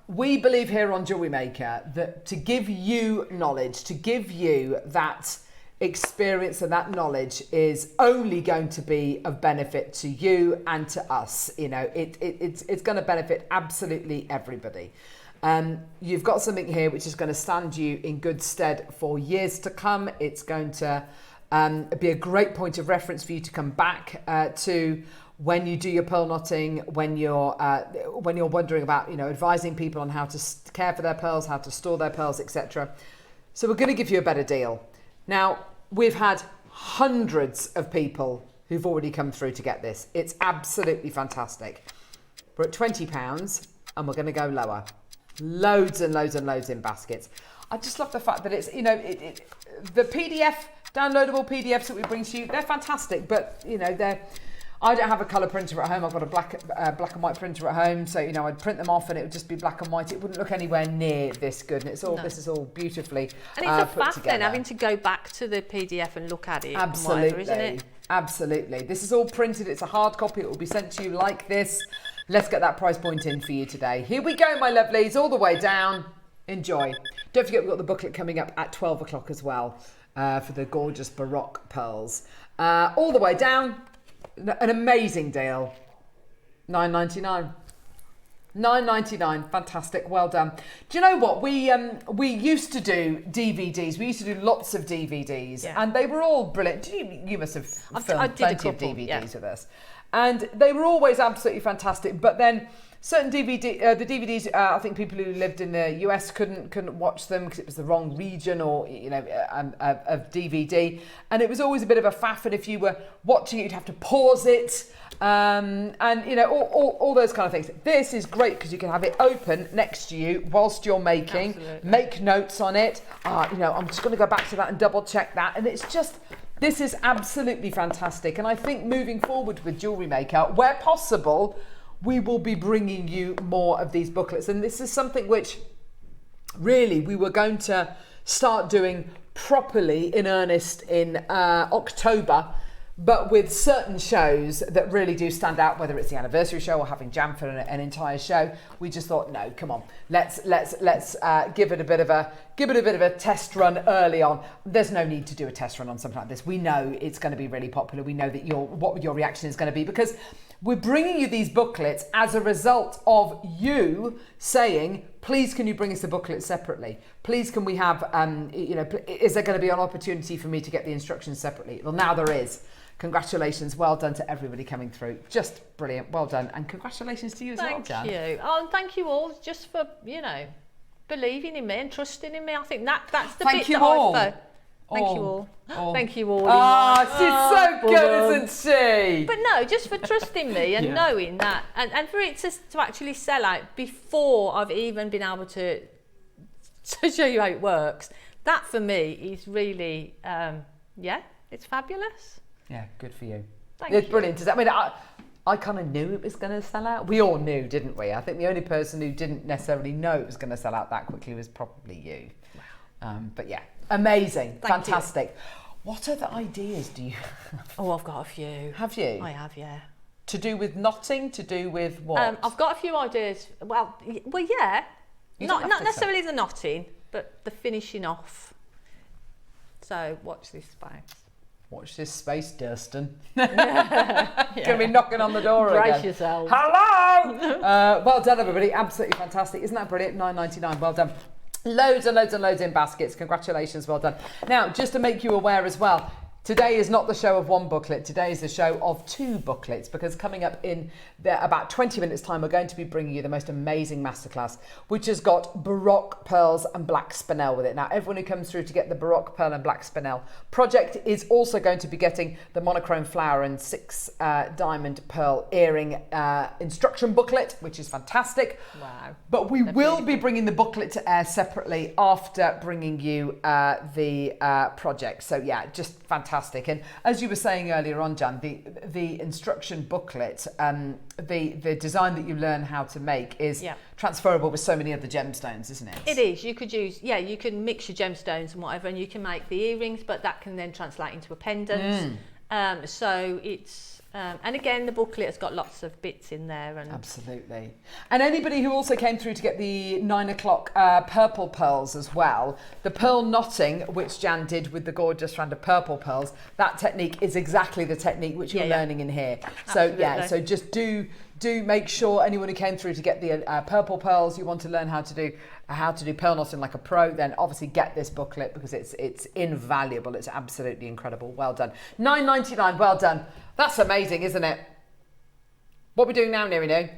[SPEAKER 2] we believe here on Jewellery Maker that to give you knowledge, to give you that experience and that knowledge is only going to be of benefit to you and to us. You know, it's going to benefit absolutely everybody. You've got something here which is going to stand you in good stead for years to come. It's going to be a great point of reference for you to come back to when you do your pearl knotting, when you're wondering about, advising people on how to care for their pearls, how to store their pearls, etc. So we're going to give you a better deal. Now, we've had hundreds of people who've already come through to get this. It's absolutely fantastic. We're at £20 and we're going to go lower. Loads and loads and loads in baskets. I just love the fact that it's, the PDF, downloadable PDFs that we bring to you, they're fantastic, but, I don't have a colour printer at home. I've got a black and white printer at home, so I'd print them off and it would just be black and white. It wouldn't look anywhere near this good, and this is all beautifully
[SPEAKER 3] and it's a
[SPEAKER 2] put
[SPEAKER 3] faff
[SPEAKER 2] together.
[SPEAKER 3] Then having to go back to the PDF and look at it.
[SPEAKER 2] Absolutely,
[SPEAKER 3] and whatever, isn't it?
[SPEAKER 2] Absolutely. This is all printed. It's a hard copy. It will be sent to you like this. Let's get that price point in for you today. Here we go, my lovelies, all the way down. Enjoy. Don't forget we've got the booklet coming up at 12 o'clock as well for the gorgeous Baroque pearls. All the way down, an amazing deal. $9.99. $9.99, fantastic, well done. Do you know what, we used to do DVDs, we used to do lots of DVDs, and they were all brilliant. You must have filmed plenty of DVDs with us, and they were always absolutely fantastic, but then certain the DVDs, I think people who lived in the US couldn't watch them because it was the wrong region or of DVD, and it was always a bit of a faff, and if you were watching it you'd have to pause it, and all those kind of things. This is great because you can have it open next to you whilst you're making. Absolutely. Make notes on it. I'm just going to go back to that and double check that, and this is absolutely fantastic. And I think moving forward with Jewellery Maker, where possible, we will be bringing you more of these booklets, and this is something which really we were going to start doing properly in earnest in October, but with certain shows that really do stand out, whether it's the anniversary show or having Jam for an entire show, we just thought, no, come on, let's give it a bit of a test run early on. There's no need to do a test run on something like this. We know it's going to be really popular. We know that what your reaction is going to be, because we're bringing you these booklets as a result of you saying, please can you bring us the booklet separately? Please can we have, is there going to be an opportunity for me to get the instructions separately? Well, now there is. Congratulations, well done to everybody coming through. Just brilliant, well done. And congratulations to you as well, Jan.
[SPEAKER 3] Thank you. Oh, and thank you all just for, believing in me and trusting in me. I think that's the bit that I Thank you all. Thank you all.
[SPEAKER 2] She's so good, isn't she?
[SPEAKER 3] But no, just for trusting me and knowing that, and for it to actually sell out before I've even been able to show you how it works. That for me is really, it's fabulous.
[SPEAKER 2] Yeah, good for you.
[SPEAKER 3] Thank you.
[SPEAKER 2] It's brilliant. I mean, I kind of knew it was going to sell out. We all knew, didn't we? I think the only person who didn't necessarily know it was going to sell out that quickly was probably you. Wow. But yeah, amazing, fantastic. What other ideas do you have?
[SPEAKER 3] Oh, I've got a few.
[SPEAKER 2] Have you?
[SPEAKER 3] I have, yeah.
[SPEAKER 2] To do with knotting? To do with what?
[SPEAKER 3] I've got a few ideas. Well, yeah. Not necessarily the knotting, but the finishing off. So watch this space.
[SPEAKER 2] Watch this space, Durston. Gonna be knocking on the door
[SPEAKER 3] Brace
[SPEAKER 2] again.
[SPEAKER 3] yourselves.
[SPEAKER 2] Hello! Well done, everybody. Absolutely fantastic. Isn't that brilliant? $9.99. Well done. Loads and loads and loads in baskets. Congratulations. Well done. Now, just to make you aware as well, today is not the show of one booklet. Today is the show of two booklets, because coming up in about 20 minutes time, we're going to be bringing you the most amazing masterclass, which has got Baroque pearls and black spinel with it. Now, everyone who comes through to get the Baroque pearl and black spinel project is also going to be getting the monochrome flower and 6 diamond pearl earring instruction booklet, which is fantastic.
[SPEAKER 3] Wow.
[SPEAKER 2] But we will be bringing the booklet to air separately after bringing you the project. So yeah, just fantastic. And as you were saying earlier on, Jan, the instruction booklet, the design that you learn how to make is transferable with so many other gemstones, isn't it?
[SPEAKER 3] It is. You could use, you can mix your gemstones and whatever, and you can make the earrings, but that can then translate into a pendant. So it's, and again, the booklet has got lots of bits in there. And
[SPEAKER 2] absolutely. And anybody who also came through to get the 9 o'clock purple pearls as well, the pearl knotting, which Jan did with the gorgeous strand of purple pearls, that technique is exactly the technique which you're learning in here.
[SPEAKER 3] Absolutely.
[SPEAKER 2] So so just do make sure anyone who came through to get the purple pearls, you want to learn how to do pearl knotting like a pro, then obviously get this booklet, because it's invaluable. It's absolutely incredible. Well done. $9.99. Well done. That's amazing, isn't it? What are we doing now, Nirino?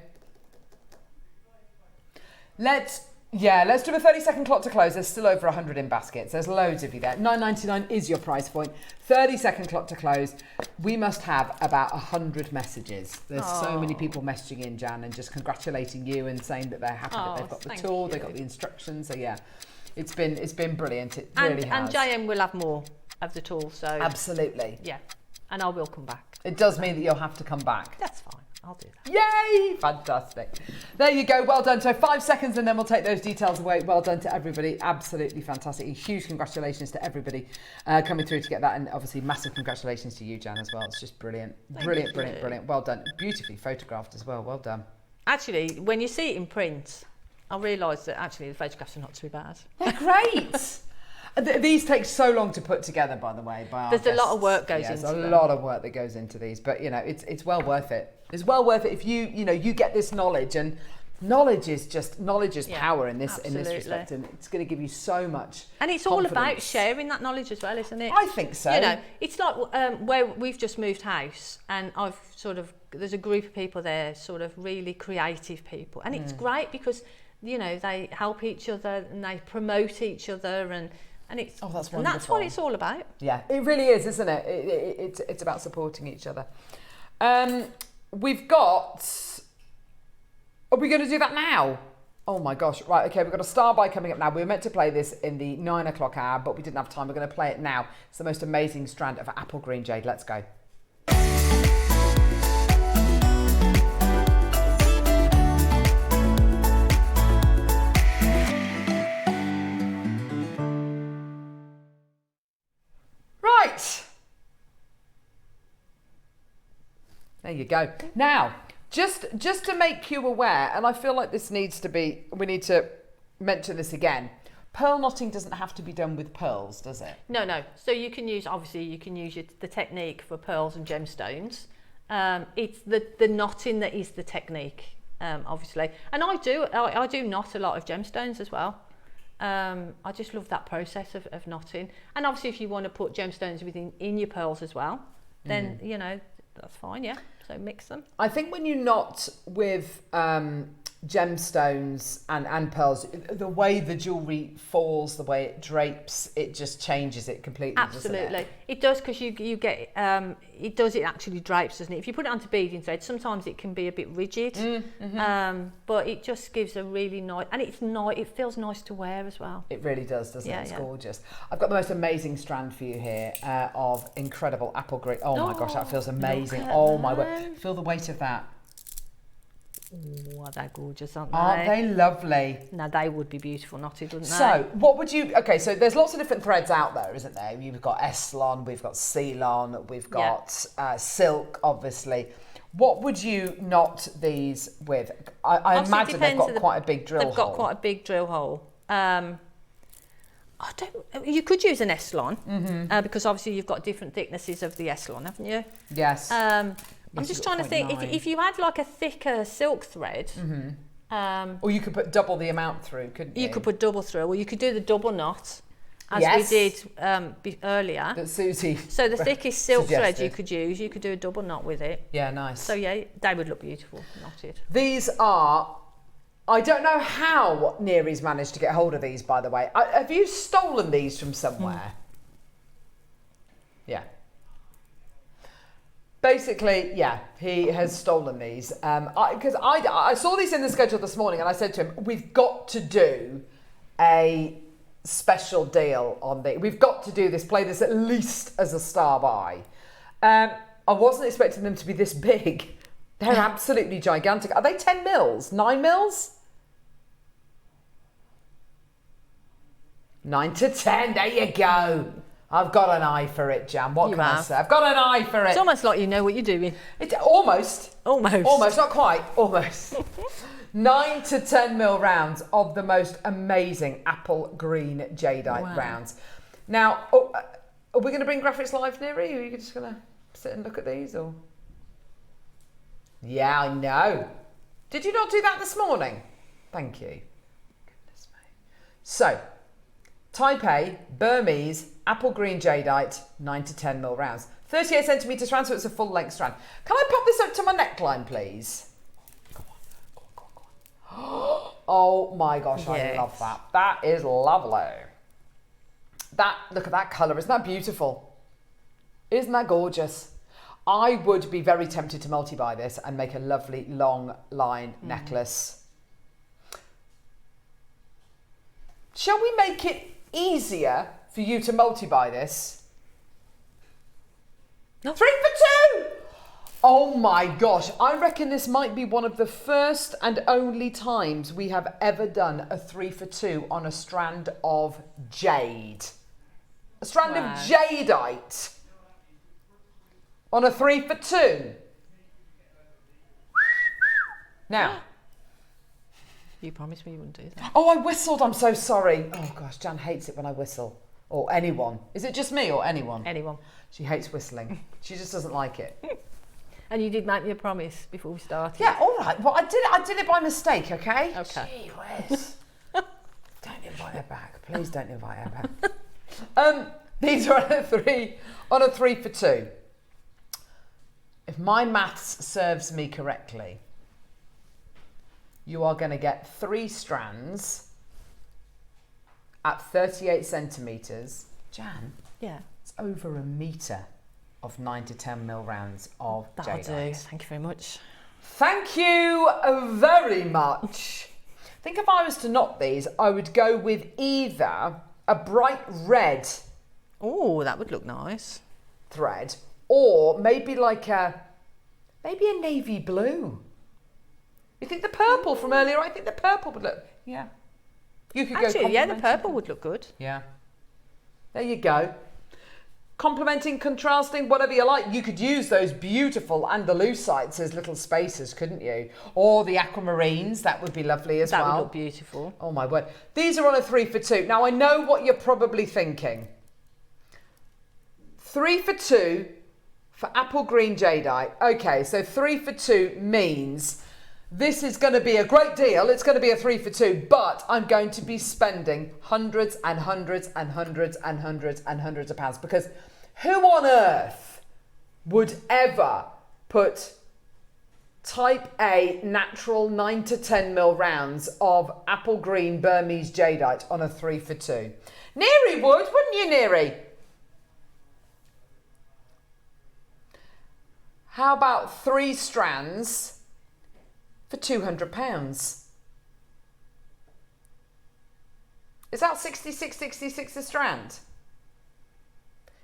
[SPEAKER 2] Let's do a 30-second clock to close. There's still over 100 in baskets. There's loads of you there. $9.99 is your price point. 30-second clock to close. We must have about 100 messages. There's so many people messaging in, Jan, and just congratulating you and saying that they're happy that they've got the tool, they've got the instructions. So yeah, it's been brilliant. It really has.
[SPEAKER 3] And JM will have more of the tool. So
[SPEAKER 2] absolutely.
[SPEAKER 3] Yeah, and I will come back.
[SPEAKER 2] It does mean that you'll have to come back.
[SPEAKER 3] That's fine. I'll do that.
[SPEAKER 2] Yay! Fantastic. There you go. Well done. So 5 seconds and then we'll take those details away. Well done to everybody. Absolutely fantastic. A huge congratulations to everybody coming through to get that. And obviously massive congratulations to you, Jan, as well. It's just brilliant. Brilliant. Well done. Beautifully photographed as well. Well done.
[SPEAKER 3] Actually, when you see it in print, I realised that actually the photographs are not too bad.
[SPEAKER 2] They're great. These take so long to put together, by the way.
[SPEAKER 3] There's a lot of work goes into them.
[SPEAKER 2] There's a lot of work that goes into these, but you know, it's well worth it. It's well worth it if you get this knowledge, and knowledge is power in this respect, and it's going to give you so much.
[SPEAKER 3] And it's all about sharing that knowledge as well, isn't it?
[SPEAKER 2] I think so.
[SPEAKER 3] You know, it's like where we've just moved house, and there's a group of people there, sort of really creative people, and it's great because you know they help each other and they promote each other, and it's
[SPEAKER 2] that's wonderful.
[SPEAKER 3] And that's what it's all about.
[SPEAKER 2] Yeah, it really is, isn't it? It's about supporting each other. We've got. Are we going to do that now? Oh my gosh! Right, okay. We've got a star buy coming up now. We were meant to play this in the 9 o'clock hour, but we didn't have time. We're going to play it now. It's the most amazing strand of apple green jade. Let's go. Right. There you go. Now, just to make you aware, and I feel like we need to mention this again. Pearl knotting doesn't have to be done with pearls, does it?
[SPEAKER 3] No. So you can use the technique for pearls and gemstones. It's the knotting that is the technique, obviously. And I do knot a lot of gemstones as well. I just love that process of knotting. And obviously if you want to put gemstones in your pearls as well, then you know, that's fine, yeah. So mix them. I
[SPEAKER 2] think when you knot with gemstones and pearls, the way the jewellery falls, the way it drapes, it just changes it completely.
[SPEAKER 3] Absolutely, it does, because you get it actually drapes, doesn't it? If you put it onto beading thread, sometimes it can be a bit rigid, but it just gives a really nice, and it feels nice to wear as well.
[SPEAKER 2] It really does, doesn't it? It's gorgeous. I've got the most amazing strand for you here of incredible apple green. Oh my gosh, that feels amazing. Oh my word, feel the weight of that.
[SPEAKER 3] Oh, they're gorgeous, aren't they?
[SPEAKER 2] Aren't they lovely?
[SPEAKER 3] Now, they would be beautiful knotted, wouldn't they?
[SPEAKER 2] So, what would you... Okay, so there's lots of different threads out there, isn't there? We've got Eslon, we've got Ceylon, we've got silk, obviously. What would you knot these with? I imagine they've got quite a big drill hole.
[SPEAKER 3] They've got quite a big drill hole. You could use an Eslon, because obviously you've got different thicknesses of the Eslon, haven't you?
[SPEAKER 2] Yes.
[SPEAKER 3] I'm just trying to think, if you had like a thicker silk thread...
[SPEAKER 2] or you could put double the amount through, couldn't you?
[SPEAKER 3] You could put double through, or you could do the double knot, as we did earlier.
[SPEAKER 2] That Susie
[SPEAKER 3] So the thickest silk thread you could use, you could do a double knot with it.
[SPEAKER 2] Yeah, nice.
[SPEAKER 3] So yeah, they would look beautiful, knotted.
[SPEAKER 2] These are... I don't know how Neary's managed to get hold of these, by the way. Have you stolen these from somewhere? Yeah. Basically, yeah, he has stolen these. Because I saw these in the schedule this morning, and I said to him, we've got to do a special deal on these. We've got to do this, play this at least as a star buy. I wasn't expecting them to be this big. They're absolutely gigantic. Are they 10 mils? 9 mils? 9 to 10, there you go. I've got an eye for it, Jan. What can I say? I've got an eye for it.
[SPEAKER 3] It's almost like you know what you're doing.
[SPEAKER 2] It's almost.
[SPEAKER 3] Almost,
[SPEAKER 2] not quite. Almost. 9 to 10 mil rounds of the most amazing apple green jadeite rounds. Now, are we going to bring graphics live, Neary? Or are you just going to sit and look at these? Or? Yeah, I know. Did you not do that this morning? Thank you. Goodness me. So, Taipei, Burmese, apple green jadeite, 9 to 10 mil rounds. 38 centimetre strand, so it's a full length strand. Can I pop this up to my neckline, please? Go on. Oh my gosh, I love that. That is lovely. Look at that colour, isn't that beautiful? Isn't that gorgeous? I would be very tempted to multi-buy this and make a lovely long line necklace. Shall we make it easier for you to multi-buy this? No. 3 for 2! Oh my gosh, I reckon this might be one of the first and only times we have ever done a 3 for 2 on a strand of jade. A strand of jadeite. On a 3 for 2. Now,
[SPEAKER 3] You promised me you wouldn't do that.
[SPEAKER 2] Oh, I whistled. I'm so sorry. Oh gosh, Jan hates it when I whistle. Or anyone. Is it just me or anyone?
[SPEAKER 3] Anyone.
[SPEAKER 2] She hates whistling. She just doesn't like it.
[SPEAKER 3] And you did make me a promise before we started.
[SPEAKER 2] Yeah, all right. Well, I did it by mistake, okay?
[SPEAKER 3] Okay.
[SPEAKER 2] Gee whiz. Don't invite her back. Please don't invite her back. These are on a 3 for 2. If my maths serves me correctly, you are going to get 3 strands at 38 centimetres. Jan,
[SPEAKER 3] Yeah.
[SPEAKER 2] it's over a metre of 9 to 10 mil rounds of
[SPEAKER 3] That'll do.
[SPEAKER 2] jadeite.
[SPEAKER 3] Thank you very much.
[SPEAKER 2] Thank you very much. I think if I was to knot these, I would go with either a bright red
[SPEAKER 3] Oh, that would look nice.
[SPEAKER 2] thread or maybe a navy blue. You think the purple from earlier? I think the purple would look. Yeah. You could
[SPEAKER 3] Actually,
[SPEAKER 2] go
[SPEAKER 3] yeah, the
[SPEAKER 2] complementing.
[SPEAKER 3] purple would look good.
[SPEAKER 2] Yeah. There you go. Complementing, contrasting, whatever you like. You could use those beautiful Andalusites as little spacers, couldn't you? Or the aquamarines, that would be lovely as
[SPEAKER 3] That
[SPEAKER 2] well.
[SPEAKER 3] would look beautiful.
[SPEAKER 2] Oh my word. These are on a 3 for 2. Now I know what you're probably thinking. 3 for 2 for apple green jadeite. Okay, so 3 for 2 means this is going to be a great deal. It's going to be a 3 for 2, but I'm going to be spending hundreds and hundreds and hundreds and hundreds and hundreds of pounds, because who on earth would ever put type A natural 9 to 10 mil rounds of apple green Burmese jadeite on a 3 for 2? Neary would, wouldn't you, Neary? How about 3 strands for £200? Is that 66 a strand?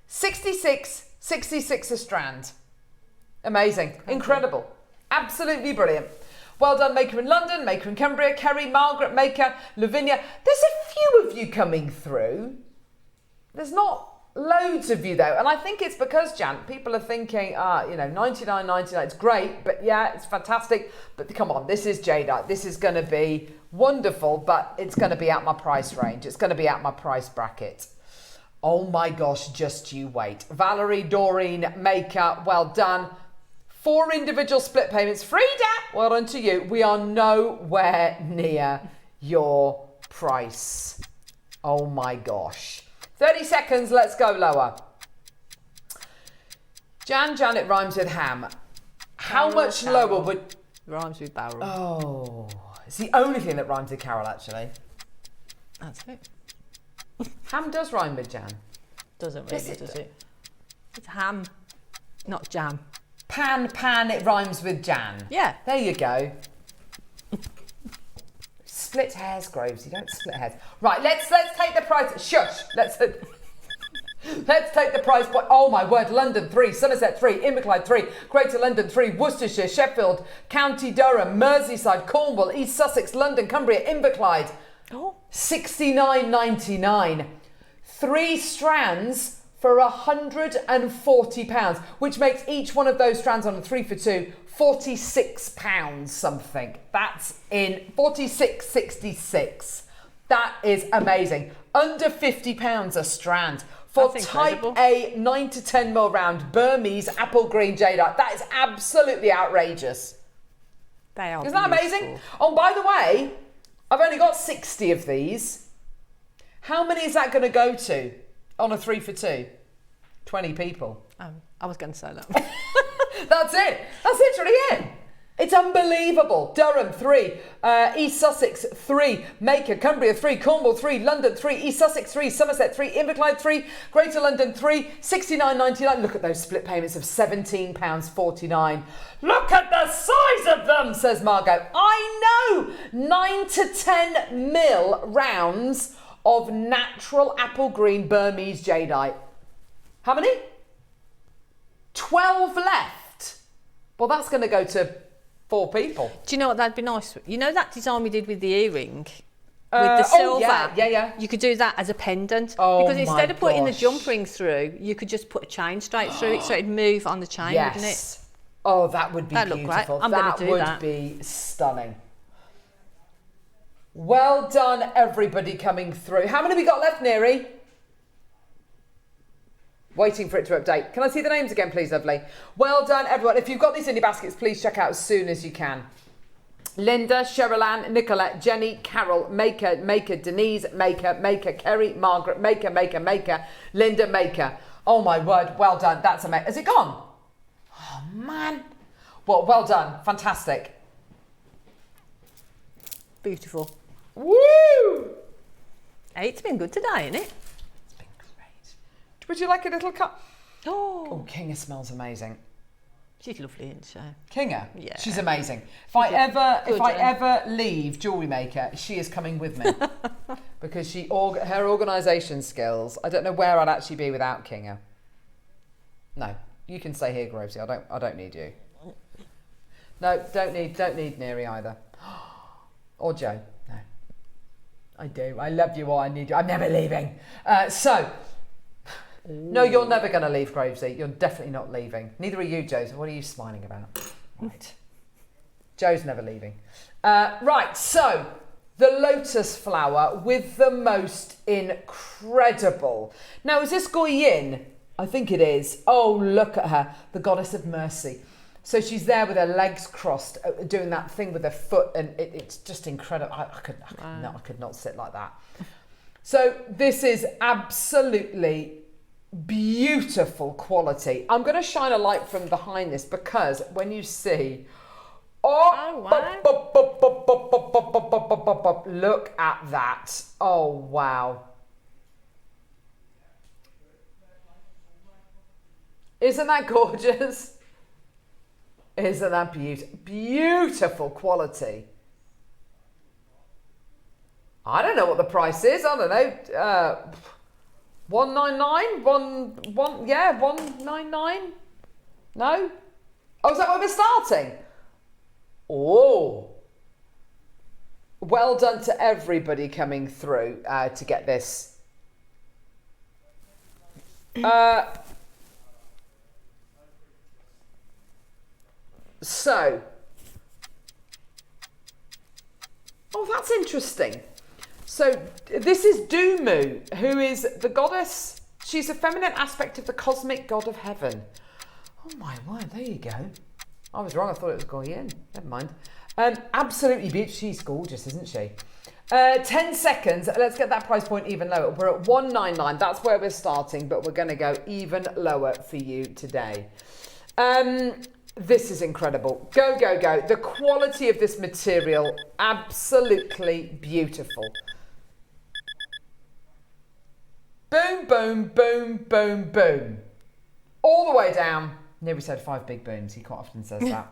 [SPEAKER 2] 66 a strand. Amazing. Incredible. Absolutely brilliant. Well done, Maker in London, Maker in Cumbria, Kerry, Margaret, Maker, Lavinia. There's a few of you coming through. There's not loads of you though, and I think it's because, Jan, people are thinking, $99.99, it's great, but yeah, it's fantastic, but come on, this is jadeite, this is going to be wonderful, but it's going to be out my price range, it's going to be out my price bracket. Oh my gosh, just you wait. Valerie, Doreen, Maker, well done. 4 individual split payments. Frida, well done to you. We are nowhere near your price. Oh my gosh. 30 seconds, let's go lower. Janet rhymes with ham. How much lower would...
[SPEAKER 3] Rhymes with barrel.
[SPEAKER 2] Oh, it's the only thing that rhymes with Carol, actually.
[SPEAKER 3] That's it.
[SPEAKER 2] Ham does rhyme with Jan.
[SPEAKER 3] Doesn't really, does it? It's ham, not jam.
[SPEAKER 2] Pan, it rhymes with Jan.
[SPEAKER 3] Yeah.
[SPEAKER 2] There you go. Split hairs, Groves. You don't split hairs. Right, let's take the price. Shush. Let's take the price. Oh my word! London 3, Somerset 3, Inverclyde 3, Greater London 3, Worcestershire, Sheffield, County Durham, Merseyside, Cornwall, East Sussex, London, Cumbria, Inverclyde.
[SPEAKER 3] Oh.
[SPEAKER 2] £69.99. 3 strands for £140, which makes each one of those strands on a 3 for 2 £46 something. That's in 46.66. That is amazing. Under £50 a strand for
[SPEAKER 3] That's
[SPEAKER 2] type
[SPEAKER 3] incredible.
[SPEAKER 2] A 9 to 10 mil round Burmese apple green jadeite. That is absolutely outrageous.
[SPEAKER 3] They are.
[SPEAKER 2] Isn't that amazing? Oh, by the way, I've only got 60 of these. How many is that going to go to on a 3 for 2? 20 people.
[SPEAKER 3] I was going to say that.
[SPEAKER 2] That's it. That's literally it. It's unbelievable. Durham 3, East Sussex 3, Maker, Cumbria 3, Cornwall 3, London 3, East Sussex 3, Somerset 3, Inverclyde 3, Greater London 3, £69.99. Look at those split payments of £17.49. Look at the size of them, says Margot. I know. 9 to 10 mil rounds of natural apple green Burmese jadeite. How many? 12 left. Well, that's going to go to 4 people.
[SPEAKER 3] Do you know what that'd be nice? You know that design we did with the earring? With the silver?
[SPEAKER 2] Oh, yeah.
[SPEAKER 3] You could do that as a pendant.
[SPEAKER 2] Oh,
[SPEAKER 3] because instead of putting the
[SPEAKER 2] gosh.
[SPEAKER 3] jump ring through, you could just put a chain straight through it so it'd move on the chain, wouldn't it?
[SPEAKER 2] Yes. Oh, that would be
[SPEAKER 3] That'd look great.
[SPEAKER 2] beautiful.
[SPEAKER 3] I'm gonna
[SPEAKER 2] That
[SPEAKER 3] do
[SPEAKER 2] would
[SPEAKER 3] that.
[SPEAKER 2] be stunning. Well done, everybody coming through. How many we got left, Neri? Waiting for it to update. Can I see the names again, please, lovely? Well done, everyone. If you've got these indie baskets, please check out as soon as you can. Linda, Sherilyn, Nicolette, Jenny, Carol, Maker, Denise, Maker, Kerry, Margaret, Maker, Linda, Maker. Oh my word, well done. That's amazing. Has it gone? Oh man. Well done. Fantastic.
[SPEAKER 3] Beautiful.
[SPEAKER 2] Woo!
[SPEAKER 3] Hey, it's been good today, isn't it?
[SPEAKER 2] It's been great. Would you like a little cup?
[SPEAKER 3] Oh,
[SPEAKER 2] Oh, Kinga smells amazing.
[SPEAKER 3] she's lovely, isn't she?
[SPEAKER 2] Kinga?
[SPEAKER 3] Yeah.
[SPEAKER 2] She's amazing. If I ever leave Jewellery Maker, she is coming with me. Because her organisation skills, I don't know where I'd actually be without Kinga. No, you can stay here, Grovesy. I don't need you. No, don't need Neri either. Or Joe. No. I do. I love you all. I need you. I'm never leaving. No, you're never going to leave, Grovesy. You're definitely not leaving. Neither are you, Joe. So what are you smiling about? Right. Joe's never leaving. Right, so the lotus flower with the most incredible. Now, is this Goyin? I think it is. Oh, look at her, the goddess of mercy. So she's there with her legs crossed, doing that thing with her foot, and it's just incredible. I could not sit like that. So this is absolutely beautiful quality. I'm going to shine a light from behind this because when you see, look at that. Oh, wow. Isn't that gorgeous? Isn't that beautiful quality? I don't know what the price is. I don't know. 199? Yeah, 199? No? Oh, is that where we're starting? Oh. Well done to everybody coming through to get this. So, oh, that's interesting. So this is Dumu, who is the goddess. She's a feminine aspect of the cosmic god of heaven. Oh my word, there you go. I was wrong, I thought it was Goyin. Never mind. Absolutely beautiful. She's gorgeous, isn't she? 10 seconds. Let's get that price point even lower. We're at 199. That's where we're starting, but we're going to go even lower for you today. This is incredible. Go, go, go. The quality of this material, absolutely beautiful. Boom, boom, boom, boom, boom. All the way down. Nearly said 5 big booms. He quite often says that.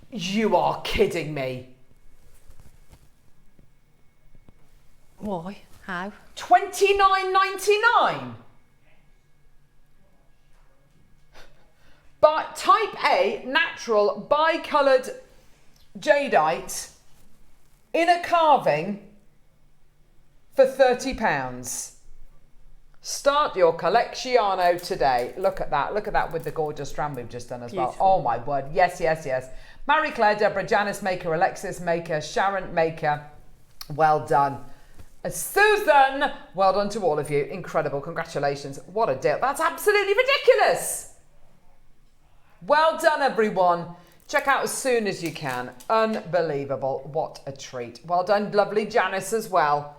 [SPEAKER 2] You are kidding me.
[SPEAKER 3] Why? How?
[SPEAKER 2] $29.99. But type A natural bicoloured jadeite in a carving for £30. Start your collectiono today. Look at that. Look at that with the gorgeous strand we've just done as
[SPEAKER 3] Beautiful.
[SPEAKER 2] well. Oh my word. Yes, yes, yes. Marie Claire, Deborah, Janice Maker, Alexis Maker, Sharon Maker. Well done. Susan, well done to all of you. Incredible. Congratulations. What a deal. That's absolutely ridiculous. Well done, everyone. Check out as soon as you can. Unbelievable. What a treat. Well done, lovely Janice as well.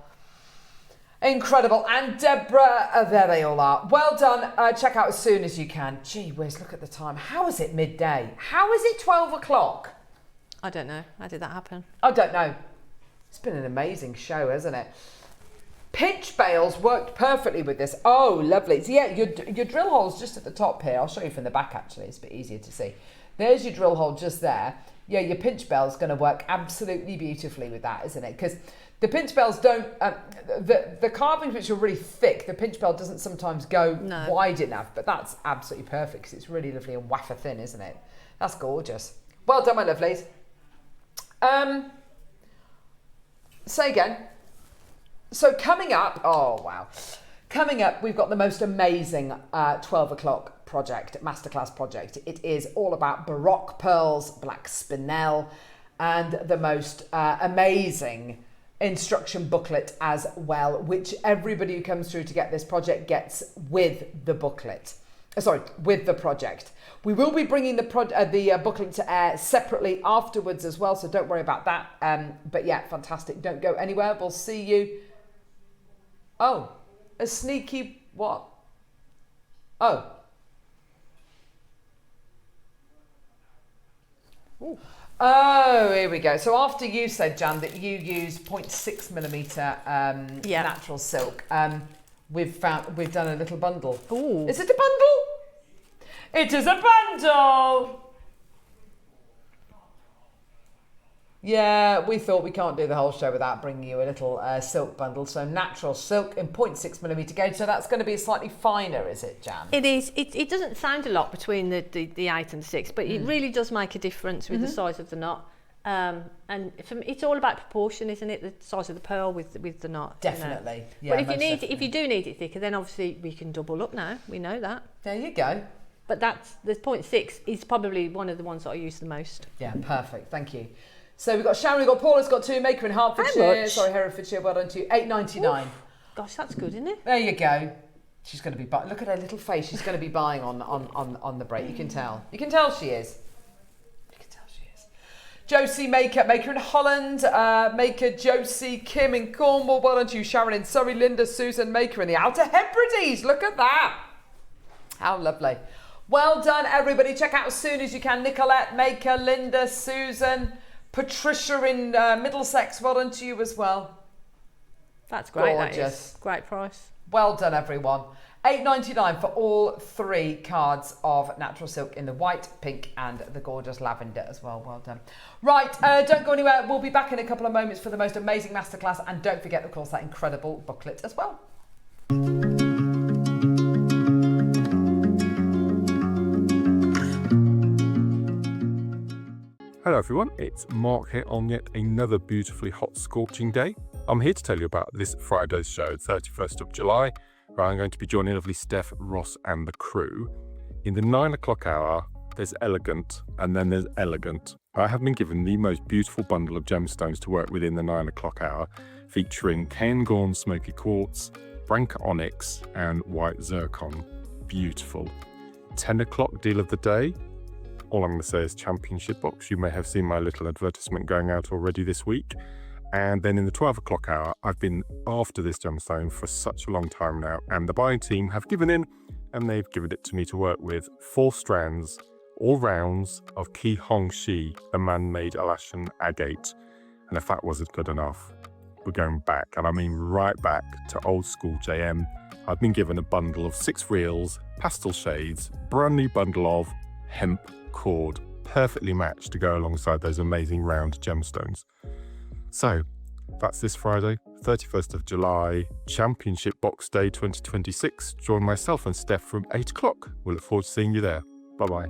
[SPEAKER 2] Incredible. And Deborah, there they all are. Well done. Check out as soon as you can. Gee whiz, look at the time. How is it midday? How is it 12 o'clock?
[SPEAKER 3] I don't know. How did that happen?
[SPEAKER 2] I don't know. It's been an amazing show, hasn't it? Pinch bales worked perfectly with this. Oh, lovely. So yeah, your drill hole's just at the top here. I'll show you from the back, actually. It's a bit easier to see. There's your drill hole just there. Yeah, your pinch bell's going to work absolutely beautifully with that, isn't it? Because the pinch bells don't... the carvings which are really thick, the pinch bell doesn't sometimes go wide enough. But that's absolutely perfect because it's really lovely and wafer thin, isn't it? That's gorgeous. Well done, my lovelies. Say again. So coming up, oh wow. Coming up, we've got the most amazing 12 o'clock project, Masterclass project. It is all about Baroque pearls, black spinel, and the most amazing instruction booklet as well, which everybody who comes through to get this project gets with the booklet. With the project. We will be bringing the booklet to air separately afterwards as well, so don't worry about that. But yeah, fantastic. Don't go anywhere. We'll see you. Oh, a sneaky what? Oh. Ooh. Oh, here we go. So after you said, Jan, that you use 0.6mm natural silk, we've done a little bundle.
[SPEAKER 3] Ooh.
[SPEAKER 2] Is it a bundle? It is a bundle. Yeah, we thought we can't do the whole show without bringing you a little silk bundle. So natural silk in 0.6mm gauge. So that's going to be slightly finer, is it, Jan?
[SPEAKER 3] It is. It doesn't sound a lot between the 8 and the 6, but it really does make a difference with the size of the knot. And it's all about proportion, isn't it? The size of the pearl with the knot.
[SPEAKER 2] Definitely.
[SPEAKER 3] You know?
[SPEAKER 2] Yeah,
[SPEAKER 3] but if you do need it thicker, then obviously we can double up now. We know that.
[SPEAKER 2] There you go.
[SPEAKER 3] But the 0.6 is probably one of the ones that I use the most.
[SPEAKER 2] Yeah, perfect. Thank you. So we've got Sharon, we've got Paula's got 2, Maker in Hertfordshire. Sorry, Herefordshire. Well done to you. £8.99.
[SPEAKER 3] Gosh, that's good, isn't it?
[SPEAKER 2] There you go. She's going to be buying. Look at her little face. She's going to be buying on the break. You can tell. You can tell she is. Josie, Maker in Holland, Maker Josie, Kim in Cornwall, well done to you, Sharon in Surrey, Linda, Susan, Maker in the Outer Hebrides. Look at that. How lovely. Well done, everybody. Check out as soon as you can. Nicolette, Maker, Linda, Susan, Patricia in Middlesex, well done to you as well.
[SPEAKER 3] That's great.
[SPEAKER 2] Gorgeous.
[SPEAKER 3] That is. Great price.
[SPEAKER 2] Well done, everyone. £8.99 for all 3 cards of natural silk in the white, pink and the gorgeous lavender as well. Well done. Right, don't go anywhere. We'll be back in a couple of moments for the most amazing masterclass, and don't forget, of course, that incredible booklet as well.
[SPEAKER 1] Hello everyone, it's Mark here on yet another beautifully hot, scorching day. I'm here to tell you about this Friday's show, 31st of July, where I'm going to be joining lovely Steph, Ross and the crew. In the 9 o'clock hour, there's elegant and then there's elegant. I have been given the most beautiful bundle of gemstones to work with in the 9 o'clock hour, featuring Cairngorm smoky quartz, Branca onyx and white zircon. Beautiful. 10 o'clock deal of the day. All I'm going to say is championship box. You may have seen my little advertisement going out already this week. And then in the 12 o'clock hour, I've been after this gemstone for such a long time now, and the buying team have given in, and they've given it to me to work with. 4 strands, all rounds of Ki Hong Shi, the man-made Alaskan agate. And if that wasn't good enough, we're going back, and I mean right back to old school JM. I've been given a bundle of 6 reels, pastel shades, brand new bundle of hemp cord, perfectly matched to go alongside those amazing round gemstones. So that's this Friday, 31st of July, Championship Box Day 2026. Join myself and Steph from 8 o'clock. We'll look forward to seeing you there. Bye-bye.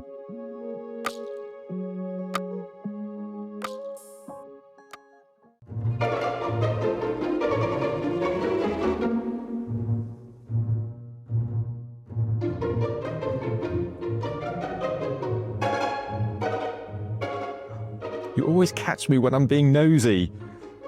[SPEAKER 1] You always catch me when I'm being nosy.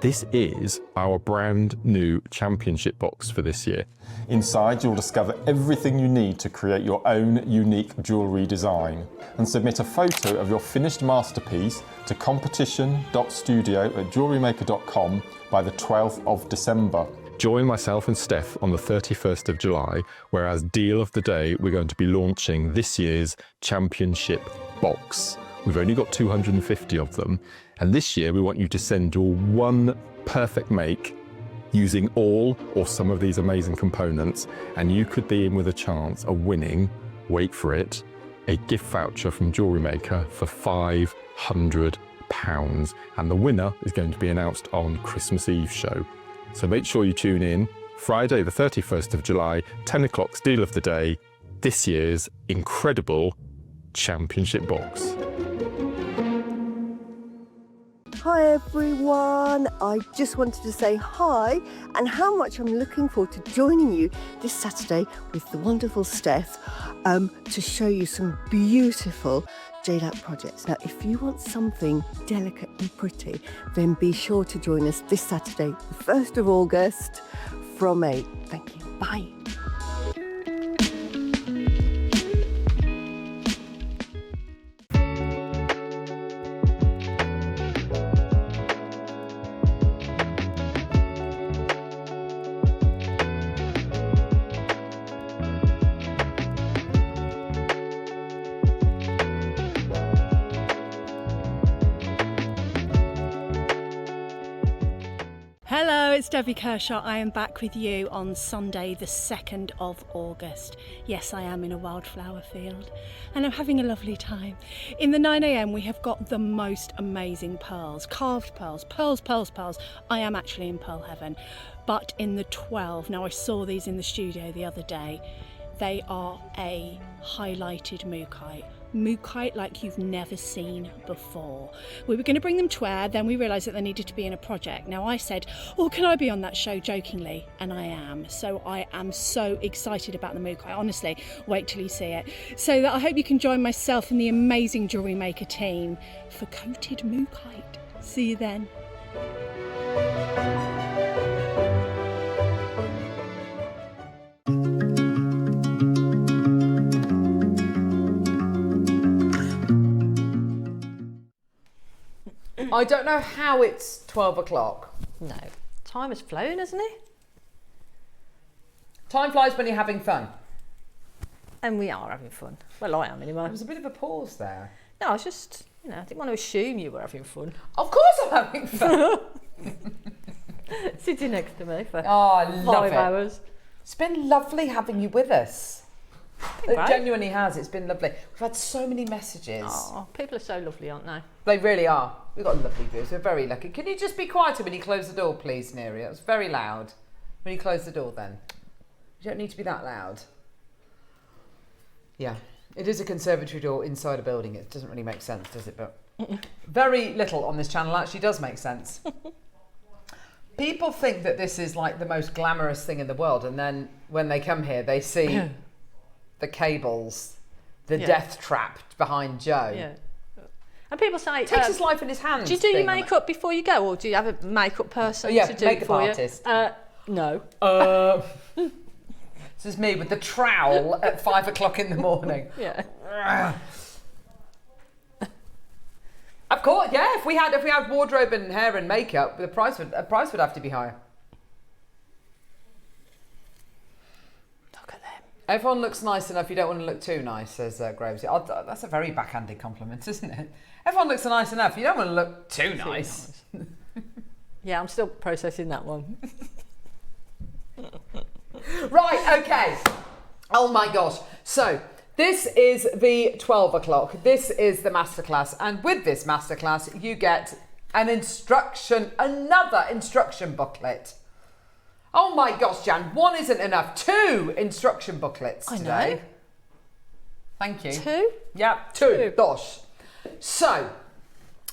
[SPEAKER 1] This is our brand new championship box for this year. Inside, you'll discover everything you need to create your own unique jewellery design, and submit a photo of your finished masterpiece to competition.studio@jewellerymaker.com by the 12th of December. Join myself and Steph on the 31st of July, where as deal of the day, we're going to be launching this year's championship box. We've only got 250 of them, and this year we want you to send your one perfect make using all or some of these amazing components, and you could be in with a chance of winning, wait for it, a gift voucher from Jewellery Maker for £500, and the winner is going to be announced on Christmas Eve show. So make sure you tune in, Friday the 31st of July, 10 o'clock's deal of the day, this year's incredible championship box.
[SPEAKER 4] Hi everyone, I just wanted to say hi and how much I'm looking forward to joining you this Saturday with the wonderful Steph to show you some beautiful jade art projects. Now, if you want something delicate and pretty, then be sure to join us this Saturday, the 1st of August from 8. Thank you. Bye.
[SPEAKER 5] Hello, it's Debbie Kershaw. I am back with you on Sunday, the 2nd of August. Yes, I am in a wildflower field and I'm having a lovely time. In the 9 a.m. we have got the most amazing pearls, carved pearls, pearls. I am actually in pearl heaven. But in the 12, now I saw these in the studio the other day, they are a highlighted mookaite like you've never seen before. We were going to bring them to air, then we realised that they needed to be in a project. Now I said, oh, can I be on that show, jokingly? And I am. So I am so excited about the mookaite. Honestly, wait till you see it. So that I hope you can join myself and the amazing Jewellery Maker team for coated mookaite. See you then.
[SPEAKER 2] I don't know how it's 12 o'clock.
[SPEAKER 3] No, time has flown, hasn't it?
[SPEAKER 2] Time flies when you're having fun.
[SPEAKER 3] And we are having fun. Well, I am anyway.
[SPEAKER 2] There was a bit of a pause there.
[SPEAKER 3] No, I was just, I didn't want to assume you were having fun.
[SPEAKER 2] Of course I'm having fun.
[SPEAKER 3] Sitting next to me for
[SPEAKER 2] I love
[SPEAKER 3] 5 hours.
[SPEAKER 2] It's been lovely having you with us. It
[SPEAKER 3] Right.
[SPEAKER 2] genuinely has. It's been lovely. We've had so many messages.
[SPEAKER 3] Oh, people are so lovely, aren't they?
[SPEAKER 2] They really are. We've got lovely views. We're very lucky. Can you just be quieter when you close the door, please, Neri? It was very loud. When you close the door, then. You don't need to be that loud. Yeah. It is a conservatory door inside a building. It doesn't really make sense, does it? But very little on this channel actually does make sense. People think that this is like the most glamorous thing in the world, and then when they come here, they see the cables, the death trap behind Joe.
[SPEAKER 3] Yeah. And people say...
[SPEAKER 2] Takes his life in his hands.
[SPEAKER 3] Do you do your
[SPEAKER 2] being on it.
[SPEAKER 3] makeup before you go, or do you have a makeup person
[SPEAKER 2] Yeah,
[SPEAKER 3] to do it
[SPEAKER 2] makeup
[SPEAKER 3] for
[SPEAKER 2] artist.
[SPEAKER 3] you? No.
[SPEAKER 2] This is me with the trowel at 5 o'clock in the morning.
[SPEAKER 3] Yeah.
[SPEAKER 2] Of course, yeah. If we had wardrobe and hair and makeup, the price would have to be higher.
[SPEAKER 3] Look at them.
[SPEAKER 2] Everyone looks nice enough. You don't want to look too nice, says Graves. That's a very backhanded compliment, isn't it? Everyone looks nice enough. You don't want to look too nice.
[SPEAKER 3] Yeah, I'm still processing that one.
[SPEAKER 2] Right, okay. Oh my gosh. So, this is the 12 o'clock. This is the masterclass. And with this masterclass, you get another instruction booklet. Oh my gosh, Jan, one isn't enough. 2 instruction booklets today.
[SPEAKER 3] I know.
[SPEAKER 2] Thank you.
[SPEAKER 3] 2?
[SPEAKER 2] Yeah, 2. Gosh. So,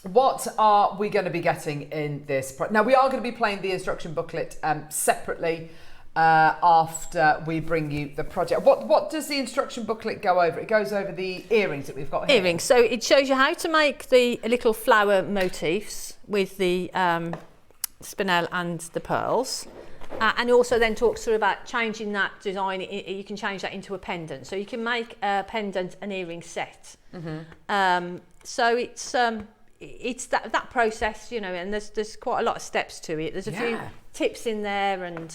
[SPEAKER 2] what are we going to be getting in this? Now, we are going to be playing the instruction booklet separately after we bring you the project. What does the instruction booklet go over? It goes over the earrings that we've got here.
[SPEAKER 3] Earrings. So it shows you how to make the little flower motifs with the spinel and the pearls. And also then talks through about changing that design. You can change that into a pendant. So you can make a pendant and earring set. Mm-hmm. So it's that process, and there's quite a lot of steps to it. There's a few tips in there, and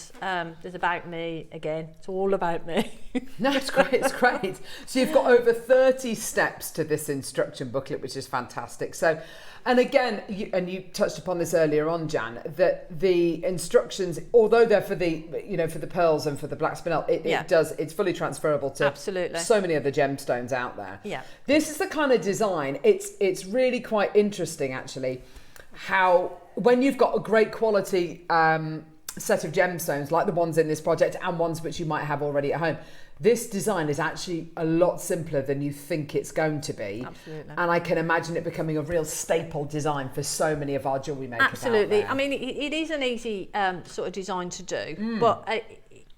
[SPEAKER 3] there's about me again. It's all about me.
[SPEAKER 2] No, it's great. It's great. So you've got over 30 steps to this instruction booklet, which is fantastic. So, and again, you touched upon this earlier on, Jan, that the instructions, although they're for the for the pearls and for the black spinel, it's fully transferable to
[SPEAKER 3] absolutely
[SPEAKER 2] so many other gemstones out there.
[SPEAKER 3] Yeah.
[SPEAKER 2] This is the kind of design. It's really quite interesting, actually, how when you've got a great quality set of gemstones like the ones in this project and ones which you might have already at home, this design is actually a lot simpler than you think it's going to be.
[SPEAKER 3] Absolutely.
[SPEAKER 2] And I can imagine it becoming a real staple design for so many of our jewellery makers.
[SPEAKER 3] Absolutely.
[SPEAKER 2] Out there.
[SPEAKER 3] I mean, it is an easy sort of design to do, but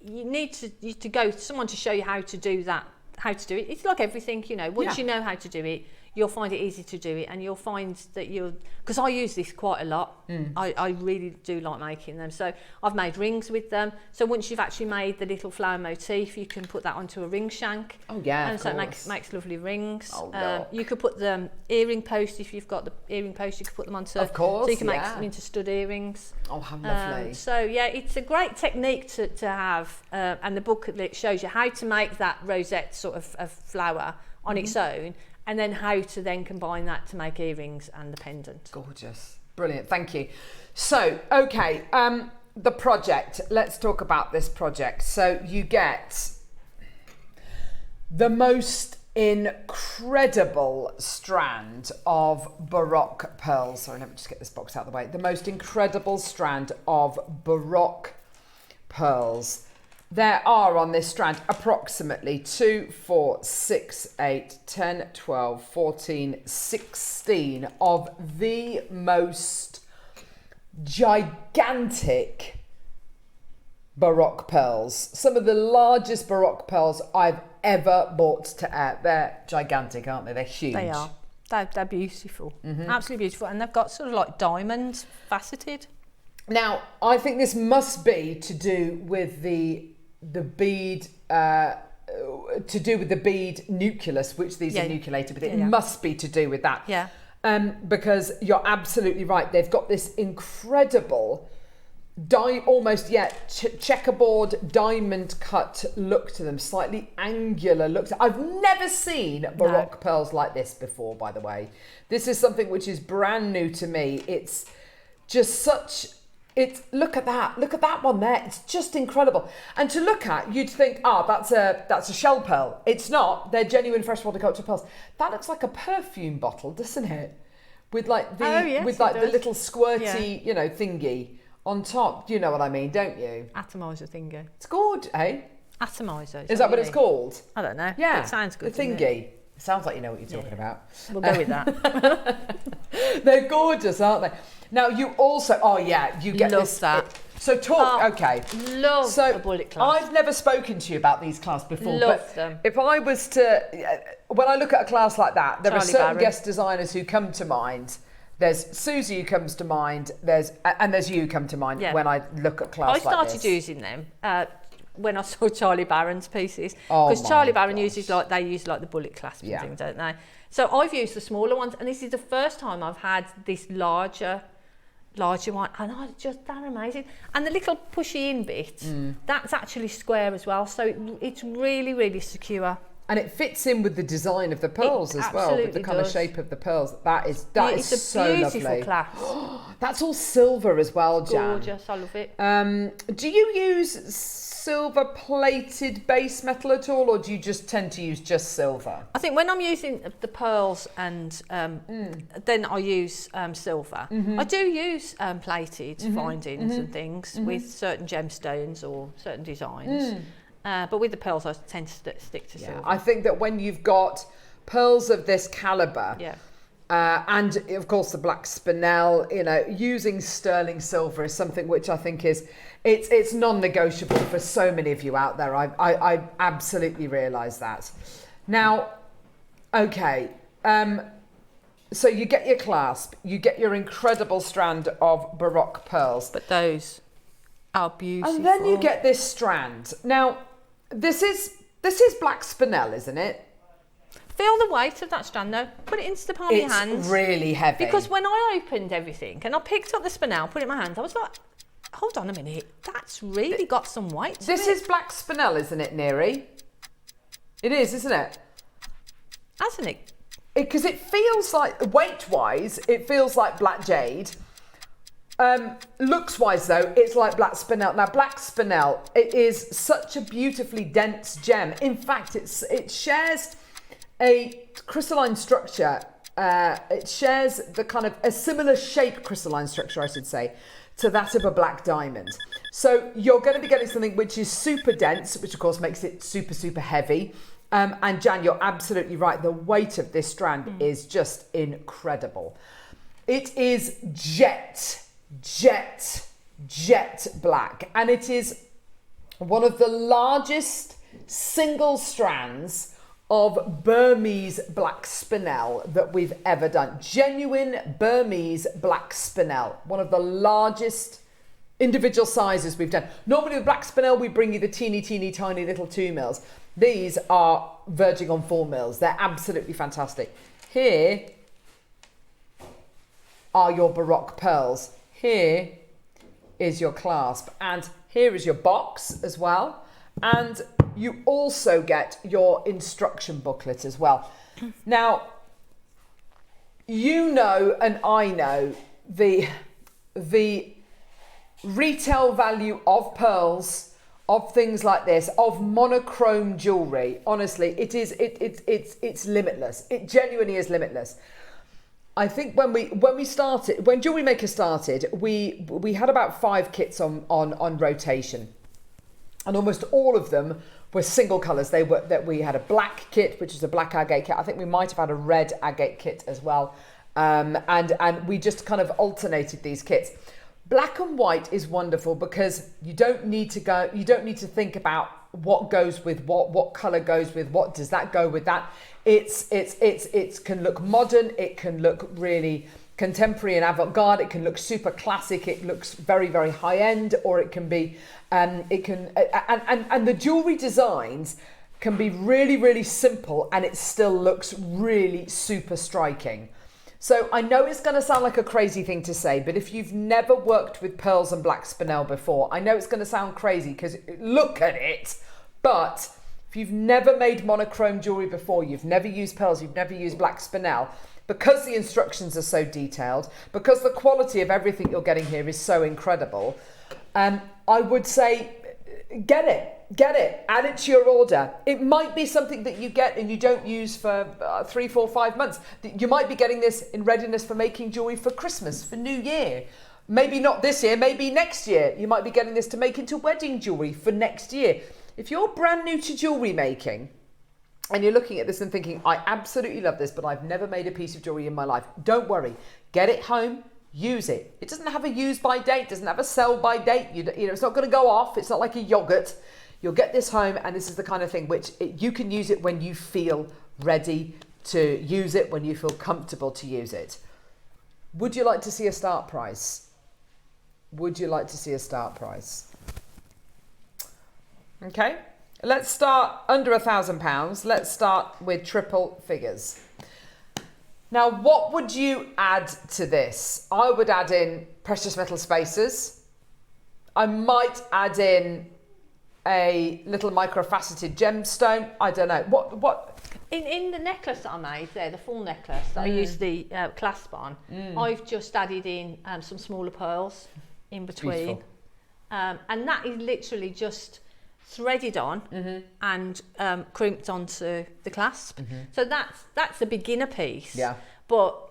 [SPEAKER 3] you need to go to someone to show you how to do that, how to do it. It's like everything, you know, once you know how to do it, you'll find it easy to do it, and you'll find that because I use this quite a lot. I really do like making them. So I've made rings with them. So once you've actually made the little flower motif, you can put that onto a ring shank.
[SPEAKER 2] Oh yeah,
[SPEAKER 3] and
[SPEAKER 2] of
[SPEAKER 3] so
[SPEAKER 2] course.
[SPEAKER 3] it makes lovely rings.
[SPEAKER 2] Oh, look.
[SPEAKER 3] You could put them earring posts, if you've got the earring posts, you could put them onto.
[SPEAKER 2] Of course,
[SPEAKER 3] so you can make
[SPEAKER 2] yeah.
[SPEAKER 3] them into stud earrings.
[SPEAKER 2] Oh, how lovely.
[SPEAKER 3] So yeah, it's a great technique to have, and the booklet shows you how to make that rosette sort of flower on its own, and then how to then combine that to make earrings and the pendant.
[SPEAKER 2] Gorgeous. Brilliant. Thank you. So, okay, the project. Let's talk about this project. So you get the most incredible strand of Baroque pearls. Sorry, let me just get this box out of the way. The most incredible strand of Baroque pearls. There are on this strand approximately 2, 4, 6, 8, 10, 12, 14, 16 of the most gigantic Baroque pearls. Some of the largest Baroque pearls I've ever bought to air. They're gigantic, aren't they? They're huge.
[SPEAKER 3] They are. They're beautiful. Absolutely beautiful. And they've got sort of like diamonds faceted.
[SPEAKER 2] Now, I think this must be to do with the bead, to do with the bead nucleus, which these are nucleated with. It must be to do with that.
[SPEAKER 3] Yeah.
[SPEAKER 2] Because you're absolutely right. They've got this incredible, almost checkerboard diamond cut look to them, slightly angular look. I've never seen Baroque pearls like this before, by the way. This is something which is brand new to me. It's just such... look at that one there. It's just incredible. And to look at, you'd think, that's a shell pearl. It's not. They're genuine freshwater culture pearls. That looks like a perfume bottle, doesn't it? With like the the little squirty, thingy on top. You know what I mean, don't you?
[SPEAKER 3] Atomizer thingy.
[SPEAKER 2] It's good, eh?
[SPEAKER 3] Atomizer.
[SPEAKER 2] Is that what it's called?
[SPEAKER 3] I don't know.
[SPEAKER 2] Yeah.
[SPEAKER 3] It sounds good.
[SPEAKER 2] The thingy. It sounds like you know what you're talking about.
[SPEAKER 3] We'll go with that.
[SPEAKER 2] They're gorgeous, aren't they? Now you also, you get
[SPEAKER 3] Love
[SPEAKER 2] this.
[SPEAKER 3] that.
[SPEAKER 2] So okay.
[SPEAKER 3] Love the bullet clasp.
[SPEAKER 2] I've never spoken to you about these clasps before.
[SPEAKER 3] Love them.
[SPEAKER 2] If I was to, when I look at a class like that, there are certain
[SPEAKER 3] Barron.
[SPEAKER 2] guest designers who come to mind. There's Susie who comes to mind. There's you who come to mind when I look at class like this.
[SPEAKER 3] I started using them when I saw Charlie Barron's pieces, because Charlie Barron uses they use the bullet clasp and things, don't they? So I've used the smaller ones, and this is the first time I've had this larger one, and they're amazing. And the little pushy in bit, that's actually square as well, so it's really, really secure.
[SPEAKER 2] And it fits in with the design of the pearls as well, with the kind of shape of the pearls. That is so lovely.
[SPEAKER 3] It's a beautiful clasp.
[SPEAKER 2] That's all silver as well, Jan.
[SPEAKER 3] Gorgeous, I love it.
[SPEAKER 2] Do you use silver plated base metal at all, or do you just tend to use just silver?
[SPEAKER 3] I think when I'm using the pearls and then I use silver. I do use plated findings and things with certain gemstones or certain designs. But with the pearls, I tend to stick to silver.
[SPEAKER 2] I think that when you've got pearls of this calibre, and of course the black spinel, using sterling silver is something which I think it's non-negotiable for so many of you out there. I absolutely realise that. Now, okay, so you get your clasp, you get your incredible strand of Baroque pearls.
[SPEAKER 3] But those are beautiful.
[SPEAKER 2] And then you get this strand. Now, this is black spinel, isn't it?
[SPEAKER 3] Feel the weight of that strand though. Put it into the palm of your hands.
[SPEAKER 2] It's really heavy.
[SPEAKER 3] Because when I opened everything and I picked up the spinel, put it in my hands, I was like, hold on a minute, that's really got some weight to
[SPEAKER 2] This
[SPEAKER 3] it.
[SPEAKER 2] is black spinel, isn't it, Neri? It is, isn't it?
[SPEAKER 3] Hasn't it?
[SPEAKER 2] Because it feels like, weight-wise, it feels like black jade. Looks-wise, though, it's like black spinel. Now, black spinel, it is such a beautifully dense gem. In fact, it shares a crystalline structure it shares the kind of a similar shape, crystalline structure, I should say, to that of a black diamond. So you're going to be getting something which is super dense, which of course makes it super, super heavy. And Jan, you're absolutely right. The weight of this strand is just incredible. It is jet black. And it is one of the largest single strands of Burmese black spinel that we've ever done. Genuine Burmese black spinel. One of the largest individual sizes we've done. Normally with black spinel, we bring you the teeny tiny little 2 mils. These are verging on 4 mils. They're absolutely fantastic. Here are your Baroque pearls. Here is your clasp. And here is your box as well. And you also get your instruction booklet as well. Now, you know and I know the retail value of pearls, of things like this, of monochrome jewelry. Honestly, it's limitless. It genuinely is limitless. I think when Jewellery Maker started, we had about 5 kits on rotation, and almost all of them were single colours. We had a black kit, which is a black agate kit. I think we might have had a red agate kit as well, and we just kind of alternated these kits. Black and white is wonderful because you don't need to think about what goes with what colour goes with what, does that go with that. It can look modern, it can look really contemporary and avant-garde, it can look super classic, it looks very, very high end, or it can be and the jewellery designs can be really, really simple and it still looks really super striking. So I know it's going to sound like a crazy thing to say, but if you've never worked with pearls and black spinel before, I know it's going to sound crazy because look at it, but if you've never made monochrome jewelry before, you've never used pearls, you've never used black spinel, because the instructions are so detailed, because the quality of everything you're getting here is so incredible, I would say get it, add it to your order. It might be something that you get and you don't use for 3, 4, 5 months. You might be getting this in readiness for making jewelry for Christmas, for New Year. Maybe not this year, maybe next year. You might be getting this to make into wedding jewelry for next year. If you're brand new to jewelry making and you're looking at this and thinking, I absolutely love this, but I've never made a piece of jewelry in my life, don't worry. Get it home. Use it. It doesn't have a use by date, doesn't have a sell by date. You know, it's not going to go off. It's not like a yogurt. You'll get this home, and this is the kind of thing which you can use it when you feel ready to use it, when you feel comfortable to use it. Would you like to see a start price? Would you like to see a start price? Okay, let's start under £1,000. Let's start with triple figures. Now, what would you add to this? I would add in precious metal spacers. I might add in a little microfaceted gemstone. I don't know. What?
[SPEAKER 3] In the necklace that I made there, the full necklace that I used the clasp on, I've just added in some smaller pearls in between. And that is literally just threaded on and crimped onto the clasp. So that's a beginner piece. Yeah. But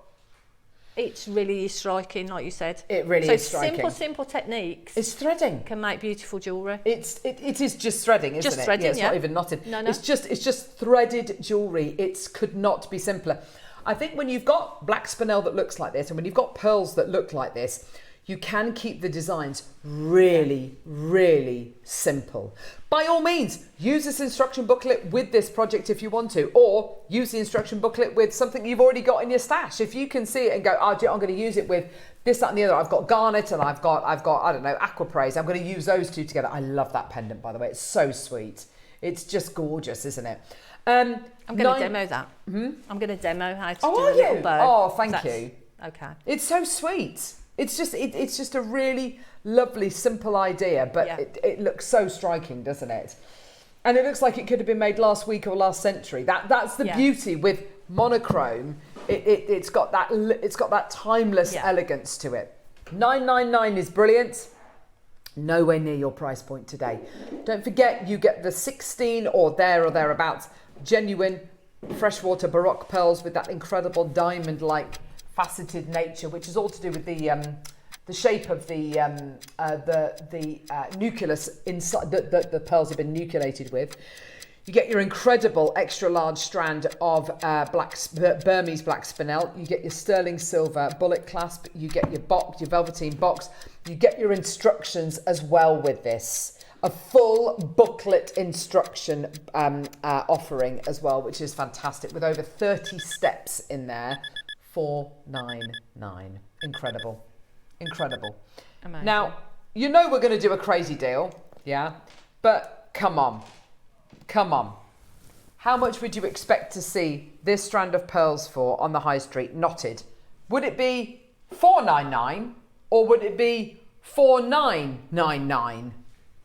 [SPEAKER 3] it's really striking, like you said.
[SPEAKER 2] It really is striking.
[SPEAKER 3] Simple techniques.
[SPEAKER 2] It's threading.
[SPEAKER 3] Can make beautiful jewellery.
[SPEAKER 2] It is just threading, isn't
[SPEAKER 3] just
[SPEAKER 2] it?
[SPEAKER 3] Threading,
[SPEAKER 2] yeah, it's not even knotted.
[SPEAKER 3] No.
[SPEAKER 2] It's just threaded jewellery. It could not be simpler. I think when you've got black spinel that looks like this, and when you've got pearls that look like this, you can keep the designs really, really simple. By all means, use this instruction booklet with this project if you want to, or use the instruction booklet with something you've already got in your stash. If you can see it and go, oh, I'm going to use it with this, that, and the other. I've got garnet and I've got I don't know, aquapraise. I'm going to use those two together. I love that pendant, by the way. It's so sweet. It's just gorgeous, isn't it?
[SPEAKER 3] I'm going to demo that. I'm going to demo how to do a little bow.
[SPEAKER 2] Oh, thank you.
[SPEAKER 3] Okay.
[SPEAKER 2] It's so sweet. It's just a really lovely, simple idea, but it looks so striking, doesn't it? And it looks like it could have been made last week or last century. That's the beauty with monochrome. It's got that timeless elegance to it. $9.99 is brilliant. Nowhere near your price point today. Don't forget, you get the 16 or thereabouts genuine freshwater baroque pearls with that incredible diamond-like faceted nature, which is all to do with the shape of the nucleus inside the pearls have been nucleated with. You get your incredible extra large strand of Burmese black spinel. You get your sterling silver bullet clasp. You get your box, your velveteen box. You get your instructions as well with this. A full booklet instruction offering as well, which is fantastic, with over 30 steps in there. $499. Incredible. Incredible.
[SPEAKER 3] Amazing.
[SPEAKER 2] Now, you know we're going to do a crazy deal, yeah? But come on. Come on. How much would you expect to see this strand of pearls for on the high street, knotted? Would it be $499 or would it be $4,999?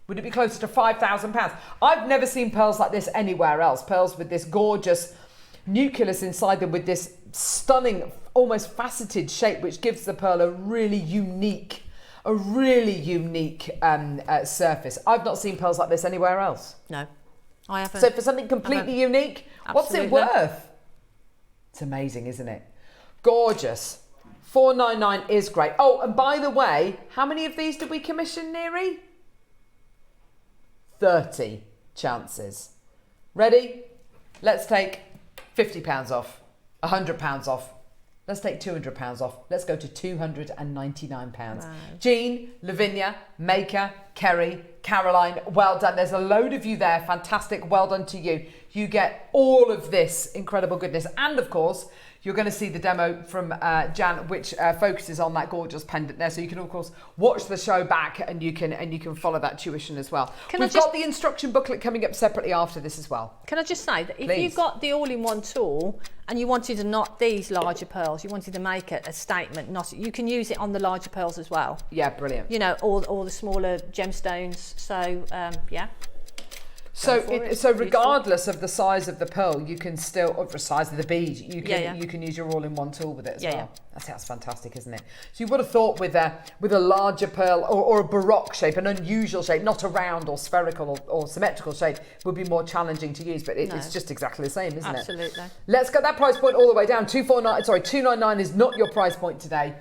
[SPEAKER 2] Would it be closer to £5,000? I've never seen pearls like this anywhere else. Pearls with this gorgeous nucleus inside them with this stunning, almost faceted shape, which gives the pearl a really unique surface. I've not seen pearls like this anywhere else.
[SPEAKER 3] No, I haven't.
[SPEAKER 2] So for something completely unique, what's it worth? It's amazing, isn't it? Gorgeous. $499 is great. Oh, and by the way, how many of these did we commission, Neri? 30 chances. Ready? Let's take £50 off, £100 off. Let's take £200 off. Let's go to £299. Wow. Jean, Lavinia, Maker, Kerry, Caroline, well done. There's a load of you there. Fantastic. Well done to you. You get all of this incredible goodness. And of course, you're going to see the demo from Jan, which focuses on that gorgeous pendant there. So you can, of course, watch the show back and you can follow that tuition as well. We've got the instruction booklet coming up separately after this as well.
[SPEAKER 3] Can I just say that if you've got the all-in-one tool and you wanted to knot these larger pearls, you wanted to make a statement, you can use it on the larger pearls as well.
[SPEAKER 2] Yeah, brilliant.
[SPEAKER 3] You know, all the smaller gemstones. So, yeah.
[SPEAKER 2] So regardless of the size of the pearl, you can still, or the size of the bead, you can use your all-in-one tool with it as well. Yeah. That's fantastic, isn't it? So you would have thought with a larger pearl or a baroque shape, an unusual shape, not a round or spherical or symmetrical shape, would be more challenging to use. But it's just exactly the same, isn't it?
[SPEAKER 3] Absolutely.
[SPEAKER 2] Let's get that price point all the way down. $299 is not your price point today.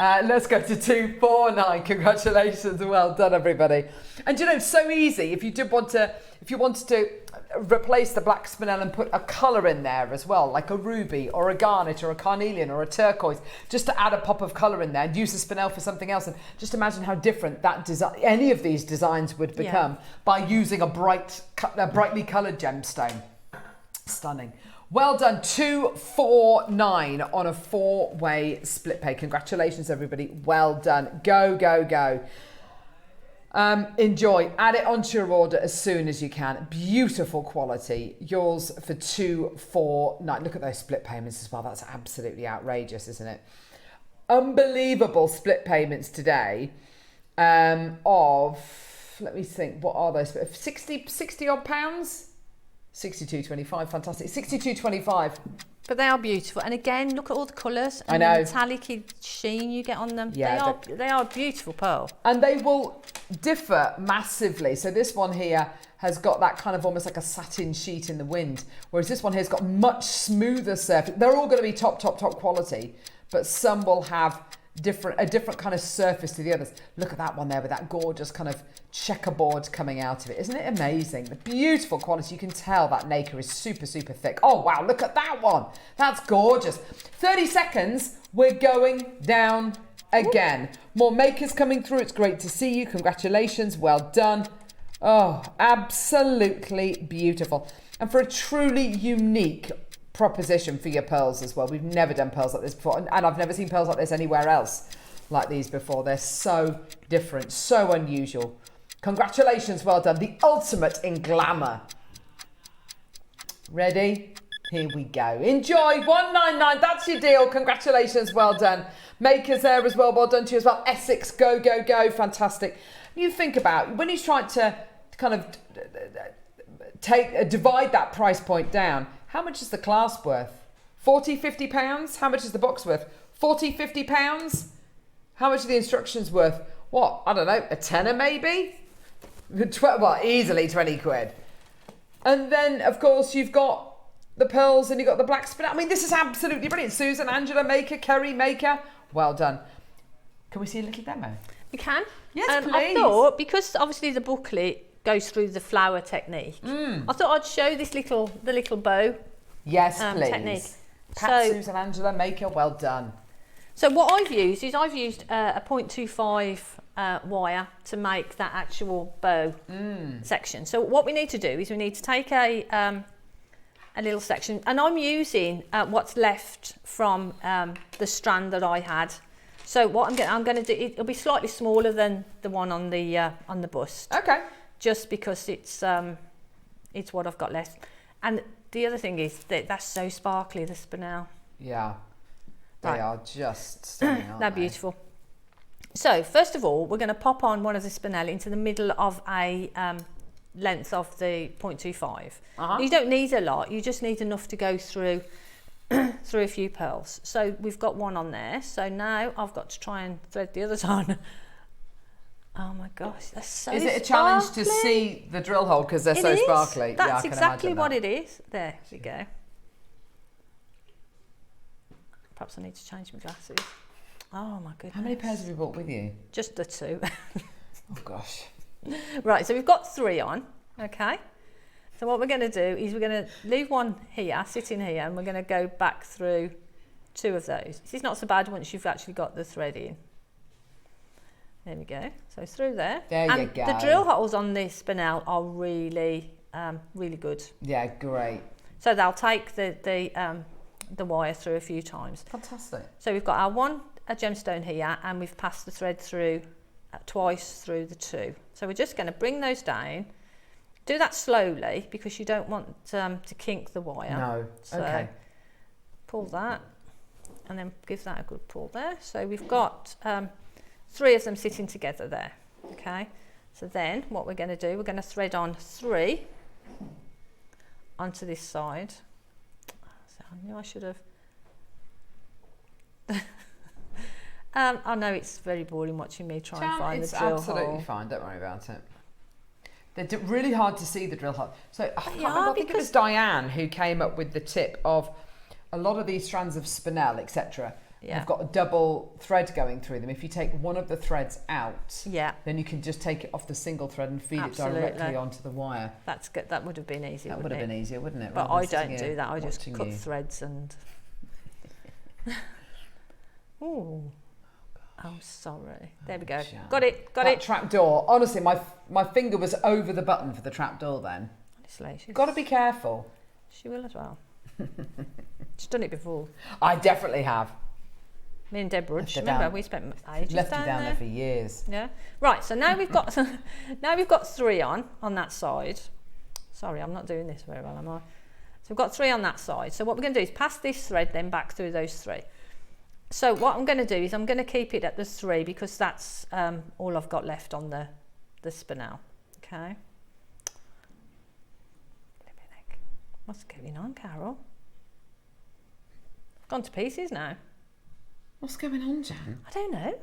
[SPEAKER 2] Let's go to $249. Congratulations, well done, everybody. And you know, so easy. If you wanted to replace the black spinel and put a colour in there as well, like a ruby or a garnet or a carnelian or a turquoise, just to add a pop of colour in there and use the spinel for something else. And just imagine how different that design, any of these designs would become by using a brightly coloured gemstone. Stunning. Well done, $249 on a 4-way split pay. Congratulations, everybody. Well done. Go, go, go. Enjoy. Add it onto your order as soon as you can. Beautiful quality. Yours for $249. Look at those split payments as well. That's absolutely outrageous, isn't it? Unbelievable split payments today of, let me think, what are those? 60 odd pounds? 62.25, fantastic. 62.25.
[SPEAKER 3] But they are beautiful, and again, look at all the colours and the metallic sheen you get on them. Yeah, they are a beautiful pearl, and they will differ massively. So this one here has got that kind of almost like a satin sheet in the wind, whereas this one here's got much smoother surface. They're all going to be top quality, but some will have a different kind of surface to the others. Look at that one there with that gorgeous kind of checkerboard coming out of it. Isn't it amazing? The beautiful quality. You can tell that nacre is super thick. Oh wow, look at that one. That's gorgeous. 30 seconds, we're going down again. More makers coming through. It's great to see you. Congratulations, well done. Oh, absolutely beautiful. And for a truly unique proposition for your pearls as well. We've never done pearls like this before, and I've never seen pearls like this anywhere else like these before. They're so different, so unusual. Congratulations, well done. The ultimate in glamour. Ready? Here we go. Enjoy. $199. That's your deal. Congratulations, well done. Makers there as well done to you as well. Essex, go, go, go. Fantastic. You think about when he's trying to kind of divide that price point down. How much is the clasp worth? 40, 50 pounds? How much is the box worth? 40, 50 pounds? How much are the instructions worth? What? I don't know, a tenner maybe? Well, easily 20 quid. And then, of course, you've got
[SPEAKER 2] the pearls and you've got the black spinel. I mean, this is absolutely brilliant. Susan, Angela Maker, Kerry Maker. Well done. Can we see a little demo?
[SPEAKER 3] We can.
[SPEAKER 2] Yes, please.
[SPEAKER 3] I thought, because obviously the booklet goes through the flower technique, I thought I'd show this the little bow
[SPEAKER 2] please.
[SPEAKER 3] technique.
[SPEAKER 2] Pat, Susan, Angela Maker, well done.
[SPEAKER 3] So what I've used is a 0.25 wire to make that actual bow section. So what we need to do is we need to take a little section, and I'm using what's left from the strand that I had. So what I'm going to do, it'll be slightly smaller than the one on the bust.
[SPEAKER 2] Okay.
[SPEAKER 3] Just because it's what I've got left. And the other thing is that that's so sparkly, the spinel.
[SPEAKER 2] Yeah. They
[SPEAKER 3] Right.
[SPEAKER 2] are just stunning, aren't
[SPEAKER 3] They're
[SPEAKER 2] they?
[SPEAKER 3] beautiful. So first of all, we're going to pop on one of the spinel into the middle of a length of the 0.25. You don't need a lot, you just need enough to go through through a few pearls. So we've got one on there. So now I've got to try and thread the other on. Oh my gosh, that's so
[SPEAKER 2] Is it a challenge to
[SPEAKER 3] sparkly.
[SPEAKER 2] see the drill hole because they're
[SPEAKER 3] It
[SPEAKER 2] so
[SPEAKER 3] is.
[SPEAKER 2] sparkly?
[SPEAKER 3] That's
[SPEAKER 2] yeah, I can
[SPEAKER 3] exactly
[SPEAKER 2] imagine
[SPEAKER 3] what
[SPEAKER 2] that.
[SPEAKER 3] it is. There we go. Perhaps I need to change my glasses. Oh my goodness.
[SPEAKER 2] How many pairs have you brought with you?
[SPEAKER 3] Just the 2.
[SPEAKER 2] Oh gosh.
[SPEAKER 3] Right, so we've got 3 on, okay? So what we're going to do is we're going to leave one here, sitting here, and we're going to go back through 2 of those. This is not so bad once you've actually got the thread in. There we go. So through there.
[SPEAKER 2] There
[SPEAKER 3] and
[SPEAKER 2] you go.
[SPEAKER 3] The drill holes on this spinel are really, really good.
[SPEAKER 2] Yeah, great.
[SPEAKER 3] So they'll take the wire through a few times.
[SPEAKER 2] Fantastic.
[SPEAKER 3] So we've got our a gemstone here, and we've passed the thread through twice through the 2. So we're just going to bring those down. Do that slowly because you don't want to kink the wire.
[SPEAKER 2] No.
[SPEAKER 3] So
[SPEAKER 2] Okay.
[SPEAKER 3] pull that and then give that a good pull there. So we've got 3 of them sitting together there. Okay. So then what we're going to do, we're going to thread on 3 onto this side. So I knew I should have. I know it's very boring watching me try and find the drill hole.
[SPEAKER 2] It's absolutely fine. Don't worry about it. They're really hard to see the drill hole. So I think it was Diane who came up with the tip of a lot of these strands of spinel, etc. Have got a double thread going through them. If you take one of the threads out, then you can just take it off the single thread and feed it directly onto the wire.
[SPEAKER 3] That's good. That would have been easy.
[SPEAKER 2] That would have been easier, wouldn't it?
[SPEAKER 3] But I don't do that. I just cut threads and. Ooh. Oh, sorry. There we go. Got it.
[SPEAKER 2] That trap door. Honestly, my finger was over the button for the trap door then.
[SPEAKER 3] Honestly,
[SPEAKER 2] You've got to be careful.
[SPEAKER 3] She will as well. She's done it before.
[SPEAKER 2] I definitely have.
[SPEAKER 3] Me and Deborah, remember we spent ages
[SPEAKER 2] left
[SPEAKER 3] down
[SPEAKER 2] you down there for years.
[SPEAKER 3] Yeah. Right. So now we've got 3 on that side. Sorry, I'm not doing this very well, am I? So we've got 3 on that side. So what we're going to do is pass this thread then back through those 3. So what I'm going to do is I'm going to keep it at the 3 because that's all I've got left on the spinel. Okay. What's going on, Carol? Gone to pieces now.
[SPEAKER 2] What's going on, Jan?
[SPEAKER 3] I don't know.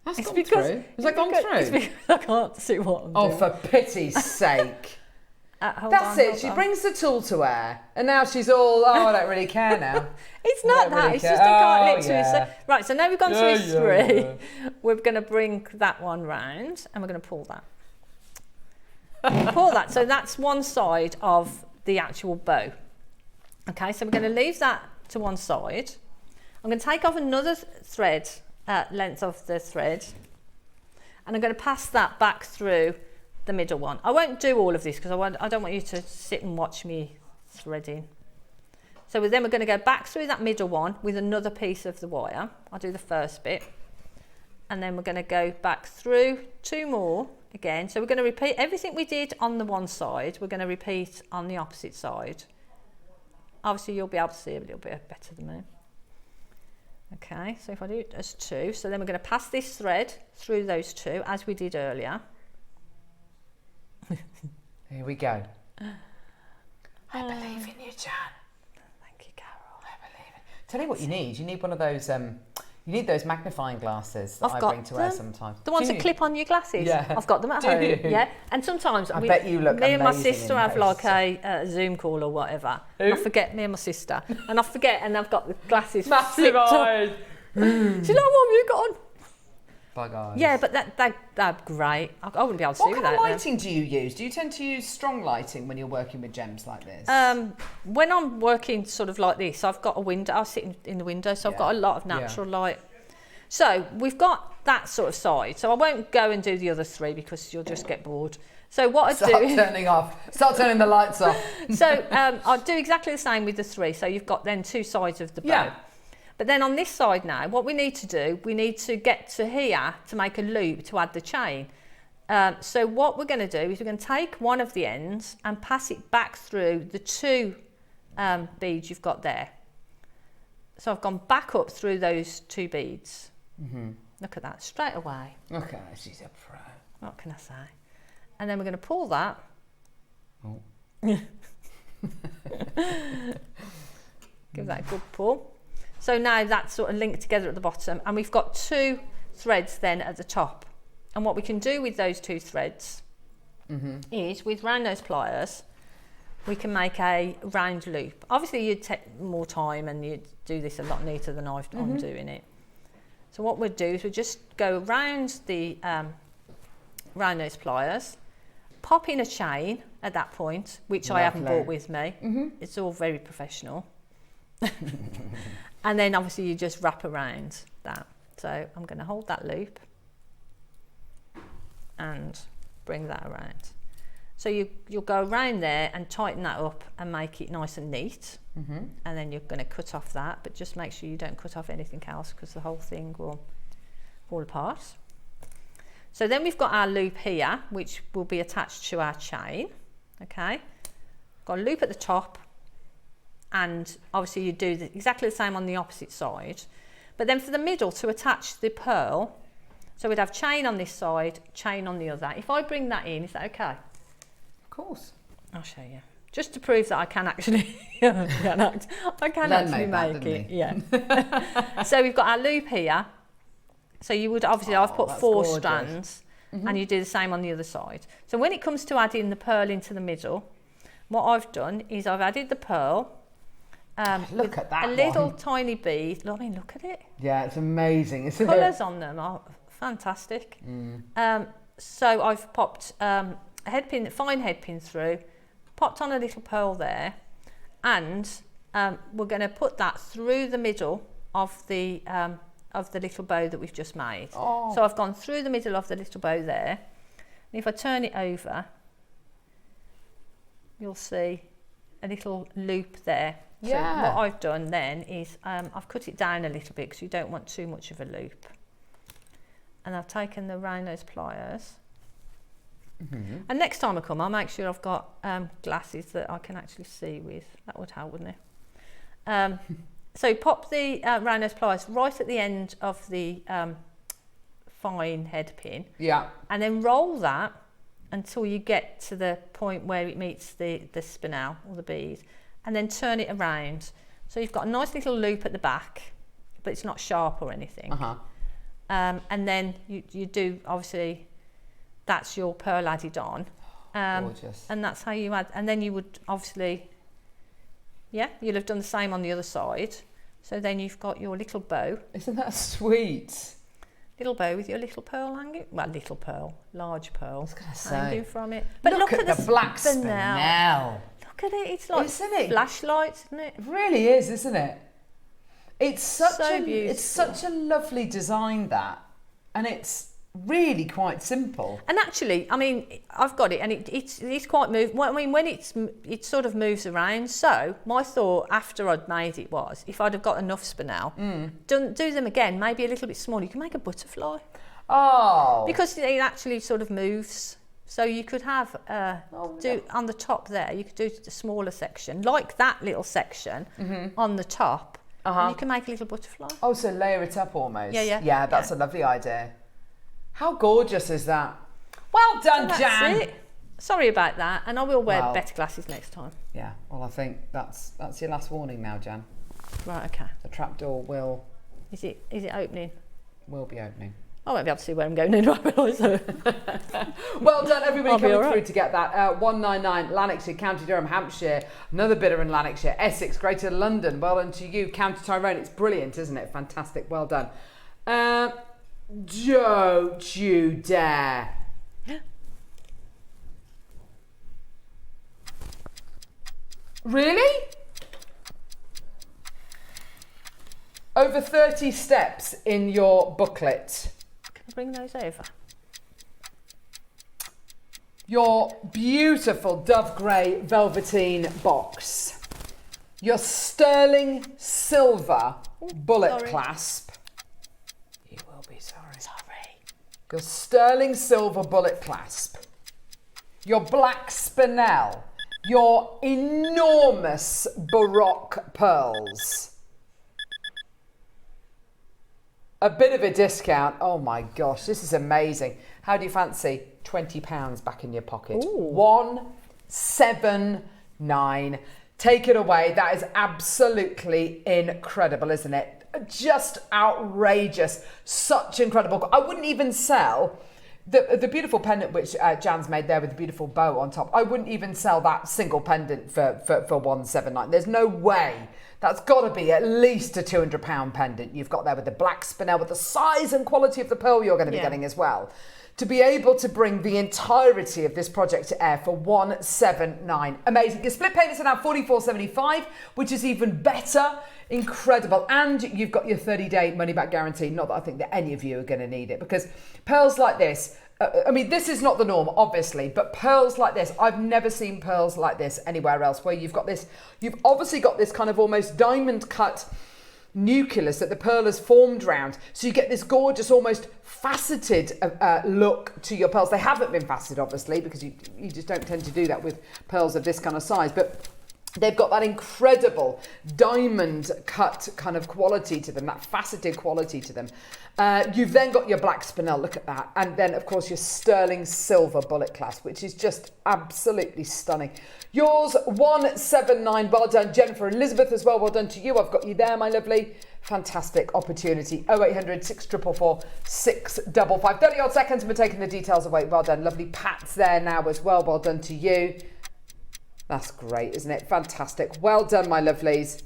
[SPEAKER 2] That's gone through. Has that gone through?
[SPEAKER 3] It's because I can't see what I'm doing.
[SPEAKER 2] Oh, for pity's sake. That's it. She brings the tool to her, and now she's all, I don't really care now.
[SPEAKER 3] It's not that.
[SPEAKER 2] Really
[SPEAKER 3] it's just I can't literally
[SPEAKER 2] yeah.
[SPEAKER 3] say. Right, so now we've gone through 3. We're going to bring that one round, and we're going to pull that. Pull that. So that's one side of the actual bow. Okay, so we're going to leave that to one side. I'm going to take off another thread, length of the thread, and I'm going to pass that back through the middle one. I won't do all of this because I don't want you to sit and watch me threading. So then we're going to go back through that middle one with another piece of the wire. I'll do the first bit, and then we're going to go back through 2 more again. So we're going to repeat everything we did on the one side. We're going to repeat on the opposite side. Obviously you'll be able to see a little bit better than me. Okay, so if I do it as 2, so then we're going to pass this thread through those 2 as we did earlier.
[SPEAKER 2] Here we go. I believe in you, Jan.
[SPEAKER 3] Thank you, Carol.
[SPEAKER 2] I believe in you. Tell you what you need. You need one of those You need those magnifying glasses that
[SPEAKER 3] I've
[SPEAKER 2] I
[SPEAKER 3] got
[SPEAKER 2] bring to wear
[SPEAKER 3] them.
[SPEAKER 2] sometimes.
[SPEAKER 3] The ones
[SPEAKER 2] Do
[SPEAKER 3] that
[SPEAKER 2] you?
[SPEAKER 3] clip on your glasses.
[SPEAKER 2] Yeah.
[SPEAKER 3] I've got them at
[SPEAKER 2] Do
[SPEAKER 3] home.
[SPEAKER 2] you?
[SPEAKER 3] Yeah. And sometimes
[SPEAKER 2] I bet you look
[SPEAKER 3] me and my
[SPEAKER 2] amazing
[SPEAKER 3] sister
[SPEAKER 2] in
[SPEAKER 3] have
[SPEAKER 2] those.
[SPEAKER 3] like a Zoom call or whatever.
[SPEAKER 2] Who?
[SPEAKER 3] I forget, me and my sister. And I forget, and I've got the glasses
[SPEAKER 2] Massive
[SPEAKER 3] flipped up.
[SPEAKER 2] eyes.
[SPEAKER 3] Do you know what you got on?
[SPEAKER 2] Bug eyes.
[SPEAKER 3] Yeah, but they're great. I wouldn't be able to
[SPEAKER 2] What
[SPEAKER 3] see
[SPEAKER 2] kind
[SPEAKER 3] without
[SPEAKER 2] of
[SPEAKER 3] them.
[SPEAKER 2] lighting do you use? Do you tend to use strong lighting when you're working with gems like this?
[SPEAKER 3] When I'm working sort of like this, I've got a window. I sit in the window, so I've got a lot of natural light. So we've got that sort of side. So I won't go and do the other three because you'll just get bored. So what I
[SPEAKER 2] Start
[SPEAKER 3] do...
[SPEAKER 2] turning off. Start turning the lights off.
[SPEAKER 3] So I'll do exactly the same with the three. So you've got then two sides of the bow.
[SPEAKER 2] Yeah.
[SPEAKER 3] But then on this side now, what we need to do, we need to get to here to make a loop to add the chain. So what we're going to do is we're going to take one of the ends and pass it back through the two beads you've got there. So I've gone back up through those two beads. Look at that, straight away.
[SPEAKER 2] Okay, she's a pro.
[SPEAKER 3] What can I say? And then we're going to pull that.
[SPEAKER 2] Oh.
[SPEAKER 3] Give that a good pull. So now that's sort of linked together at the bottom, and we've got two threads then at the top. And what we can do with those two threads is, with round nose pliers, we can make a round loop. Obviously you'd take more time and you'd do this a lot neater than I'm doing it. So what we'd do is we'd just go around the round nose pliers, pop in a chain at that point, which I haven't brought with me. It's all very professional. And then obviously you just wrap around that. So I'm going to hold that loop and bring that around. So you'll go around there and tighten that up and make it nice and neat. And then you're going to cut off that, but just make sure you don't cut off anything else because the whole thing will fall apart. So then we've got our loop here, which will be attached to our chain. Okay, got a loop at the top, and obviously you do exactly the same on the opposite side. But then for the middle, to attach the pearl, so we'd have chain on this side, chain on the other. If I bring that in, is that okay?
[SPEAKER 2] Of course.
[SPEAKER 3] I'll show you. Just to prove that I can actually, I can actually make it. Yeah. So we've got our loop here. So you would obviously, I've put 4 strands, and you do the same on the other side. So when it comes to adding the pearl into the middle, what I've done is I've added the pearl.
[SPEAKER 2] Look at that
[SPEAKER 3] a little tiny bead. I mean, look at it.
[SPEAKER 2] Yeah, it's amazing. Isn't
[SPEAKER 3] Colours on them are fantastic. So I've popped a headpin, fine headpin through, popped on a little pearl there, and we're going to put that through the middle of the little bow that we've just made. So I've gone through the middle of the little bow there, and if I turn it over, you'll see a little loop there.
[SPEAKER 2] Yeah.
[SPEAKER 3] So what I've done then is I've cut it down a little bit because you don't want too much of a loop. And I've taken the round nose pliers. And next time I come, I'll make sure I've got glasses that I can actually see with. That would help, wouldn't it? So pop the round nose pliers right at the end of the fine head pin. Yeah. And then roll that until you get to the point where it meets the spinel or the bead. And then turn it around. So you've got a nice little loop at the back, but it's not sharp or anything. And then you do, obviously, that's your pearl added on. Gorgeous. And that's how you add, and then you would obviously, yeah, you'll have done the same on the other side. So then you've got your little bow.
[SPEAKER 2] Isn't that sweet?
[SPEAKER 3] Little bow with your little pearl hanging, well, little pearl, large pearl
[SPEAKER 2] I was gonna say,
[SPEAKER 3] hanging from it. But look at
[SPEAKER 2] the black spinel.
[SPEAKER 3] Look at it, it's like
[SPEAKER 2] isn't
[SPEAKER 3] flashlights, isn't it?
[SPEAKER 2] It really is, isn't it? It's such
[SPEAKER 3] So beautiful.
[SPEAKER 2] It's such a lovely design, that, and it's really quite simple.
[SPEAKER 3] And actually, I mean, I've got it, and it's quite moved. I mean, when it sort of moves around. So my thought after I'd made it was, if I'd have got enough spinel, do them again, maybe a little bit smaller. You can make a butterfly.
[SPEAKER 2] Oh.
[SPEAKER 3] Because it actually sort of moves. So you could have on the top there. You could do a smaller section, like that little section on the top. And you can make a little butterfly.
[SPEAKER 2] Oh, so layer it up almost.
[SPEAKER 3] Yeah.
[SPEAKER 2] That's a lovely idea. How gorgeous is that? Well done,
[SPEAKER 3] So
[SPEAKER 2] Jan.
[SPEAKER 3] that's it. Sorry about that, and I will wear better glasses next time.
[SPEAKER 2] Yeah. Well, I think that's your last warning now, Jan.
[SPEAKER 3] Right. Okay.
[SPEAKER 2] The trapdoor will
[SPEAKER 3] Is it opening?
[SPEAKER 2] Will be opening.
[SPEAKER 3] I won't be able to see where I'm going in right now, so.
[SPEAKER 2] Well done, everybody
[SPEAKER 3] I'll be
[SPEAKER 2] coming
[SPEAKER 3] all right.
[SPEAKER 2] through to get that. 199 Lanarkshire, County Durham, Hampshire, another bidder in Lanarkshire, Essex, Greater London. Well done to you, County Tyrone. It's brilliant, isn't it? Fantastic. Well done. Don't you dare. Really? Over 30 steps in your booklet.
[SPEAKER 3] Can I bring those over?
[SPEAKER 2] Your beautiful dove grey velveteen box. Your sterling silver bullet
[SPEAKER 3] sorry.
[SPEAKER 2] clasp. You will be sorry.
[SPEAKER 3] Sorry.
[SPEAKER 2] Your sterling silver bullet clasp. Your black spinel. Your enormous Baroque pearls. A bit of a discount. Oh my gosh, this is amazing. How do you fancy £20 back in your pocket?
[SPEAKER 3] Ooh.
[SPEAKER 2] 179. Take it away. That is absolutely incredible, isn't it? Just outrageous. Such incredible. I wouldn't even sell the beautiful pendant which Jan's made there with the beautiful bow on top. I wouldn't even sell that single pendant for 179. There's no way. That's got to be at least a £200 pendant you've got there with the black spinel, with the size and quality of the pearl you're going to be getting as well. To be able to bring the entirety of this project to air for 179. Amazing. Your split payments are now £44.75, which is even better. Incredible. And you've got your 30-day money-back guarantee. Not that I think that any of you are going to need it, because pearls like this, I mean, this is not the norm, obviously, but pearls like this, I've never seen pearls like this anywhere else, where you've obviously got this kind of almost diamond cut nucleus that the pearl has formed round. So you get this gorgeous, almost faceted look to your pearls. They haven't been faceted, obviously, because you just don't tend to do that with pearls of this kind of size, but they've got that incredible diamond cut kind of quality to them, that faceted quality to them. You've then got your black spinel, look at that. And then, of course, your sterling silver bullet clasp, which is just absolutely stunning. Yours, 179. Well done, Jennifer Elizabeth, as well. Well done to you. I've got you there, my lovely. Fantastic opportunity. 0800 644 655. 30 odd seconds and we're taking the details away. Well done. Lovely Pat's there now as well. Well done to you. That's great, isn't it? Fantastic. Well done, my lovelies.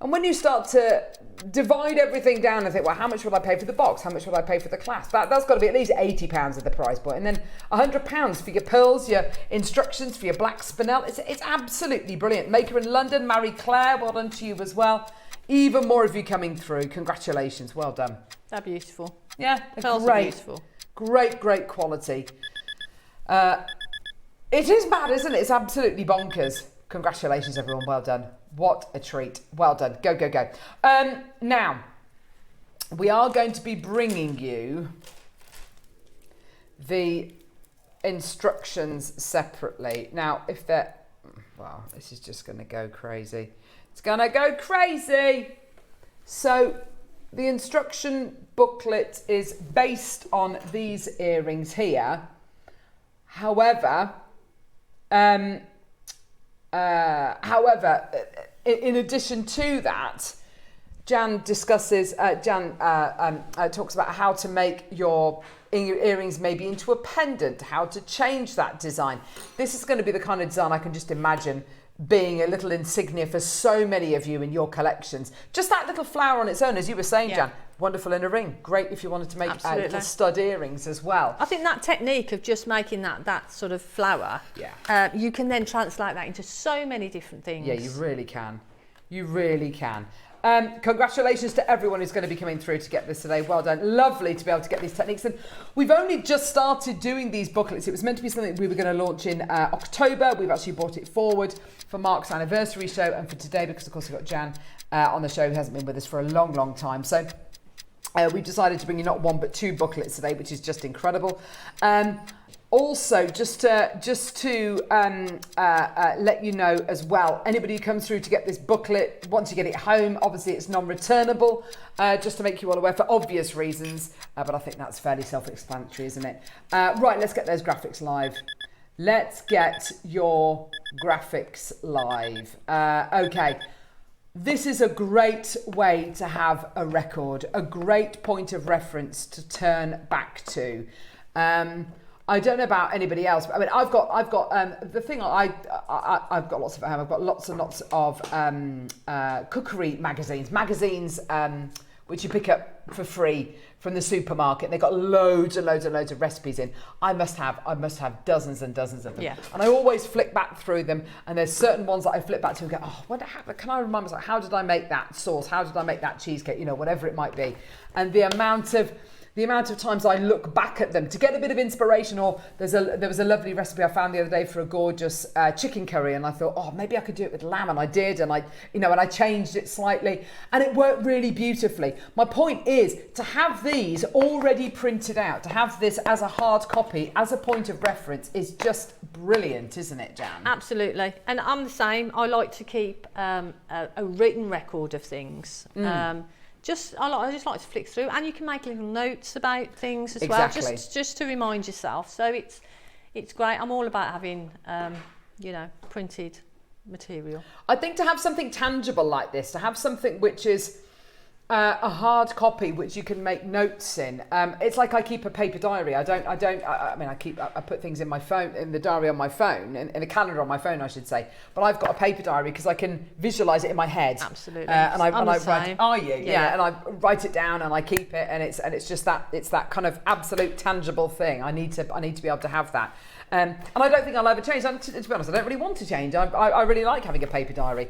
[SPEAKER 2] And when you start to divide everything down and think, well, how much will I pay for the box? How much will I pay for the clasp? That's got to be at least £80 at the price point. And then £100 for your pearls, your instructions for your black spinel. It's absolutely brilliant. Maker in London, Marie Claire, well done to you as well. Even more of you coming through. Congratulations. Well done.
[SPEAKER 3] They're beautiful.
[SPEAKER 2] Yeah,
[SPEAKER 3] Pearls
[SPEAKER 2] great.
[SPEAKER 3] are beautiful.
[SPEAKER 2] Great quality. It is mad, isn't it? It's absolutely bonkers. Congratulations, everyone. Well done. What a treat. Well done. Go. Now, we are going to be bringing you the instructions separately. Now, if they're... Wow, this is just going to go crazy. It's going to go crazy. So, the instruction booklet is based on these earrings here. However, in addition to that, Jan talks about how to make your earrings maybe into a pendant, how to change that design. This is going to be the kind of design I can just imagine being a little insignia for so many of you in your collections. Just that little flower on its own, as you were saying, Jan, wonderful in a ring. Great if you wanted to make little stud earrings as well.
[SPEAKER 3] I think that technique of just making that sort of flower, you can then translate that into so many different things.
[SPEAKER 2] Yeah, you really can. You really can. Congratulations to everyone who's going to be coming through to get this today. Well done. Lovely to be able to get these techniques. And we've only just started doing these booklets. It was meant to be something we were going to launch in October. We've actually brought it forward for Mark's anniversary show and for today, because of course we've got Jan on the show, who hasn't been with us for a long time. So we've decided to bring you not one but two booklets today, which is just incredible. Also, just to let you know as well, anybody who comes through to get this booklet, once you get it home, obviously it's non-returnable, just to make you all aware for obvious reasons, but I think that's fairly self-explanatory, isn't it? Right, let's get those graphics live. Let's get your graphics live. Okay, This is a great way to have a record, a great point of reference to turn back to. I don't know about anybody else, but I mean, I've got the thing I've got lots of at home. I've got lots and lots of cookery magazines which you pick up for free from the supermarket. They've got loads and loads and loads of recipes in. I must have dozens and dozens of them.
[SPEAKER 3] Yeah.
[SPEAKER 2] And I always flick back through them, and there's certain ones that I flip back to and go, oh, can I remind myself, how did I make that sauce? How did I make that cheesecake? You know, whatever it might be. And the amount of times I look back at them to get a bit of inspiration, or there was a lovely recipe I found the other day for a gorgeous chicken curry, and I thought, oh, maybe I could do it with lamb, and I did, and I changed it slightly, and it worked really beautifully. My point is to have these already printed out, to have this as a hard copy, as a point of reference, is just brilliant, isn't it, Jan?
[SPEAKER 3] Absolutely, and I'm the same. I like to keep a written record of things. I just like to flick through, and you can make little notes about things as well, just to remind yourself. So it's great. I'm all about having printed material.
[SPEAKER 2] I think to have something tangible like this, to have something which is a hard copy which you can make notes in. It's like I keep a paper diary. I put things in my phone, in the diary on my phone, in a calendar on my phone, I should say. But I've got a paper diary because I can visualize it in my head.
[SPEAKER 3] Absolutely.
[SPEAKER 2] And I write. Are you?
[SPEAKER 3] Yeah.
[SPEAKER 2] And I write it down and I keep it, and it's just that kind of absolute tangible thing. I need to be able to have that. And I don't think I'll ever change. To be honest, I don't really want to change. I really like having a paper diary.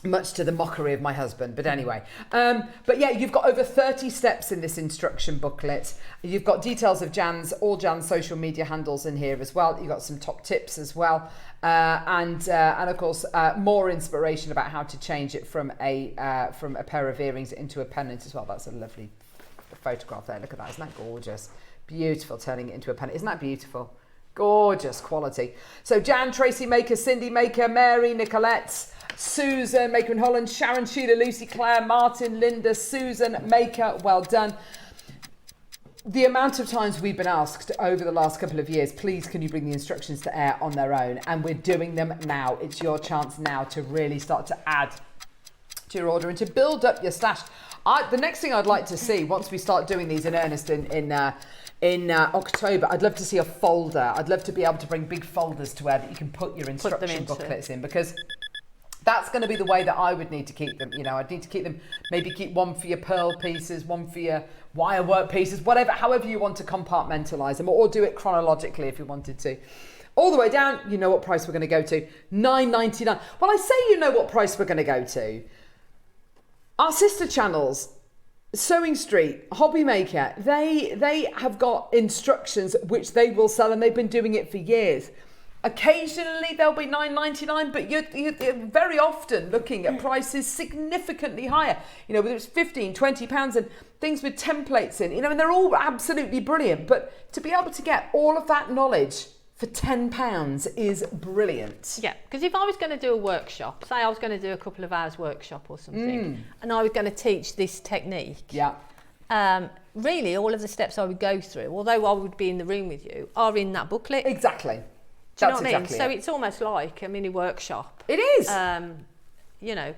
[SPEAKER 2] Much to the mockery of my husband, but anyway. But yeah, you've got over 30 steps in this instruction booklet. You've got details of all Jan's social media handles in here as well. You've got some top tips as well, and of course more inspiration about how to change it from a pair of earrings into a pendant as well. That's a lovely photograph there. Look at that, isn't that gorgeous? Beautiful, turning it into a pendant. Isn't that beautiful? Gorgeous quality. So Jan, Tracy Maker, Cindy Maker, Mary, Nicolette, Susan Maker in Holland, Sharon, Sheila, Lucy, Claire, Martin, Linda, Susan Maker, well done. The amount of times we've been asked over the last couple of years, please can you bring the instructions to air on their own, and we're doing them now. It's your chance now to really start to add to your order and to build up your stash. The next thing I'd like to see, once we start doing these in earnest in October, I'd love to see a folder. I'd love to be able to bring big folders to where that you can put your instruction booklets in, because that's going to be the way that I would need to keep them. You know, I'd need to keep them, maybe keep one for your pearl pieces, one for your wire work pieces, however you want to compartmentalize them, or do it chronologically if you wanted to. All the way down, you know what price we're going to go to, $9.99. Well, I say you know what price we're going to go to. Our sister channels, Sewing Street, Hobby Maker, they have got instructions which they will sell, and they've been doing it for years. Occasionally they'll be $9.99, but you're very often looking at prices significantly higher. You know, whether it's £15, £20 and things with templates in, you know, and they're all absolutely brilliant. But to be able to get all of that knowledge for £10 is brilliant.
[SPEAKER 3] Yeah, because if I was going to do a workshop, say I was going to do a couple of hours workshop or something, and I was going to teach this technique, really all of the steps I would go through, although I would be in the room with you, are in that booklet.
[SPEAKER 2] Exactly.
[SPEAKER 3] Do you know what I mean? So it's almost like a mini workshop.
[SPEAKER 2] It is.
[SPEAKER 3] You know,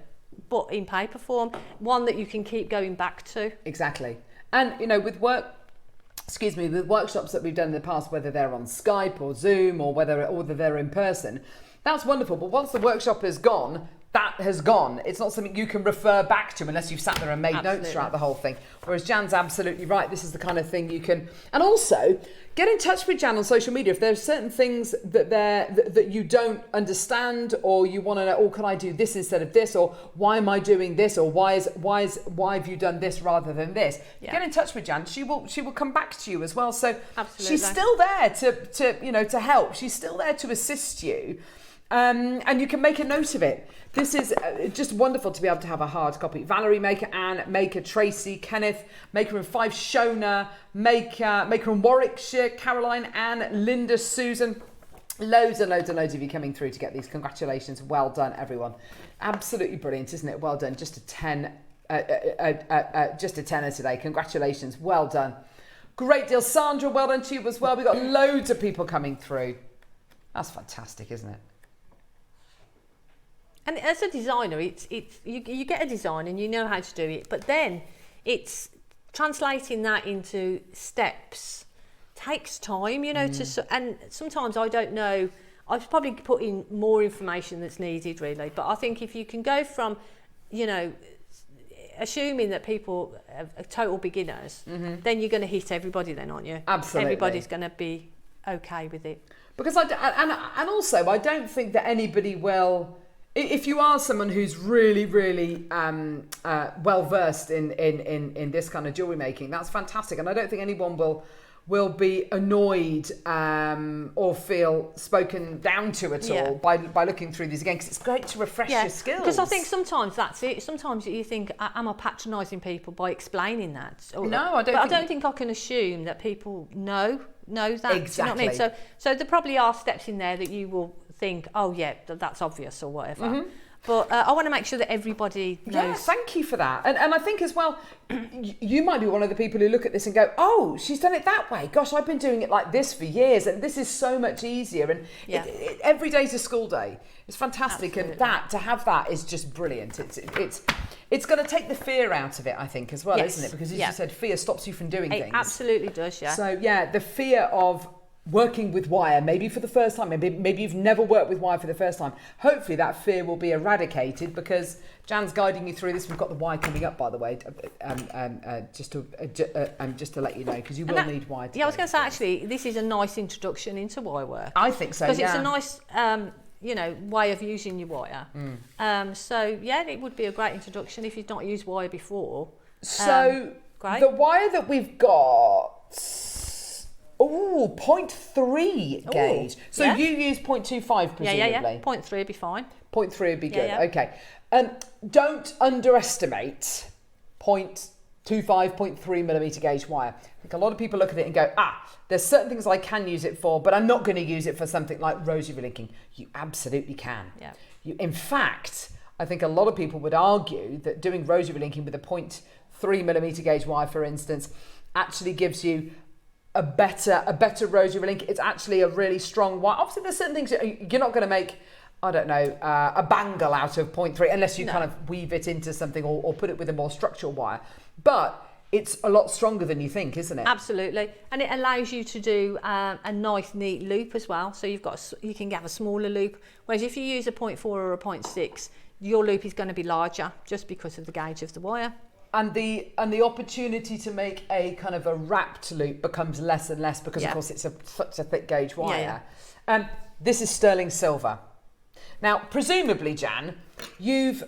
[SPEAKER 3] but in paper form, one that you can keep going back to.
[SPEAKER 2] Exactly. And, you know, with workshops that we've done in the past, whether they're on Skype or Zoom or whether they're in person, that's wonderful. But once the workshop is gone, that has gone. It's not something you can refer back to unless you've sat there and made notes throughout the whole thing. Whereas Jan's absolutely right. This is the kind of thing you can... And also, get in touch with Jan on social media. If there's certain things that you don't understand, or you want to know, can I do this instead of this? Or why am I doing this? Or why have you done this rather than this? Yeah. Get in touch with Jan. She will come back to you as well. So she's still there to help. She's still there to assist you. And you can make a note of it. This is just wonderful to be able to have a hard copy. Valerie Maker, Anne Maker, Tracy, Kenneth, Maker in 5, Shona, Maker in Warwickshire, Caroline, Anne, Linda, Susan. Loads and loads and loads of you coming through to get these. Congratulations. Well done, everyone. Absolutely brilliant, isn't it? Well done. Just a 10, just a tenner today. Congratulations. Well done. Great deal. Sandra, well done to you as well. We've got loads of people coming through. That's fantastic, isn't it?
[SPEAKER 3] And as a designer, you get a design and you know how to do it, but then it's translating that into steps takes time, you know, and sometimes I don't know, I've probably put in more information that's needed really, but I think if you can go from, you know, assuming that people are total beginners, then you're going to hit everybody then, aren't you?
[SPEAKER 2] Absolutely.
[SPEAKER 3] Everybody's going to be okay with it.
[SPEAKER 2] Because and also I don't think that anybody will, if you are someone who's really, really well versed in this kind of jewellery making, that's fantastic. And I don't think anyone will be annoyed or feel spoken down to at all by looking through these again, because it's great to refresh your skills.
[SPEAKER 3] Because I think sometimes that's it. Sometimes you think, am I patronising people by explaining that?
[SPEAKER 2] No, I don't.
[SPEAKER 3] But I don't think I can assume that people know that.
[SPEAKER 2] Exactly.
[SPEAKER 3] Do you know what I mean? So there probably are steps in there that you will think, oh yeah, that's obvious or whatever. But I want to make sure that everybody knows.
[SPEAKER 2] Yeah, thank you for that. And I think as well, you might be one of the people who look at this and go, oh, she's done it that way. Gosh, I've been doing it like this for years, and this is so much easier. And every day's a school day. It's fantastic.
[SPEAKER 3] Absolutely.
[SPEAKER 2] And to have that is just brilliant. It's going to take the fear out of it, I think, as well, isn't it? Because as you said, fear stops you from doing things.
[SPEAKER 3] It absolutely does, yeah.
[SPEAKER 2] So, yeah, the fear of working with wire, maybe for the first time, maybe you've never worked with wire for the first time. Hopefully that fear will be eradicated, because Jan's guiding you through this. We've got the wire coming up, by the way, just to let you know, because you will need wire.
[SPEAKER 3] I was going to say, actually, this is a nice introduction into wire work.
[SPEAKER 2] I think so,
[SPEAKER 3] because it's a nice, you know, way of using your wire. So yeah, it would be a great introduction if you've not used wire before.
[SPEAKER 2] So
[SPEAKER 3] great.
[SPEAKER 2] The wire that we've got. 0.3 gauge. So you use 0.25 presumably?
[SPEAKER 3] Yeah. 0.3 would be fine.
[SPEAKER 2] 0.3 would be good,
[SPEAKER 3] Yeah.
[SPEAKER 2] okay. Don't underestimate 0.25, 0.3 millimetre gauge wire. I think a lot of people look at it and go, there's certain things I can use it for, but I'm not going to use it for something like rosary linking. You absolutely can.
[SPEAKER 3] Yeah.
[SPEAKER 2] In fact, I think a lot of people would argue that doing rosary linking with a 0.3 millimetre gauge wire, for instance, actually gives you a better rosary link. It's actually a really strong wire. Obviously, there's certain things you're not going to make, I don't know, a bangle out of 0.3 unless you kind of weave it into something or put it with a more structural wire. But it's a lot stronger than you think, isn't it?
[SPEAKER 3] Absolutely, and it allows you to do a nice, neat loop as well. So you can have a smaller loop. Whereas if you use a 0.4 or a 0.6, your loop is going to be larger just because of the gauge of the wire.
[SPEAKER 2] And the opportunity to make a kind of a wrapped loop becomes less and less because, of course, it's such a thick gauge wire. This is sterling silver. Now, presumably, Jan, you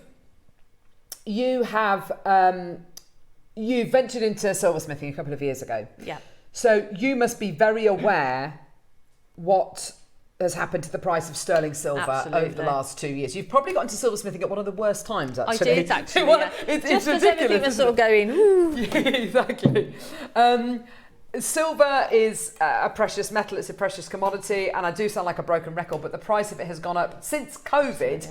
[SPEAKER 2] have ventured into silversmithing a couple of years ago.
[SPEAKER 3] Yeah.
[SPEAKER 2] So you must be very aware what has happened to the price of sterling silver over the last 2 years. You've probably got into silversmithing at one of the worst times, actually.
[SPEAKER 3] I did, actually.
[SPEAKER 2] It's
[SPEAKER 3] just
[SPEAKER 2] ridiculous.
[SPEAKER 3] as everything was sort of going, ooh.
[SPEAKER 2] Yeah, exactly. Silver is a precious metal. It's a precious commodity. And I do sound like a broken record, but the price of it has gone up since COVID,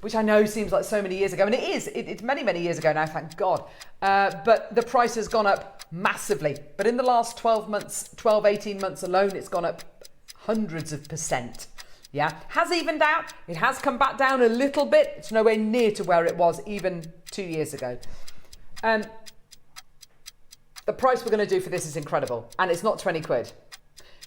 [SPEAKER 2] which I know seems like so many years ago. And it is. It's many, many years ago now, thank God. But the price has gone up massively. But in the last 12, 18 months alone, it's gone up hundreds of %. Yeah, has evened out. It has come back down a little bit. It's nowhere near to where it was even 2 years ago. The price we're going to do for this is incredible, and it's not 20 quid.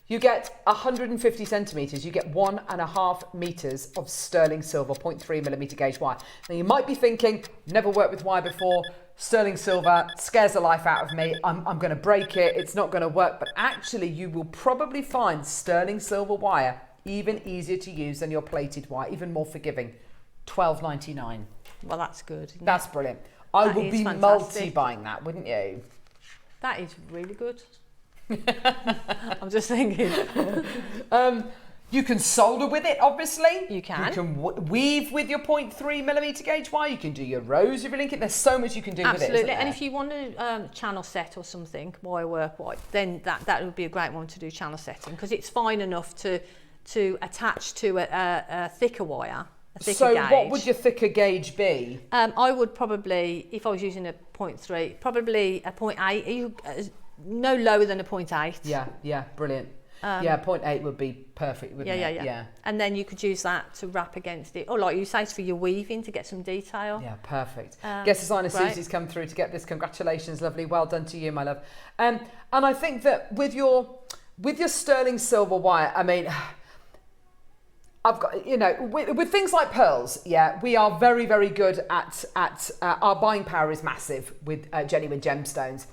[SPEAKER 2] You get 150 centimetres. You get 1.5 metres of sterling silver, 0.3 millimetre gauge wire. Now you might be thinking, never worked with wire before. Sterling silver scares the life out of me. I'm going to break it. It's not going to work. But actually, you will probably find sterling silver wire even easier to use than your plated wire, even more forgiving. $12.99.
[SPEAKER 3] Well, that's good.
[SPEAKER 2] That's brilliant. I would be multi-buying that, wouldn't you?
[SPEAKER 3] That is really good. I'm just thinking.
[SPEAKER 2] You can solder with it, obviously.
[SPEAKER 3] You can.
[SPEAKER 2] You can weave with your 0.3 millimetre gauge wire. You can do your rosary linking. There's so much you can do with it.
[SPEAKER 3] Absolutely. And if you want to channel set or something, wire work wise, then that would be a great one to do channel setting, because it's fine enough to attach to a thicker wire.
[SPEAKER 2] So gauge. What would your thicker gauge be?
[SPEAKER 3] I would probably, if I was using a 0.3, probably a 0.8, no lower than a 0.8.
[SPEAKER 2] Yeah, brilliant. Yeah, 0.8 would be perfect, wouldn't it?
[SPEAKER 3] Yeah. And then you could use that to wrap against it. Or like you say, it's for your weaving to get some detail.
[SPEAKER 2] Yeah, perfect. Guest designer
[SPEAKER 3] great.
[SPEAKER 2] Susie's come through to get this. Congratulations, lovely. Well done to you, my love. And I think that with your sterling silver wire, I mean, I've got, you know, with things like pearls, yeah, we are very, very good at our buying power is massive with genuine gemstones.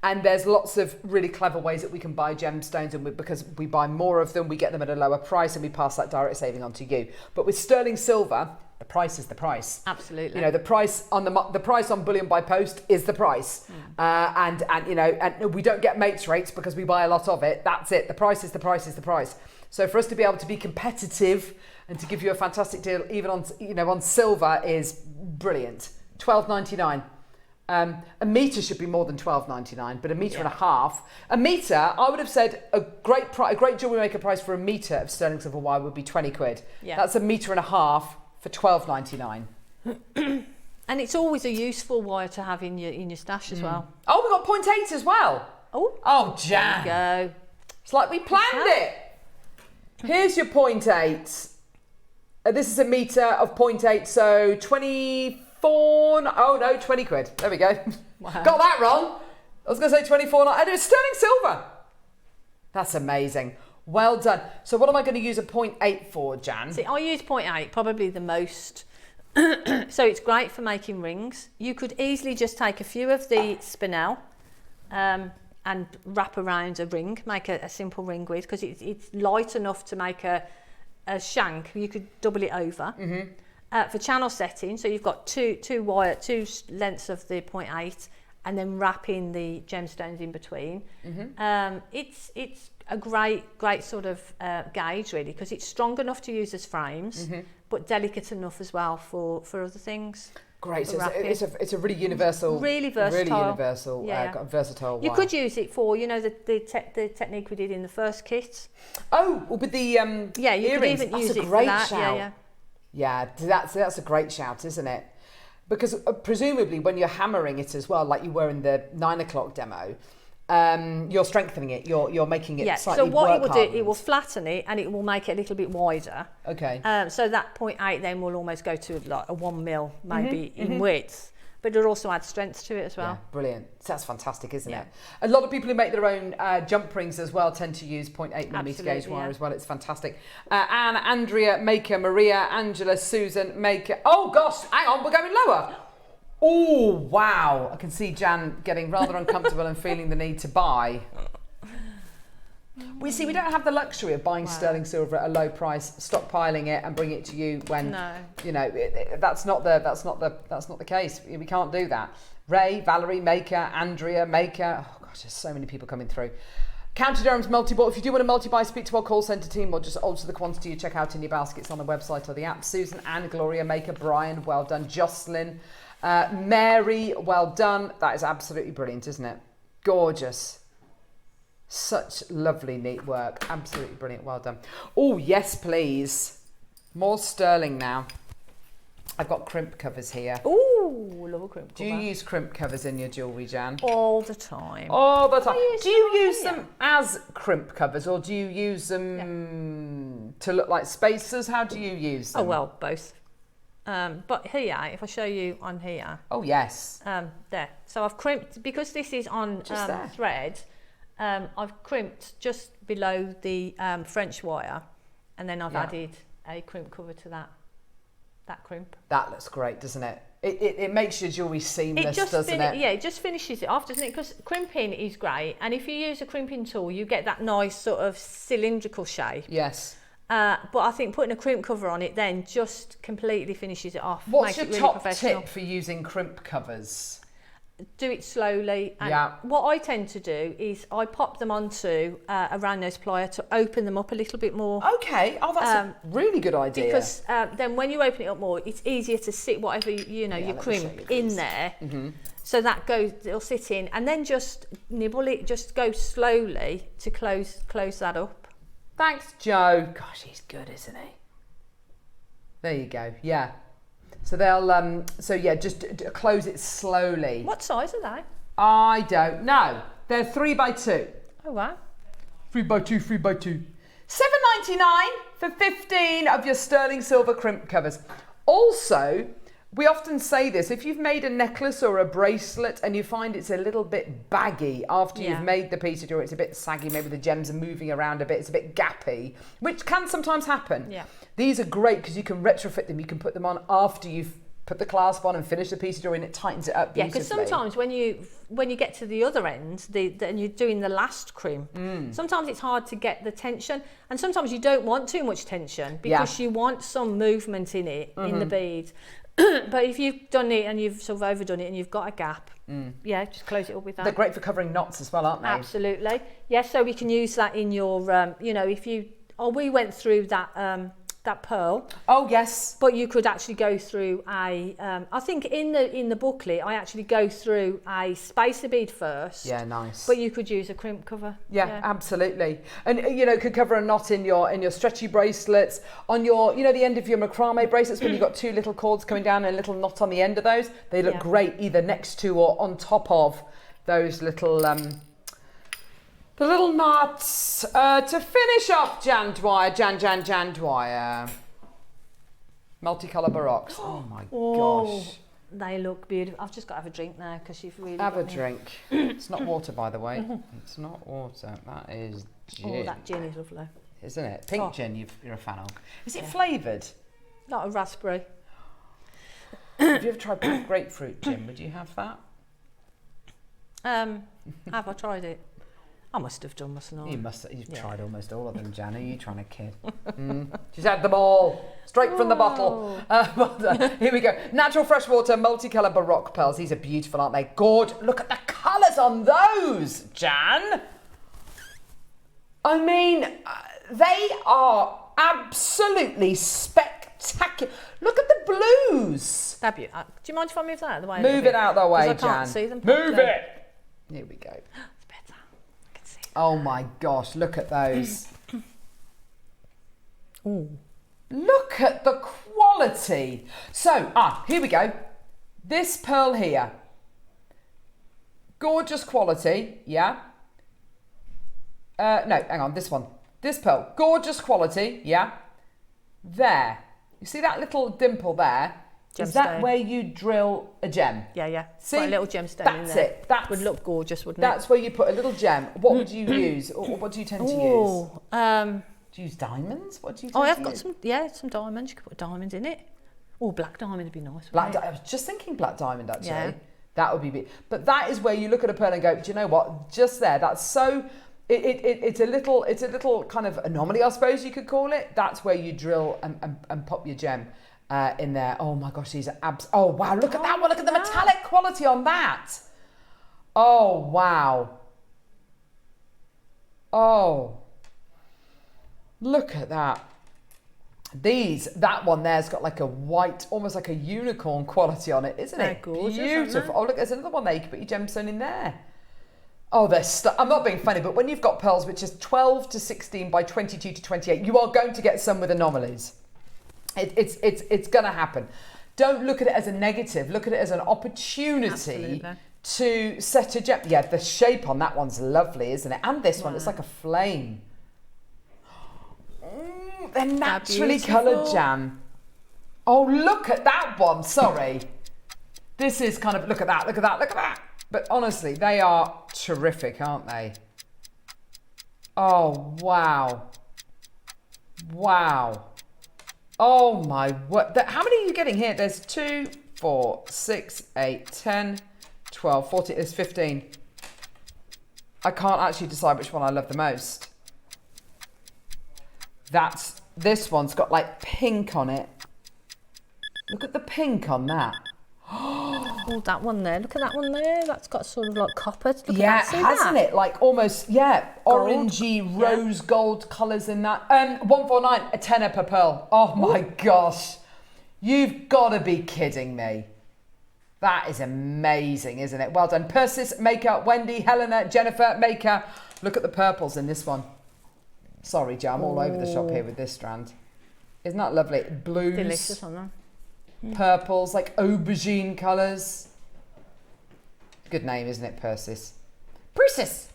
[SPEAKER 2] And there's lots of really clever ways that we can buy gemstones, and because we buy more of them, we get them at a lower price, and we pass that direct saving on to you. But with sterling silver, the price is the price.
[SPEAKER 3] Absolutely.
[SPEAKER 2] You know, the price on the price on bullion by post is the price, and you know, and we don't get mates rates because we buy a lot of it. That's it. The price is the price is the price. So for us to be able to be competitive and to give you a fantastic deal, even on, you know, on silver, is brilliant. $12.99. A metre should be more than $12.99, but a metre and a half. A metre, I would have said a great Jewellery Maker price for a metre of sterling silver wire would be 20 quid. Yeah. That's a metre and a half for $12.99.
[SPEAKER 3] And it's always a useful wire to have in your stash as well.
[SPEAKER 2] Oh, we've got 0.8 as well. Oh, Jan.
[SPEAKER 3] There you go.
[SPEAKER 2] It's like we planned it. Here's your 0.8. This is a metre of 0.8, so 20 quid. There we go. Wow. Got that wrong. I was going to say 24. And it's sterling silver. That's amazing. Well done. So what am I going to use a 0.8 for, Jan?
[SPEAKER 3] See, I use 0.8, probably the most. So it's great for making rings. You could easily just take a few of the spinel and wrap around a ring, make a simple ring with, because it's light enough to make a shank. You could double it over. For channel setting, so you've got two lengths of the 0.8, and then wrapping the gemstones in between. It's a great sort of gauge, really, because it's strong enough to use as frames, but delicate enough as well for other things.
[SPEAKER 2] Great, so it's a really universal, versatile wire.
[SPEAKER 3] You could use it for, you know, the technique we did in the first kit.
[SPEAKER 2] Oh, with the
[SPEAKER 3] you
[SPEAKER 2] earrings.
[SPEAKER 3] could even use
[SPEAKER 2] That's a
[SPEAKER 3] it
[SPEAKER 2] great
[SPEAKER 3] for that.
[SPEAKER 2] Shout. Yeah, that's a great shout, isn't it? Because presumably when you're hammering it as well, like you were in the 9 o'clock demo, you're strengthening it. You're making it slightly.
[SPEAKER 3] So what it will do, it will flatten it and it will make it a little bit wider.
[SPEAKER 2] Okay.
[SPEAKER 3] So that 0.8 then will almost go to like a 1 mil maybe in width, but it'll also add strength to it as well.
[SPEAKER 2] Yeah, brilliant. So that's fantastic, isn't it? A lot of people who make their own jump rings as well tend to use 0.8 millimeter gauge wire as well. It's fantastic. Anne, Andrea, Maker, Maria, Angela, Susan, Maker. Oh gosh, hang on, we're going lower. Oh wow! I can see Jan getting rather uncomfortable and feeling the need to buy. We don't have the luxury of buying sterling silver at a low price, stockpiling it, and bring it to you when you know that's not the case. We can't do that. Ray, Valerie, Maker, Andrea, Maker. Oh gosh, there's so many people coming through. County Durham's multi-bought. If you do want to multi-buy, speak to our call centre team, or just alter the quantity you check out in your baskets on the website or the app. Susan, Anne, Gloria, Maker, Brian, well done. Jocelyn, Mary, well done. That is absolutely brilliant, isn't it? Gorgeous. Such lovely, neat work. Absolutely brilliant. Well done. Oh, yes, please. More sterling now. I've got crimp covers here.
[SPEAKER 3] Ooh, love a crimp cover.
[SPEAKER 2] Do you use crimp covers in your jewellery, Jan?
[SPEAKER 3] All the time.
[SPEAKER 2] All the time. Do you use them as crimp covers, or do you use them to look like spacers? How do you use them?
[SPEAKER 3] Oh, well, both. But here, if I show you on here.
[SPEAKER 2] Oh, yes.
[SPEAKER 3] There. So I've crimped, because this is on thread, I've crimped just below the French wire, and then I've added a crimp cover to that crimp. That
[SPEAKER 2] looks great, doesn't it? It makes your jewellery seamless, doesn't it?
[SPEAKER 3] Yeah, it just finishes it off, doesn't it? Because crimping is great, and if you use a crimping tool, you get that nice sort of cylindrical shape.
[SPEAKER 2] Yes.
[SPEAKER 3] But I think putting a crimp cover on it then just completely finishes it off.
[SPEAKER 2] What's your top tip for using crimp covers?
[SPEAKER 3] Do it slowly. And what I tend to do is I pop them onto a round nose plier to open them up a little bit more.
[SPEAKER 2] Okay. Oh, that's a really good idea.
[SPEAKER 3] Because then when you open it up more, it's easier to sit whatever you crimp in there. So that it'll sit in, and then just nibble it. Just go slowly to close that up.
[SPEAKER 2] Thanks, Joe. Gosh, he's good, isn't he? There you go. Yeah. So they'll, just close it slowly.
[SPEAKER 3] What size are they?
[SPEAKER 2] I don't know. They're 3x2.
[SPEAKER 3] Oh, wow.
[SPEAKER 2] 3x2, 3x2. $7.99 for 15 of your sterling silver crimp covers. Also, we often say this, if you've made a necklace or a bracelet and you find it's a little bit baggy after you've made the piece of jewelry, it's a bit saggy, maybe the gems are moving around a bit, it's a bit gappy, which can sometimes happen. Yeah. These are great because you can retrofit them, you can put them on after you've put the clasp on and finish the piece of jewelry and it tightens it up beautifully.
[SPEAKER 3] Yeah, because sometimes when you get to the other end and you're doing the last crimp, sometimes it's hard to get the tension, and sometimes you don't want too much tension because you want some movement in it, in the bead. But if you've done it and you've sort of overdone it and you've got a gap, just close it up with that.
[SPEAKER 2] They're great for covering knots as well, aren't they?
[SPEAKER 3] Absolutely. Yes, so we can use that in your, we went through that that pearl.
[SPEAKER 2] Oh yes.
[SPEAKER 3] But you could actually go through I think in the booklet I actually go through a spacer bead first.
[SPEAKER 2] Yeah, nice.
[SPEAKER 3] But you could use a crimp cover.
[SPEAKER 2] Yeah, absolutely. And could cover a knot in your stretchy bracelets, on your the end of your macrame bracelets when you've got two little cords coming down and a little knot on the end of those. They look great either next to or on top of those little the little knots. To finish off, Jan Dwyer. Multicolour baroques. Oh my gosh.
[SPEAKER 3] They look beautiful. I've just got to have a drink now because you've really
[SPEAKER 2] Have a drink. It's not water, by the way. It's not water. That is gin.
[SPEAKER 3] Oh, that gin is lovely.
[SPEAKER 2] Isn't it? Pink gin you're a fan of. Is it flavoured?
[SPEAKER 3] Not a raspberry.
[SPEAKER 2] Have you ever tried black grapefruit gin? Would you have that?
[SPEAKER 3] Have I tried it? I must have done, mustn't I?
[SPEAKER 2] You must. You've tried almost all of them, Jan. Are you trying to kid? She's had them all straight from the bottle. Here we go. Natural freshwater multicolour baroque pearls. These are beautiful, aren't they? Gorgeous. Look at the colours on those, Jan. I mean, they are absolutely spectacular. Look at the blues.
[SPEAKER 3] Do you mind if I move that out of the way?
[SPEAKER 2] Move it out of the way, Jan.
[SPEAKER 3] I can't see them.
[SPEAKER 2] Move it. Here we go. Oh my gosh, look at those.
[SPEAKER 3] Ooh.
[SPEAKER 2] Look at the quality. So, here we go. This pearl here. Gorgeous quality, yeah. No, hang on, this one. This pearl, gorgeous quality, yeah. There. You see that little dimple there? Is that where you drill a gem?
[SPEAKER 3] Yeah.
[SPEAKER 2] See,
[SPEAKER 3] put a little gemstone
[SPEAKER 2] that's
[SPEAKER 3] in there.
[SPEAKER 2] It. That
[SPEAKER 3] would look gorgeous, wouldn't it?
[SPEAKER 2] That's where you put a little gem. What would you use? Or what do you tend to use? Do you use diamonds? What do you tend to use?
[SPEAKER 3] I've got some diamonds. You could put a diamond in it. Oh, black diamond would be nice.
[SPEAKER 2] I was just thinking black diamond actually. Yeah. That would be big. But that is where you look at a pearl and go, do you know what? Just there, that's so. It's a little kind of anomaly, I suppose you could call it. That's where you drill and pop your gem. In there. Oh my gosh, these are oh wow, look at that one. Look at the metallic quality on that. Oh wow. Oh, look at that. That one there's got like a white, almost like a unicorn quality on it, isn't it?
[SPEAKER 3] Gorgeous,
[SPEAKER 2] beautiful. Oh look, there's another one there. You can put your gemstone in there. Oh, I'm not being funny, but when you've got pearls which is 12 to 16 by 22 to 28, you are going to get some with anomalies. It's going to happen. Don't look at it as a negative. Look at it as an opportunity to set a gem. Yeah, the shape on that one's lovely, isn't it? And this one, it's like a flame. They're naturally coloured, Jan. Oh, look at that one. Sorry. This is kind of, look at that, look at that, look at that. But honestly, they are terrific, aren't they? Oh, wow. Wow. Oh my, how many are you getting here? There's 2, 4, 6, 8, 10, 12, 14, there's 15. I can't actually decide which one I love the most. This one's got like pink on it. Look at the pink on that.
[SPEAKER 3] Oh, that one there. Look at that one there. That's got sort of like copper. Look
[SPEAKER 2] yeah,
[SPEAKER 3] at that.
[SPEAKER 2] Hasn't it? Like almost, orangey, rose gold colours in that. 149, a tenner per pearl. Oh my gosh. You've got to be kidding me. That is amazing, isn't it? Well done. Persis, Maker, Wendy, Helena, Jennifer, Maker. Look at the purples in this one. Sorry, Joe, I'm all over the shop here with this strand. Isn't that lovely? Blues.
[SPEAKER 3] Delicious on them.
[SPEAKER 2] Purples, like aubergine colours. Good name, isn't it, Persis? Persis!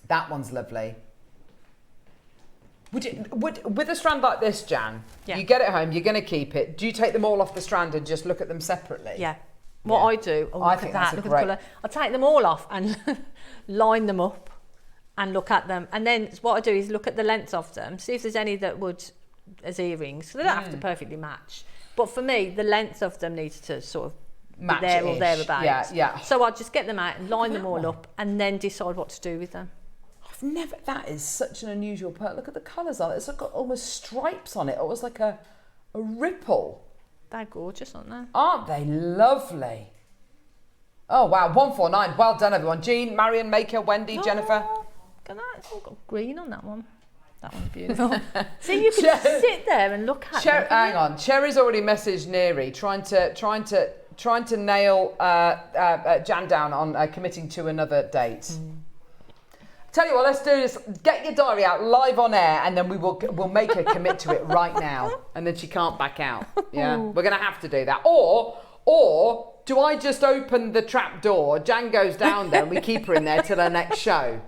[SPEAKER 2] That one's lovely. With a strand like this, Jan, you get it home, you're going to keep it. Do you take them all off the strand and just look at them separately?
[SPEAKER 3] Yeah. What I do,
[SPEAKER 2] I think that's
[SPEAKER 3] look at the colour. I take them all off and line them up and look at them. And then what I do is look at the length of them, see if there's any that would, as earrings, so they don't have to perfectly match. But for me, the length of them needs to sort of be there or thereabouts.
[SPEAKER 2] Yeah.
[SPEAKER 3] So I just get them out and line them all up and then decide what to do with them.
[SPEAKER 2] That is such an unusual pearl. Look at the colours on it. It's got almost stripes on it. It was like a ripple.
[SPEAKER 3] They're gorgeous, aren't they?
[SPEAKER 2] Aren't they lovely? Oh, wow. 149. Well done, everyone. Jean, Marion, Maker, Wendy, Jennifer.
[SPEAKER 3] Look at that. It's all got green on that one. That one's beautiful. See, you can sit there and look at them.
[SPEAKER 2] Hang on. Cherry's already messaged Neary trying to nail Jan down on committing to another date. Tell you what, let's do this. Get your diary out live on air, and then we'll make her commit to it right now, and then she can't back out. Yeah, we're gonna have to do that. Or do I just open the trap door? Jan goes down there, and we keep her in there till her next show.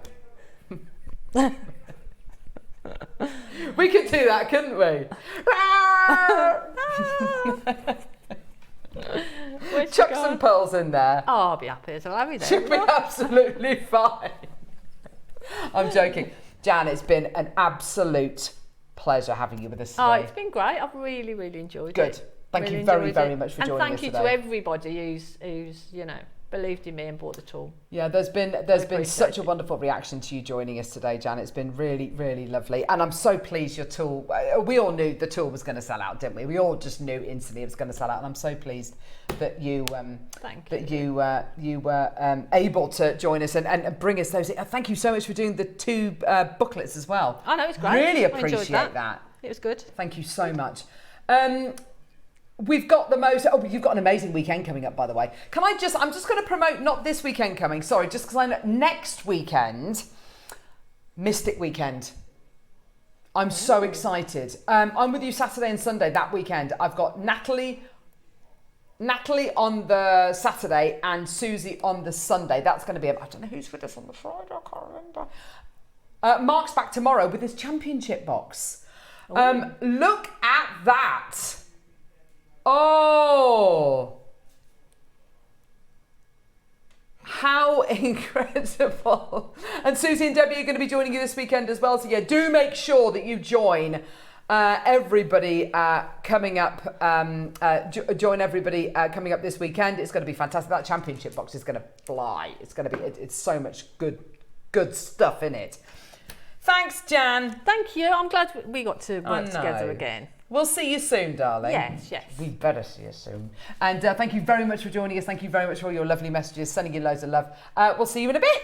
[SPEAKER 2] We could do that, couldn't we? Chuck some pearls in there.
[SPEAKER 3] Oh, I'll be happy as well. I'll be there.
[SPEAKER 2] Should be absolutely fine. I'm joking. Jan, it's been an absolute pleasure having you with us today.
[SPEAKER 3] Oh, it's been great. I've really enjoyed it.
[SPEAKER 2] Good. Thank you very, very much for joining us today.
[SPEAKER 3] And thank you to everybody who's believed in me and bought the tool.
[SPEAKER 2] Yeah, there's been such a wonderful reaction to you joining us today, Jan. It's been really, really lovely. And I'm so pleased your tool, we all knew the tool was going to sell out, didn't we? We all just knew instantly it was going to sell out. And I'm so pleased that you were able to join us and bring us those. Thank you so much for doing the 2 booklets as well.
[SPEAKER 3] I know, it's great.
[SPEAKER 2] Really appreciate that.
[SPEAKER 3] It was good.
[SPEAKER 2] Thank you so much. We've got you've got an amazing weekend coming up, by the way. I'm just going to promote, not this weekend coming, sorry, just because I know next weekend, Mystic Weekend. I'm so excited. I'm with you Saturday and Sunday that weekend. I've got Natalie on the Saturday and Susie on the Sunday. That's going to be, I don't know who's with us on the Friday, I can't remember. Mark's back tomorrow with his championship box. Look at that. Oh, how incredible. And Susie and Debbie are going to be joining you this weekend as well. So yeah, do make sure that you join everybody coming up. Join everybody coming up this weekend. It's going to be fantastic. That championship box is going to fly. It's going to be, it's so much good stuff in it. Thanks, Jan.
[SPEAKER 3] Thank you. I'm glad we got to work together again.
[SPEAKER 2] We'll see you soon, darling.
[SPEAKER 3] Yes.
[SPEAKER 2] We better see you soon. And thank you very much for joining us. Thank you very much for all your lovely messages, sending you loads of love. We'll see you in a bit.